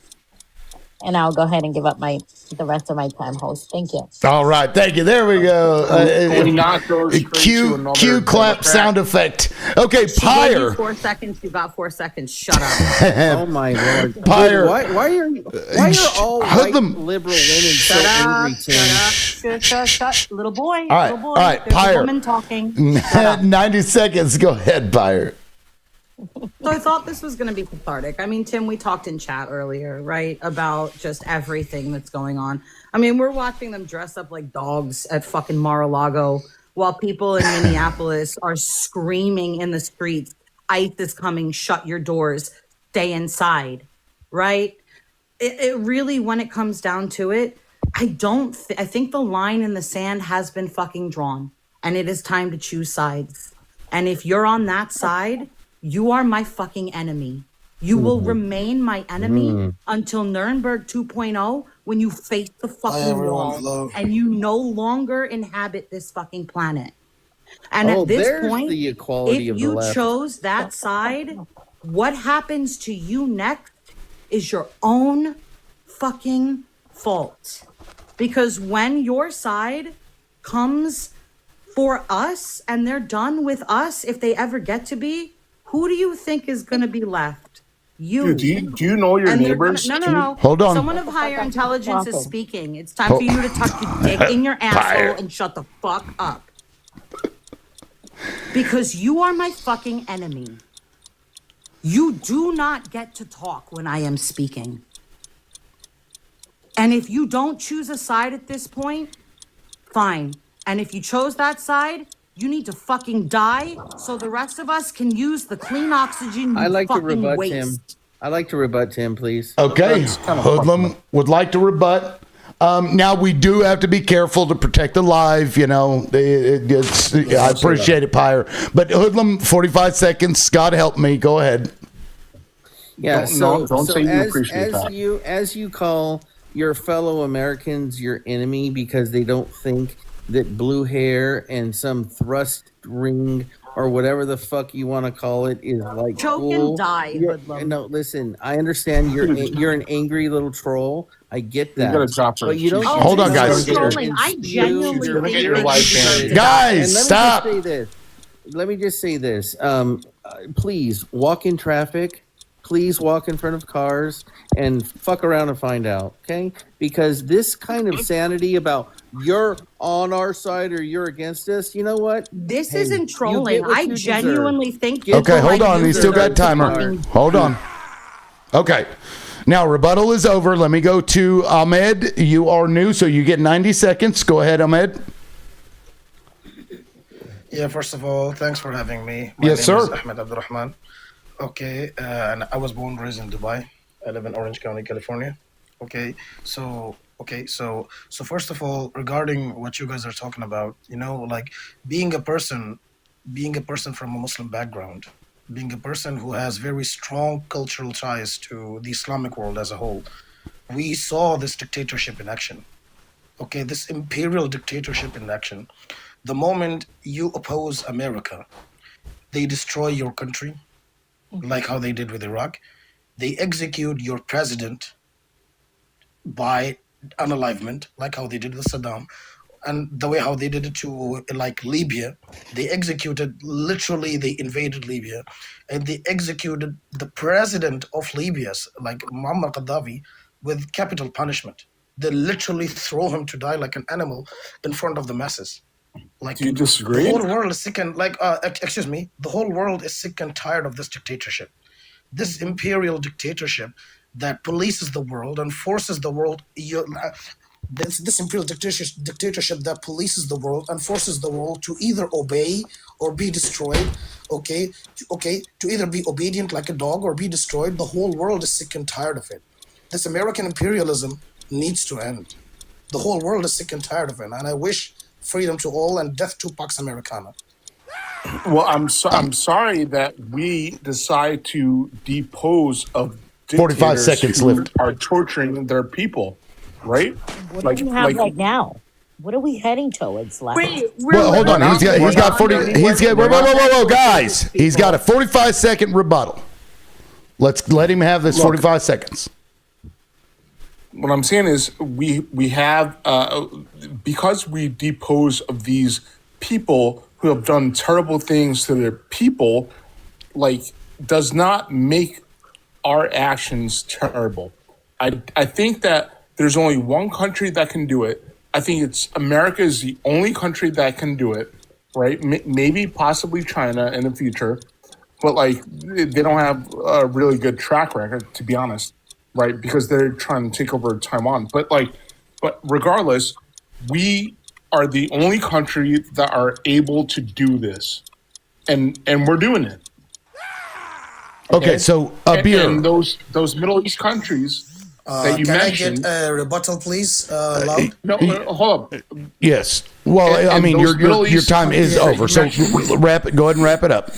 [SPEAKER 17] And I'll go ahead and give up the rest of my time, host. Thank you.
[SPEAKER 1] All right, thank you. There we go.
[SPEAKER 16] We not go straight to
[SPEAKER 1] Cue
[SPEAKER 16] another
[SPEAKER 1] clap
[SPEAKER 16] Democrat.
[SPEAKER 1] sound effect. Okay,
[SPEAKER 19] She gave you
[SPEAKER 1] Pyre.
[SPEAKER 19] 4 seconds. You got 4 seconds. Shut up.
[SPEAKER 10] Oh my lord,
[SPEAKER 1] Pyre.
[SPEAKER 10] Why are all white
[SPEAKER 1] Hoodlum.
[SPEAKER 10] liberal women so
[SPEAKER 19] Shut up.
[SPEAKER 10] angry, Tim?
[SPEAKER 19] Shut. Little boy.
[SPEAKER 1] All right,
[SPEAKER 19] Little boy.
[SPEAKER 1] all right,
[SPEAKER 19] There's
[SPEAKER 1] Pyre.
[SPEAKER 19] a woman talking. Shut up.
[SPEAKER 1] 90 seconds. Go ahead, Pyre.
[SPEAKER 19] So I thought this was going to be cathartic. I mean, Tim, we talked in chat earlier, right, about just everything that's going on. I mean, we're watching them dress up like dogs at fucking Mar-a-Lago while people in Minneapolis are screaming in the streets, ICE is coming, shut your doors, stay inside, right? It really, when it comes down to it, I think the line in the sand has been fucking drawn, and it is time to choose sides. And if you're on that side, you are my fucking enemy. You will remain my enemy until Nuremberg 2.0 when you face the fucking wall and you no longer inhabit this fucking planet. And
[SPEAKER 10] Oh,
[SPEAKER 19] at this
[SPEAKER 10] there's
[SPEAKER 19] point,
[SPEAKER 10] the equality
[SPEAKER 19] if
[SPEAKER 10] of the
[SPEAKER 19] you
[SPEAKER 10] left.
[SPEAKER 19] chose that side, what happens to you next is your own fucking fault. Because when your side comes for us and they're done with us, if they ever get to be, who do you think is going to be left? You.
[SPEAKER 16] Dude, do you know your
[SPEAKER 19] And they're
[SPEAKER 16] neighbors?
[SPEAKER 19] no.
[SPEAKER 1] Hold on.
[SPEAKER 19] Someone of higher intelligence is speaking. It's time for you to tuck your dick in your asshole and shut the fuck up. Because you are my fucking enemy. You do not get to talk when I am speaking. And if you don't choose a side at this point, fine. And if you chose that side, you need to fucking die so the rest of us can use the clean oxygen you
[SPEAKER 10] I like to
[SPEAKER 19] fucking
[SPEAKER 10] rebut
[SPEAKER 19] waste.
[SPEAKER 10] Tim. I like to rebut Tim, please.
[SPEAKER 1] Okay,
[SPEAKER 16] That's kind of
[SPEAKER 1] Hoodlum would like to rebut. Now we do have to be careful to protect the live. You know, I appreciate it, Pyre. But Hoodlum, 45 seconds. God help me. Go ahead.
[SPEAKER 10] Yeah,
[SPEAKER 16] Don't say you appreciate that.
[SPEAKER 10] As you call your fellow Americans your enemy because they don't think that blue hair and some thrust ring or whatever the fuck you want to call it is like
[SPEAKER 19] Choke
[SPEAKER 10] cool.
[SPEAKER 19] and die, Hoodlum.
[SPEAKER 10] No, listen, I understand you're an angry little troll. I get that.
[SPEAKER 16] gotta drop her.
[SPEAKER 10] But you don't
[SPEAKER 19] Oh,
[SPEAKER 1] Hold on,
[SPEAKER 19] this
[SPEAKER 1] guys.
[SPEAKER 19] is trolling. I genuinely
[SPEAKER 16] gonna
[SPEAKER 19] think
[SPEAKER 16] get your
[SPEAKER 19] that
[SPEAKER 16] wife
[SPEAKER 19] you deserve
[SPEAKER 16] married.
[SPEAKER 19] to
[SPEAKER 1] Guys,
[SPEAKER 10] And
[SPEAKER 1] stop.
[SPEAKER 10] Let me just say this. Please walk in traffic. Please walk in front of cars and fuck around and find out, okay? Because this kind of sanity about you're on our side or you're against us, you know what?
[SPEAKER 19] This
[SPEAKER 10] Hey,
[SPEAKER 19] isn't
[SPEAKER 10] you
[SPEAKER 19] trolling.
[SPEAKER 10] get what
[SPEAKER 19] I
[SPEAKER 10] you
[SPEAKER 19] genuinely think.
[SPEAKER 10] Get
[SPEAKER 1] Okay,
[SPEAKER 10] the
[SPEAKER 1] hold
[SPEAKER 10] right
[SPEAKER 1] on. We
[SPEAKER 10] user
[SPEAKER 1] still got
[SPEAKER 10] to
[SPEAKER 1] timer.
[SPEAKER 10] fucking-
[SPEAKER 1] Hold on. Okay. Now, rebuttal is over. Let me go to Ahmed. You are new, so you get 90 seconds. Go ahead, Ahmed.
[SPEAKER 20] Yeah, first of all, thanks for having me.
[SPEAKER 1] Yes, sir.
[SPEAKER 20] Is Ahmed Abdurrahman. Okay, and I was born and raised in Dubai. I live in Orange County, California. So first of all, regarding what you guys are talking about, like being a person from a Muslim background, being a person who has very strong cultural ties to the Islamic world as a whole, we saw this dictatorship in action. Okay, this imperial dictatorship in action. The moment you oppose America, they destroy your country, like how they did with Iraq. They execute your president by unalivement, like how they did with Saddam. And the way how they did it to like Libya, they invaded Libya, and they executed the president of Libya, like Muammar Gaddafi, with capital punishment. They literally throw him to die like an animal in front of the masses. Like,
[SPEAKER 16] Do you disagree?
[SPEAKER 20] the whole world is sick and the whole world is sick and tired of this dictatorship. This imperial dictatorship that polices the world and forces the world. this imperial dictatorship that polices the world and forces the world to either obey or be destroyed. Okay, to either be obedient like a dog or be destroyed. The whole world is sick and tired of it. This American imperialism needs to end. The whole world is sick and tired of it, and I wish freedom to all and death to Pax Americana.
[SPEAKER 16] Well, I'm sorry that we decide to depose of
[SPEAKER 1] 45 seconds
[SPEAKER 16] who
[SPEAKER 1] left.
[SPEAKER 16] are torturing their people, right?
[SPEAKER 2] What do we have right now? What are we heading towards? Like,
[SPEAKER 1] Well, hold on. He's got 40. He's got whoa, guys. He's got a 45-second rebuttal. Let's let him have this 45 seconds.
[SPEAKER 16] What I'm saying is we have because we depose of these people who have done terrible things to their people, like, does not make our actions terrible. I think that there's only one country that can do it. I think it's America is the only country that can do it, right? Maybe possibly China in the future, but like they don't have a really good track record, to be honest, right? Because they're trying to take over Taiwan. But regardless, we are the only country that are able to do this, and we're doing it.
[SPEAKER 1] Okay, so beer.
[SPEAKER 16] And those Middle East countries that you
[SPEAKER 20] Can
[SPEAKER 16] mentioned.
[SPEAKER 20] I get a rebuttal, please? Loud?
[SPEAKER 16] No, hold up.
[SPEAKER 1] Yes. Well,
[SPEAKER 16] And-
[SPEAKER 1] I
[SPEAKER 16] and
[SPEAKER 1] mean,
[SPEAKER 16] those
[SPEAKER 1] your
[SPEAKER 16] Middle East
[SPEAKER 1] time is
[SPEAKER 16] countries
[SPEAKER 1] over.
[SPEAKER 16] that
[SPEAKER 1] So
[SPEAKER 16] you mentioned-
[SPEAKER 1] wrap it. Go ahead and wrap it up.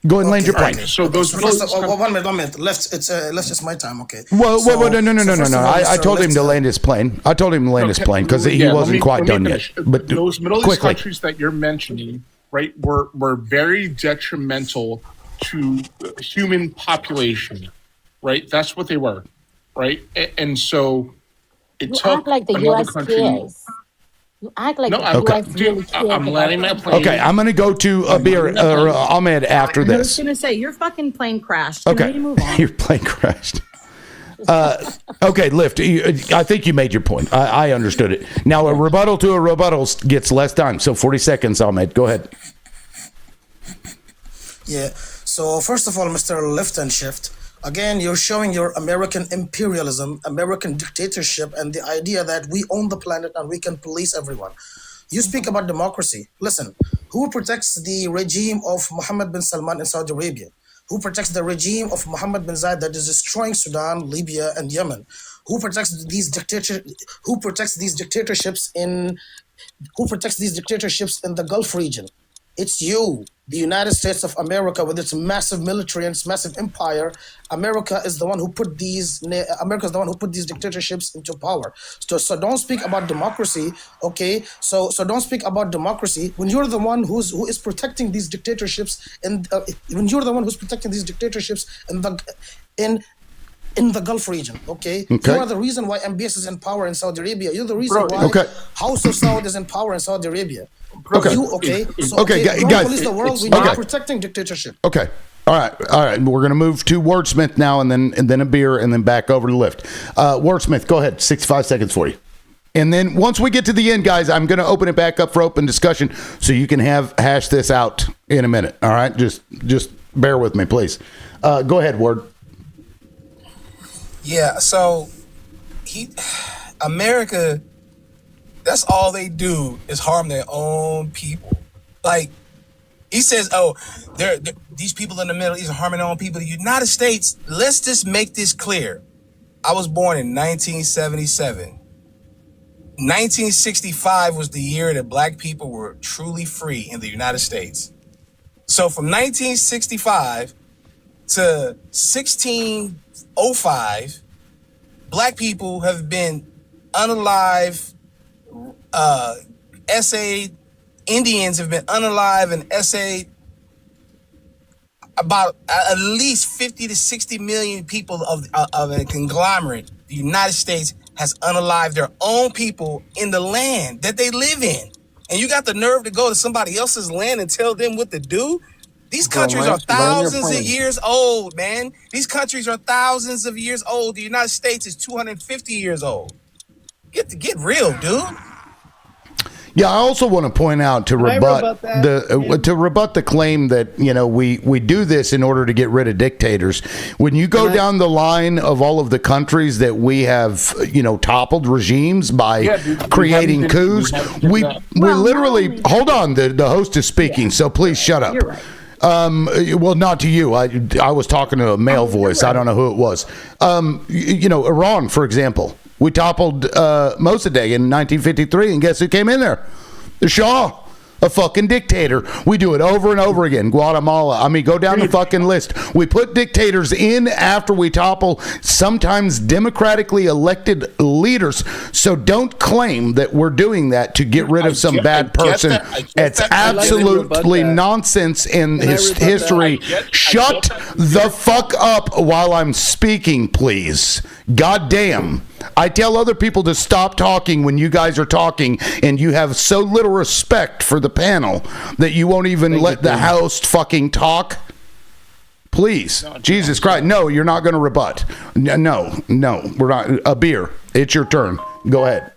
[SPEAKER 1] Go ahead and land your plane.
[SPEAKER 16] So those Middle
[SPEAKER 20] First,
[SPEAKER 16] East
[SPEAKER 20] one minute. Left, it's my time. Okay.
[SPEAKER 1] Well,
[SPEAKER 20] So-
[SPEAKER 1] no.
[SPEAKER 20] first of all,
[SPEAKER 1] I
[SPEAKER 20] Mr.
[SPEAKER 1] told him
[SPEAKER 20] Left-
[SPEAKER 1] to land his plane. I told him to land his plane because he
[SPEAKER 16] Yeah, let
[SPEAKER 1] wasn't
[SPEAKER 16] me-
[SPEAKER 1] quite
[SPEAKER 16] let me
[SPEAKER 1] done yet.
[SPEAKER 16] finish.
[SPEAKER 1] But
[SPEAKER 16] those Middle East
[SPEAKER 1] quickly.
[SPEAKER 16] countries that you're mentioning, right, were very detrimental to human population, right? That's what they were, right? And so it
[SPEAKER 2] you
[SPEAKER 16] took
[SPEAKER 2] act like the
[SPEAKER 16] another
[SPEAKER 2] U.S.
[SPEAKER 16] country.
[SPEAKER 2] cares. You act like
[SPEAKER 16] No,
[SPEAKER 2] the
[SPEAKER 16] I'm,
[SPEAKER 2] U.S. really cares.
[SPEAKER 16] I'm letting my plane.
[SPEAKER 1] Okay, I'm going to go to Ahmed after
[SPEAKER 19] I was
[SPEAKER 1] this.
[SPEAKER 19] gonna say your fucking plane crashed. Can
[SPEAKER 1] Okay,
[SPEAKER 19] we move on?
[SPEAKER 1] your plane crashed. Okay, Lift. I think you made your point. I understood it. Now, a rebuttal to a rebuttal gets less time. So 40 seconds, Ahmed. Go ahead.
[SPEAKER 20] Yeah. So first of all, Mr. Lift and Shift, again, you're showing your American imperialism, American dictatorship, and the idea that we own the planet and we can police everyone. You speak about democracy. Listen, who protects the regime of Mohammed bin Salman in Saudi Arabia? Who protects the regime of Mohammed bin Zayed that is destroying Sudan, Libya, and Yemen? Who protects these dictatorships in the Gulf region? It's you, the United States of America, with its massive military and its massive empire. America is the one who put these dictatorships into power. So don't speak about democracy, okay? So don't speak about democracy when you're the one who is protecting these dictatorships, and when you're the one who's protecting these dictatorships in the Gulf region, okay?
[SPEAKER 1] Okay.
[SPEAKER 20] You are the reason why MBS is in power in Saudi Arabia. You're the reason
[SPEAKER 16] Bro,
[SPEAKER 20] why
[SPEAKER 1] okay.
[SPEAKER 20] House of Saud is in power in Saudi Arabia.
[SPEAKER 1] Okay. Okay,
[SPEAKER 20] don't
[SPEAKER 1] guys.
[SPEAKER 20] police the world. We're
[SPEAKER 1] Okay.
[SPEAKER 20] not protecting dictatorship.
[SPEAKER 1] Okay. All right. We're going to move to Wordsmith now, and then a beer, and then back over to Lift. Wordsmith, go ahead. 65 seconds for you. And then once we get to the end, guys, I'm going to open it back up for open discussion so you can hash this out in a minute. All right. Just bear with me, please. Go ahead, Word.
[SPEAKER 11] Yeah, so America, that's all they do is harm their own people. Like, he says, oh, these people in the Middle East are harming their own people. The United States, let's just make this clear. I was born in 1977. 1965 was the year that black people were truly free in the United States. So from 1965 to 1605, black people have been unalive, essayed, Indians have been unalive and essayed. About at least 50 to 60 million people of a conglomerate. The United States has unalived their own people in the land that they live in. And you got the nerve to go to somebody else's land and tell them what to do? These countries are thousands of years old, man. These countries are thousands of years old. The United States is 250 years old. Get real, dude.
[SPEAKER 1] Yeah, I also want to point out to
[SPEAKER 21] Can I
[SPEAKER 1] rebut
[SPEAKER 21] rebut
[SPEAKER 1] to rebut the claim that we do this in order to get rid of dictators. When you go down the line of all of the countries that we have toppled regimes by creating coups, we literally hold on. The host is speaking, so please shut up.
[SPEAKER 21] You're right.
[SPEAKER 1] Well, not to you. I was talking to a male voice. I don't know who it was. Iran, for example. We toppled Mossadegh in 1953, and guess who came in there? The Shah, a fucking dictator. We do it over and over again. Guatemala. I mean, go down the fucking list. We put dictators in after we topple sometimes democratically elected leaders. So don't claim that we're doing that to get rid of some bad person. It's absolutely nonsense in history. Shut the fuck up while I'm speaking, please. God damn. I tell other people to stop talking when you guys are talking, and you have so little respect for the panel that you won't even let the host fucking talk. Please. Jesus Christ. No, you're not going to rebut. No, we're not. A beer. It's your turn. Go ahead.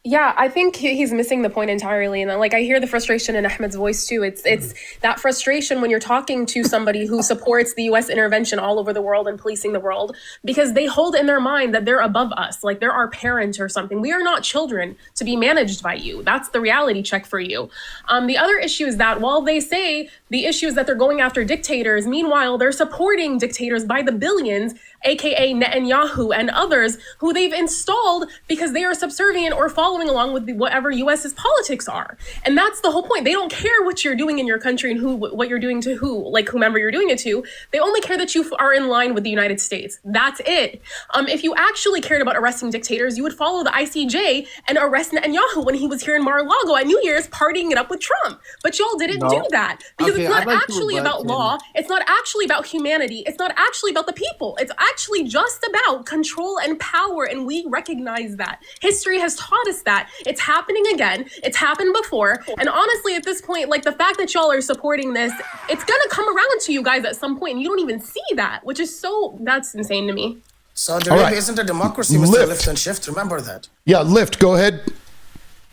[SPEAKER 12] Yeah, I think he's missing the point entirely. And I hear the frustration in Ahmed's voice too. It's that frustration when you're talking to somebody who supports the US intervention all over the world and policing the world, because they hold in their mind that they're above us, like they're our parent or something. We are not children to be managed by you. That's the reality check for you. The other issue is that while they say the issue is that they're going after dictators, meanwhile, they're supporting dictators by the billions, aka Netanyahu and others who they've installed because they are subservient or following along with whatever US's politics are. And that's the whole point. They don't care what you're doing in your country and what you're doing to whomever you're doing it to. They only care that you are in line with the United States. That's it. If you actually cared about arresting dictators, you would follow the ICJ and arrest Netanyahu when he was here in Mar-a-Lago at New Year's partying it up with Trump. But y'all didn't do that because it's not actually about law. It's not actually about humanity. It's not actually about the people. It's actually just about control and power, and we recognize that. History has taught us that. It's happening again. It's happened before. And honestly, at this point, the fact that y'all are supporting this, it's gonna come around to you guys at some point, and you don't even see that, which is that's insane to me.
[SPEAKER 20] Saudi Arabia isn't a democracy, Mr. Lift and Shift. Remember that.
[SPEAKER 1] Yeah, Lift, go ahead.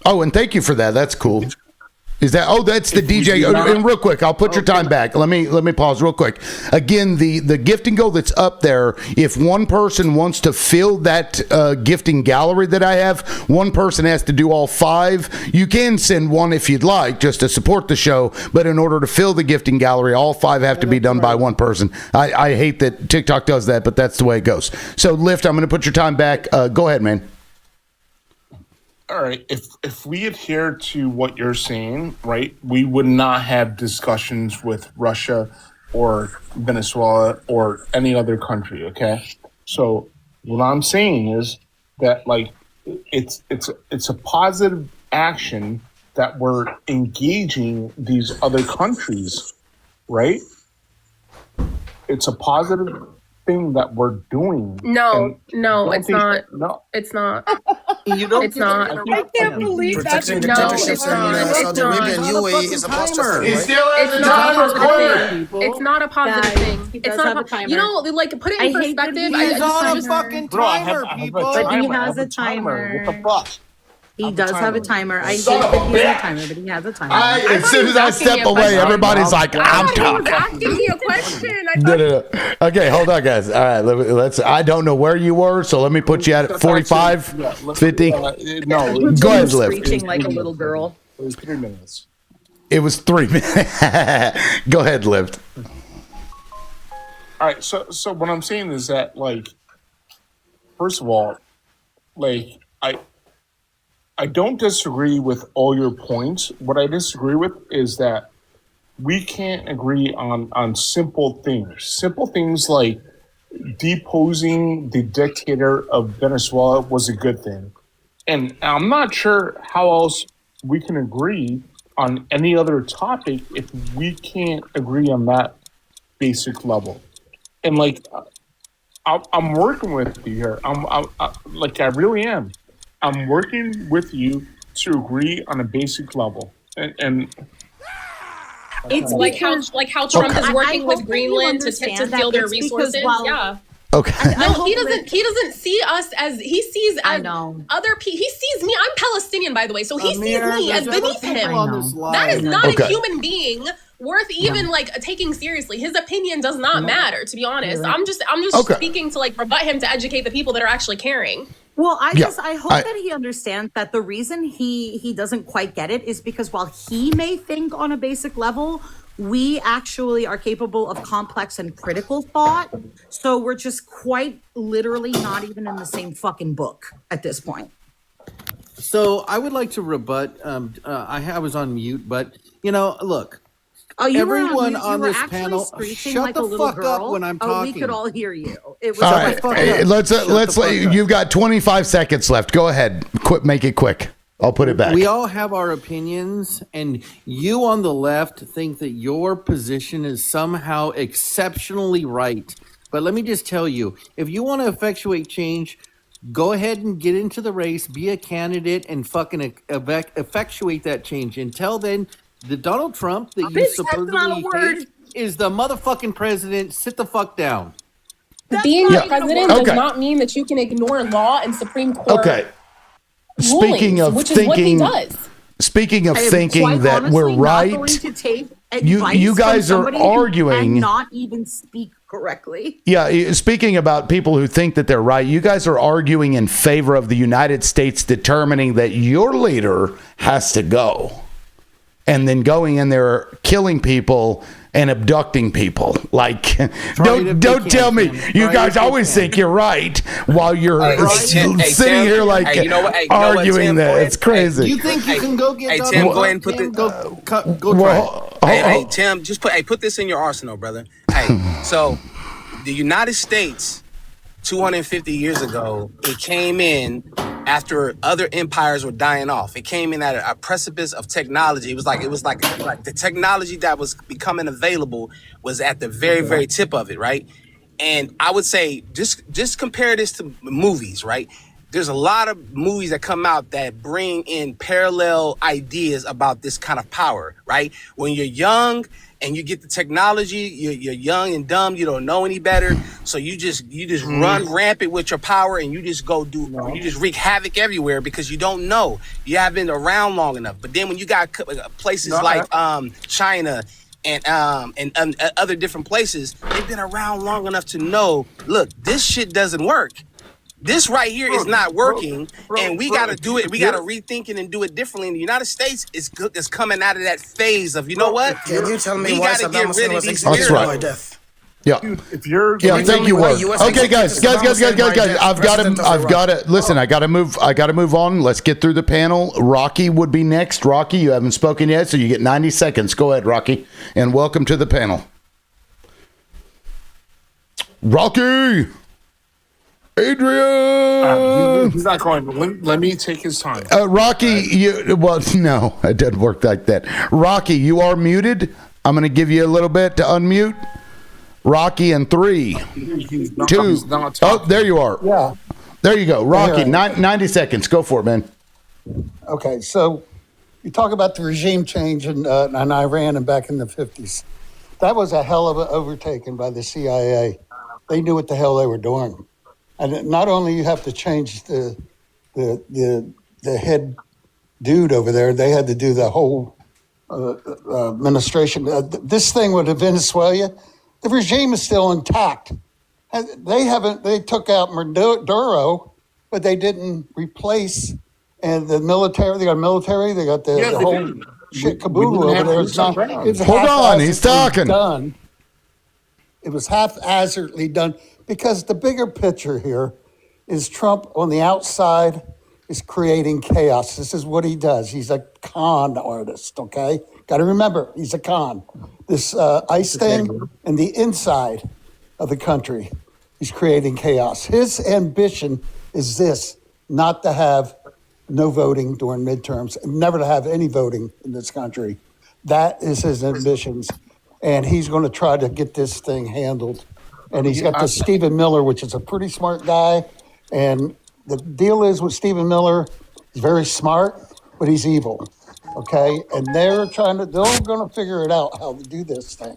[SPEAKER 1] Oh, and thank you for that. That's cool. Is that? Oh, that's the DJ. And real quick, I'll put your time back. Let me pause real quick. Again, the gifting goal that's up there. If one person wants to fill that gifting gallery that I have, one person has to do all 5. You can send one if you'd like, just to support the show. But in order to fill the gifting gallery, all 5 have to be done by one person. I hate that TikTok does that, but that's the way it goes. So, Lift, I'm going to put your time back. Go ahead, man.
[SPEAKER 16] All right. If we adhere to what you're saying, right, we would not have discussions with Russia or Venezuela or any other country. Okay. So what I'm saying is that it's a positive action that we're engaging these other countries, right? It's a positive thing that we're doing.
[SPEAKER 12] No, it's not.
[SPEAKER 16] No,
[SPEAKER 12] it's not.
[SPEAKER 16] You don't.
[SPEAKER 12] It's not.
[SPEAKER 19] I can't believe that.
[SPEAKER 20] Protecting dictatorships in Saudi Arabia and UAE is a positive thing.
[SPEAKER 12] It's not a positive thing. It's not a positive thing. It's not a timer. Put it in perspective.
[SPEAKER 21] He's on a fucking timer, people.
[SPEAKER 19] But he has a timer.
[SPEAKER 16] What the fuck?
[SPEAKER 19] He does have a timer. I hate that he has a timer, but he has a timer.
[SPEAKER 1] As soon as I step away, everybody's like, I'm talking.
[SPEAKER 12] Asking me a question.
[SPEAKER 1] No. Okay, hold on, guys. All right, let's. I don't know where you were, so let me put you at 45, 50.
[SPEAKER 16] No,
[SPEAKER 1] go ahead, Lift.
[SPEAKER 19] Screeching like a little girl.
[SPEAKER 16] It was 3 minutes.
[SPEAKER 1] It was 3 minutes. Go ahead, Lift.
[SPEAKER 16] All right, so what I'm saying is that, first of all, I don't disagree with all your points. What I disagree with is that we can't agree on simple things. Simple things like deposing the dictator of Venezuela was a good thing. And I'm not sure how else we can agree on any other topic if we can't agree on that basic level. And I'm working with you here. I really am. I'm working with you to agree on a basic level, and
[SPEAKER 12] it's like how Trump is working with Greenland to steal their resources.
[SPEAKER 1] Okay.
[SPEAKER 12] No, he doesn't see us as he sees
[SPEAKER 19] I
[SPEAKER 12] as
[SPEAKER 19] know.
[SPEAKER 12] other people. He sees me. I'm Palestinian, by the way, so he sees me as
[SPEAKER 10] there's other
[SPEAKER 12] beneath
[SPEAKER 10] people
[SPEAKER 12] him.
[SPEAKER 10] on this
[SPEAKER 12] That is
[SPEAKER 10] line.
[SPEAKER 12] not
[SPEAKER 1] Okay.
[SPEAKER 12] a human being worth even like taking seriously. His opinion does not matter, to be honest. I'm just
[SPEAKER 1] Okay.
[SPEAKER 12] speaking to like rebut him to educate the people that are actually caring.
[SPEAKER 19] Well, I
[SPEAKER 1] Yeah,
[SPEAKER 19] hope that he understands that the reason he doesn't quite get it is because while he may think on a basic level, we actually are capable of complex and critical thought. So we're just quite literally not even in the same fucking book at this point.
[SPEAKER 10] So I would like to rebut. I was on mute, but look.
[SPEAKER 19] Oh, you were
[SPEAKER 10] Everyone
[SPEAKER 19] mute.
[SPEAKER 10] on
[SPEAKER 19] You were
[SPEAKER 10] this
[SPEAKER 19] actually
[SPEAKER 10] panel,
[SPEAKER 19] screeching
[SPEAKER 10] shut
[SPEAKER 19] like
[SPEAKER 10] the
[SPEAKER 19] a little
[SPEAKER 10] fuck
[SPEAKER 19] girl.
[SPEAKER 10] up when I'm
[SPEAKER 19] Oh,
[SPEAKER 10] talking.
[SPEAKER 19] we could all hear you. It was
[SPEAKER 1] All
[SPEAKER 19] like,
[SPEAKER 1] right.
[SPEAKER 10] fuck
[SPEAKER 1] Hey,
[SPEAKER 10] up.
[SPEAKER 1] let's
[SPEAKER 10] Shut the fuck up.
[SPEAKER 1] you've got 25 seconds left. Go ahead. Make it quick. I'll put it back.
[SPEAKER 10] We all have our opinions, and you on the left think that your position is somehow exceptionally right. But let me just tell you, if you want to effectuate change, go ahead and get into the race, be a candidate, and fucking effectuate that change. Until then, the Donald Trump that you
[SPEAKER 19] Bitch, that's not a
[SPEAKER 10] supposedly
[SPEAKER 19] word.
[SPEAKER 10] hate is the motherfucking president. Sit the fuck down.
[SPEAKER 12] Being
[SPEAKER 1] not
[SPEAKER 12] the
[SPEAKER 1] even a
[SPEAKER 12] president
[SPEAKER 1] word.
[SPEAKER 12] does
[SPEAKER 1] Okay.
[SPEAKER 12] not mean that you can ignore law and Supreme Court
[SPEAKER 1] Okay.
[SPEAKER 12] rulings,
[SPEAKER 1] Speaking of
[SPEAKER 12] which is what he
[SPEAKER 1] thinking,
[SPEAKER 12] does.
[SPEAKER 1] speaking of
[SPEAKER 19] I am
[SPEAKER 1] thinking
[SPEAKER 19] quite
[SPEAKER 1] that
[SPEAKER 19] honestly
[SPEAKER 1] we're
[SPEAKER 19] not
[SPEAKER 1] right,
[SPEAKER 19] going to take
[SPEAKER 1] you
[SPEAKER 19] advice
[SPEAKER 1] guys
[SPEAKER 19] from
[SPEAKER 1] are
[SPEAKER 19] somebody who
[SPEAKER 1] arguing.
[SPEAKER 19] cannot even speak correctly.
[SPEAKER 1] Yeah, speaking about people who think that they're right, you guys are arguing in favor of the United States determining that your leader has to go, and then going in there killing people and abducting people. Like, don't tell me you guys always think you're right while you're sitting here like
[SPEAKER 11] Hey, you know what? Hey, you know what,
[SPEAKER 1] arguing
[SPEAKER 11] Tim?
[SPEAKER 1] that.
[SPEAKER 11] Go
[SPEAKER 1] it's
[SPEAKER 11] ahead.
[SPEAKER 1] crazy.
[SPEAKER 10] You think you can go get
[SPEAKER 11] Hey,
[SPEAKER 10] Donald
[SPEAKER 11] Tim,
[SPEAKER 10] Trump?
[SPEAKER 11] go ahead and put
[SPEAKER 10] Tim,
[SPEAKER 11] the.
[SPEAKER 10] go try it.
[SPEAKER 11] Hey, Tim, just put this in your arsenal, brother. Hey, so the United States, 250 years ago, it came in after other empires were dying off. It came in at a precipice of technology. It was like the technology that was becoming available was at the very, very tip of it, right? And I would say just compare this to movies, right? There's a lot of movies that come out that bring in parallel ideas about this kind of power, right? When you're young and you get the technology, you're young and dumb, you don't know any better, so you just run rampant with your power and you just you just wreak havoc everywhere because you don't know. You haven't been around long enough. But then when you got places like China and other different places, they've been around long enough to know, look, this shit doesn't work. This right here is not working, and we got to do it. We got to rethink it and do it differently. In the United States, is coming out of that phase of, you know what?
[SPEAKER 20] Can you tell me
[SPEAKER 11] we
[SPEAKER 20] why
[SPEAKER 11] got to
[SPEAKER 20] Saddam
[SPEAKER 11] get
[SPEAKER 20] Hussein
[SPEAKER 11] rid of
[SPEAKER 20] was
[SPEAKER 11] these
[SPEAKER 20] executed
[SPEAKER 1] That's
[SPEAKER 20] by
[SPEAKER 1] right.
[SPEAKER 20] death?
[SPEAKER 1] Yeah.
[SPEAKER 16] If you're
[SPEAKER 1] Yeah, thank you, Ward. Okay, guys. Guys. I've got to listen. I got to move on. Let's get through the panel. Rocky would be next. Rocky, you haven't spoken yet, so you get 90 seconds. Go ahead, Rocky, and welcome to the panel. Rocky, Adrian.
[SPEAKER 16] He's not going. Let me take his time.
[SPEAKER 1] Rocky, no, it doesn't work like that. Rocky, you are muted. I'm going to give you a little bit to unmute. Rocky in 3, 2. Oh, there you are.
[SPEAKER 7] Yeah.
[SPEAKER 1] There you go. Rocky,
[SPEAKER 7] Yeah.
[SPEAKER 1] 90 seconds. Go for it, man.
[SPEAKER 7] Okay, so you talk about the regime change in Iran and back in the 50s. That was a hell of an overtaking by the CIA. They knew what the hell they were doing. And not only you have to change the head dude over there, they had to do the whole administration. This thing with Venezuela, the regime is still intact. They took out Maduro, but they didn't replace. And the military, they got the whole shit caboodle over there. It's not,
[SPEAKER 1] Hold on, he's talking.
[SPEAKER 7] Done. It was haphazardly done because the bigger picture here is Trump on the outside is creating chaos. This is what he does. He's a con artist, okay? Got to remember, he's a con. This ICE thing and the inside of the country, he's creating chaos. His ambition is this, not to have no voting during midterms, never to have any voting in this country. That is his ambitions. And he's going to try to get this thing handled. And he's got this Stephen Miller, which is a pretty smart guy. And the deal is with Stephen Miller, he's very smart, but he's evil. Okay? And they're going to figure it out how to do this thing.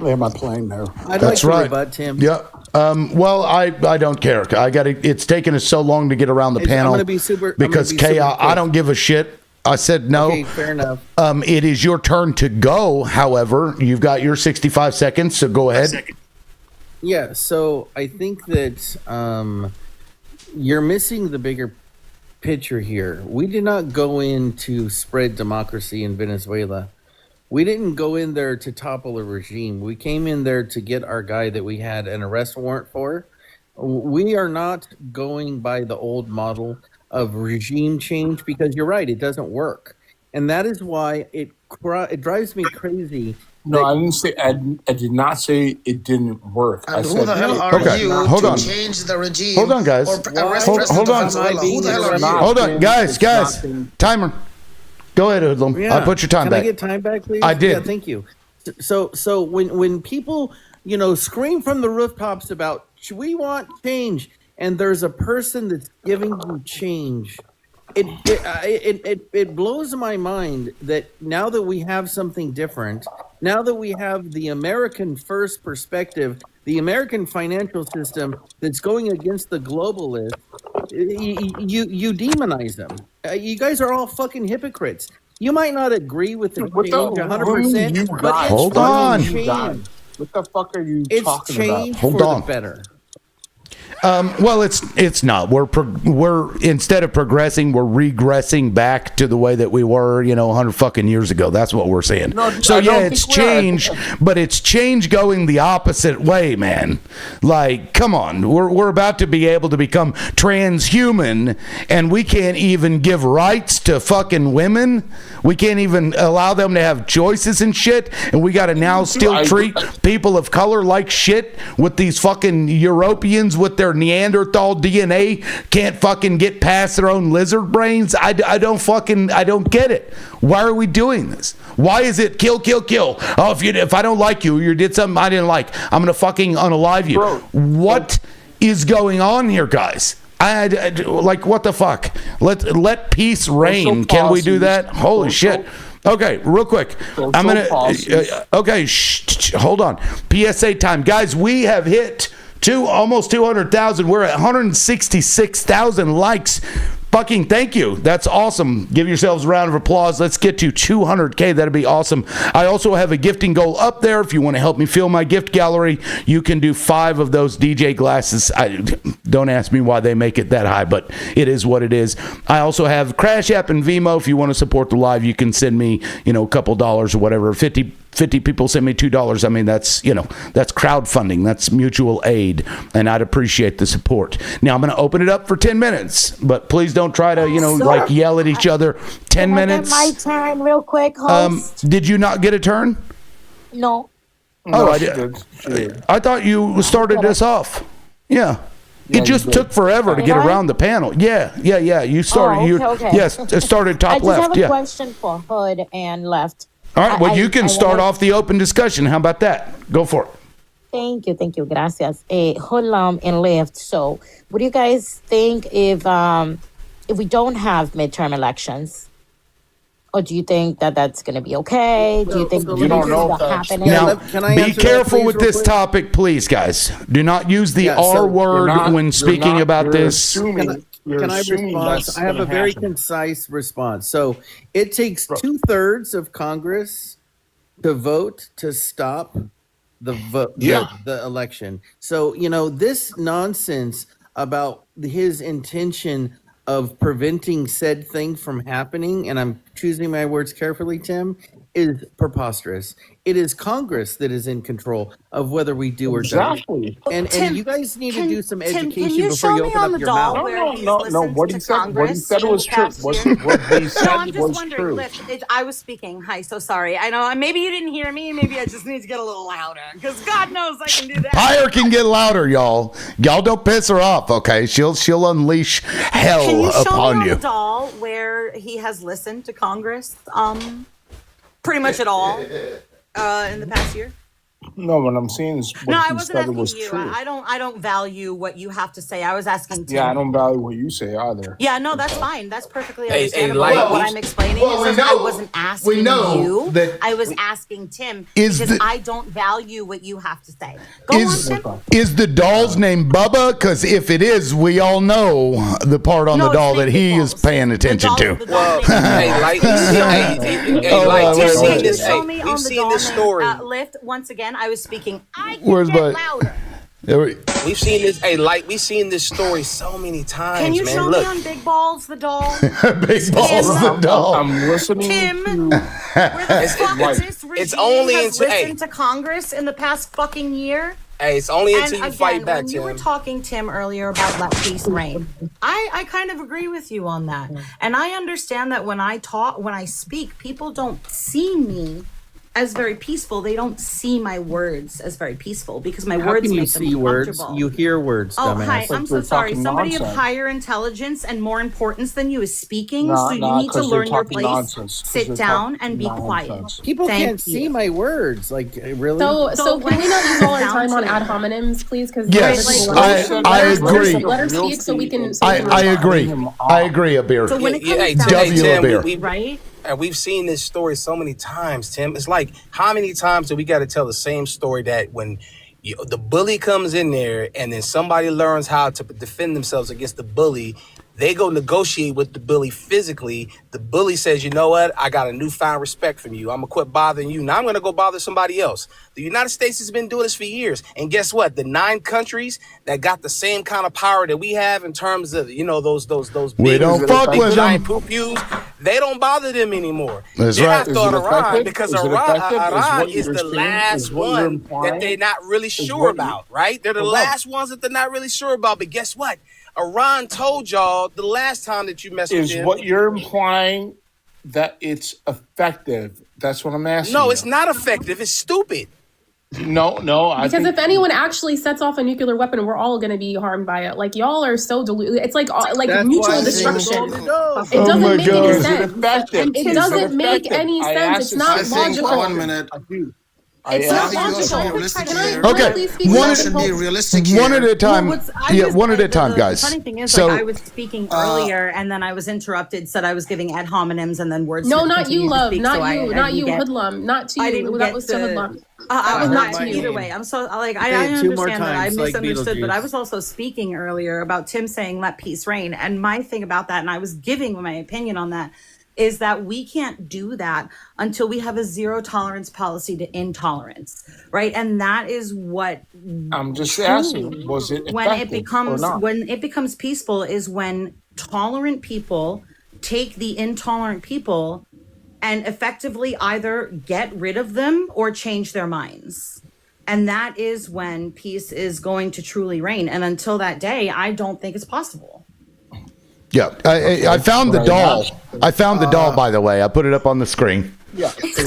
[SPEAKER 7] Land my plane there.
[SPEAKER 10] I'd
[SPEAKER 1] That's
[SPEAKER 10] like to
[SPEAKER 1] right.
[SPEAKER 10] rebut, Tim.
[SPEAKER 1] Yeah. Well, I don't care. It's taken us so long to get around the panel.
[SPEAKER 10] I'm gonna be super
[SPEAKER 1] because chaos. I don't give a shit. I said no.
[SPEAKER 10] Okay, fair enough.
[SPEAKER 1] It is your turn to go. However, you've got your 65 seconds, so go ahead.
[SPEAKER 10] Yeah, so I think that you're missing the bigger picture here. We did not go in to spread democracy in Venezuela. We didn't go in there to topple a regime. We came in there to get our guy that we had an arrest warrant for. We are not going by the old model of regime change because you're right, it doesn't work. And that is why it drives me crazy.
[SPEAKER 16] No, I didn't say. I did not say it didn't work.
[SPEAKER 5] And
[SPEAKER 16] I
[SPEAKER 5] who
[SPEAKER 16] said
[SPEAKER 5] the hell are you
[SPEAKER 1] hold
[SPEAKER 5] to
[SPEAKER 1] on.
[SPEAKER 5] change the regime?
[SPEAKER 1] Hold on, guys.
[SPEAKER 5] Or arrest
[SPEAKER 1] Hold
[SPEAKER 5] President
[SPEAKER 1] on.
[SPEAKER 5] of Venezuela? Who the hell are you?
[SPEAKER 1] Hold on, guys. Timer. Go ahead, Hoodlum.
[SPEAKER 10] Yeah.
[SPEAKER 1] I put your time
[SPEAKER 10] Can
[SPEAKER 1] back.
[SPEAKER 10] I get time back, please?
[SPEAKER 1] I did.
[SPEAKER 10] Yeah, thank you. So when people, scream from the rooftops about we want change, and there's a person that's giving you change, it blows my mind that now that we have something different, now that we have the American first perspective, the American financial system that's going against the globalists, you demonize them. You guys are all fucking hypocrites. You might not agree with the change 100%, but it's
[SPEAKER 1] Hold on.
[SPEAKER 10] change.
[SPEAKER 16] What the fuck are you
[SPEAKER 10] It's
[SPEAKER 16] talking
[SPEAKER 10] change
[SPEAKER 16] about?
[SPEAKER 1] Hold
[SPEAKER 10] for
[SPEAKER 1] on.
[SPEAKER 10] the better.
[SPEAKER 1] Well, it's not. We're instead of progressing, we're regressing back to the way that we were, 100 fucking years ago. That's what we're saying.
[SPEAKER 16] No,
[SPEAKER 1] So
[SPEAKER 16] I don't
[SPEAKER 1] yeah, it's
[SPEAKER 16] think we are.
[SPEAKER 1] change, but it's change going the opposite way, man. Like, come on, we're about to be able to become transhuman, and we can't even give rights to fucking women. We can't even allow them to have choices and shit, and we got to now still treat people of color like shit with these fucking Europeans with their Neanderthal DNA can't fucking get past their own lizard brains. I don't get it. Why are we doing this? Why is it kill? Oh, if I don't like you, you did something I didn't like, I'm gonna fucking unalive you. What is going on here, guys? I like, what the fuck? Let peace reign. Can we do that? Holy shit. Okay, real quick. I'm gonna. Okay, hold on. PSA time, guys. We have hit almost 200,000. We're at 166,000 likes. Fucking thank you. That's awesome. Give yourselves a round of applause. Let's get to 200K. That'd be awesome. I also have a gifting goal up there. If you want to help me fill my gift gallery, you can do 5 of those DJ glasses. Don't ask me why they make it that high, but it is what it is. I also have Crash App and Vimo. If you want to support the live, you can send me, a couple dollars or whatever. 50 people send me $2. I mean, that's crowdfunding. That's mutual aid, and I'd appreciate the support. Now, I'm going to open it up for 10 minutes, but please don't try to, like yell at each other. 10 minutes.
[SPEAKER 17] My time, real quick, host.
[SPEAKER 1] Did you not get a turn?
[SPEAKER 17] No.
[SPEAKER 1] Oh, I did. I thought you started this off. Yeah. It just took forever to get around the panel. Yeah. You started.
[SPEAKER 17] Okay.
[SPEAKER 1] Yes, it started top
[SPEAKER 17] I just
[SPEAKER 1] left.
[SPEAKER 17] have a
[SPEAKER 1] Yeah.
[SPEAKER 17] question for Hood and left.
[SPEAKER 1] All right. Well, you can start
[SPEAKER 17] wanna-
[SPEAKER 1] off the open discussion. How about that? Go for it.
[SPEAKER 17] Thank you, gracias. Hoodlum and left. So, what do you guys think if we don't have midterm elections? Or do you think that that's going to be okay? Do you think
[SPEAKER 16] you don't know
[SPEAKER 17] what's
[SPEAKER 16] if that's-
[SPEAKER 17] happening?
[SPEAKER 1] Now,
[SPEAKER 10] can I
[SPEAKER 1] be
[SPEAKER 10] answer that,
[SPEAKER 1] careful
[SPEAKER 10] please,
[SPEAKER 1] with
[SPEAKER 10] real
[SPEAKER 1] this
[SPEAKER 10] quick?
[SPEAKER 1] topic, please, guys. Do not use the
[SPEAKER 10] Yeah, so
[SPEAKER 1] R word
[SPEAKER 16] you're not-
[SPEAKER 1] when
[SPEAKER 16] you're
[SPEAKER 1] speaking
[SPEAKER 16] not-
[SPEAKER 1] about
[SPEAKER 16] you're
[SPEAKER 1] this.
[SPEAKER 16] assuming- you're
[SPEAKER 10] Can I
[SPEAKER 16] assuming
[SPEAKER 10] respond?
[SPEAKER 16] that's
[SPEAKER 10] I have a
[SPEAKER 16] gonna
[SPEAKER 10] very
[SPEAKER 16] happen.
[SPEAKER 10] concise response. So it takes 2/3 of Congress to vote to stop the vote, the election. So this nonsense about his intention of preventing said thing from happening, and I'm choosing my words carefully, Tim, is preposterous. It is Congress that is in control of whether we do or don't.
[SPEAKER 16] Exactly.
[SPEAKER 10] And
[SPEAKER 15] Tim,
[SPEAKER 10] you guys need to do some
[SPEAKER 15] Tim,
[SPEAKER 10] education
[SPEAKER 15] can you
[SPEAKER 10] before
[SPEAKER 15] show
[SPEAKER 10] you
[SPEAKER 15] me
[SPEAKER 10] open
[SPEAKER 15] on
[SPEAKER 10] up
[SPEAKER 15] the
[SPEAKER 10] your
[SPEAKER 15] doll
[SPEAKER 10] mouth.
[SPEAKER 15] where he's
[SPEAKER 16] No.
[SPEAKER 15] listened
[SPEAKER 16] What he
[SPEAKER 15] to
[SPEAKER 16] said. What he
[SPEAKER 15] Congress
[SPEAKER 16] said
[SPEAKER 15] in
[SPEAKER 16] was
[SPEAKER 15] the
[SPEAKER 16] true.
[SPEAKER 15] past
[SPEAKER 16] What
[SPEAKER 15] year?
[SPEAKER 16] he said
[SPEAKER 15] No, I'm just
[SPEAKER 16] was
[SPEAKER 15] wondering.
[SPEAKER 16] true.
[SPEAKER 15] Lift, I was speaking. Hi, so sorry. I know. Maybe you didn't hear me. Maybe I just need to get a little louder because God knows I can do that.
[SPEAKER 1] Pyre can get louder, y'all. Y'all don't piss her off, okay? She'll unleash hell
[SPEAKER 15] Can you show
[SPEAKER 1] upon
[SPEAKER 15] me on
[SPEAKER 1] you.
[SPEAKER 15] the doll where he has listened to Congress pretty much at all in the past year?
[SPEAKER 16] No, what I'm saying is what
[SPEAKER 19] No, I
[SPEAKER 16] he
[SPEAKER 19] wasn't
[SPEAKER 16] said
[SPEAKER 19] asking
[SPEAKER 16] was
[SPEAKER 19] you.
[SPEAKER 16] true.
[SPEAKER 19] I don't value what you have to say. I was asking Tim.
[SPEAKER 16] Yeah, I don't value what you say either.
[SPEAKER 19] Yeah, no, that's fine. That's perfectly
[SPEAKER 11] Hey,
[SPEAKER 19] understandable.
[SPEAKER 11] like,
[SPEAKER 19] But what
[SPEAKER 11] we-
[SPEAKER 19] I'm explaining
[SPEAKER 1] well,
[SPEAKER 19] is
[SPEAKER 1] we
[SPEAKER 19] that I
[SPEAKER 1] know-
[SPEAKER 19] wasn't asking
[SPEAKER 1] we know
[SPEAKER 19] you.
[SPEAKER 1] that-
[SPEAKER 19] I was asking Tim
[SPEAKER 1] Is
[SPEAKER 19] because
[SPEAKER 1] the-
[SPEAKER 19] I don't value what you have to say. Go on, Tim.
[SPEAKER 1] Is the doll's name Bubba? Because if it is, we all know the part on
[SPEAKER 19] No,
[SPEAKER 1] the
[SPEAKER 19] it's
[SPEAKER 1] doll
[SPEAKER 19] named
[SPEAKER 1] that
[SPEAKER 19] Big
[SPEAKER 1] he
[SPEAKER 19] Balls.
[SPEAKER 1] is paying attention to.
[SPEAKER 11] Well, hey, like, we've seen,
[SPEAKER 1] Oh,
[SPEAKER 11] like,
[SPEAKER 1] wait,
[SPEAKER 11] we've seen
[SPEAKER 1] wait.
[SPEAKER 11] this.
[SPEAKER 19] Show
[SPEAKER 11] Hey,
[SPEAKER 19] me
[SPEAKER 11] we've
[SPEAKER 19] on the
[SPEAKER 11] seen
[SPEAKER 19] doll
[SPEAKER 11] this
[SPEAKER 19] name,
[SPEAKER 11] story.
[SPEAKER 19] Lift. Once again, I was speaking. I can
[SPEAKER 1] Where's
[SPEAKER 19] get
[SPEAKER 1] my-
[SPEAKER 19] louder.
[SPEAKER 11] We've seen this. Hey, like, we've seen this story so many times.
[SPEAKER 19] Can you
[SPEAKER 11] man.
[SPEAKER 19] show
[SPEAKER 11] Look,
[SPEAKER 19] me on Big Balls the doll?
[SPEAKER 1] Big Balls the doll.
[SPEAKER 16] I'm listening
[SPEAKER 19] Tim,
[SPEAKER 16] to.
[SPEAKER 19] where the fuck
[SPEAKER 16] right.
[SPEAKER 19] is this regime
[SPEAKER 11] It's only
[SPEAKER 19] has
[SPEAKER 11] into- hey.
[SPEAKER 19] listened to Congress in the past fucking year?
[SPEAKER 11] hey, it's only
[SPEAKER 19] And
[SPEAKER 11] until you
[SPEAKER 19] again,
[SPEAKER 11] fight back,
[SPEAKER 19] when you were
[SPEAKER 11] Tim.
[SPEAKER 19] talking, Tim, earlier about let peace reign, I kind of agree with you on that. And I understand that when I speak, people don't see me as very peaceful. They don't see my words as very peaceful because my
[SPEAKER 10] How
[SPEAKER 19] words
[SPEAKER 10] can you
[SPEAKER 19] make them
[SPEAKER 10] see words?
[SPEAKER 19] uncomfortable.
[SPEAKER 10] You hear words,
[SPEAKER 19] Oh,
[SPEAKER 10] dumbass.
[SPEAKER 19] hi. I'm so
[SPEAKER 16] you're
[SPEAKER 19] sorry.
[SPEAKER 16] talking
[SPEAKER 19] Somebody of
[SPEAKER 16] nonsense.
[SPEAKER 19] higher intelligence and more importance than you is speaking,
[SPEAKER 16] Nah,
[SPEAKER 19] so you
[SPEAKER 16] nah,
[SPEAKER 19] need to
[SPEAKER 16] 'cause you're
[SPEAKER 19] learn your
[SPEAKER 16] talking
[SPEAKER 19] place,
[SPEAKER 16] nonsense, 'cause
[SPEAKER 19] sit
[SPEAKER 16] you're
[SPEAKER 19] down,
[SPEAKER 16] talking
[SPEAKER 19] and be quiet.
[SPEAKER 16] nonsense.
[SPEAKER 10] People
[SPEAKER 19] Thank
[SPEAKER 10] can't see
[SPEAKER 19] you.
[SPEAKER 10] my words. Like, really?
[SPEAKER 12] So can we not use all our
[SPEAKER 19] Down
[SPEAKER 12] time on
[SPEAKER 19] to-
[SPEAKER 12] ad hominems, please? Because
[SPEAKER 1] Yes, I agree.
[SPEAKER 12] Let her speak so we can.
[SPEAKER 1] I agree. I agree, Abir.
[SPEAKER 19] So when it comes
[SPEAKER 11] Hey,
[SPEAKER 19] down
[SPEAKER 1] W
[SPEAKER 19] to
[SPEAKER 1] a beer.
[SPEAKER 19] right?
[SPEAKER 11] And we've seen this story so many times, Tim. It's like, how many times do we got to tell the same story that when the bully comes in there and then somebody learns how to defend themselves against the bully, they go negotiate with the bully physically. The bully says, you know what? I got a newfound respect from you. I'm going to quit bothering you. Now I'm going to go bother somebody else. The United States has been doing this for years. And guess what? The 9 countries that got the same kind of power that we have in terms of, those
[SPEAKER 1] We
[SPEAKER 11] big,
[SPEAKER 1] don't fuck with
[SPEAKER 11] giant
[SPEAKER 1] them.
[SPEAKER 11] poop-yous, they don't bother them anymore.
[SPEAKER 1] That's
[SPEAKER 11] They're
[SPEAKER 1] right.
[SPEAKER 11] not throwing
[SPEAKER 16] Is it
[SPEAKER 11] Iran
[SPEAKER 16] effective?
[SPEAKER 11] because
[SPEAKER 16] Is it
[SPEAKER 11] Iran
[SPEAKER 16] effective?
[SPEAKER 11] is
[SPEAKER 16] Is what
[SPEAKER 11] the
[SPEAKER 16] you're saying?
[SPEAKER 11] last
[SPEAKER 16] Is what you're
[SPEAKER 11] one
[SPEAKER 16] implying?
[SPEAKER 11] that they're not really
[SPEAKER 16] Is
[SPEAKER 11] sure
[SPEAKER 16] what you-
[SPEAKER 11] about, right? They're the
[SPEAKER 16] Correct.
[SPEAKER 11] last ones that they're not really sure about. But guess what? Iran told y'all the last time that you messed with
[SPEAKER 16] Is
[SPEAKER 11] them.
[SPEAKER 16] what you're implying that it's effective? That's what I'm asking.
[SPEAKER 11] No,
[SPEAKER 16] you.
[SPEAKER 11] it's not effective. It's stupid.
[SPEAKER 16] No. I
[SPEAKER 12] Because
[SPEAKER 16] think
[SPEAKER 12] if anyone actually sets off a nuclear weapon, we're all going to be harmed by it. Like y'all are so deluded. It's like
[SPEAKER 10] That's
[SPEAKER 12] mutual
[SPEAKER 10] why
[SPEAKER 12] destruction.
[SPEAKER 10] they go.
[SPEAKER 12] It doesn't
[SPEAKER 1] my
[SPEAKER 12] make
[SPEAKER 1] God.
[SPEAKER 12] any
[SPEAKER 1] Is
[SPEAKER 16] it
[SPEAKER 12] sense.
[SPEAKER 16] effective?
[SPEAKER 12] It
[SPEAKER 16] Is
[SPEAKER 12] doesn't make
[SPEAKER 16] effective?
[SPEAKER 12] any
[SPEAKER 16] I
[SPEAKER 12] sense.
[SPEAKER 16] asked
[SPEAKER 12] It's
[SPEAKER 16] the
[SPEAKER 12] not
[SPEAKER 16] same
[SPEAKER 12] logical.
[SPEAKER 16] question.
[SPEAKER 5] 1 minute.
[SPEAKER 16] I do.
[SPEAKER 12] It's
[SPEAKER 16] I
[SPEAKER 12] not
[SPEAKER 16] asked
[SPEAKER 5] I think you
[SPEAKER 16] you-
[SPEAKER 5] should be
[SPEAKER 12] logical.
[SPEAKER 5] realistic
[SPEAKER 12] Can I
[SPEAKER 5] here.
[SPEAKER 1] Okay,
[SPEAKER 12] please speak
[SPEAKER 5] You
[SPEAKER 12] to
[SPEAKER 1] one-
[SPEAKER 5] should be
[SPEAKER 12] Nicole?
[SPEAKER 5] realistic
[SPEAKER 1] One at
[SPEAKER 5] here.
[SPEAKER 1] a time. One at a time,
[SPEAKER 19] The
[SPEAKER 1] guys.
[SPEAKER 19] funny thing is,
[SPEAKER 1] So,
[SPEAKER 19] like, I was speaking earlier, and then I was interrupted. Said I was giving ad hominems, and then words.
[SPEAKER 12] No, not you, love.
[SPEAKER 19] Speak,
[SPEAKER 12] Not
[SPEAKER 19] so
[SPEAKER 12] you.
[SPEAKER 19] I
[SPEAKER 12] Not
[SPEAKER 19] didn't
[SPEAKER 12] you,
[SPEAKER 19] get-
[SPEAKER 12] hoodlum. Not to
[SPEAKER 19] I
[SPEAKER 12] you.
[SPEAKER 19] didn't
[SPEAKER 12] That
[SPEAKER 19] get
[SPEAKER 12] was to
[SPEAKER 19] to-
[SPEAKER 12] hoodlum.
[SPEAKER 19] I
[SPEAKER 12] That
[SPEAKER 19] was
[SPEAKER 12] was
[SPEAKER 19] not
[SPEAKER 12] not to
[SPEAKER 19] either
[SPEAKER 12] you.
[SPEAKER 19] way. I'm so like
[SPEAKER 10] Say
[SPEAKER 19] I
[SPEAKER 10] it 2 more
[SPEAKER 19] understand that I
[SPEAKER 10] times, like
[SPEAKER 19] misunderstood, but I
[SPEAKER 10] Beetlejuice.
[SPEAKER 19] was also speaking earlier about Tim saying "let peace reign," and my thing about that, and I was giving my opinion on that, is that we can't do that until we have a zero tolerance policy to intolerance, right? And that is what
[SPEAKER 16] I'm just
[SPEAKER 19] truly,
[SPEAKER 16] asking, was it
[SPEAKER 19] when it
[SPEAKER 16] effective or
[SPEAKER 19] becomes
[SPEAKER 16] not?
[SPEAKER 19] when it becomes peaceful is when tolerant people take the intolerant people and effectively either get rid of them or change their minds. And that is when peace is going to truly reign. And until that day, I don't think it's possible.
[SPEAKER 1] yeah, I found the doll. I found the doll, by the way. I put it up on the screen.
[SPEAKER 16] Yeah.
[SPEAKER 19] There he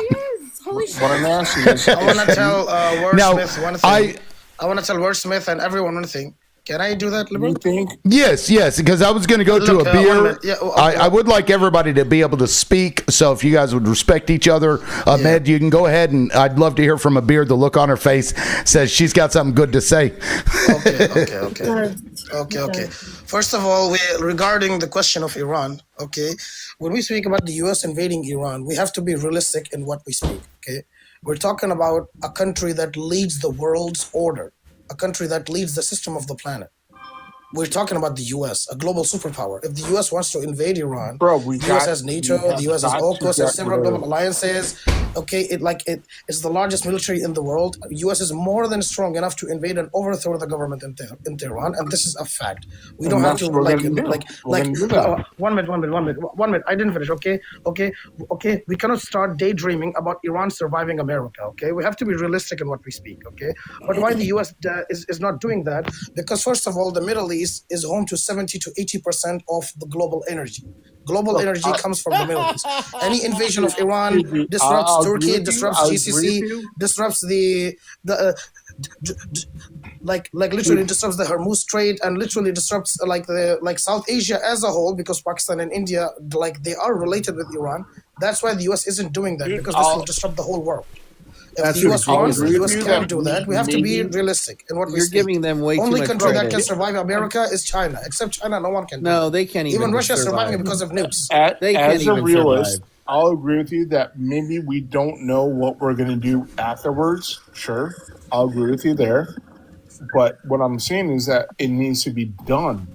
[SPEAKER 19] is. Holy shit.
[SPEAKER 16] What I'm asking is,
[SPEAKER 5] I want to tell
[SPEAKER 1] Now,
[SPEAKER 5] Wordsmith one thing. I want to tell Wordsmith and everyone one thing. Can I do that, Liberal?
[SPEAKER 16] you think
[SPEAKER 1] Yes, because I was going to go to
[SPEAKER 5] Look,
[SPEAKER 1] a
[SPEAKER 5] 1
[SPEAKER 1] beer.
[SPEAKER 5] minute. Yeah,
[SPEAKER 1] I would like everybody to be able to speak. So if you guys would respect each other, Ahmed, you can go ahead, and I'd love to hear from a beer. The look on her face says she's got something good to say.
[SPEAKER 5] Okay. First of all, regarding the question of Iran, okay, when we speak about the U.S. invading Iran, we have to be realistic in what we speak, okay? We're talking about a country that leads the world's order, a country that leads the system of the planet. We're talking about the U.S., a global superpower. If the U.S. wants to invade Iran,
[SPEAKER 16] Bro,
[SPEAKER 5] the U.S. has NATO, the U.S. has AUKUS, has several global alliances. Okay, it's the largest military in the world. The U.S. is more than strong enough to invade and overthrow the government in Tehran, and this is a fact. We don't have to
[SPEAKER 16] We're gonna do that.
[SPEAKER 5] 1 minute. I didn't finish. Okay. We cannot start daydreaming about Iran surviving America. Okay, we have to be realistic in what we speak. Okay, but why the U.S. is not doing that? Because first of all, the Middle East is home to 70 to 80% of the global energy. Global energy comes from the Middle East. Any invasion of Iran disrupts
[SPEAKER 16] I'll agree
[SPEAKER 5] Turkey,
[SPEAKER 16] with you.
[SPEAKER 5] disrupts
[SPEAKER 16] I'll agree
[SPEAKER 5] GCC,
[SPEAKER 16] with you.
[SPEAKER 5] disrupts literally disrupts the Hormuz Strait, and literally disrupts like South Asia as a whole, because Pakistan and India, like, they are related with Iran. That's why the US isn't doing that, because this will disrupt the whole world. If
[SPEAKER 10] That's
[SPEAKER 5] the US wants, the
[SPEAKER 10] ridiculous.
[SPEAKER 5] US can do that. We have to be realistic in what we
[SPEAKER 10] You're
[SPEAKER 5] speak.
[SPEAKER 10] giving them way too
[SPEAKER 5] Only
[SPEAKER 10] much
[SPEAKER 5] country that
[SPEAKER 10] credit.
[SPEAKER 5] can survive America is China. Except China, no one can.
[SPEAKER 10] No, they can't even
[SPEAKER 5] Russia is surviving
[SPEAKER 10] survive.
[SPEAKER 5] because of nukes.
[SPEAKER 10] They can't
[SPEAKER 16] As a
[SPEAKER 10] even
[SPEAKER 16] realist,
[SPEAKER 10] survive.
[SPEAKER 16] I'll agree with you that maybe we don't know what we're going to do afterwards. Sure, I'll agree with you there. But what I'm saying is that it needs to be done.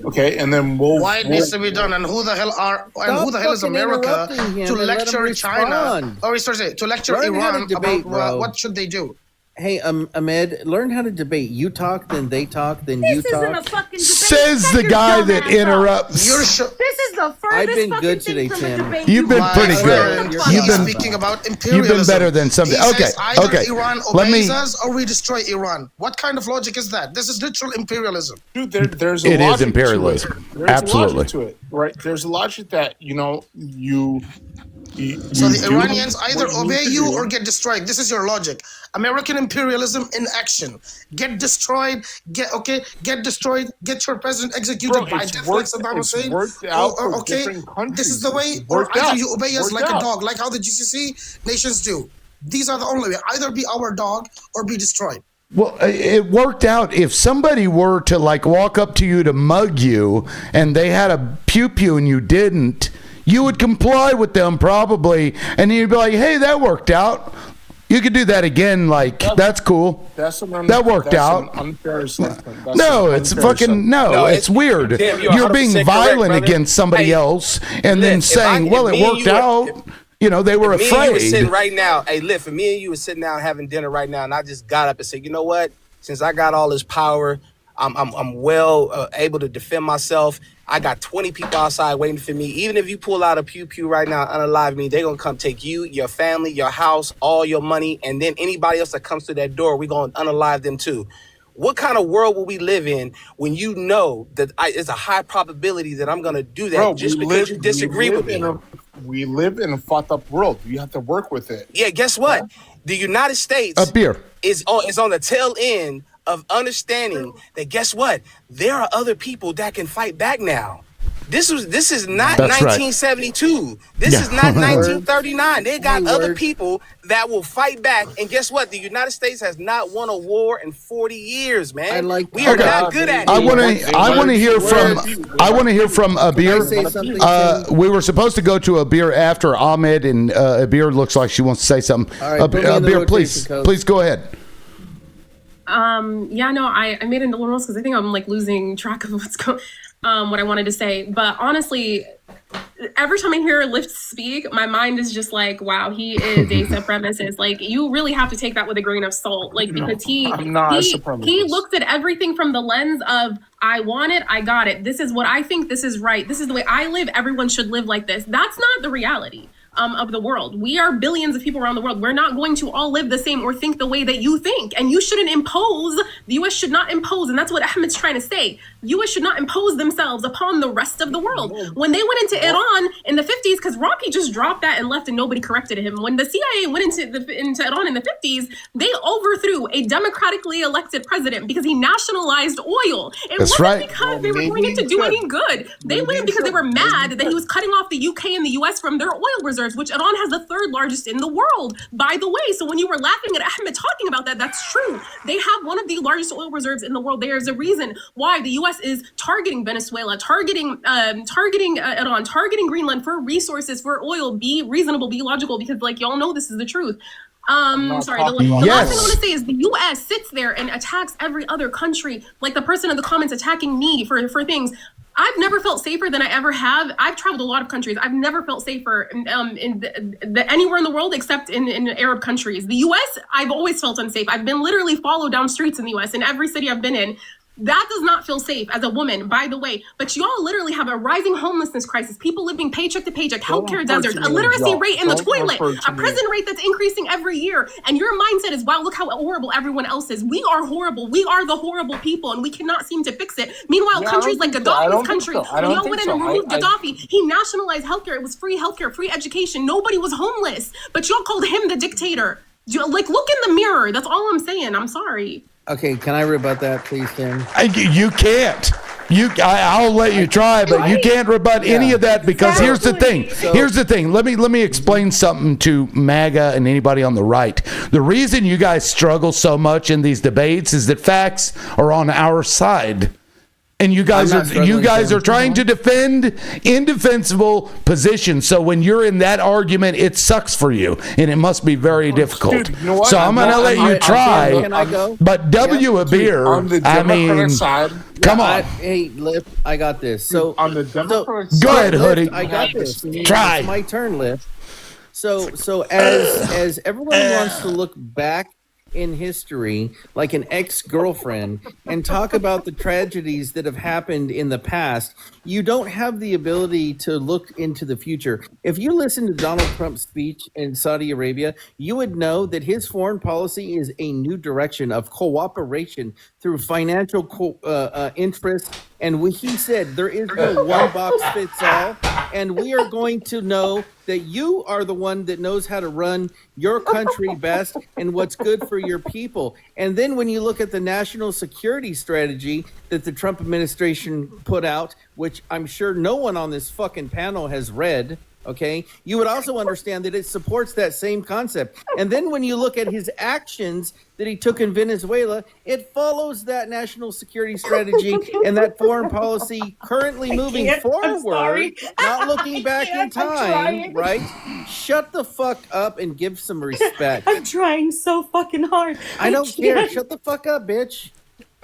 [SPEAKER 16] Okay, and then
[SPEAKER 5] Why it needs to be done, and who the hell is
[SPEAKER 10] fucking
[SPEAKER 5] America
[SPEAKER 10] interrupting him
[SPEAKER 5] to
[SPEAKER 10] and let him
[SPEAKER 5] lecture China?
[SPEAKER 10] respond.
[SPEAKER 5] Or sorry, to lecture
[SPEAKER 10] Learn how to
[SPEAKER 5] Iran
[SPEAKER 10] debate,
[SPEAKER 5] about
[SPEAKER 10] bro.
[SPEAKER 5] what should they do?
[SPEAKER 10] Hey, Ahmed, learn how to debate. You talk, then they talk, then you
[SPEAKER 17] This isn't a
[SPEAKER 10] talk.
[SPEAKER 17] fucking debate.
[SPEAKER 1] Says
[SPEAKER 17] Shut
[SPEAKER 1] the
[SPEAKER 17] your
[SPEAKER 1] guy
[SPEAKER 17] dumb
[SPEAKER 1] that
[SPEAKER 17] ass up.
[SPEAKER 1] interrupts.
[SPEAKER 5] You're
[SPEAKER 17] This is the furthest
[SPEAKER 10] I've been
[SPEAKER 17] fucking
[SPEAKER 10] good
[SPEAKER 17] thing
[SPEAKER 10] today,
[SPEAKER 17] from
[SPEAKER 10] Tim.
[SPEAKER 17] a debate.
[SPEAKER 1] You've been
[SPEAKER 5] My
[SPEAKER 1] pretty
[SPEAKER 5] friend,
[SPEAKER 1] good.
[SPEAKER 5] he's
[SPEAKER 1] You've been
[SPEAKER 5] speaking about
[SPEAKER 1] You've
[SPEAKER 5] imperialism.
[SPEAKER 1] been better than something.
[SPEAKER 5] He
[SPEAKER 1] Okay,
[SPEAKER 5] says either
[SPEAKER 1] okay.
[SPEAKER 5] Iran
[SPEAKER 1] Let
[SPEAKER 5] obeys
[SPEAKER 1] me.
[SPEAKER 5] us or we destroy Iran. What kind of logic is that? This is literal imperialism.
[SPEAKER 16] dude, there's a
[SPEAKER 1] It is
[SPEAKER 16] logic
[SPEAKER 1] imperialism.
[SPEAKER 16] To it. There's
[SPEAKER 1] Absolutely.
[SPEAKER 16] a logic to it, right? There's a logic that
[SPEAKER 5] So the
[SPEAKER 16] do
[SPEAKER 5] Iranians either
[SPEAKER 16] what
[SPEAKER 5] obey
[SPEAKER 16] need to
[SPEAKER 5] you
[SPEAKER 16] do.
[SPEAKER 5] or get destroyed. This is your logic. American imperialism in action. Get destroyed. Get destroyed. Get your president executed
[SPEAKER 16] Bro,
[SPEAKER 5] by
[SPEAKER 16] it's
[SPEAKER 5] death, like
[SPEAKER 16] worked-
[SPEAKER 5] Saddam
[SPEAKER 16] it's
[SPEAKER 5] Hussein.
[SPEAKER 16] worked out for
[SPEAKER 5] Okay,
[SPEAKER 16] different countries.
[SPEAKER 5] this is the way.
[SPEAKER 16] It's
[SPEAKER 5] Or
[SPEAKER 16] worked
[SPEAKER 5] either
[SPEAKER 16] out.
[SPEAKER 5] you obey us
[SPEAKER 16] Worked
[SPEAKER 5] like a
[SPEAKER 16] out.
[SPEAKER 5] dog, like how the GCC nations do. These are the only way. Either be our dog or be destroyed.
[SPEAKER 1] Well, it worked out. If somebody were to like walk up to you to mug you and they had a pew pew and you didn't, you would comply with them probably. And you'd be like, hey, that worked out. You could do that again. Like, that's cool. That worked out.
[SPEAKER 16] Unfair assessment. That's
[SPEAKER 1] No,
[SPEAKER 16] an
[SPEAKER 1] it's
[SPEAKER 16] unfair
[SPEAKER 1] fucking,
[SPEAKER 16] assessment.
[SPEAKER 1] no, it's weird.
[SPEAKER 6] Tim, you're
[SPEAKER 1] You're being
[SPEAKER 6] 100% correct,
[SPEAKER 1] violent
[SPEAKER 6] brother.
[SPEAKER 1] against somebody
[SPEAKER 6] Hey,
[SPEAKER 1] else and then
[SPEAKER 6] Liv,
[SPEAKER 1] saying, well,
[SPEAKER 6] if
[SPEAKER 1] it
[SPEAKER 6] me and
[SPEAKER 1] worked
[SPEAKER 6] you were-
[SPEAKER 1] out. You know, they were
[SPEAKER 6] If me and you were sitting
[SPEAKER 1] afraid.
[SPEAKER 6] right now, hey, Liv, if me and you were sitting down having dinner right now, and I just got up and said, you know what? Since I got all this power, I'm well able to defend myself. I got 20 people outside waiting for me. Even if you pull out a pew pew right now, unalive me, they're gonna come take you, your family, your house, all your money, and then anybody else that comes to that door, we're gonna unalive them too. What kind of world will we live in when you know that it's a high probability that I'm gonna do that
[SPEAKER 16] Bro,
[SPEAKER 6] just because you disagree with me?
[SPEAKER 16] We live in a fucked up world. You have to work with it.
[SPEAKER 6] Yeah, guess what? The United States
[SPEAKER 1] A beer.
[SPEAKER 6] is on the tail end of understanding that guess what? There are other people that can fight back now. This is not
[SPEAKER 1] That's right.
[SPEAKER 6] 1972. This is not 1939. They got other people that will fight back. And guess what? The United States has not won a war in 40 years, man. We are not good at it.
[SPEAKER 1] I want to hear from Abir. We were supposed to go to Abir after Ahmed, and Abir looks like she wants to say something.
[SPEAKER 10] All right, put me in the
[SPEAKER 1] Abir, please,
[SPEAKER 10] rotation, coach.
[SPEAKER 1] please go ahead.
[SPEAKER 12] Yeah, no, I made it into little because I think I'm like losing track of what I wanted to say. But honestly, every time I hear Lyft speak, my mind is just like, wow, he is a supremacist. Like, you really have to take that with a grain of salt. Like, because
[SPEAKER 16] I'm not a supremacist.
[SPEAKER 12] he looks at everything from the lens of, I want it, I got it. This is what I think, this is right. This is the way I live. Everyone should live like this. That's not the reality of the world. We are billions of people around the world. We're not going to all live the same or think the way that you think. And you shouldn't impose, the US should not impose, and that's what Ahmed's trying to say. US should not impose themselves upon the rest of the world. When they went into Iran in the 50s, because Rocky just dropped that and left and nobody corrected him. When the CIA went into Iran in the 50s, they overthrew a democratically elected president because he nationalized oil. It
[SPEAKER 1] That's
[SPEAKER 12] wasn't
[SPEAKER 1] right.
[SPEAKER 12] because they were going to do any good. They went because they were mad that he was cutting off the UK and the US from their oil reserves, which Iran has the third largest in the world, by the way. So when you were laughing at Ahmed talking about that, that's true. They have one of the largest oil reserves in the world. There's a reason why the US is targeting Venezuela, targeting Iran, targeting Greenland for resources, for oil. Be reasonable, be logical, because like y'all know this is the truth. The last thing I want to say is the US sits there and attacks every other country, like the person in the comments attacking me for things. I've never felt safer than I ever have. I've traveled a lot of countries. I've never felt safer anywhere in the world except in Arab countries. The US, I've always felt unsafe. I've been literally followed down streets in the US in every city I've been in. That does not feel safe as a woman, by the way. But y'all literally have a rising homelessness crisis, people living paycheck to paycheck, healthcare deserts, a literacy rate in the toilet, a prison rate that's increasing every year. And your mindset is, wow, look how horrible everyone else is. We are horrible. We are the horrible people, and we cannot seem to fix it. Meanwhile, countries like Gaddafi's country, when y'all went in and removed Gaddafi, he nationalized healthcare. It was free healthcare, free education. Nobody was homeless. But y'all called him the dictator. Like, look in the mirror. That's all I'm saying. I'm sorry.
[SPEAKER 10] Okay, can I rebut that, please, Tim?
[SPEAKER 1] You can't. I'll let you try, but you can't rebut any of that because here's the thing. Here's the thing. Let me explain something to MAGA and anybody on the right. The reason you guys struggle so much in these debates is that facts are on our side. And you guys are trying to defend indefensible positions. So when you're in that argument, it sucks for you, and it must be very difficult.
[SPEAKER 16] Dude, you know what?
[SPEAKER 1] So I'm going to let you try.
[SPEAKER 10] Can I go?
[SPEAKER 1] But W. Abir,
[SPEAKER 16] on the
[SPEAKER 1] I
[SPEAKER 16] Democratic
[SPEAKER 1] mean,
[SPEAKER 16] side,
[SPEAKER 1] come on.
[SPEAKER 10] Hey, Lip, I got this. So
[SPEAKER 16] on the Democratic
[SPEAKER 1] Go
[SPEAKER 16] side,
[SPEAKER 1] ahead, Hoodie.
[SPEAKER 10] I got this.
[SPEAKER 1] Try.
[SPEAKER 10] It's my turn, Lip. So as everyone wants to look back in history like an ex-girlfriend and talk about the tragedies that have happened in the past, you don't have the ability to look into the future. If you listen to Donald Trump's speech in Saudi Arabia, you would know that his foreign policy is a new direction of cooperation through financial interests. And he said there is no one box fits all, and we are going to know that you are the one that knows how to run your country best and what's good for your people. And then when you look at the national security strategy that the Trump administration put out, which I'm sure no one on this fucking panel has read, okay, you would also understand that it supports that same concept. And then when you look at his actions that he took in Venezuela, it follows that national security strategy and that foreign policy currently moving forward, not looking back in time, right? Shut the fuck up and give some respect.
[SPEAKER 19] I'm trying so fucking hard.
[SPEAKER 10] I don't care. Shut the fuck up, bitch.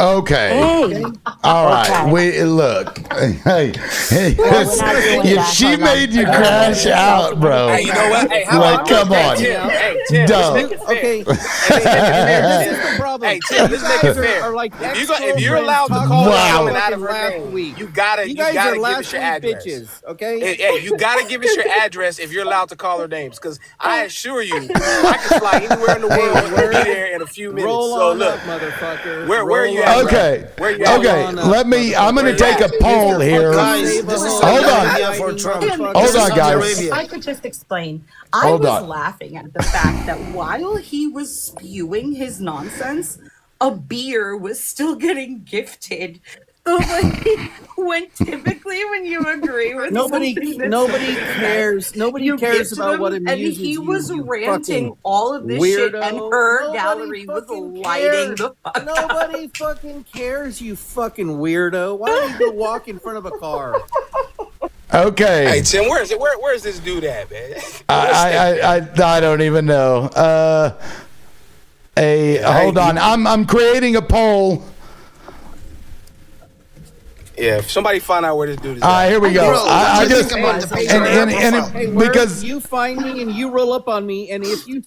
[SPEAKER 1] Okay. All right. We look. Hey. If she made you crash out, bro.
[SPEAKER 6] Hey, you know what? Hey, how
[SPEAKER 1] like,
[SPEAKER 6] about
[SPEAKER 1] come on.
[SPEAKER 6] Hey, Tim,
[SPEAKER 1] Dumb.
[SPEAKER 6] let's make it fair.
[SPEAKER 10] Okay.
[SPEAKER 6] This is the problem. Hey, Tim, let's make it fair.
[SPEAKER 10] Like
[SPEAKER 6] if you're allowed to call her coming out of her name, you gotta give us your address.
[SPEAKER 10] Bitches, okay?
[SPEAKER 6] Hey, you gotta give us your address if you're allowed to call her names, because I assure you, I can fly anywhere in the world and be there in a few minutes.
[SPEAKER 10] Roll
[SPEAKER 6] so
[SPEAKER 10] on
[SPEAKER 6] look,
[SPEAKER 10] up, motherfucker.
[SPEAKER 6] where are you at?
[SPEAKER 1] Okay. Let me. I'm going to take a poll here.
[SPEAKER 20] Guys, this is
[SPEAKER 1] Hold on.
[SPEAKER 20] idea for Trump.
[SPEAKER 1] Hold on, guys.
[SPEAKER 19] I could just explain. I
[SPEAKER 1] Hold
[SPEAKER 19] was
[SPEAKER 1] on.
[SPEAKER 19] laughing at the fact that while he was spewing his nonsense, a beer was still getting gifted. So like, when typically when you agree with
[SPEAKER 10] Nobody
[SPEAKER 19] something that's
[SPEAKER 10] cares. Nobody
[SPEAKER 19] you
[SPEAKER 10] cares
[SPEAKER 19] gift
[SPEAKER 10] about
[SPEAKER 19] them,
[SPEAKER 10] what
[SPEAKER 19] and
[SPEAKER 10] amuses
[SPEAKER 19] he
[SPEAKER 10] you.
[SPEAKER 19] was
[SPEAKER 10] you
[SPEAKER 19] ranting
[SPEAKER 10] fucking
[SPEAKER 19] all of this shit,
[SPEAKER 10] weirdo.
[SPEAKER 19] and her
[SPEAKER 10] Nobody
[SPEAKER 19] gallery was
[SPEAKER 10] fucking
[SPEAKER 19] lighting
[SPEAKER 10] cares.
[SPEAKER 19] the fuck
[SPEAKER 10] Nobody fucking cares, you fucking weirdo. Why don't you go walk in front of a car?
[SPEAKER 1] Okay.
[SPEAKER 6] Hey Tim, where is this dude at, man?
[SPEAKER 1] I don't even know. Hold on. I'm creating a poll.
[SPEAKER 6] Yeah, if somebody find out where this dude is
[SPEAKER 1] All right,
[SPEAKER 6] at.
[SPEAKER 1] here we go.
[SPEAKER 20] Bro,
[SPEAKER 1] I
[SPEAKER 20] what do you
[SPEAKER 1] just
[SPEAKER 20] think about the page
[SPEAKER 10] Hey,
[SPEAKER 1] because
[SPEAKER 10] you find me and you roll up on me, and if you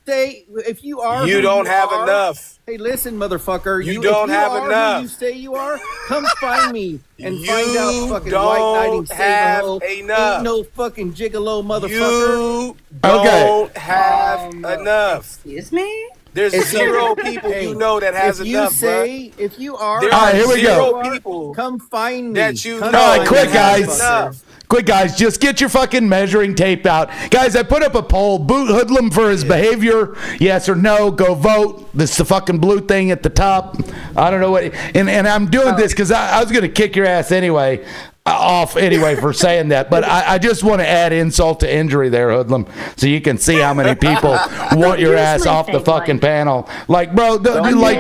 [SPEAKER 10] are,
[SPEAKER 6] You
[SPEAKER 10] who
[SPEAKER 6] don't have
[SPEAKER 10] are,
[SPEAKER 6] enough.
[SPEAKER 10] Hey, listen, motherfucker.
[SPEAKER 6] You
[SPEAKER 10] if
[SPEAKER 6] don't
[SPEAKER 10] you
[SPEAKER 6] have
[SPEAKER 10] are
[SPEAKER 6] enough.
[SPEAKER 10] Who you say you are? Come find me and
[SPEAKER 6] You
[SPEAKER 10] find out fucking
[SPEAKER 6] don't
[SPEAKER 10] white knighting
[SPEAKER 6] have
[SPEAKER 10] Sable.
[SPEAKER 6] enough.
[SPEAKER 10] Ain't no fucking gigolo, motherfucker.
[SPEAKER 6] You don't have enough.
[SPEAKER 19] Excuse me?
[SPEAKER 6] There's zero people you know that has
[SPEAKER 10] if
[SPEAKER 6] enough,
[SPEAKER 10] you say, if you are,
[SPEAKER 6] There
[SPEAKER 1] All right, here we
[SPEAKER 6] zero
[SPEAKER 1] go.
[SPEAKER 6] people
[SPEAKER 10] come find me.
[SPEAKER 6] that you
[SPEAKER 10] Come
[SPEAKER 6] know
[SPEAKER 1] All right, quick,
[SPEAKER 6] that has
[SPEAKER 1] guys.
[SPEAKER 6] enough.
[SPEAKER 1] Quick, guys, just get your fucking measuring tape out. Guys, I put up a poll. Boot Hoodlum for his behavior. Yes or no. Go vote. This is the fucking blue thing at the top. I don't know what. And I'm doing this because I was going to kick your ass anyway. Off anyway for saying that, but I just want to add insult to injury there, Hoodlum, so you can see how many people want your ass off the fucking panel. Like, bro, you're like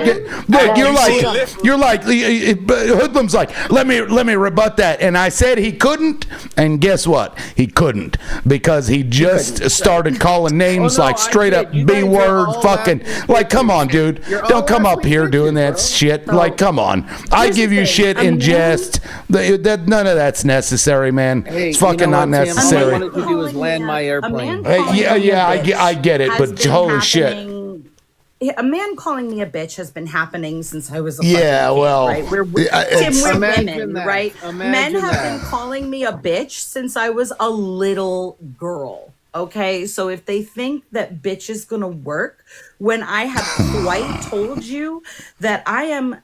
[SPEAKER 1] Hoodlum's like, let me rebut that, and I said he couldn't, and guess what? He couldn't because he just started calling names like straight up B word, fucking like, come on, dude, don't come up here doing that shit. Like, come on, I give you shit in jest. That none of that's necessary, man.
[SPEAKER 10] Hey,
[SPEAKER 1] It's fucking
[SPEAKER 10] you know
[SPEAKER 1] not
[SPEAKER 10] what, Tim?
[SPEAKER 1] necessary.
[SPEAKER 10] All I wanted to do is land my airplane.
[SPEAKER 1] I get it, but holy shit.
[SPEAKER 19] A man calling me a bitch has been happening since I was a
[SPEAKER 1] Yeah,
[SPEAKER 19] fucking kid,
[SPEAKER 1] well,
[SPEAKER 19] right? We're
[SPEAKER 10] Imagine
[SPEAKER 19] women,
[SPEAKER 10] that.
[SPEAKER 19] right?
[SPEAKER 10] Imagine
[SPEAKER 19] Men have
[SPEAKER 10] that.
[SPEAKER 19] been calling me a bitch since I was a little girl. Okay, so if they think that bitch is gonna work when I have quite told you that I am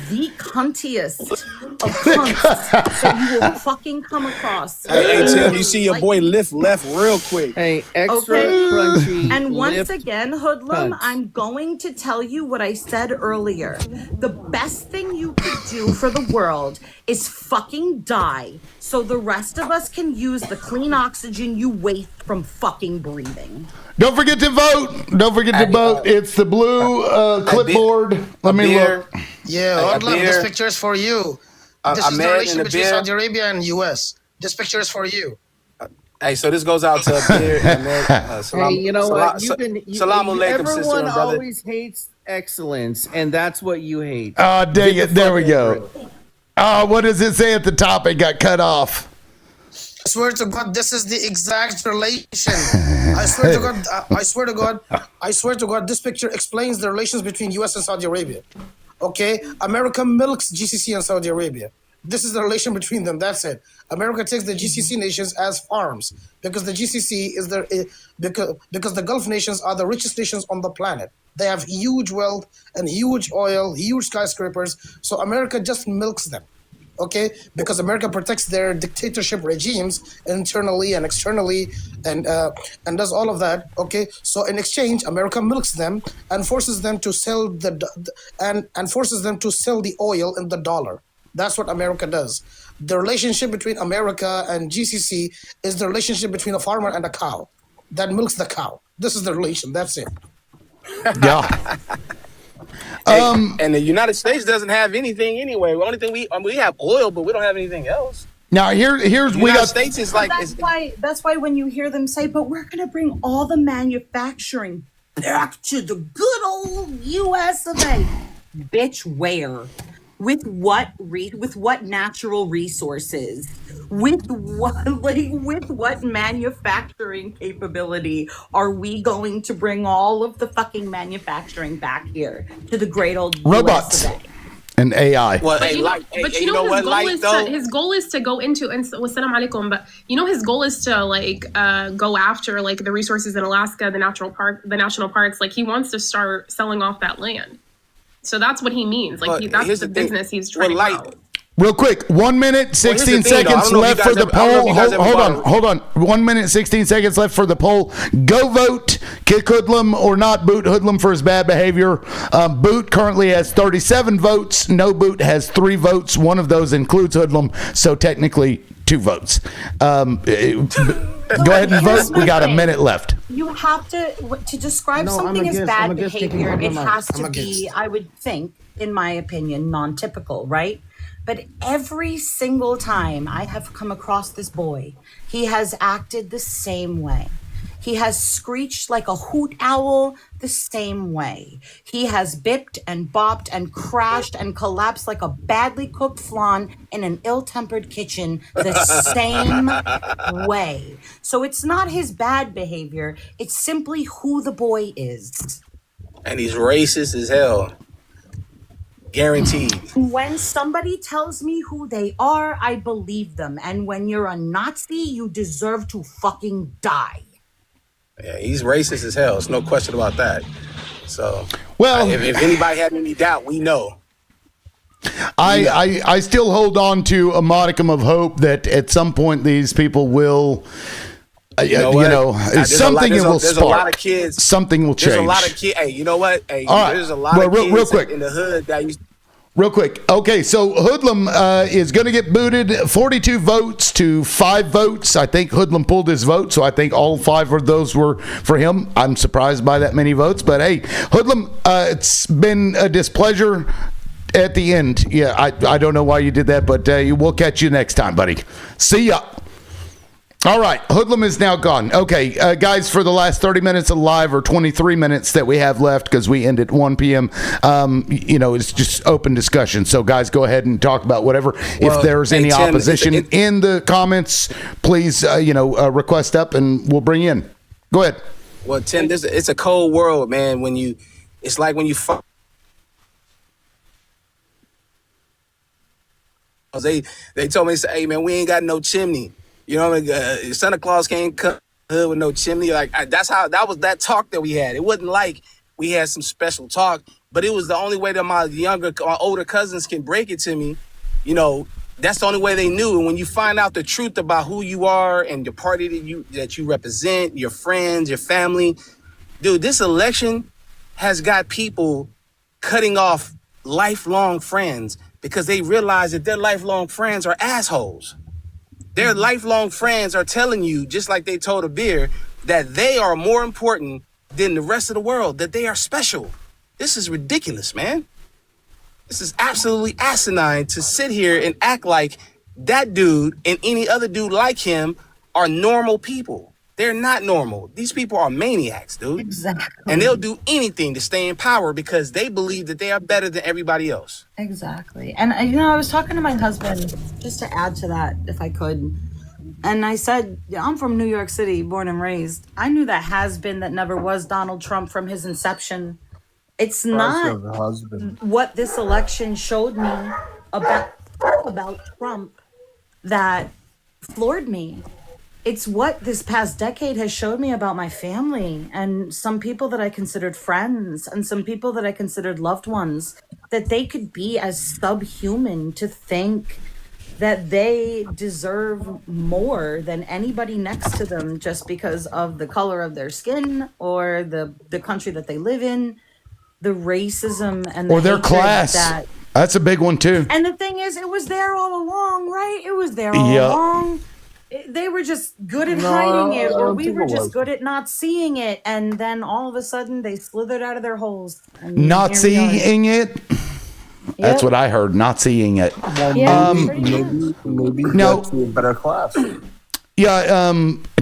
[SPEAKER 19] the cuntiest of cunts that you will fucking come across.
[SPEAKER 11] Hey, Tim, you see your boy lift left real quick.
[SPEAKER 10] Hey, extra
[SPEAKER 19] Okay.
[SPEAKER 10] crunchy.
[SPEAKER 19] And once
[SPEAKER 10] lift
[SPEAKER 19] again, Hoodlum,
[SPEAKER 10] cunts.
[SPEAKER 19] I'm going to tell you what I said earlier. The best thing you could do for the world is fucking die so the rest of us can use the clean oxygen you waste from fucking breathing.
[SPEAKER 1] Don't forget to vote. Don't forget to vote. It's the blue clipboard. Let me look.
[SPEAKER 20] Yeah,
[SPEAKER 11] A
[SPEAKER 20] Odlam, this
[SPEAKER 11] beer.
[SPEAKER 20] picture is for you.
[SPEAKER 11] A
[SPEAKER 20] This is the
[SPEAKER 11] man
[SPEAKER 20] relation
[SPEAKER 11] and a
[SPEAKER 20] between
[SPEAKER 11] beer.
[SPEAKER 20] Saudi Arabia and U.S. This picture is for you.
[SPEAKER 11] Hey, so this goes out to a beer and man.
[SPEAKER 10] Hey, you know what?
[SPEAKER 11] Salam alaikum, sister
[SPEAKER 10] everyone
[SPEAKER 11] and brother.
[SPEAKER 10] always hates excellence, and that's what you hate.
[SPEAKER 1] Oh, dang
[SPEAKER 10] Get
[SPEAKER 1] it.
[SPEAKER 10] the
[SPEAKER 1] There
[SPEAKER 10] fuck
[SPEAKER 1] we go. Oh, what does it say at the top? It got cut off.
[SPEAKER 20] I swear to God, this is the exact relation. I swear to God, I swear to God, I swear to God, this picture explains the relations between U.S. and Saudi Arabia. Okay, America milks GCC and Saudi Arabia. This is the relation between them. That's it. America takes the GCC nations as farms because the GCC is because the Gulf nations are the richest nations on the planet. They have huge wealth and huge oil, huge skyscrapers. So America just milks them. Okay, because America protects their dictatorship regimes internally and externally, and does all of that. Okay, so in exchange, America milks them and forces them to sell and forces them to sell the oil in the dollar. That's what America does. The relationship between America and GCC is the relationship between a farmer and a cow that milks the cow. This is the relation. That's it.
[SPEAKER 1] Yeah.
[SPEAKER 11] And the United States doesn't have anything anyway. The only thing we have oil, but we don't have anything else.
[SPEAKER 1] Now here's
[SPEAKER 11] The
[SPEAKER 1] we
[SPEAKER 11] United
[SPEAKER 1] got.
[SPEAKER 11] States is
[SPEAKER 19] Well,
[SPEAKER 11] like
[SPEAKER 19] that's why when you hear them say, but we're going to bring all the manufacturing back to the good old US of A. Bitch, where? With what with what natural resources? With what manufacturing capability are we going to bring all of the fucking manufacturing back here to the great old
[SPEAKER 1] Robots
[SPEAKER 19] US of A?
[SPEAKER 1] and AI.
[SPEAKER 11] Well,
[SPEAKER 12] But
[SPEAKER 11] hey,
[SPEAKER 12] you know,
[SPEAKER 11] like,
[SPEAKER 12] but
[SPEAKER 11] hey,
[SPEAKER 12] you
[SPEAKER 11] you
[SPEAKER 12] know,
[SPEAKER 11] know what, like though.
[SPEAKER 12] his goal is to go into and wassalam alaikum, but you know his goal is to like go after like the resources in Alaska, the national parks. Like he wants to start selling off that land. So that's what he means. Like
[SPEAKER 11] But
[SPEAKER 12] that's
[SPEAKER 11] here's
[SPEAKER 12] the
[SPEAKER 11] the thing.
[SPEAKER 12] business he's trying
[SPEAKER 11] Well,
[SPEAKER 12] to
[SPEAKER 11] like,
[SPEAKER 12] grow.
[SPEAKER 1] Real quick, 1 minute,
[SPEAKER 11] here's
[SPEAKER 1] 16
[SPEAKER 11] the thing, though. I
[SPEAKER 1] seconds
[SPEAKER 11] don't know if you
[SPEAKER 1] left
[SPEAKER 11] guys
[SPEAKER 1] for the
[SPEAKER 11] ever- I don't know
[SPEAKER 1] poll.
[SPEAKER 11] if you guys ever
[SPEAKER 1] Hold
[SPEAKER 11] bought
[SPEAKER 1] on. 1 minute, 16 seconds left for the poll. Go vote. Kick Hoodlum or not boot Hoodlum for his bad behavior. Boot currently has 37 votes. No boot has 3 votes. One of those includes Hoodlum, so technically 2 votes. Go ahead and vote. We got a minute left.
[SPEAKER 19] You have to describe
[SPEAKER 20] No, I'm
[SPEAKER 19] something as
[SPEAKER 20] against-
[SPEAKER 19] bad
[SPEAKER 20] I'm against taking
[SPEAKER 19] behavior.
[SPEAKER 20] over
[SPEAKER 19] It
[SPEAKER 20] my-
[SPEAKER 19] has
[SPEAKER 20] I'm
[SPEAKER 19] to be,
[SPEAKER 20] against.
[SPEAKER 19] I would think, in my opinion, non-typical, right? But every single time I have come across this boy, he has acted the same way. He has screeched like a hoot owl the same way. He has bipped and bopped and crashed and collapsed like a badly cooked flan in an ill-tempered kitchen the same way. So it's not his bad behavior. It's simply who the boy is.
[SPEAKER 11] And he's racist as hell. Guaranteed.
[SPEAKER 19] When somebody tells me who they are, I believe them. And when you're a Nazi, you deserve to fucking die.
[SPEAKER 11] Yeah, he's racist as hell. There's no question about that. So,
[SPEAKER 1] Well,
[SPEAKER 11] if anybody had any doubt, we know.
[SPEAKER 1] I still hold on to a modicum of hope that at some point these people will,
[SPEAKER 11] There's
[SPEAKER 1] something
[SPEAKER 11] a lot-
[SPEAKER 1] it will
[SPEAKER 11] there's a lot
[SPEAKER 1] spark.
[SPEAKER 11] of kids.
[SPEAKER 1] Something will change.
[SPEAKER 11] There's a lot of kids. Hey, you know what? Hey,
[SPEAKER 1] All right.
[SPEAKER 11] there's a lot
[SPEAKER 1] Well,
[SPEAKER 11] of
[SPEAKER 1] real
[SPEAKER 11] kids
[SPEAKER 1] quick.
[SPEAKER 11] in the hood that used.
[SPEAKER 1] Real quick. Okay, so Hoodlum is going to get booted 42 votes to 5 votes. I think Hoodlum pulled his vote, so I think all 5 of those were for him. I'm surprised by that many votes. But, hey, Hoodlum, it's been a displeasure at the end. Yeah, I don't know why you did that, but we'll catch you next time, buddy. See ya. All right, Hoodlum is now gone. Okay, guys, for the last 30 minutes of live, or 23 minutes that we have left, because we end at 1 p.m., it's just open discussion. So, guys, go ahead and talk about whatever.
[SPEAKER 11] Well,
[SPEAKER 1] if there's
[SPEAKER 11] hey,
[SPEAKER 1] any
[SPEAKER 11] Tim,
[SPEAKER 1] opposition in the comments, please, request up, and we'll bring you in. Go ahead.
[SPEAKER 11] Well, Tim, it's a cold world, man. It's like when you they told me, hey, man, we ain't got no chimney. You know, Santa Claus can't come hood with no chimney. Like that was that talk that we had. It wasn't like
[SPEAKER 6] We had some special talk, but it was the only way that my older cousins can break it to me. You know, that's the only way they knew. And when you find out the truth about who you are and the party that you represent, your friends, your family, dude, this election has got people cutting off lifelong friends because they realize that their lifelong friends are assholes. Their lifelong friends are telling you, just like they told Abir, that they are more important than the rest of the world, that they are special. This is ridiculous, man. This is absolutely asinine to sit here and act like that dude and any other dude like him are normal people. They're not normal. These people are maniacs, dude.
[SPEAKER 8] Exactly.
[SPEAKER 6] And they'll do anything to stay in power because they believe that they are better than everybody else.
[SPEAKER 19] Exactly. And, I was talking to my husband, just to add to that, if I could. And I said, I'm from New York City, born and raised. I knew that has-been that never was Donald Trump from his inception. It's not what this election showed me about Trump that floored me. It's what this past decade has showed me about my family and some people that I considered friends and some people that I considered loved ones, that they could be as subhuman to think that they deserve more than anybody next to them just because of the color of their skin or the country that they live in, the racism and
[SPEAKER 1] or their
[SPEAKER 19] hatred
[SPEAKER 1] class. That's a big one too.
[SPEAKER 19] And the thing is, it was there all along, right? It was there all
[SPEAKER 1] Yep.
[SPEAKER 19] along. They were just good at hiding it, or we were just good at not seeing it, and then all of a sudden they slithered out of their holes. And
[SPEAKER 1] Not
[SPEAKER 19] here we are.
[SPEAKER 1] seeing it. That's what I heard. Not seeing it.
[SPEAKER 19] Yeah,
[SPEAKER 22] maybe
[SPEAKER 1] no.
[SPEAKER 22] get to a better class.
[SPEAKER 1] Yeah.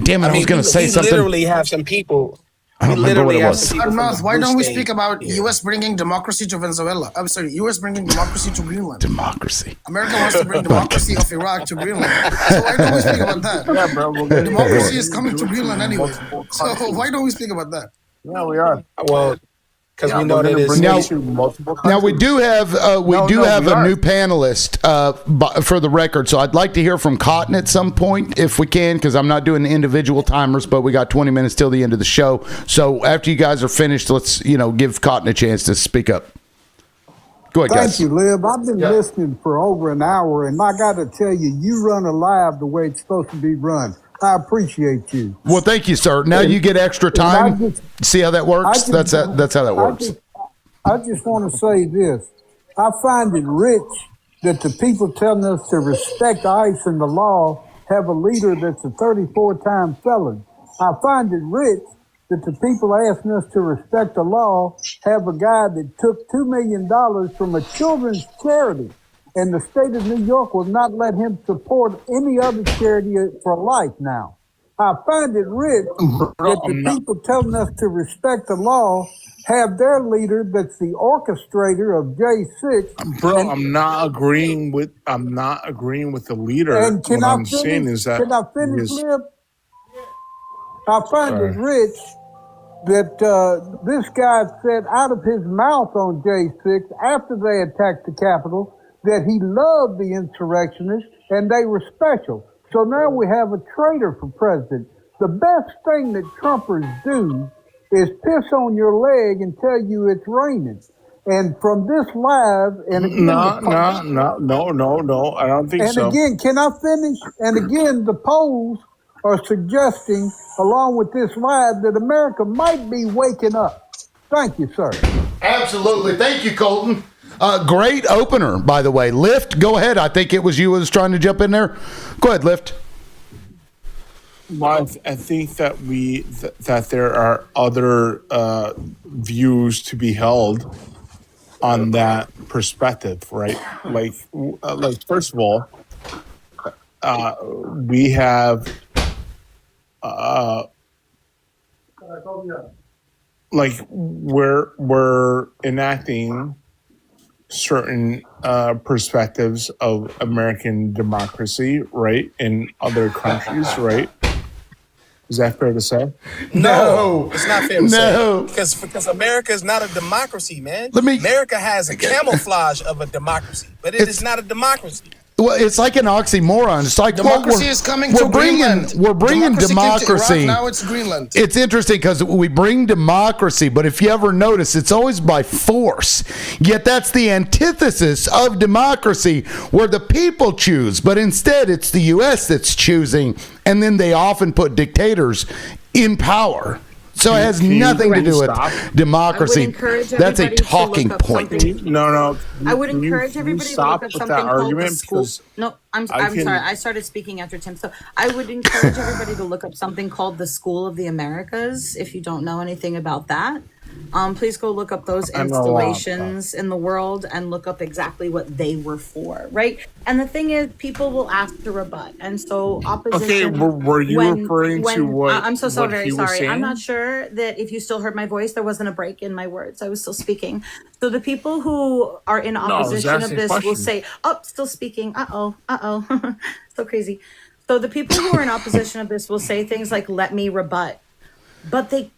[SPEAKER 1] Damn it. I was going to say
[SPEAKER 6] we
[SPEAKER 1] something.
[SPEAKER 6] literally have some people.
[SPEAKER 1] I don't remember what it was.
[SPEAKER 5] Arnaz, why don't we speak about U.S. bringing democracy to Venezuela? I'm sorry, U.S. bringing democracy to Greenland.
[SPEAKER 1] Democracy.
[SPEAKER 5] America wants to bring democracy of Iraq to Greenland. So why don't we speak about that?
[SPEAKER 22] Yeah, bro. We'll get
[SPEAKER 5] Democracy is coming to Greenland anyway. So why don't we speak about that?
[SPEAKER 22] Yeah, we are.
[SPEAKER 6] Well, because we know that it's
[SPEAKER 1] Now we do have a new panelist for the record. So I'd like to hear from Cotton at some point if we can, because I'm not doing the individual timers, but we got 20 minutes till the end of the show. So after you guys are finished, let's give Cotton a chance to speak up. Go ahead, guys.
[SPEAKER 23] Thank you, Lib. I've been listening for over an hour, and I got to tell you, you run a live the way it's supposed to be run. I appreciate you.
[SPEAKER 1] Well, thank you, sir. Now you get extra time. See how that works? That's how that works.
[SPEAKER 23] I just want to say this. I find it rich that the people telling us to respect ICE and the law have a leader that's a 34-time felon. I find it rich that the people asking us to respect the law have a guy that took $2 million from a children's charity, and the state of New York will not let him support any other charity for life now. I find it rich that the people telling us to respect the law have their leader that's the orchestrator of J6.
[SPEAKER 16] Bro, I'm not agreeing with the leader.
[SPEAKER 23] And
[SPEAKER 16] What I'm saying is that
[SPEAKER 23] can I finish,
[SPEAKER 16] his-
[SPEAKER 23] Lib? I find it rich that this guy said out of his mouth on J6 after they attacked the Capitol that he loved the insurrectionists and they were special. So now we have a traitor for president. The best thing that Trumpers do is piss on your leg and tell you it's raining. And from this live, and again,
[SPEAKER 16] No. I don't think
[SPEAKER 23] and
[SPEAKER 16] so.
[SPEAKER 23] again, can I finish? And again, the polls are suggesting, along with this live, that America might be waking up. Thank you, sir.
[SPEAKER 1] Absolutely. Thank you, Colton. Great opener, by the way. Lift, go ahead. I think it was you who was trying to jump in there. Go ahead, Lift.
[SPEAKER 16] Well, I think that that there are other views to be held on that perspective, right? Like first of all, we have we're enacting certain perspectives of American democracy, right, in other countries, right? Is that fair to say?
[SPEAKER 6] No, it's not fair to
[SPEAKER 1] No.
[SPEAKER 6] say. Because America is not a democracy, man.
[SPEAKER 1] Let me-
[SPEAKER 6] America has a camouflage of a democracy, but it is not a democracy.
[SPEAKER 1] Well, it's like an oxymoron. It's like
[SPEAKER 20] Democracy is coming to Greenland.
[SPEAKER 1] We're bringing
[SPEAKER 20] Democracy came to
[SPEAKER 1] democracy.
[SPEAKER 20] Iraq, now it's Greenland.
[SPEAKER 1] It's interesting because we bring democracy, but if you ever notice, it's always by force. Yet that's the antithesis of democracy, where the people choose. But instead, it's the U.S. that's choosing, and then they often put dictators in power. So it has nothing to do with democracy. That's a talking point.
[SPEAKER 21] No.
[SPEAKER 19] I would encourage everybody to look up something called the school.
[SPEAKER 21] Because
[SPEAKER 19] No, I'm sorry. I started speaking after Tim. So I would encourage everybody to look up something called the School of the Americas. If you don't know anything about that, please go look up those installations in the world and look up exactly what they were for, right? And the thing is, people will ask to rebut, and so opposition.
[SPEAKER 21] Okay, were you referring to what?
[SPEAKER 19] I'm so
[SPEAKER 21] what
[SPEAKER 19] very
[SPEAKER 21] he was
[SPEAKER 19] sorry. I'm
[SPEAKER 21] saying?
[SPEAKER 19] not sure that if you still heard my voice, there wasn't a break in my words. I was still speaking. So the people who are in
[SPEAKER 21] I was
[SPEAKER 19] opposition of
[SPEAKER 21] asking
[SPEAKER 19] this will
[SPEAKER 21] questions.
[SPEAKER 19] say, "Oh, still speaking. Uh-oh." So crazy. So the people who are in opposition of this will say things like, "Let me rebut." But the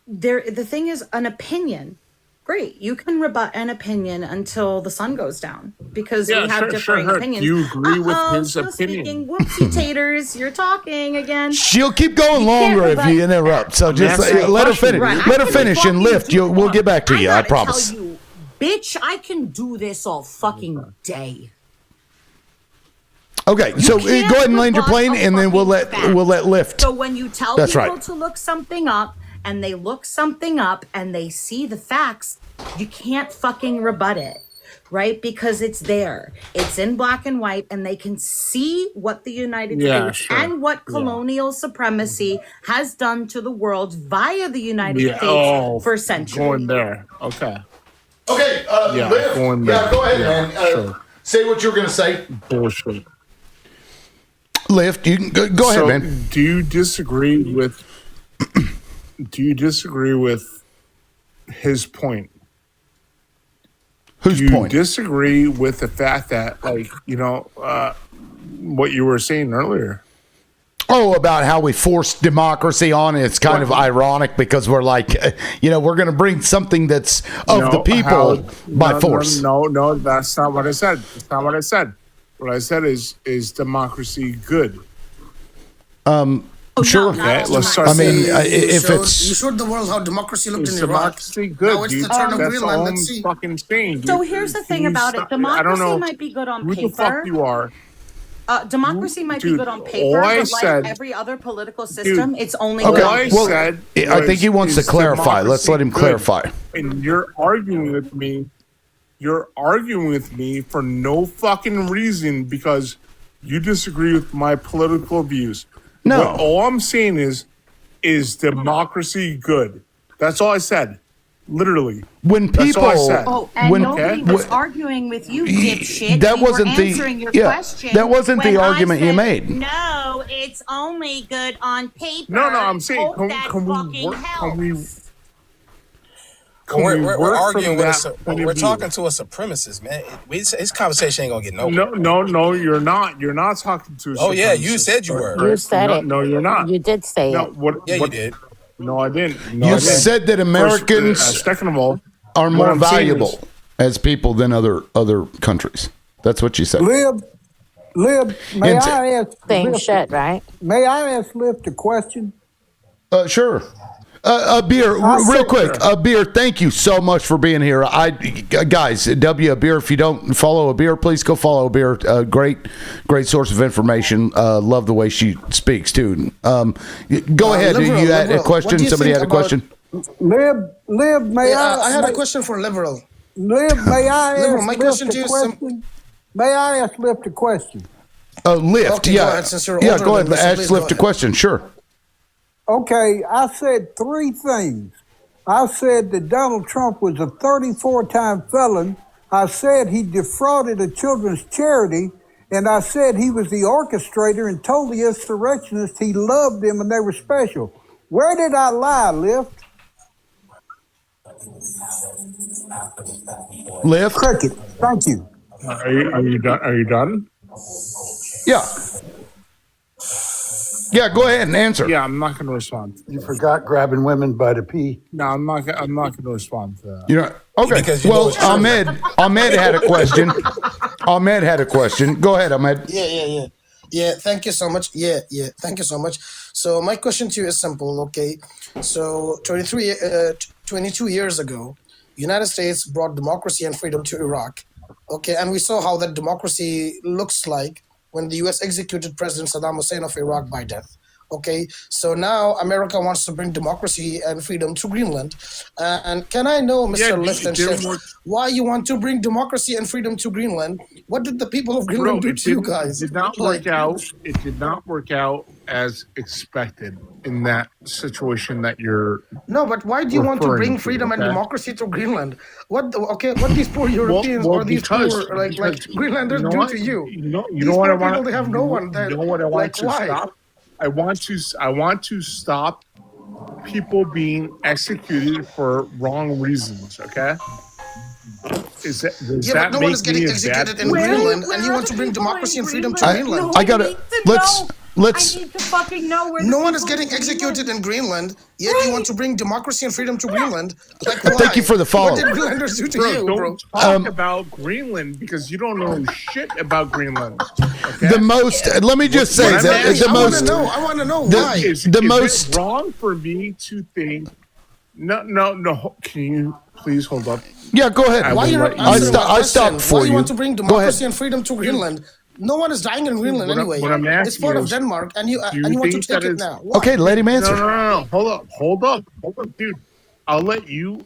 [SPEAKER 19] thing is, an opinion. Great, you can rebut an opinion until the sun goes down because we have differing opinions.
[SPEAKER 21] Do you agree with his
[SPEAKER 19] still
[SPEAKER 21] opinion?
[SPEAKER 19] Speaking. Whoopsie taters, you're talking again.
[SPEAKER 1] She'll keep going longer if you interrupt. So just
[SPEAKER 21] That's the
[SPEAKER 1] let her
[SPEAKER 21] question.
[SPEAKER 1] finish.
[SPEAKER 19] Right,
[SPEAKER 1] Let
[SPEAKER 19] I
[SPEAKER 1] her
[SPEAKER 19] can
[SPEAKER 1] finish and
[SPEAKER 19] fucking
[SPEAKER 1] lift.
[SPEAKER 19] do
[SPEAKER 1] We'll get back to
[SPEAKER 19] I
[SPEAKER 1] you. I
[SPEAKER 19] gotta
[SPEAKER 1] promise.
[SPEAKER 19] tell you, bitch, I can do this all fucking day.
[SPEAKER 1] Okay, so go
[SPEAKER 19] can't
[SPEAKER 1] ahead and land your
[SPEAKER 19] rebut
[SPEAKER 1] plane,
[SPEAKER 19] a
[SPEAKER 1] and then we'll
[SPEAKER 19] fucking
[SPEAKER 1] let lift.
[SPEAKER 19] So when you tell
[SPEAKER 1] That's
[SPEAKER 19] people
[SPEAKER 1] right.
[SPEAKER 19] to look something up and they look something up and they see the facts, you can't fucking rebut it, right? Because it's there. It's in black and white and they can see what the United States and what colonial supremacy has done to the world via the United States for centuries.
[SPEAKER 21] Going there. Okay.
[SPEAKER 1] Okay,
[SPEAKER 21] Yeah,
[SPEAKER 1] Liv.
[SPEAKER 21] going
[SPEAKER 1] Yeah,
[SPEAKER 21] there.
[SPEAKER 1] go ahead,
[SPEAKER 21] Yeah,
[SPEAKER 1] man.
[SPEAKER 21] sure.
[SPEAKER 1] Say what you were going to say.
[SPEAKER 21] Bullshit.
[SPEAKER 1] Lift. You can go ahead,
[SPEAKER 21] So,
[SPEAKER 1] man.
[SPEAKER 21] do you disagree with? Do you disagree with his point?
[SPEAKER 1] Whose
[SPEAKER 21] do you
[SPEAKER 1] point?
[SPEAKER 21] disagree with the fact that, like, what you were saying earlier?
[SPEAKER 1] Oh, about how we forced democracy on. It's kind of ironic because we're like, we're going to bring something that's of the people by force.
[SPEAKER 21] No, that's not what I said. That's not what I said. What I said is democracy good?
[SPEAKER 1] Sure.
[SPEAKER 21] Okay, let's start.
[SPEAKER 1] I mean,
[SPEAKER 20] You
[SPEAKER 1] if
[SPEAKER 20] showed-
[SPEAKER 1] it's
[SPEAKER 20] you showed the world how democracy looked
[SPEAKER 21] Is
[SPEAKER 20] in Iraq.
[SPEAKER 21] democracy good?
[SPEAKER 20] Now it's
[SPEAKER 21] dude?
[SPEAKER 20] the turn of
[SPEAKER 21] That's
[SPEAKER 20] Greenland.
[SPEAKER 21] all
[SPEAKER 20] Let's
[SPEAKER 21] I'm
[SPEAKER 20] see.
[SPEAKER 21] fucking saying.
[SPEAKER 19] So
[SPEAKER 21] dude.
[SPEAKER 19] here's the
[SPEAKER 21] Can
[SPEAKER 19] thing
[SPEAKER 21] you
[SPEAKER 19] about it.
[SPEAKER 21] stop? I don't
[SPEAKER 19] Democracy
[SPEAKER 21] know
[SPEAKER 19] might be good on
[SPEAKER 21] who the fuck
[SPEAKER 19] paper.
[SPEAKER 21] you are.
[SPEAKER 19] Democracy might be
[SPEAKER 21] Dude,
[SPEAKER 19] good on paper,
[SPEAKER 21] all I
[SPEAKER 19] but like
[SPEAKER 21] said-
[SPEAKER 19] every other political system, it's only
[SPEAKER 1] Okay,
[SPEAKER 19] good
[SPEAKER 21] All
[SPEAKER 19] on
[SPEAKER 21] I
[SPEAKER 19] paper.
[SPEAKER 1] well,
[SPEAKER 21] said
[SPEAKER 1] I think he wants to
[SPEAKER 21] is
[SPEAKER 1] clarify. Let's let him
[SPEAKER 21] democracy good.
[SPEAKER 1] clarify.
[SPEAKER 21] And you're arguing with me. You're arguing with me for no fucking reason because you disagree with my political views.
[SPEAKER 1] No.
[SPEAKER 21] All I'm saying is democracy good? That's all I said. Literally.
[SPEAKER 1] When
[SPEAKER 21] That's all I
[SPEAKER 1] people,
[SPEAKER 21] said.
[SPEAKER 19] Oh, and
[SPEAKER 1] when,
[SPEAKER 19] nobody was arguing with you, dipshit.
[SPEAKER 1] that
[SPEAKER 19] We were
[SPEAKER 1] wasn't
[SPEAKER 19] answering
[SPEAKER 1] the
[SPEAKER 19] your
[SPEAKER 1] yeah,
[SPEAKER 19] question
[SPEAKER 1] that wasn't the
[SPEAKER 19] when I
[SPEAKER 1] argument you
[SPEAKER 19] said,
[SPEAKER 1] made.
[SPEAKER 19] No, it's only good on paper.
[SPEAKER 21] No, I'm saying,
[SPEAKER 19] Hope
[SPEAKER 21] can
[SPEAKER 19] that
[SPEAKER 21] we
[SPEAKER 19] fucking
[SPEAKER 21] work?
[SPEAKER 19] helps.
[SPEAKER 21] We're
[SPEAKER 11] We're
[SPEAKER 21] arguing
[SPEAKER 11] arguing
[SPEAKER 21] with
[SPEAKER 11] with we're talking to a supremacist, man. His conversation ain't gonna get nowhere.
[SPEAKER 21] No, you're not. You're not talking to.
[SPEAKER 11] Oh yeah, you said you were.
[SPEAKER 2] You said it.
[SPEAKER 21] No, you're not.
[SPEAKER 2] You did say
[SPEAKER 21] No,
[SPEAKER 2] it.
[SPEAKER 21] what?
[SPEAKER 11] did.
[SPEAKER 21] No, I didn't. No, I
[SPEAKER 1] You
[SPEAKER 21] didn't.
[SPEAKER 1] said that Americans
[SPEAKER 21] second of all,
[SPEAKER 1] are
[SPEAKER 21] what
[SPEAKER 1] more
[SPEAKER 21] I'm saying
[SPEAKER 1] valuable
[SPEAKER 21] is-
[SPEAKER 1] as people than other countries. That's what you said.
[SPEAKER 23] Liv, may
[SPEAKER 1] And-
[SPEAKER 23] I ask?
[SPEAKER 2] Same
[SPEAKER 23] Liv-
[SPEAKER 2] shit, right?
[SPEAKER 23] May I ask Lift a question?
[SPEAKER 1] Sure. Beer, real quick. Beer, thank you so much for being here. Guys, Beer, if you don't follow Beer, please go follow Beer. Great source of information. Love the way she speaks too. Go ahead.
[SPEAKER 20] Liberal,
[SPEAKER 1] You had a
[SPEAKER 20] Liberal, what
[SPEAKER 1] question?
[SPEAKER 20] do you
[SPEAKER 1] Somebody
[SPEAKER 20] think
[SPEAKER 1] had a
[SPEAKER 20] about-
[SPEAKER 1] question?
[SPEAKER 23] Liv, may
[SPEAKER 20] I had a
[SPEAKER 23] may-
[SPEAKER 20] question for Liberal.
[SPEAKER 23] Liv, may I
[SPEAKER 20] Liberal,
[SPEAKER 23] ask
[SPEAKER 20] my
[SPEAKER 23] Lift
[SPEAKER 20] question
[SPEAKER 23] a
[SPEAKER 20] to you is
[SPEAKER 23] question? May I ask Lift a question?
[SPEAKER 1] Lift,
[SPEAKER 20] Okay, go
[SPEAKER 1] yeah.
[SPEAKER 20] ahead, since you're
[SPEAKER 1] Yeah,
[SPEAKER 20] older
[SPEAKER 1] go
[SPEAKER 20] than
[SPEAKER 1] ahead.
[SPEAKER 20] me, so
[SPEAKER 1] Ask
[SPEAKER 20] please go
[SPEAKER 1] Lift a
[SPEAKER 20] ahead.
[SPEAKER 1] question. Sure.
[SPEAKER 23] Okay, I said three things. I said that Donald Trump was a 34-time felon. I said he defrauded a children's charity. And I said he was the orchestrator and told the insurrectionists he loved them and they were special. Where did I lie, Lift?
[SPEAKER 1] Lift.
[SPEAKER 23] Cricket. Thank you.
[SPEAKER 21] Are you done? Are you done?
[SPEAKER 1] Yeah. Yeah, go ahead and answer.
[SPEAKER 21] Yeah, I'm not going to respond.
[SPEAKER 7] You forgot grabbing women by the pee.
[SPEAKER 21] No, I'm not going to respond to that.
[SPEAKER 1] You know, okay.
[SPEAKER 11] Because you know
[SPEAKER 1] Well,
[SPEAKER 11] it's true.
[SPEAKER 1] Ahmed had a question. Ahmed had a question. Go ahead, Ahmed.
[SPEAKER 20] Yeah, thank you so much. Thank you so much. So my question to you is simple, okay? So 22 years ago, United States brought democracy and freedom to Iraq, okay? And we saw how that democracy looks like when the U.S. executed President Saddam Hussein of Iraq by death. Okay, so now America wants to bring democracy and freedom to Greenland. And can I know, Mr. Lichtenstein, why you want to bring democracy and freedom to Greenland? What did the people of Greenland do to you guys?
[SPEAKER 21] It did not work out. It did not work out as expected in that situation that you're.
[SPEAKER 20] No, but why do you want to
[SPEAKER 21] referring
[SPEAKER 20] bring
[SPEAKER 21] to,
[SPEAKER 20] freedom and
[SPEAKER 21] okay?
[SPEAKER 20] democracy to Greenland? What these poor Europeans or these poor Greenlanders do to you?
[SPEAKER 21] You know
[SPEAKER 20] These
[SPEAKER 21] what I
[SPEAKER 20] poor
[SPEAKER 21] want.
[SPEAKER 20] people, they have no one.
[SPEAKER 21] You know what I want to
[SPEAKER 20] why?
[SPEAKER 21] stop. I want to stop people being executed for wrong reasons. Okay. Does that
[SPEAKER 20] but no one is getting executed in Greenland, and you want to bring democracy and freedom to Greenland.
[SPEAKER 1] I gotta let's.
[SPEAKER 15] I need to fucking know where.
[SPEAKER 20] No one is getting executed in Greenland, yet you want to bring democracy and freedom to Greenland. Like, why?
[SPEAKER 1] Thank you for the follow.
[SPEAKER 20] What did Greenlanders do to you, bro?
[SPEAKER 21] Don't talk about Greenland because you don't know shit about Greenland. Okay?
[SPEAKER 1] The most. Let me just say that the most.
[SPEAKER 20] I want to know why.
[SPEAKER 21] Is it wrong for me to think? No. Can you please hold up?
[SPEAKER 1] Yeah, go ahead.
[SPEAKER 20] Why you not
[SPEAKER 1] I
[SPEAKER 20] answering my question?
[SPEAKER 1] stopped for
[SPEAKER 20] Why
[SPEAKER 1] you.
[SPEAKER 20] you want to bring
[SPEAKER 1] Go
[SPEAKER 20] democracy
[SPEAKER 1] ahead.
[SPEAKER 20] and freedom to Greenland? No one is dying in Greenland anyway.
[SPEAKER 21] what I'm asking
[SPEAKER 20] It's part of
[SPEAKER 21] is,
[SPEAKER 20] Denmark, and you
[SPEAKER 21] do you
[SPEAKER 20] want to
[SPEAKER 21] think
[SPEAKER 20] take
[SPEAKER 21] that
[SPEAKER 20] it
[SPEAKER 21] is-
[SPEAKER 20] now. Why?
[SPEAKER 1] Okay, let him answer.
[SPEAKER 21] No. Hold up, dude. I'll let you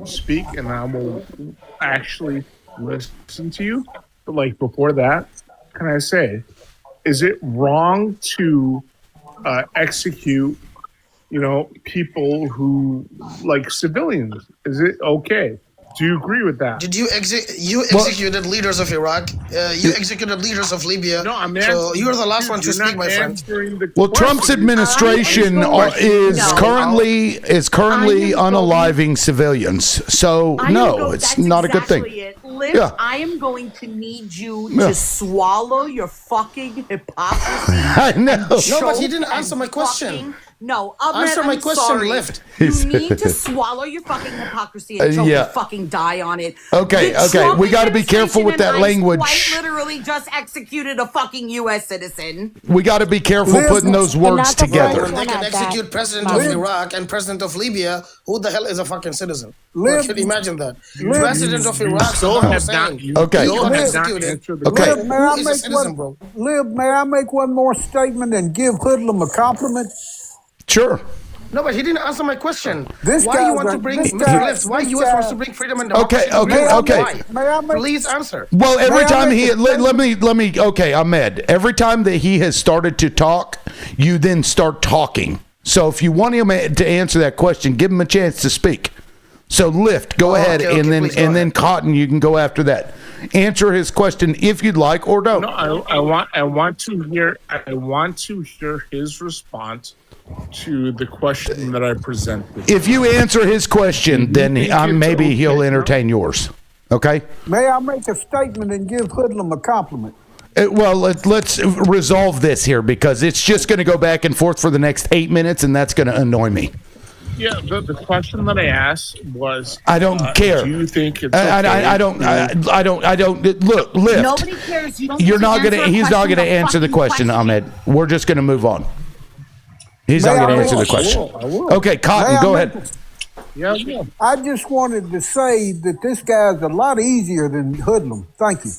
[SPEAKER 21] speak, and I will actually listen to you. But like before that, can I say, is it wrong to execute, people who like civilians? Is it okay? Do you agree with that?
[SPEAKER 20] Did you executed leaders of Iraq? You executed leaders of Libya.
[SPEAKER 21] No, I'm
[SPEAKER 20] so you're the last one to speak, my friend.
[SPEAKER 1] Well, Trump's administration is currently unaliving civilians. So no, it's not a good thing.
[SPEAKER 3] Liz,
[SPEAKER 1] Yeah.
[SPEAKER 3] I am going to need you
[SPEAKER 1] Yeah.
[SPEAKER 3] to swallow your fucking hypocrisy.
[SPEAKER 1] I know.
[SPEAKER 20] No, but he didn't answer my question.
[SPEAKER 3] No, Ahmed,
[SPEAKER 20] Answer my
[SPEAKER 3] I'm
[SPEAKER 20] question,
[SPEAKER 3] sorry.
[SPEAKER 20] Lift.
[SPEAKER 3] You need to swallow your fucking hypocrisy and choke
[SPEAKER 1] Yeah.
[SPEAKER 3] and fucking die on it.
[SPEAKER 1] Okay,
[SPEAKER 3] The
[SPEAKER 1] okay.
[SPEAKER 3] Trump
[SPEAKER 1] We got to be careful with that
[SPEAKER 3] administration and
[SPEAKER 1] language.
[SPEAKER 3] ICE quite literally just executed a fucking U.S. citizen.
[SPEAKER 1] We got to be careful putting those words together.
[SPEAKER 20] When they can execute president of Iraq and president of Libya, who the hell is a fucking citizen?
[SPEAKER 23] Liv-
[SPEAKER 20] Can you imagine that?
[SPEAKER 23] Liv-
[SPEAKER 20] President of Iraq,
[SPEAKER 21] still
[SPEAKER 20] Saddam
[SPEAKER 21] have not-
[SPEAKER 20] Hussein.
[SPEAKER 1] Okay.
[SPEAKER 20] You got
[SPEAKER 1] Liv-
[SPEAKER 20] executed.
[SPEAKER 1] Okay.
[SPEAKER 23] Liv, may I
[SPEAKER 20] Who is a
[SPEAKER 23] make
[SPEAKER 20] citizen,
[SPEAKER 23] one?
[SPEAKER 20] bro?
[SPEAKER 23] Liv, may I make one more statement and give Hoodlum a compliment?
[SPEAKER 1] Sure.
[SPEAKER 20] No, but he didn't answer my question.
[SPEAKER 23] This
[SPEAKER 20] Why you
[SPEAKER 23] guy's
[SPEAKER 20] want
[SPEAKER 23] a-
[SPEAKER 20] to bring
[SPEAKER 23] this
[SPEAKER 20] Mr.
[SPEAKER 23] guy-
[SPEAKER 20] Lift? Why
[SPEAKER 23] this
[SPEAKER 20] U.S.
[SPEAKER 23] guy-
[SPEAKER 20] wants to bring freedom and democracy?
[SPEAKER 1] Okay,
[SPEAKER 20] to
[SPEAKER 1] okay,
[SPEAKER 20] Greenland?
[SPEAKER 1] okay.
[SPEAKER 20] Why?
[SPEAKER 23] May I make-
[SPEAKER 20] Please answer.
[SPEAKER 1] Well, every
[SPEAKER 23] May I
[SPEAKER 1] time
[SPEAKER 23] make
[SPEAKER 1] he
[SPEAKER 23] a
[SPEAKER 1] let me okay, Ahmed. Every time that he has started to talk, you then start talking. So if you want him to answer that question, give him a chance to speak. So Lift, go ahead,
[SPEAKER 20] okay,
[SPEAKER 1] and then
[SPEAKER 20] please go
[SPEAKER 1] and then Cotton, you can go after that. Answer his question if you'd like, or don't.
[SPEAKER 21] No, I want to hear his response to the question that I presented.
[SPEAKER 1] If you answer his question, then maybe he'll entertain yours. Okay.
[SPEAKER 23] May I make a statement and give Hoodlum a compliment?
[SPEAKER 1] Well, let's resolve this here because it's just going to go back and forth for the next 8 minutes, and that's going to annoy me.
[SPEAKER 21] Yeah, the question that I asked was,
[SPEAKER 1] I don't care.
[SPEAKER 21] Do you think it's
[SPEAKER 1] I don't. Look, Lift.
[SPEAKER 3] Nobody cares. You don't
[SPEAKER 1] You're
[SPEAKER 3] need to
[SPEAKER 1] not
[SPEAKER 3] answer
[SPEAKER 1] gonna.
[SPEAKER 3] a
[SPEAKER 1] He's not
[SPEAKER 3] question,
[SPEAKER 1] gonna
[SPEAKER 3] a
[SPEAKER 1] answer the
[SPEAKER 3] fucking
[SPEAKER 1] question, Ahmed. We're just gonna move on. He's not
[SPEAKER 23] May I
[SPEAKER 1] gonna
[SPEAKER 23] make-
[SPEAKER 1] answer the
[SPEAKER 23] I
[SPEAKER 1] question.
[SPEAKER 21] will.
[SPEAKER 1] Okay, Cotton,
[SPEAKER 23] May I
[SPEAKER 1] go
[SPEAKER 23] make
[SPEAKER 1] ahead.
[SPEAKER 21] Yeah.
[SPEAKER 23] I just wanted to say that this guy's a lot easier than Hoodlum. Thank you.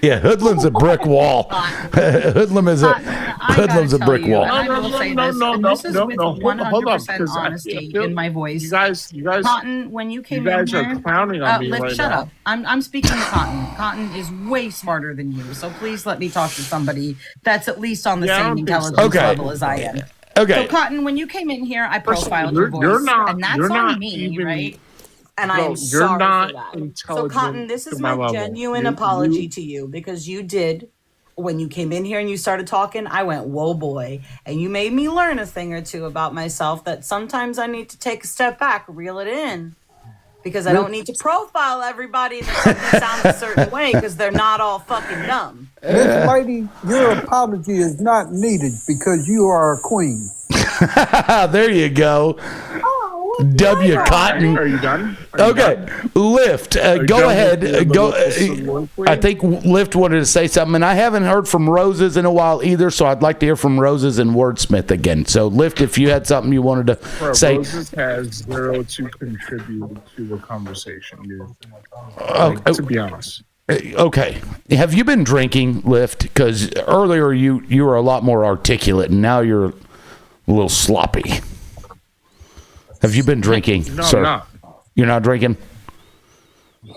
[SPEAKER 1] Yeah, Hoodlum's a brick wall. Hoodlum is a Hoodlum's a brick wall.
[SPEAKER 18] And I will say this, and this is with
[SPEAKER 21] hold up,
[SPEAKER 18] 100%
[SPEAKER 21] 'cause I
[SPEAKER 18] honesty
[SPEAKER 21] feel-
[SPEAKER 18] in my voice.
[SPEAKER 21] You guys,
[SPEAKER 18] Cotton, when you came
[SPEAKER 21] guys
[SPEAKER 18] in
[SPEAKER 21] are
[SPEAKER 18] here,
[SPEAKER 21] clowning on me
[SPEAKER 18] Liv,
[SPEAKER 21] right
[SPEAKER 18] shut
[SPEAKER 21] now.
[SPEAKER 18] up. I'm speaking to Cotton. Cotton is way smarter than you, so please let me talk to somebody that's at least on the
[SPEAKER 21] Yeah, I
[SPEAKER 18] same
[SPEAKER 21] don't think so.
[SPEAKER 18] intelligence
[SPEAKER 1] Okay.
[SPEAKER 18] level as I am.
[SPEAKER 1] Okay.
[SPEAKER 18] So Cotton, when you came in here, I
[SPEAKER 21] First of all,
[SPEAKER 18] profiled your voice,
[SPEAKER 21] you're not-
[SPEAKER 18] and that's
[SPEAKER 21] you're
[SPEAKER 18] on
[SPEAKER 21] not
[SPEAKER 18] me,
[SPEAKER 21] even-
[SPEAKER 18] right? And I
[SPEAKER 21] No,
[SPEAKER 18] am
[SPEAKER 21] you're
[SPEAKER 18] sorry
[SPEAKER 21] not
[SPEAKER 18] for that. So
[SPEAKER 21] intelligent
[SPEAKER 18] Cotton, this is
[SPEAKER 21] to
[SPEAKER 18] my
[SPEAKER 21] my level.
[SPEAKER 18] genuine
[SPEAKER 21] You-
[SPEAKER 18] apology
[SPEAKER 21] you-
[SPEAKER 18] to you because you did. When you came in here and you started talking, I went, whoa, boy. And you made me learn a thing or two about myself that sometimes I need to take a step back, reel it in. Because I don't need to profile everybody that sounds a certain way because they're not all fucking dumb.
[SPEAKER 23] This lady, your apology is not needed because you are a queen.
[SPEAKER 1] There you go. W. Cotton.
[SPEAKER 21] Are you done? Are you
[SPEAKER 1] Okay,
[SPEAKER 21] done?
[SPEAKER 1] Lift.
[SPEAKER 21] you
[SPEAKER 1] Go
[SPEAKER 21] done
[SPEAKER 1] ahead.
[SPEAKER 21] with the
[SPEAKER 1] Go.
[SPEAKER 21] local soliloquy?
[SPEAKER 1] I think Lift wanted to say something, and I haven't heard from Roses in a while either. So I'd like to hear from Roses and Wordsmith again. So Lift, if you had something you wanted to
[SPEAKER 21] Bro,
[SPEAKER 1] say.
[SPEAKER 21] Roses has zero to contribute to the conversation, dude. To be honest.
[SPEAKER 1] Okay. Have you been drinking, Lift? Because earlier you were a lot more articulate, and now you're a little sloppy. Have you been drinking,
[SPEAKER 21] No,
[SPEAKER 1] sir?
[SPEAKER 21] I'm not.
[SPEAKER 1] You're not drinking?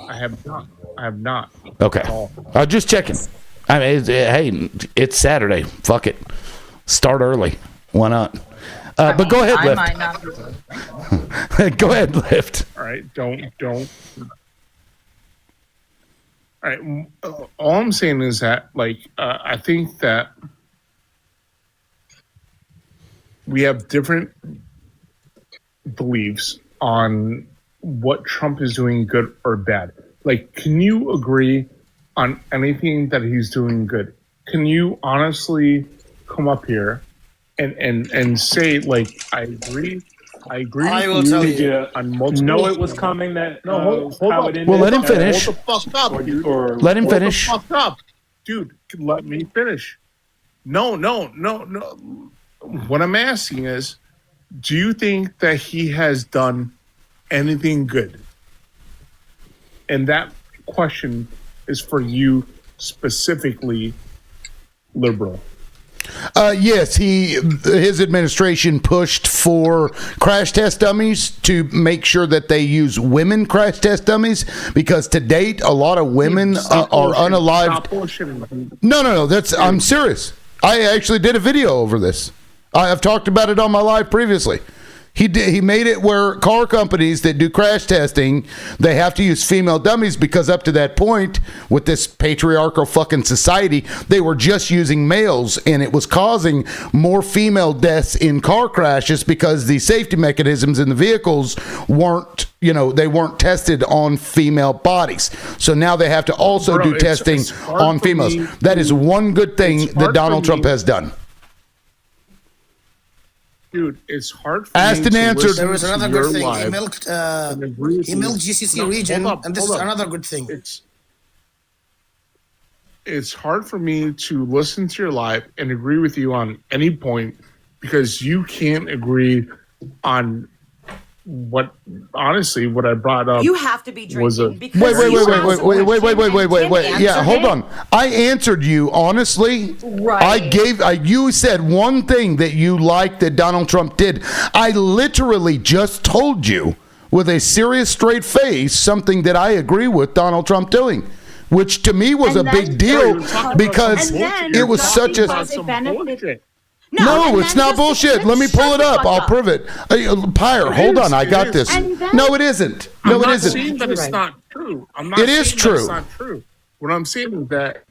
[SPEAKER 21] I have not. I have not.
[SPEAKER 1] Okay. Just checking. I mean, hey, it's Saturday. Fuck it. Start early. Why not? But go ahead,
[SPEAKER 19] I
[SPEAKER 1] Lift.
[SPEAKER 19] might not be.
[SPEAKER 21] Go ahead, Lift. All right. Don't. All right. All I'm saying is that, I think that we have different beliefs on what Trump is doing, good or bad. Can you agree on anything that he's doing good? Can you honestly come up here and say, I agree? I agree.
[SPEAKER 4] I
[SPEAKER 21] with
[SPEAKER 4] will tell you.
[SPEAKER 21] on multiple.
[SPEAKER 4] Know it was coming that.
[SPEAKER 21] Hold
[SPEAKER 4] how
[SPEAKER 21] up.
[SPEAKER 4] it
[SPEAKER 1] Well, let him
[SPEAKER 21] Hold up.
[SPEAKER 1] finish.
[SPEAKER 21] Hold the fuck up, dude.
[SPEAKER 1] Let him
[SPEAKER 21] Hold
[SPEAKER 1] finish.
[SPEAKER 21] the fuck up, dude. Let me finish. No. What I'm asking is, do you think that he has done anything good? And that question is for you specifically, liberal.
[SPEAKER 1] Yes, his administration pushed for crash test dummies to make sure that they use women crash test dummies, because to date a lot of women are unalived.
[SPEAKER 21] Stop bullshitting.
[SPEAKER 1] No. I'm serious. I actually did a video over this. I've talked about it on my live previously. He made it where car companies that do crash testing, they have to use female dummies, because up to that point with this patriarchal fucking society, they were just using males, and it was causing more female deaths in car crashes because the safety mechanisms in the vehicles weren't, they weren't tested on female bodies. So now they have to also do testing on females. That is one good thing that Donald Trump has done.
[SPEAKER 21] Dude, it's hard for
[SPEAKER 1] Asked
[SPEAKER 21] me
[SPEAKER 1] and
[SPEAKER 21] to
[SPEAKER 1] answered.
[SPEAKER 21] listen
[SPEAKER 20] There was
[SPEAKER 21] to
[SPEAKER 20] another
[SPEAKER 21] your
[SPEAKER 20] good thing.
[SPEAKER 21] live
[SPEAKER 20] He milked
[SPEAKER 21] and agree with you.
[SPEAKER 20] GCC region, and this is another good thing.
[SPEAKER 21] It's hard for me to listen to your live and agree with you on any point, because you can't agree on what I brought up.
[SPEAKER 3] You have to be
[SPEAKER 21] was
[SPEAKER 3] drinking
[SPEAKER 21] a
[SPEAKER 3] because
[SPEAKER 1] Wait. Yeah, hold on. I answered you honestly.
[SPEAKER 3] Right.
[SPEAKER 1] You said one thing that you liked that Donald Trump did. I literally just told you with a serious straight face something that I agree with Donald Trump doing, which to me was a big deal because it was such a... No, it's not bullshit. Let me pull it up. I'll prove it. Pyre, hold on. I got this. No, it isn't. No, it isn't.
[SPEAKER 21] I'm not saying that it's not true.
[SPEAKER 1] It is true.
[SPEAKER 21] It's not true. What I'm saying is that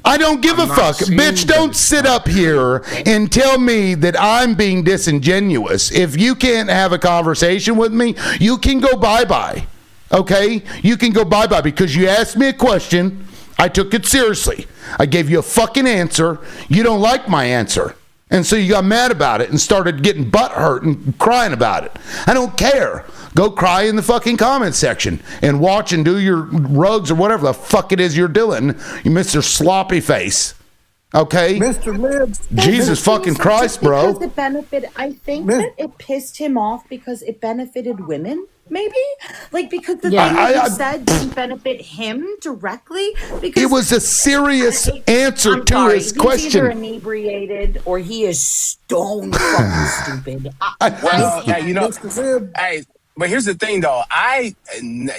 [SPEAKER 1] I don't give a fuck. Bitch, don't sit up here and tell me that I'm being disingenuous. If you can't have a conversation with me, you can go bye-bye. Okay? You can go bye-bye because you asked me a question. I took it seriously. I gave you a fucking answer. You don't like my answer. And so you got mad about it and started getting butthurt and crying about it. I don't care. Go cry in the fucking comment section and watch and do your rugs or whatever the fuck it is you're doing, you Mr. Sloppy Face. Okay?
[SPEAKER 23] Mr. Lib.
[SPEAKER 1] Jesus fucking Christ, bro.
[SPEAKER 8] I think that it pissed him off because it benefited women. Maybe because the thing that you said didn't benefit him directly. Because
[SPEAKER 1] it was a serious answer to his question.
[SPEAKER 8] He's either inebriated or he is stone fucking stupid.
[SPEAKER 11] Hey, but here's the thing, though.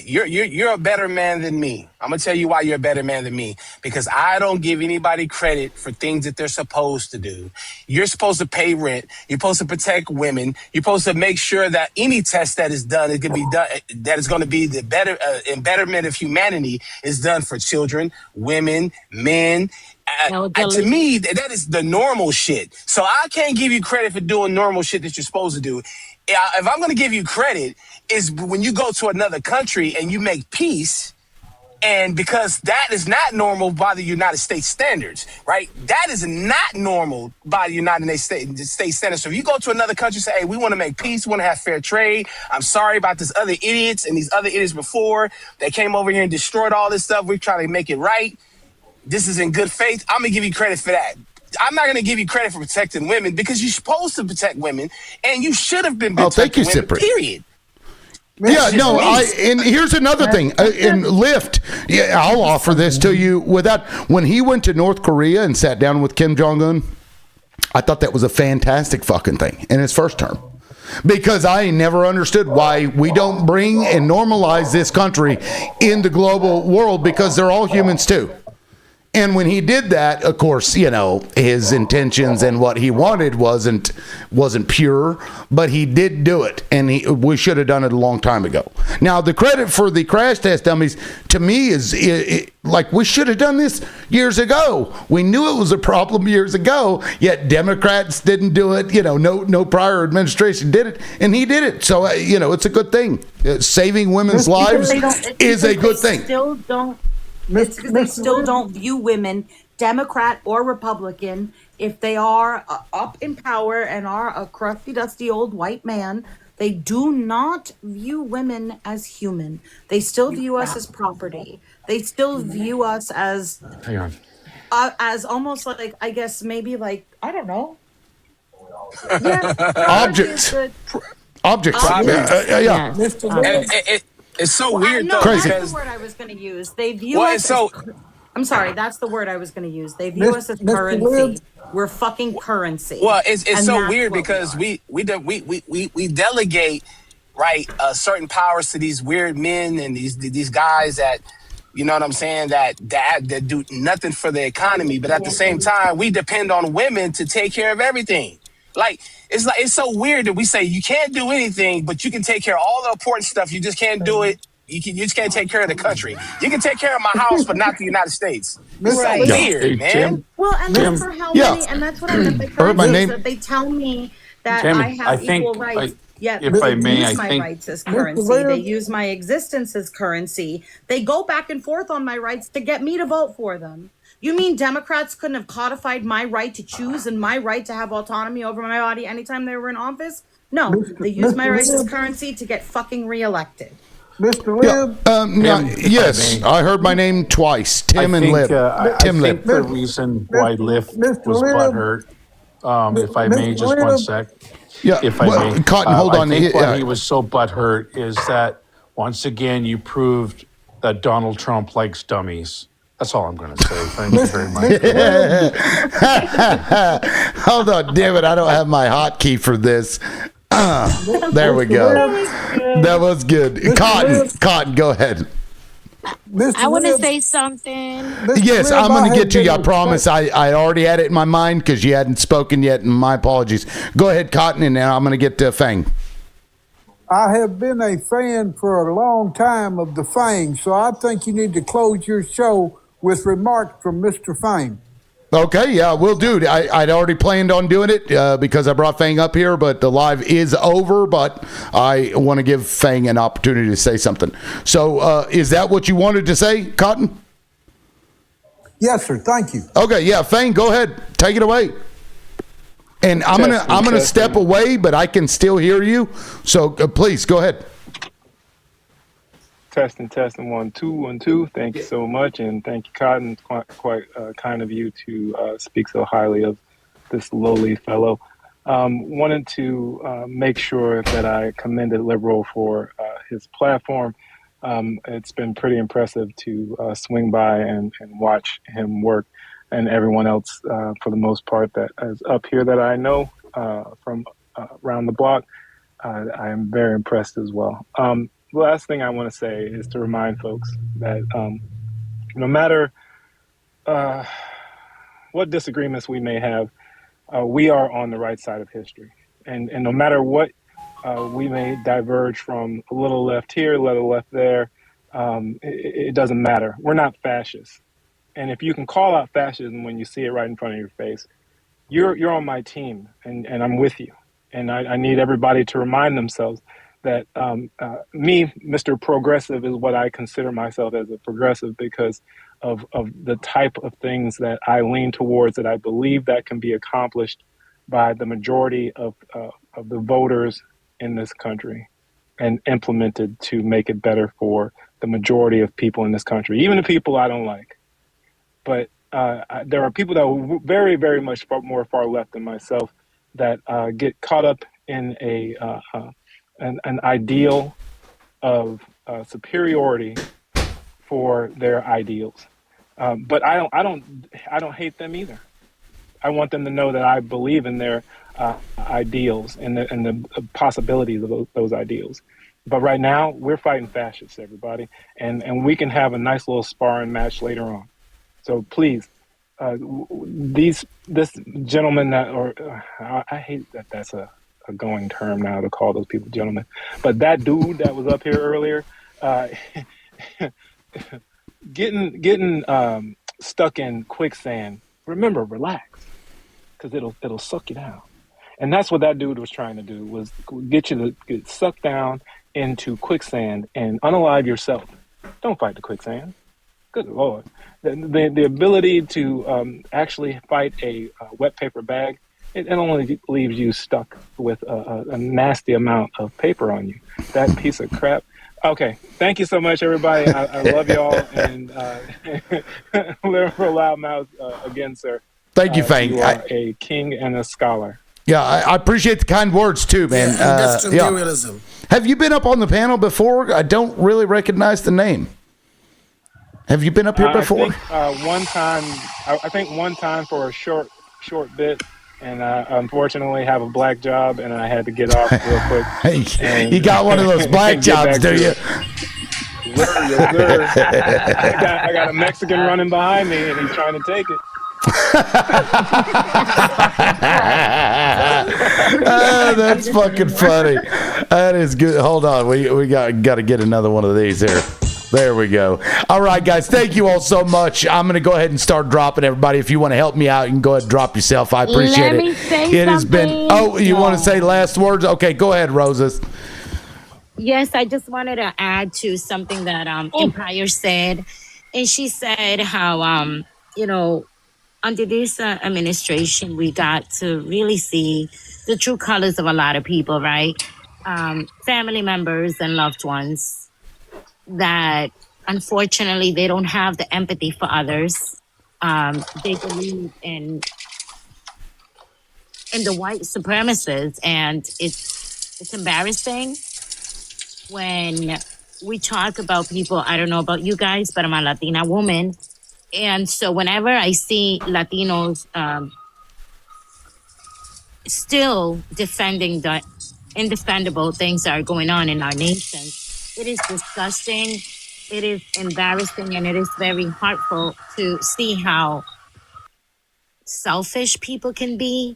[SPEAKER 11] You're a better man than me. I'm gonna tell you why you're a better man than me. Because I don't give anybody credit for things that they're supposed to do. You're supposed to pay rent. You're supposed to protect women. You're supposed to make sure that any test that is done is gonna be done. That is going to be the better betterment of humanity is done for children, women, men. To me, that is the normal shit. So I can't give you credit for doing normal shit that you're supposed to do. If I'm going to give you credit, is when you go to another country and you make peace And because that is not normal by the United States standards, right? That is not normal by the United States standards. So if you go to another country and say, hey, we want to make peace, we want to have fair trade. I'm sorry about this other idiots and these other idiots before. They came over here and destroyed all this stuff. We're trying to make it right. This is in good faith. I'm going to give you credit for that. I'm not going to give you credit for protecting women because you're supposed to protect women and you should have been protecting women,
[SPEAKER 1] Cyprian.
[SPEAKER 11] period.
[SPEAKER 1] Yeah, no, and here's another thing. In Lyft, yeah, I'll offer this to you. When he went to North Korea and sat down with Kim Jong-un, I thought that was a fantastic fucking thing in his first term. Because I never understood why we don't bring and normalize this country in the global world, because they're all humans too. And when he did that, of course, you know, his intentions and what he wanted wasn't pure, but he did do it, and we should have done it a long time ago. Now, the credit for the crash test dummies, to me, is like we should have done this years ago. We knew it was a problem years ago, yet Democrats didn't do it. You know, no prior administration did it, and he did it. So, you know, it's a good thing. Saving women's lives is a good thing.
[SPEAKER 19] Still don't. It's because they still don't view women, Democrat or Republican, if they are up in power and are a crusty, dusty old white man. They do not view women as human. They still view us as property. They still view us as almost like, I guess maybe like, I don't know. Yeah,
[SPEAKER 1] Objects. Objects. Yeah.
[SPEAKER 11] It's so weird, though.
[SPEAKER 19] Crazy. That's the word I was going to use. They view us as, I'm sorry, that's the word I was going to use. They view us as currency. We're fucking currency.
[SPEAKER 11] Well, it's so weird because we delegate, right, certain powers to these weird men and these guys that, you know what I'm saying, that do nothing for the economy. But at the same time, we depend on women to take care of everything. Like it's so weird that we say you can't do anything, but you can take care of all the important stuff. You just can't do it. You just can't take care of the country. You can take care of my house, but not the United States. It's so weird, man.
[SPEAKER 19] Well, and that's for how many, and that's what I meant by currency. That they tell me that I have equal rights. Yeah,
[SPEAKER 4] if I may,
[SPEAKER 19] use my rights as currency. They use my existence as currency. They go back and forth on my rights to get me to vote for them. You mean Democrats couldn't have codified my right to choose and my right to have autonomy over my body anytime they were in office? No, they use my rights as currency to get fucking reelected.
[SPEAKER 23] Mr. Lib?
[SPEAKER 1] Yes, I heard my name twice. Tim and Lib. Tim
[SPEAKER 4] Lib. The reason why Lyft was butthurt, if I may, just 1 sec.
[SPEAKER 1] Yeah,
[SPEAKER 4] if I may.
[SPEAKER 1] Cotton, hold on.
[SPEAKER 4] I think why he was so butthurt is that, once again, you proved that Donald Trump likes dummies. That's all I'm going to say. Thank you very much.
[SPEAKER 1] Hold on, damn it. I don't have my hotkey for this. There we go. That was good. Cotton, go ahead.
[SPEAKER 17] I want to say something.
[SPEAKER 1] Yes, I'm going to get to you. I promise. I already had it in my mind because you hadn't spoken yet, and my apologies. Go ahead, Cotton, and now I'm going to get to Fang.
[SPEAKER 23] I have been a fan for a long time of the Fang, so I think you need to close your show with remarks from Mr. Fang.
[SPEAKER 1] Okay, yeah, we'll do. I'd already planned on doing it because I brought Fang up here, but the live is over, but I want to give Fang an opportunity to say something. So is that what you wanted to say, Cotton?
[SPEAKER 23] Yes, sir. Thank you.
[SPEAKER 1] Okay, yeah, Fang, go ahead. Take it away. And I'm gonna step away, but I can still hear you. So please go ahead.
[SPEAKER 9] Testing 1 2 1 2. Thank you so much, and thank you, Cotton. Quite kind of you to speak so highly of this lowly fellow. Wanted to make sure that I commended Liberal for his platform. It's been pretty impressive to swing by and watch him work, and everyone else, for the most part, that is up here that I know from around the block. I am very impressed as well. The last thing I want to say is to remind folks that no matter what disagreements we may have, we are on the right side of history. And no matter what we may diverge from, a little left here, a little left there, it doesn't matter. We're not fascists. And if you can call out fascism when you see it right in front of your face, you're on my team, and I'm with you. And I need everybody to remind themselves that me, Mr. Progressive, is what I consider myself as a progressive because of the type of things that I lean towards that I believe that can be accomplished by the majority of the voters in this country and implemented to make it better for the majority of people in this country, even the people I don't like. But there are people that are very, very much more far left than myself that get caught up in an ideal of superiority for their ideals. But I don't hate them either. I want them to know that I believe in their ideals and the possibilities of those ideals. But right now, we're fighting fascists, everybody, and we can have a nice little sparring match later on. So please, this gentleman I hate that that's a going term now to call those people gentlemen, but that dude that was up here earlier, getting stuck in quicksand. Remember, relax, because it'll suck you down, and that's what that dude was trying to do, was get you to get sucked down into quicksand and unalive yourself. Don't fight the quicksand. Good Lord. The ability to actually fight a wet paper bag, it only leaves you stuck with a nasty amount of paper on you. That piece of crap. Okay. Thank you so much, everybody. I love y'all. And Lyrical Loudmouth, again, sir.
[SPEAKER 1] Thank you, Fang.
[SPEAKER 9] You are a king and a scholar.
[SPEAKER 1] Yeah, I appreciate the kind words too, man.
[SPEAKER 10] Yeah, that's true realism.
[SPEAKER 1] Have you been up on the panel before? I don't really recognize the name. Have you been up here before?
[SPEAKER 9] I think one time for a short bit, and I unfortunately have a black job, and I had to get off real quick.
[SPEAKER 1] Hey, you got one of those black jobs, do you?
[SPEAKER 9] I got a Mexican running behind me, and he's trying to take it.
[SPEAKER 1] That's fucking funny. That is good. Hold on, we got to get another one of these here. There we go. All right, guys. Thank you all so much. I'm going to go ahead and start dropping everybody. If you want to help me out, you can go ahead and drop yourself. I appreciate
[SPEAKER 17] Let
[SPEAKER 1] it.
[SPEAKER 17] me say
[SPEAKER 1] It has been.
[SPEAKER 17] something.
[SPEAKER 1] Oh, you want to say last words? Okay, go ahead, Roses.
[SPEAKER 17] Yes, I just wanted to add to something that Empire said. And she said how, under this administration, we got to really see the true colors of a lot of people, right? Family members and loved ones that unfortunately they don't have the empathy for others. They believe in the white supremacists, and it's embarrassing when we talk about people. I don't know about you guys, but I'm a Latina woman. And so whenever I see Latinos still defending the indefendable things that are going on in our nation, it is disgusting, it is embarrassing, and it is very hurtful to see how selfish people can be.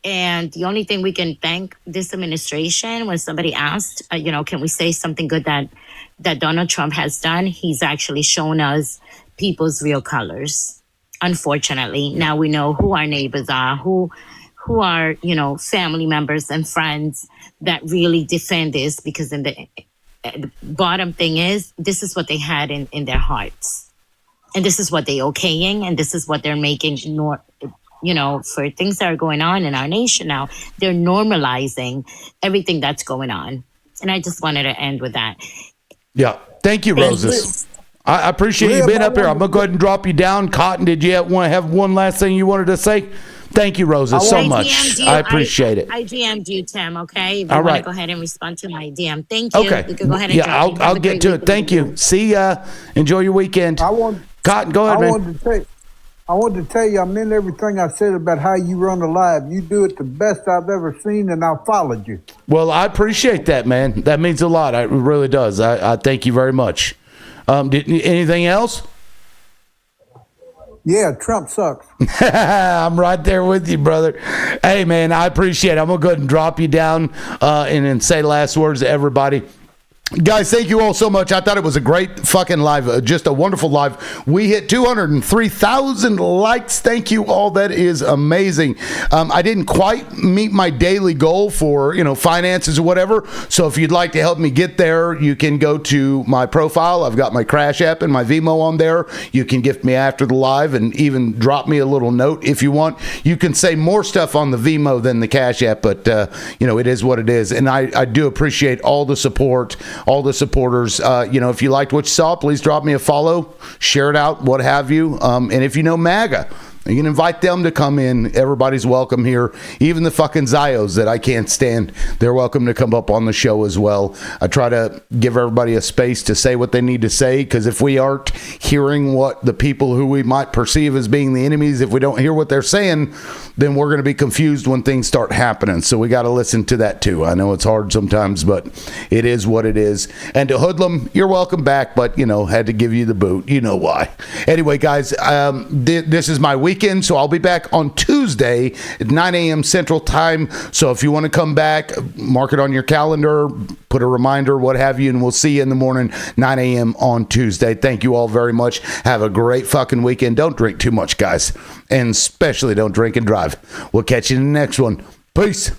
[SPEAKER 17] And the only thing we can thank this administration, when somebody asked, can we say something good that Donald Trump has done? He's actually shown us people's real colors. Unfortunately, now we know who our neighbors are, who are, family members and friends that really defend this, because the bottom thing is, this is what they had in their hearts. And this is what they're okaying, and this is what they're making, for things that are going on in our nation now. They're normalizing everything that's going on. And I just wanted to end with that.
[SPEAKER 1] Yeah. Thank you, Roses. I appreciate you being up here. I'm going to go ahead and drop you down. Cotton, did you want to have one last thing you wanted to say? Thank you, Roses, so much. I appreciate it.
[SPEAKER 17] I DM'd you, Tim, okay? If you
[SPEAKER 1] All
[SPEAKER 17] want
[SPEAKER 1] right.
[SPEAKER 17] to go ahead and respond to my DM. Thank you.
[SPEAKER 1] Okay.
[SPEAKER 17] You can go ahead and drop me. Have
[SPEAKER 1] I'll
[SPEAKER 17] a
[SPEAKER 1] get
[SPEAKER 17] great
[SPEAKER 1] to it.
[SPEAKER 17] weekend.
[SPEAKER 1] Thank you. See ya. Enjoy your weekend. Cotton, go ahead, man.
[SPEAKER 23] I wanted to tell you, I meant everything I said about how you run a live. You do it the best I've ever seen, and I followed you.
[SPEAKER 1] Well, I appreciate that, man. That means a lot. It really does. I thank you very much. Anything else?
[SPEAKER 23] Yeah, Trump sucks.
[SPEAKER 1] I'm right there with you, brother. Hey, man, I appreciate it. I'm going to go ahead and drop you down and then say last words to everybody. Guys, thank you all so much. I thought it was a great fucking live, just a wonderful live. We hit 203,000 likes. Thank you all. That is amazing. I didn't quite meet my daily goal for, finances or whatever. So if you'd like to help me get there, you can go to my profile. I've got my Crash App and my Vimo on there. You can gift me after the live and even drop me a little note if you want. You can say more stuff on the Vimo than the Cash App, but, it is what it is. And I do appreciate all the support, all the supporters. If you liked what you saw, please drop me a follow, share it out, what have you. And if you know MAGA, you can invite them to come in. Everybody's welcome here. Even the fucking Zios that I can't stand, they're welcome to come up on the show as well. I try to give everybody a space to say what they need to say, because if we aren't hearing what the people who we might perceive as being the enemies, if we don't hear what they're saying, then we're going to be confused when things start happening. So we got to listen to that too. I know it's hard sometimes, but it is what it is. And to Hoodlum, you're welcome back, but, had to give you the boot. You know why. Anyway, guys, this is my weekend, so I'll be back on Tuesday at 9 a.m. Central Time. So if you want to come back, mark it on your calendar, put a reminder, what have you, and we'll see you in the morning, 9 a.m. on Tuesday. Thank you all very much. Have a great fucking weekend. Don't drink too much, guys, and especially don't drink and drive. We'll catch you in the next one. Peace.